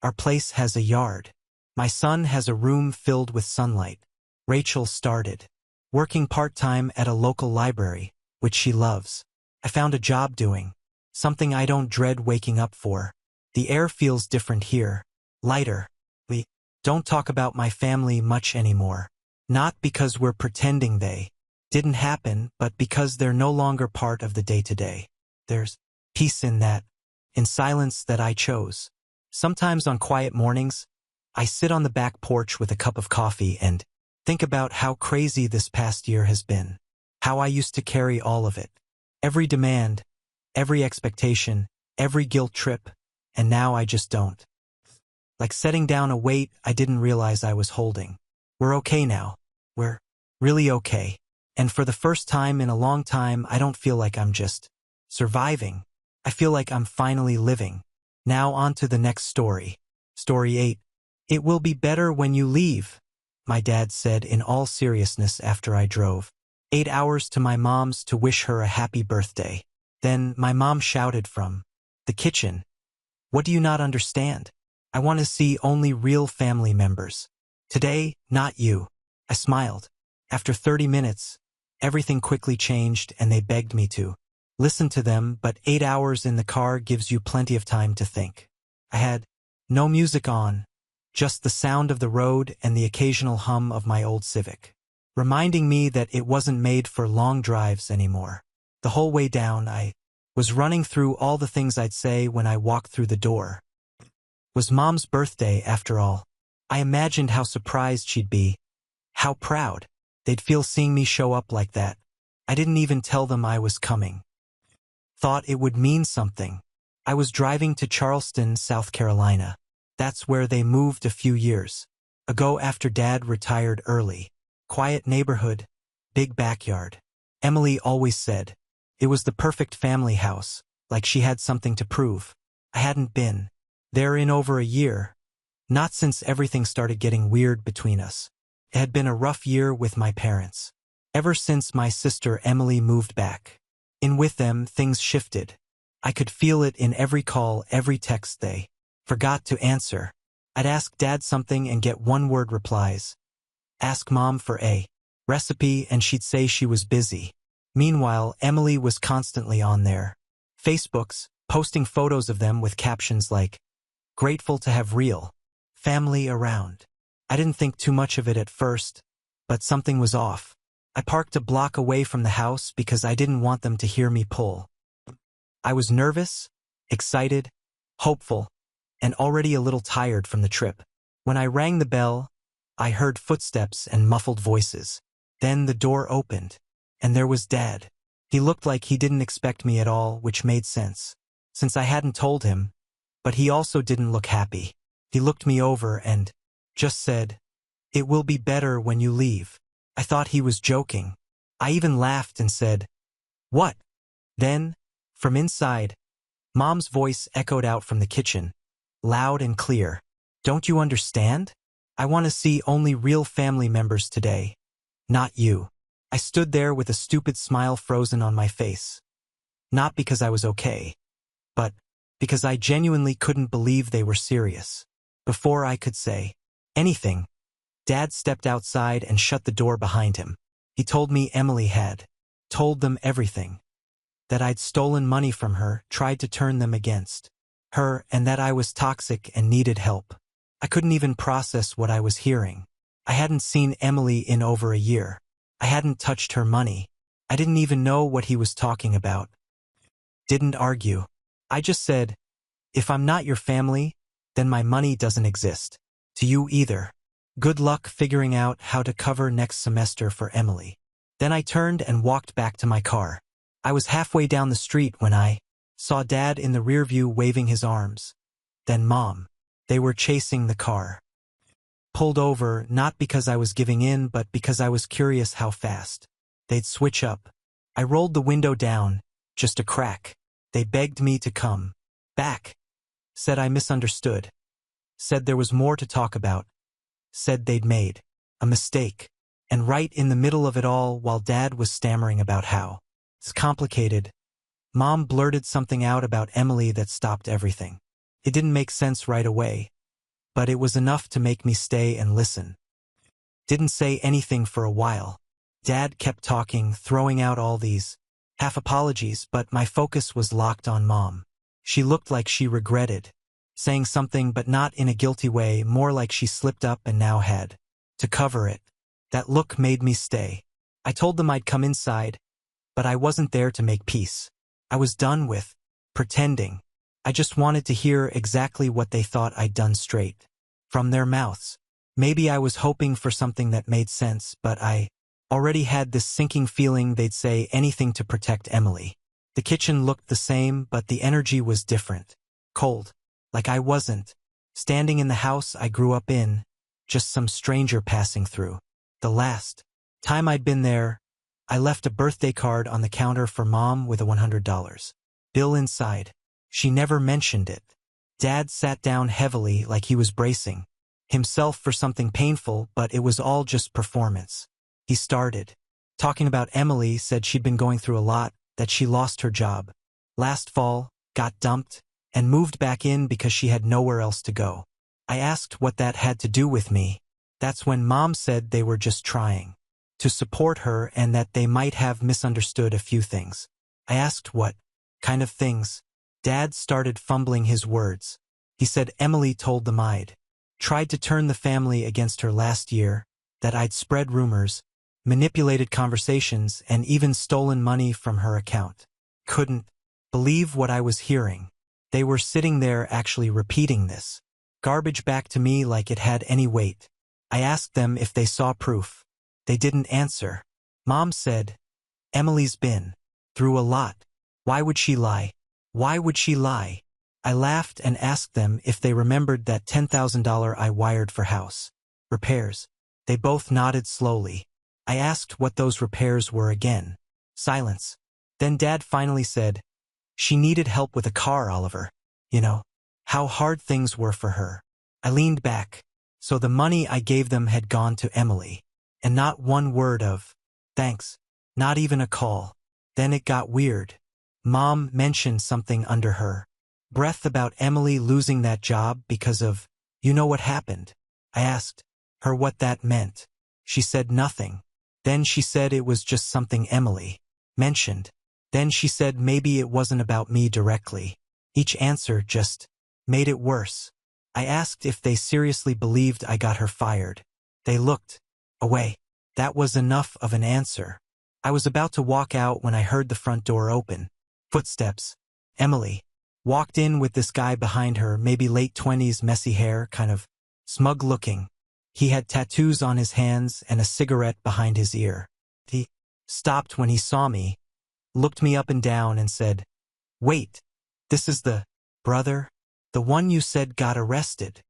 Our place has a yard. My son has a room filled with sunlight. Rachel started working part-time at a local library, which she loves. I found a job doing something I don't dread waking up for. The air feels different here, lighter. We don't talk about my family much anymore. Not because we're pretending they didn't happen, but because they're no longer part of the day-to-day. There's peace in that, in silence that I chose. Sometimes on quiet mornings, I sit on the back porch with a cup of coffee and think about how crazy this past year has been. How I used to carry all of it. Every demand, every expectation, every guilt trip, and now I just don't. Like setting down a weight I didn't realize I was holding. We're okay now. We're really okay. And for the first time in a long time, I don't feel like I'm just surviving. I feel like I'm finally living. Now on to the next story. Story 8. It will be better when you leave, my dad said in all seriousness after I drove 8 hours to my mom's to wish her a happy birthday. Then my mom shouted from the kitchen, "What do you not understand? I want to see only real family members. Today, not you." I smiled. After 30 minutes, everything quickly changed and they begged me to listen to them, but 8 hours in the car gives you plenty of time to think. I had no music on, just the sound of the road and the occasional hum of my old Civic, reminding me that it wasn't made for long drives anymore. The whole way down, I was running through all the things I'd say when I walked through the door. It was Mom's birthday, after all. I imagined how surprised she'd be, how proud they'd feel seeing me show up like that. I didn't even tell them I was coming. Thought it would mean something. I was driving to Charleston, South Carolina. That's where they moved a few years ago after Dad retired early. Quiet neighborhood, big backyard. Emily always said it was the perfect family house, like she had something to prove. I hadn't been there in over a year, not since everything started getting weird between us. It had been a rough year with my parents. Ever since my sister Emily moved back in with them, things shifted. I could feel it in every call, every text they forgot to answer. I'd ask Dad something and get one-word replies. Ask Mom for a recipe and she'd say she was busy. Meanwhile, Emily was constantly on their Facebooks, posting photos of them with captions like, "Grateful to have real family around." I didn't think too much of it at first, but something was off. I parked a block away from the house because I didn't want them to hear me pull. I was nervous, excited, hopeful, and already a little tired from the trip. When I rang the bell, I heard footsteps and muffled voices. Then the door opened, and there was Dad. He looked like he didn't expect me at all, which made sense, since I hadn't told him, but he also didn't look happy. He looked me over and just said, "It will be better when you leave." I thought he was joking. I even laughed and said, "What?" Then, from inside, Mom's voice echoed out from the kitchen, loud and clear. "Don't you understand? I want to see only real family members today, not you." I stood there with a stupid smile frozen on my face. Not because I was okay, but because I genuinely couldn't believe they were serious. Before I could say anything, Dad stepped outside and shut the door behind him. He told me Emily had told them everything, that I'd stolen money from her, tried to turn them against her, and that I was toxic and needed help. I couldn't even process what I was hearing. I hadn't seen Emily in over a year. I hadn't touched her money. I didn't even know what he was talking about. Didn't argue. I just said, "If I'm not your family, then my money doesn't exist. To you either. Good luck figuring out how to cover next semester for Emily." Then I turned and walked back to my car. I was halfway down the street when I saw Dad in the rear view waving his arms. Then Mom. They were chasing the car. Pulled over, not because I was giving in, but because I was curious how fast they'd switch up. I rolled the window down, just a crack. They begged me to come back. Said I misunderstood. Said there was more to talk about. Said they'd made a mistake. And right in the middle of it all, while Dad was stammering about how it's complicated, Mom blurted something out about Emily that stopped everything. It didn't make sense right away, but it was enough to make me stay and listen. Didn't say anything for a while. Dad kept talking, throwing out all these half apologies, but my focus was locked on Mom. She looked like she regretted saying something, but not in a guilty way, more like she slipped up and now had to cover it. That look made me stay. I told them I'd come inside, but I wasn't there to make peace. I was done with pretending. I just wanted to hear exactly what they thought I'd done straight from their mouths. Maybe I was hoping for something that made sense, but I already had this sinking feeling they'd say anything to protect Emily. The kitchen looked the same, but the energy was different. Cold. Like I wasn't standing in the house I grew up in, just some stranger passing through. The last time I'd been there, I left a birthday card on the counter for Mom with a $100 bill inside. She never mentioned it. Dad sat down heavily, like he was bracing himself for something painful, but it was all just performance. He started talking about Emily, said she'd been going through a lot, that she lost her job last fall, got dumped, and moved back in because she had nowhere else to go. I asked what that had to do with me. That's when Mom said they were just trying to support her and that they might have misunderstood a few things. I asked what kind of things. Dad started fumbling his words. He said Emily told them I'd tried to turn the family against her last year, that I'd spread rumors, manipulated conversations, and even stolen money from her account. Couldn't believe what I was hearing. They were sitting there actually repeating this garbage back to me like it had any weight. I asked them if they saw proof. They didn't answer. Mom said, Emily's been through a lot. Why would she lie? Why would she lie? I laughed and asked them if they remembered that $10,000 I wired for house repairs. They both nodded slowly. I asked what those repairs were again. Silence. Then Dad finally said, she needed help with a car, Oliver. You know, how hard things were for her. I leaned back. So the money I gave them had gone to Emily. And not one word of thanks. Not even a call. Then it got weird. Mom mentioned something under her breath about Emily losing that job because of, you know what happened. I asked her what that meant. She said nothing. Then she said it was just something Emily mentioned. Then she said maybe it wasn't about me directly. Each answer just made it worse. I asked if they seriously believed I got her fired. They looked away. That was enough of an answer. I was about to walk out when I heard the front door open. Footsteps. Emily walked in with this guy behind her, maybe late 20s, messy hair, kind of smug looking. He had tattoos on his hands and a cigarette behind his ear. He stopped when he saw me, looked me up and down and said, wait, this is the brother? The one you said got arrested.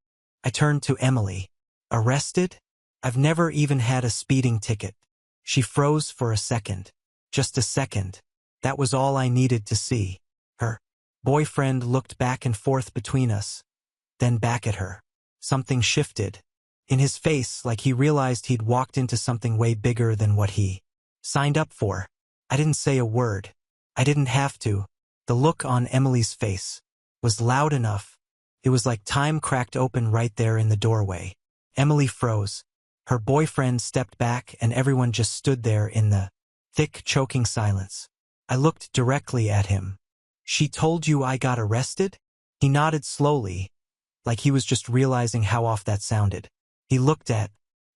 I turned to Emily. Arrested? I've never even had a speeding ticket. She froze for a second. Just a second. That was all I needed to see. Her boyfriend looked back and forth between us, then back at her. Something shifted in his face, like he realized he'd walked into something way bigger than what he signed up for. I didn't say a word. I didn't have to. The look on Emily's face was loud enough. It was like time cracked open right there in the doorway. Emily froze. Her boyfriend stepped back and everyone just stood there in the thick, choking silence. I looked directly at him. She told you I got arrested? He nodded slowly, like he was just realizing how off that sounded. He looked at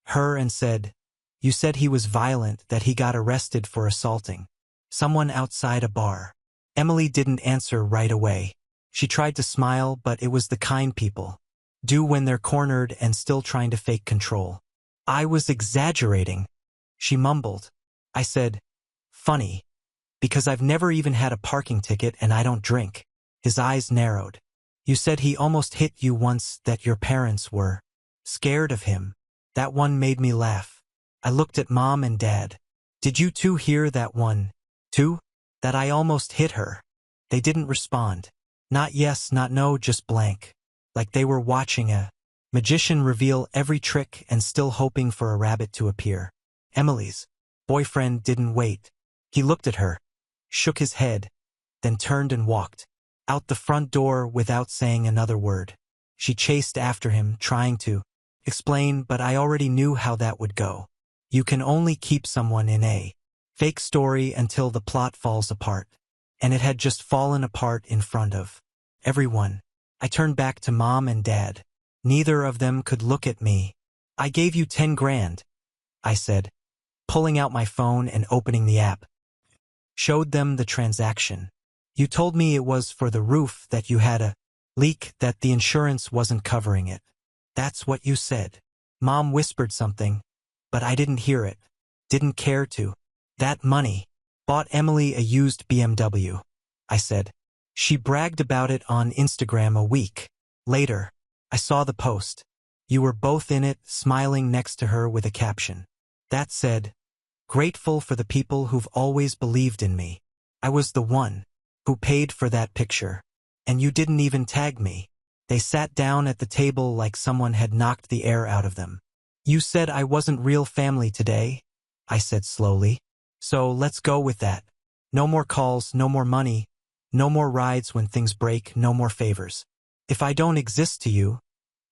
her and said, you said he was violent, that he got arrested for assaulting someone outside a bar. Emily didn't answer right away. She tried to smile, but it was the kind people do when they're cornered and still trying to fake control. I was exaggerating, she mumbled. I said, funny, because I've never even had a parking ticket and I don't drink. His eyes narrowed. You said he almost hit you once, that your parents were scared of him. That one made me laugh. I looked at Mom and Dad. Did you two hear that one, too? That I almost hit her? They didn't respond. Not yes, not no, just blank. Like they were watching a magician reveal every trick and still hoping for a rabbit to appear. Emily's boyfriend didn't wait. He looked at her, shook his head, then turned and walked out the front door without saying another word. She chased after him, trying to explain, but I already knew how that would go. You can only keep someone in a fake story until the plot falls apart. And it had just fallen apart in front of everyone. I turned back to Mom and Dad. Neither of them could look at me. I gave you 10 grand, I said, pulling out my phone and opening the app. Showed them the transaction. You told me it was for the roof, that you had a leak, that the insurance wasn't covering it. That's what you said. Mom whispered something, but I didn't hear it. Didn't care to. That money bought Emily a used BMW, I said. She bragged about it on Instagram a week later. I saw the post. You were both in it, smiling next to her with a caption that said, grateful for the people who've always believed in me. I was the one who paid for that picture. And you didn't even tag me. They sat down at the table like someone had knocked the air out of them. You said I wasn't real family today, I said slowly. So let's go with that. No more calls, no more money, no more rides when things break, no more favors. If I don't exist to you,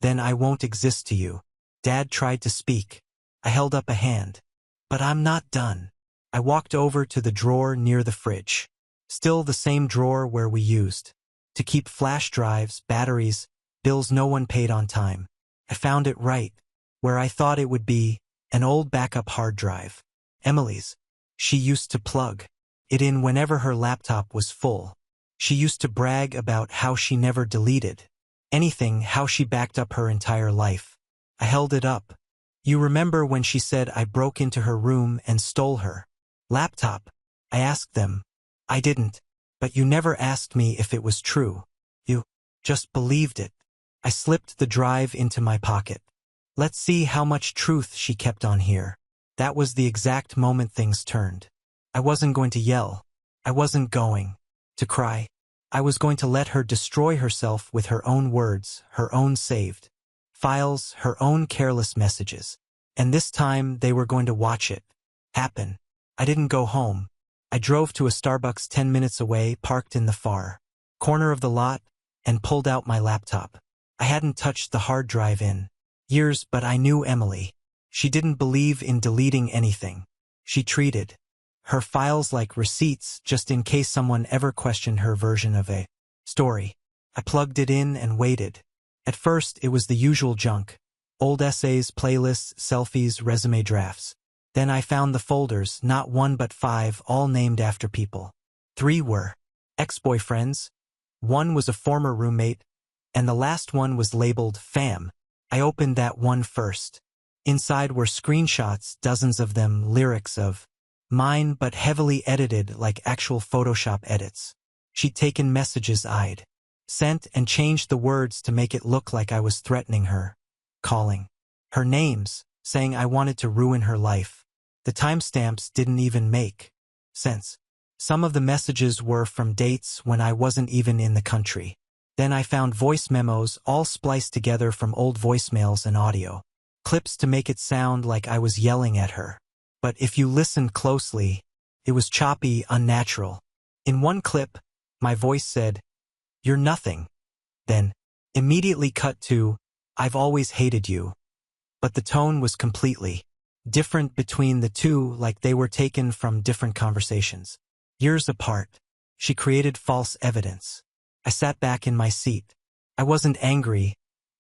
then I won't exist to you. Dad tried to speak. I held up a hand. But I'm not done. I walked over to the drawer near the fridge. Still the same drawer where we used to keep flash drives, batteries, bills no one paid on time. I found it right where I thought it would be, an old backup hard drive. Emily's. She used to plug it in whenever her laptop was full. She used to brag about how she never deleted anything, how she backed up her entire life. I held it up. You remember when she said I broke into her room and stole her laptop? I asked them. I didn't. But you never asked me if it was true. You just believed it. I slipped the drive into my pocket. Let's see how much truth she kept on here. That was the exact moment things turned. I wasn't going to yell. I wasn't going to cry. I was going to let her destroy herself with her own words, her own saved files, her own careless messages. And this time they were going to watch it happen. I didn't go home. I drove to a Starbucks 10 minutes away, parked in the far corner of the lot, and pulled out my laptop. I hadn't touched the hard drive in years, but I knew Emily. She didn't believe in deleting anything. She treated her files like receipts just in case someone ever questioned her version of a story. I plugged it in and waited. At first, it was the usual junk. Old essays, playlists, selfies, resume drafts. Then I found the folders, not one but 5, all named after people. 3 were ex-boyfriends, 1 was a former roommate, and the last one was labeled Fam. I opened that one first. Inside were screenshots, dozens of them, lyrics of mine but heavily edited like actual Photoshop edits. She'd taken messages I'd sent and changed the words to make it look like I was threatening her, calling her names, saying I wanted to ruin her life. The timestamps didn't even make sense. Some of the messages were from dates when I wasn't even in the country. Then I found voice memos all spliced together from old voicemails and audio clips to make it sound like I was yelling at her. But if you listened closely, it was choppy, unnatural. In one clip, my voice said, "You're nothing." Then, immediately cut to, "I've always hated you." But the tone was completely different between the two, like they were taken from different conversations. Years apart. She created false evidence. I sat back in my seat. I wasn't angry.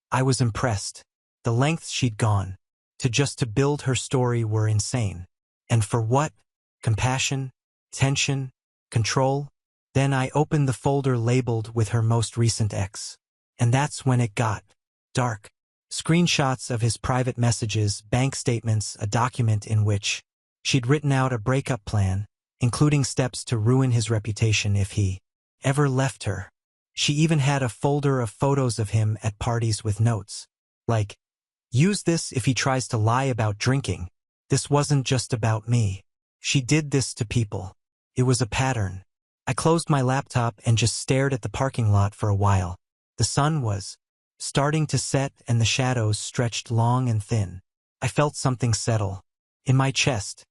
I was impressed. The lengths she'd gone to build her story were insane. And for what? Compassion? Tension? Control? Then I opened the folder labeled with her most recent ex. And that's when it got dark. Screenshots of his private messages, bank statements, a document in which she'd written out a breakup plan, including steps to ruin his reputation if he ever left her. She even had a folder of photos of him at parties with notes like, "Use this if he tries to lie about drinking. This wasn't just about me." She did this to people. It was a pattern. I closed my laptop and just stared at the parking lot for a while. The sun was starting to set and the shadows stretched long and thin. I felt something settle in my chest.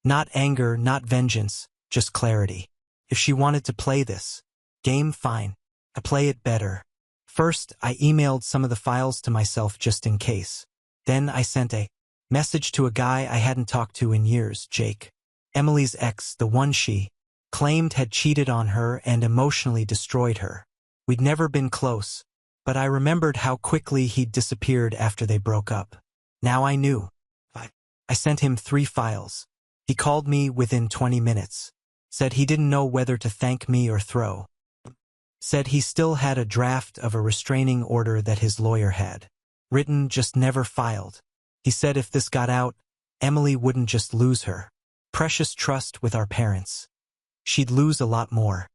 Not anger, not vengeance, just clarity. If she wanted to play this game, fine. I play it better. First, I emailed some of the files to myself just in case. Then I sent a message to a guy I hadn't talked to in years, Jake. Emily's ex, the one she claimed had cheated on her and emotionally destroyed her. We'd never been close, but I remembered how quickly he'd disappeared after they broke up. Now I knew. I sent him 3 files. He called me within 20 minutes. Said he didn't know whether to thank me or throw. Said he still had a draft of a restraining order that his lawyer had written, just never filed. He said if this got out, Emily wouldn't just lose her precious trust with our parents. She'd lose a lot more.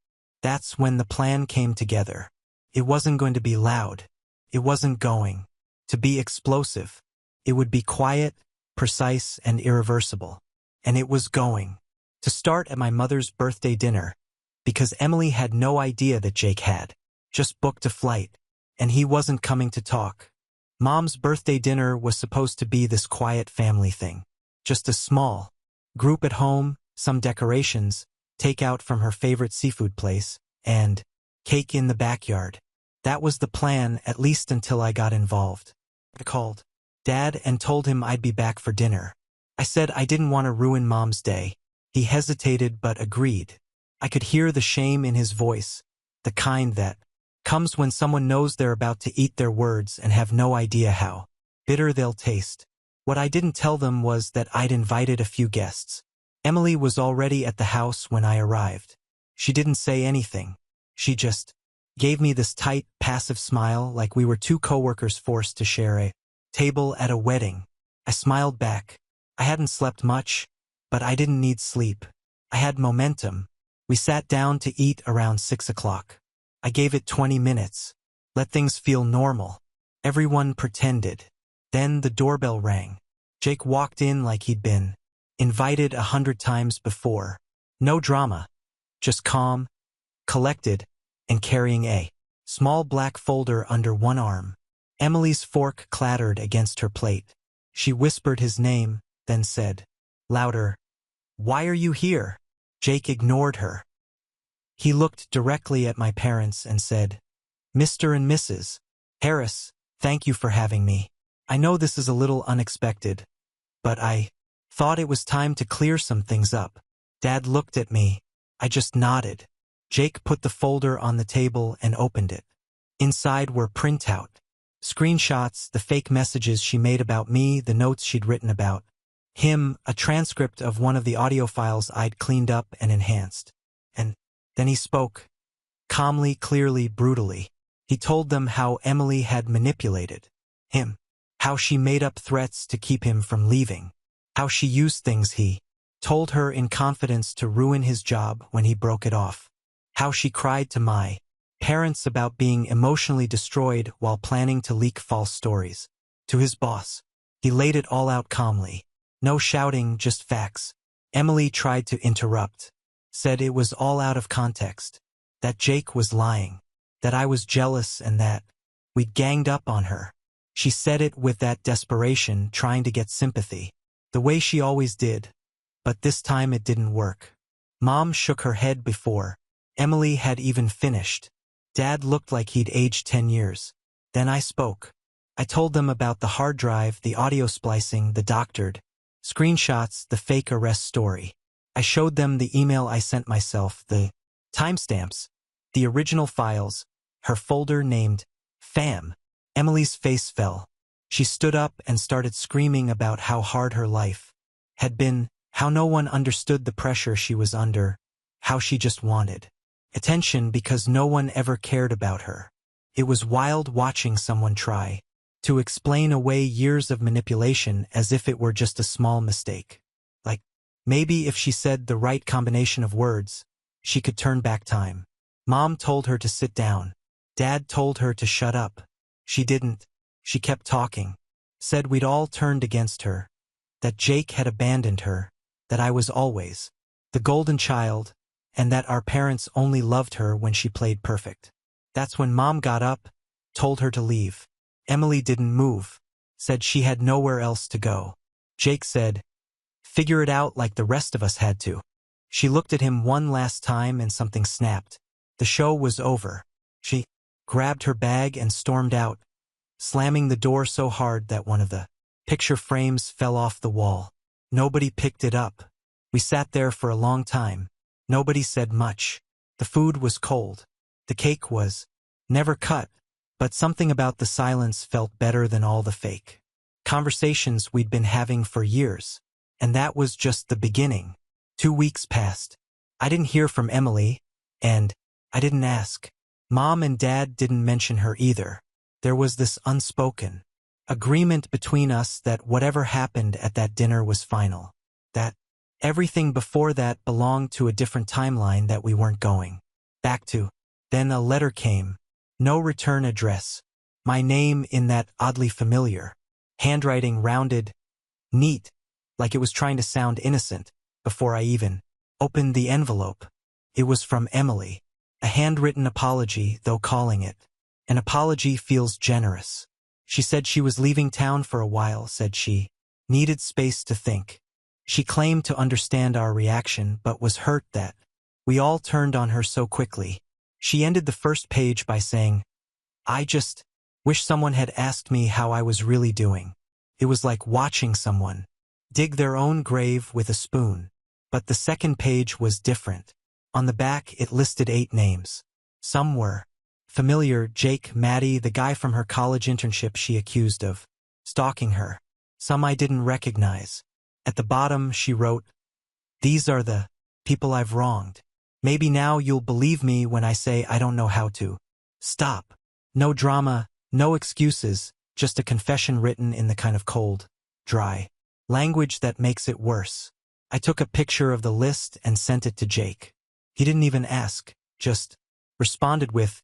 That's when the plan came together. It wasn't going to be loud. It wasn't going to be explosive. It would be quiet, precise, and irreversible. And it was going to start at my mother's birthday dinner, because Emily had no idea that Jake had just booked a flight, and he wasn't coming to talk. Mom's birthday dinner was supposed to be this quiet family thing. Just a small group at home, some decorations, takeout from her favorite seafood place, and cake in the backyard. That was the plan, at least until I got involved. I called Dad and told him I'd be back for dinner. I said I didn't want to ruin Mom's day. He hesitated but agreed. I could hear the shame in his voice, the kind that comes when someone knows they're about to eat their words and have no idea how bitter they'll taste. What I didn't tell them was that I'd invited a few guests. Emily was already at the house when I arrived. She didn't say anything. She just gave me this tight, passive smile like we were two coworkers forced to share a table at a wedding. I smiled back. I hadn't slept much, but I didn't need sleep. I had momentum. We sat down to eat around 6 o'clock. I gave it 20 minutes. Let things feel normal. Everyone pretended. Then the doorbell rang. Jake walked in like he'd been invited 100 times before. No drama. Just calm, collected, and carrying a small black folder under one arm. Emily's fork clattered against her plate. She whispered his name, then said, louder, "Why are you here?" Jake ignored her. He looked directly at my parents and said, "Mr. and Mrs. Harris, thank you for having me. I know this is a little unexpected, but I thought it was time to clear some things up." Dad looked at me. I just nodded. Jake put the folder on the table and opened it. Inside were printout, screenshots, the fake messages she made about me, the notes she'd written about him, a transcript of one of the audio files I'd cleaned up and enhanced. And then he spoke. Calmly, clearly, brutally. He told them how Emily had manipulated him, how she made up threats to keep him from leaving, how she used things he told her in confidence to ruin his job when he broke it off, how she cried to my parents about being emotionally destroyed while planning to leak false stories to his boss. He laid it all out calmly. No shouting, just facts. Emily tried to interrupt, said it was all out of context, that Jake was lying, that I was jealous and that we'd ganged up on her. She said it with that desperation, trying to get sympathy, the way she always did. But this time it didn't work. Mom shook her head before Emily had even finished. Dad looked like he'd aged 10 years. Then I spoke. I told them about the hard drive, the audio splicing, the doctored screenshots, the fake arrest story. I showed them the email I sent myself, the timestamps, the original files, her folder named FAM. Emily's face fell. She stood up and started screaming about how hard her life had been, how no one understood the pressure she was under, how she just wanted attention because no one ever cared about her. It was wild watching someone try to explain away years of manipulation as if it were just a small mistake. Like, maybe if she said the right combination of words, she could turn back time. Mom told her to sit down. Dad told her to shut up. She didn't. She kept talking. Said we'd all turned against her. That Jake had abandoned her. That I was always the golden child, and that our parents only loved her when she played perfect. That's when Mom got up, told her to leave. Emily didn't move, said she had nowhere else to go. Jake said, "Figure it out like the rest of us had to." She looked at him one last time and something snapped. The show was over. She grabbed her bag and stormed out, slamming the door so hard that one of the picture frames fell off the wall. Nobody picked it up. We sat there for a long time. Nobody said much. The food was cold. The cake was never cut, but something about the silence felt better than all the fake conversations we'd been having for years. And that was just the beginning. 2 weeks passed. I didn't hear from Emily, and I didn't ask. Mom and Dad didn't mention her either. There was this unspoken agreement between us that whatever happened at that dinner was final. That everything before that belonged to a different timeline that we weren't going back to. Then a letter came. No return address. My name in that oddly familiar handwriting, rounded, neat, like it was trying to sound innocent, before I even opened the envelope. It was from Emily. A handwritten apology, though calling it an apology feels generous. She said she was leaving town for a while, said she needed space to think. She claimed to understand our reaction, but was hurt that we all turned on her so quickly. She ended the first page by saying, "I just wish someone had asked me how I was really doing." It was like watching someone dig their own grave with a spoon. But the second page was different. On the back, it listed 8 names. Some were familiar: Jake, Maddie, the guy from her college internship she accused of stalking her. Some I didn't recognize. At the bottom, she wrote, "These are the people I've wronged. Maybe now you'll believe me when I say I don't know how to stop." No drama, no excuses, just a confession written in the kind of cold, dry language that makes it worse. I took a picture of the list and sent it to Jake. He didn't even ask, just responded with,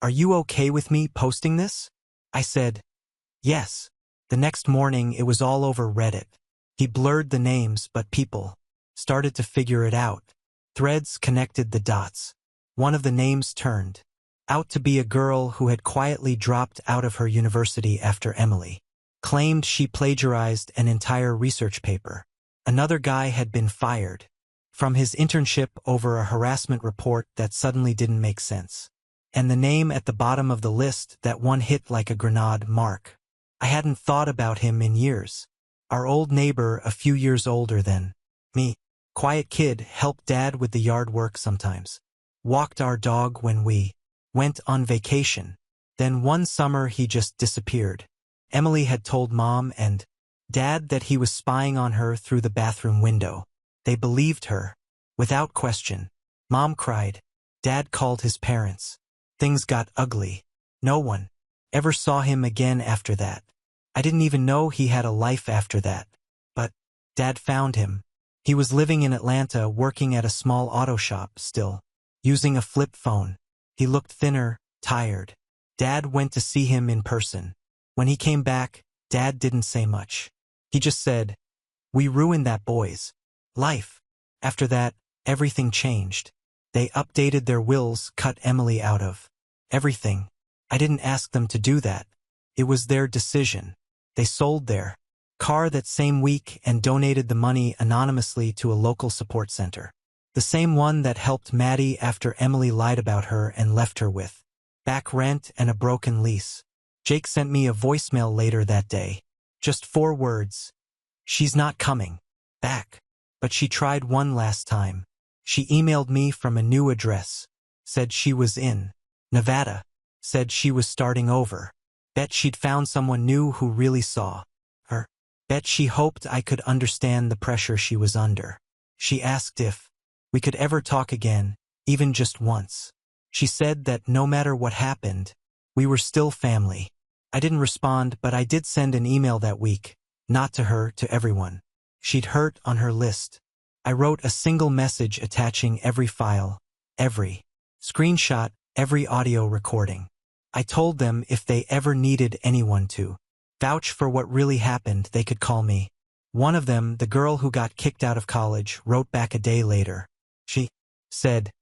"Are you okay with me posting this?" I said, "Yes." The next morning, it was all over Reddit. He blurred the names, but people started to figure it out. Threads connected the dots. One of the names turned out to be a girl who had quietly dropped out of her university after Emily claimed she plagiarized an entire research paper. Another guy had been fired from his internship over a harassment report that suddenly didn't make sense. And the name at the bottom of the list, that one hit like a grenade: Mark. I hadn't thought about him in years. Our old neighbor, a few years older than me. Quiet kid, helped Dad with the yard work sometimes. Walked our dog when we went on vacation. Then one summer he just disappeared. Emily had told Mom and Dad that he was spying on her through the bathroom window. They believed her, without question. Mom cried. Dad called his parents. Things got ugly. No one ever saw him again after that. I didn't even know he had a life after that. But Dad found him. He was living in Atlanta, working at a small auto shop still, using a flip phone. He looked thinner, tired. Dad went to see him in person. When he came back, Dad didn't say much. He just said, "We ruined that boy's life." After that, everything changed. They updated their wills, cut Emily out of everything. I didn't ask them to do that. It was their decision. They sold their car that same week and donated the money anonymously to a local support center. The same one that helped Maddie after Emily lied about her and left her with back rent and a broken lease. Jake sent me a voicemail later that day. Just 4 words. "She's not coming back. But she tried one last time. She emailed me from a new address. Said she was in Nevada. Said she was starting over. Bet she'd found someone new who really saw her. Bet she hoped I could understand the pressure she was under. She asked if we could ever talk again, even just once. She said that no matter what happened, we were still family." I didn't respond, but I did send an email that week. Not to her, to everyone she'd hurt on her list. I wrote a single message attaching every file, every screenshot, every audio recording. I told them if they ever needed anyone to vouch for what really happened, they could call me. One of them, the girl who got kicked out of college, wrote back a day later. She said,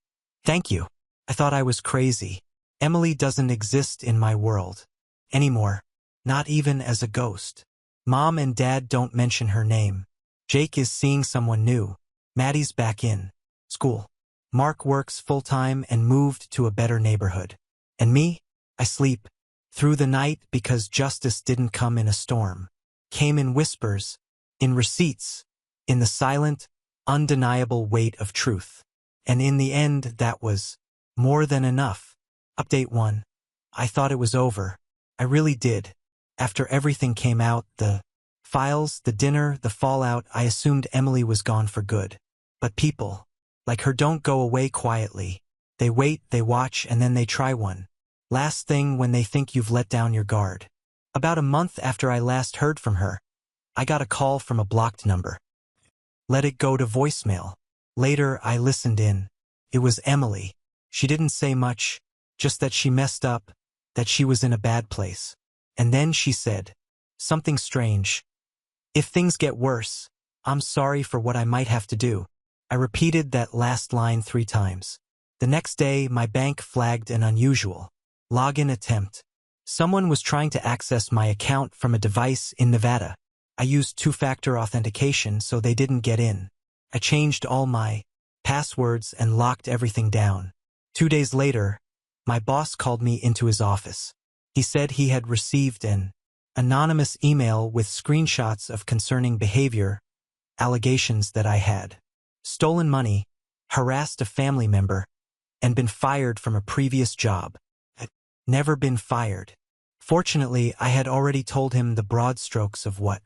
"Thank you. I thought I was crazy. Emily doesn't exist in my world anymore. Not even as a ghost. Mom and Dad don't mention her name. Jake is seeing someone new. Maddie's back in school. Mark works full-time and moved to a better neighborhood. And me? I sleep through the night because justice didn't come in a storm. Came in whispers, in receipts, in the silent, undeniable weight of truth. And in the end, that was more than enough." Update 1. I thought it was over. I really did. After everything came out, the files, the dinner, the fallout, I assumed Emily was gone for good. But people like her don't go away quietly. They wait, they watch, and then they try one last thing when they think you've let down your guard. About a month after I last heard from her, I got a call from a blocked number. Let it go to voicemail. Later, I listened in. It was Emily. She didn't say much, just that she messed up, that she was in a bad place. And then she said something strange. "If things get worse, I'm sorry for what I might have to do." I repeated that last line 3 times. The next day, my bank flagged an unusual login attempt. Someone was trying to access my account from a device in Nevada. I used 2-factor authentication, so they didn't get in. I changed all my passwords and locked everything down. 2 days later, my boss called me into his office. He said he had received an anonymous email with screenshots of concerning behavior, allegations that I had stolen money, harassed a family member, and been fired from a previous job. Had never been fired. Fortunately, I had already told him the broad strokes of what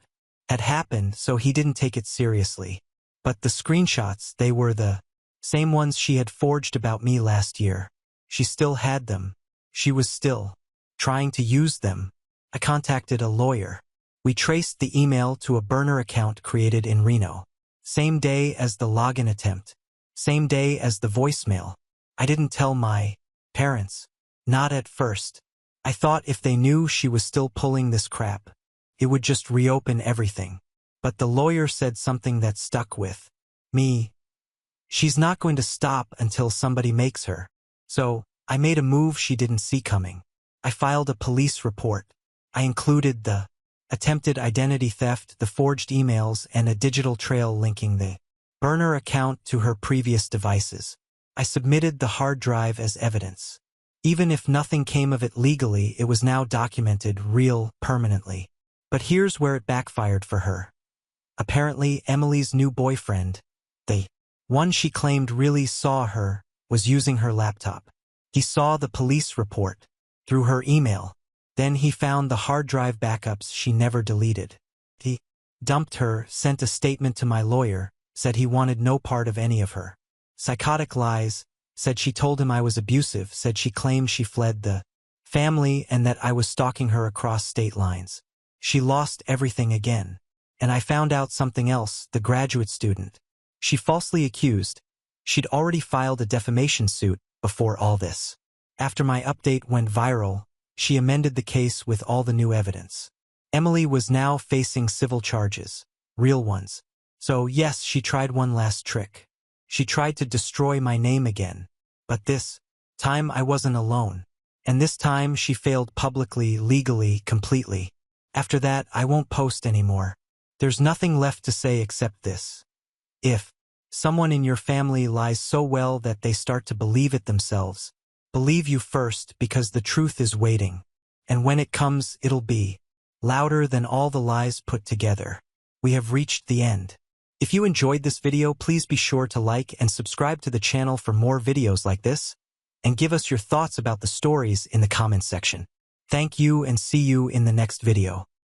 had happened, so he didn't take it seriously. But the screenshots, they were the same ones she had forged about me last year. She still had them. She was still trying to use them. I contacted a lawyer. We traced the email to a burner account created in Reno. Same day as the login attempt. Same day as the voicemail. I didn't tell my parents. Not at first. I thought if they knew she was still pulling this crap, it would just reopen everything. But the lawyer said something that stuck with me. She's not going to stop until somebody makes her. So, I made a move she didn't see coming. I filed a police report. I included the attempted identity theft, the forged emails, and a digital trail linking the burner account to her previous devices. I submitted the hard drive as evidence. Even if nothing came of it legally, it was now documented, real, permanently. But here's where it backfired for her. Apparently, Emily's new boyfriend, the one she claimed really saw her, was using her laptop. He saw the police report through her email. Then he found the hard drive backups she never deleted. He dumped her, sent a statement to my lawyer, said he wanted no part of any of her psychotic lies, said she told him I was abusive, said she claimed she fled the family and that I was stalking her across state lines. She lost everything again. And I found out something else, the graduate student she falsely accused. She'd already filed a defamation suit before all this. After my update went viral, she amended the case with all the new evidence. Emily was now facing civil charges, real ones. So yes, she tried one last trick. She tried to destroy my name again. But this time I wasn't alone. And this time she failed publicly, legally, completely. After that, I won't post anymore. There's nothing left to say except this. If someone in your family lies so well that they start to believe it themselves, believe you first, because the truth is waiting. And when it comes, it'll be louder than all the lies put together. We have reached the end. If you enjoyed this video, please be sure to like and subscribe to the channel for more videos like this, and give us your thoughts about the stories in the comments section. Thank you and see you in the next video.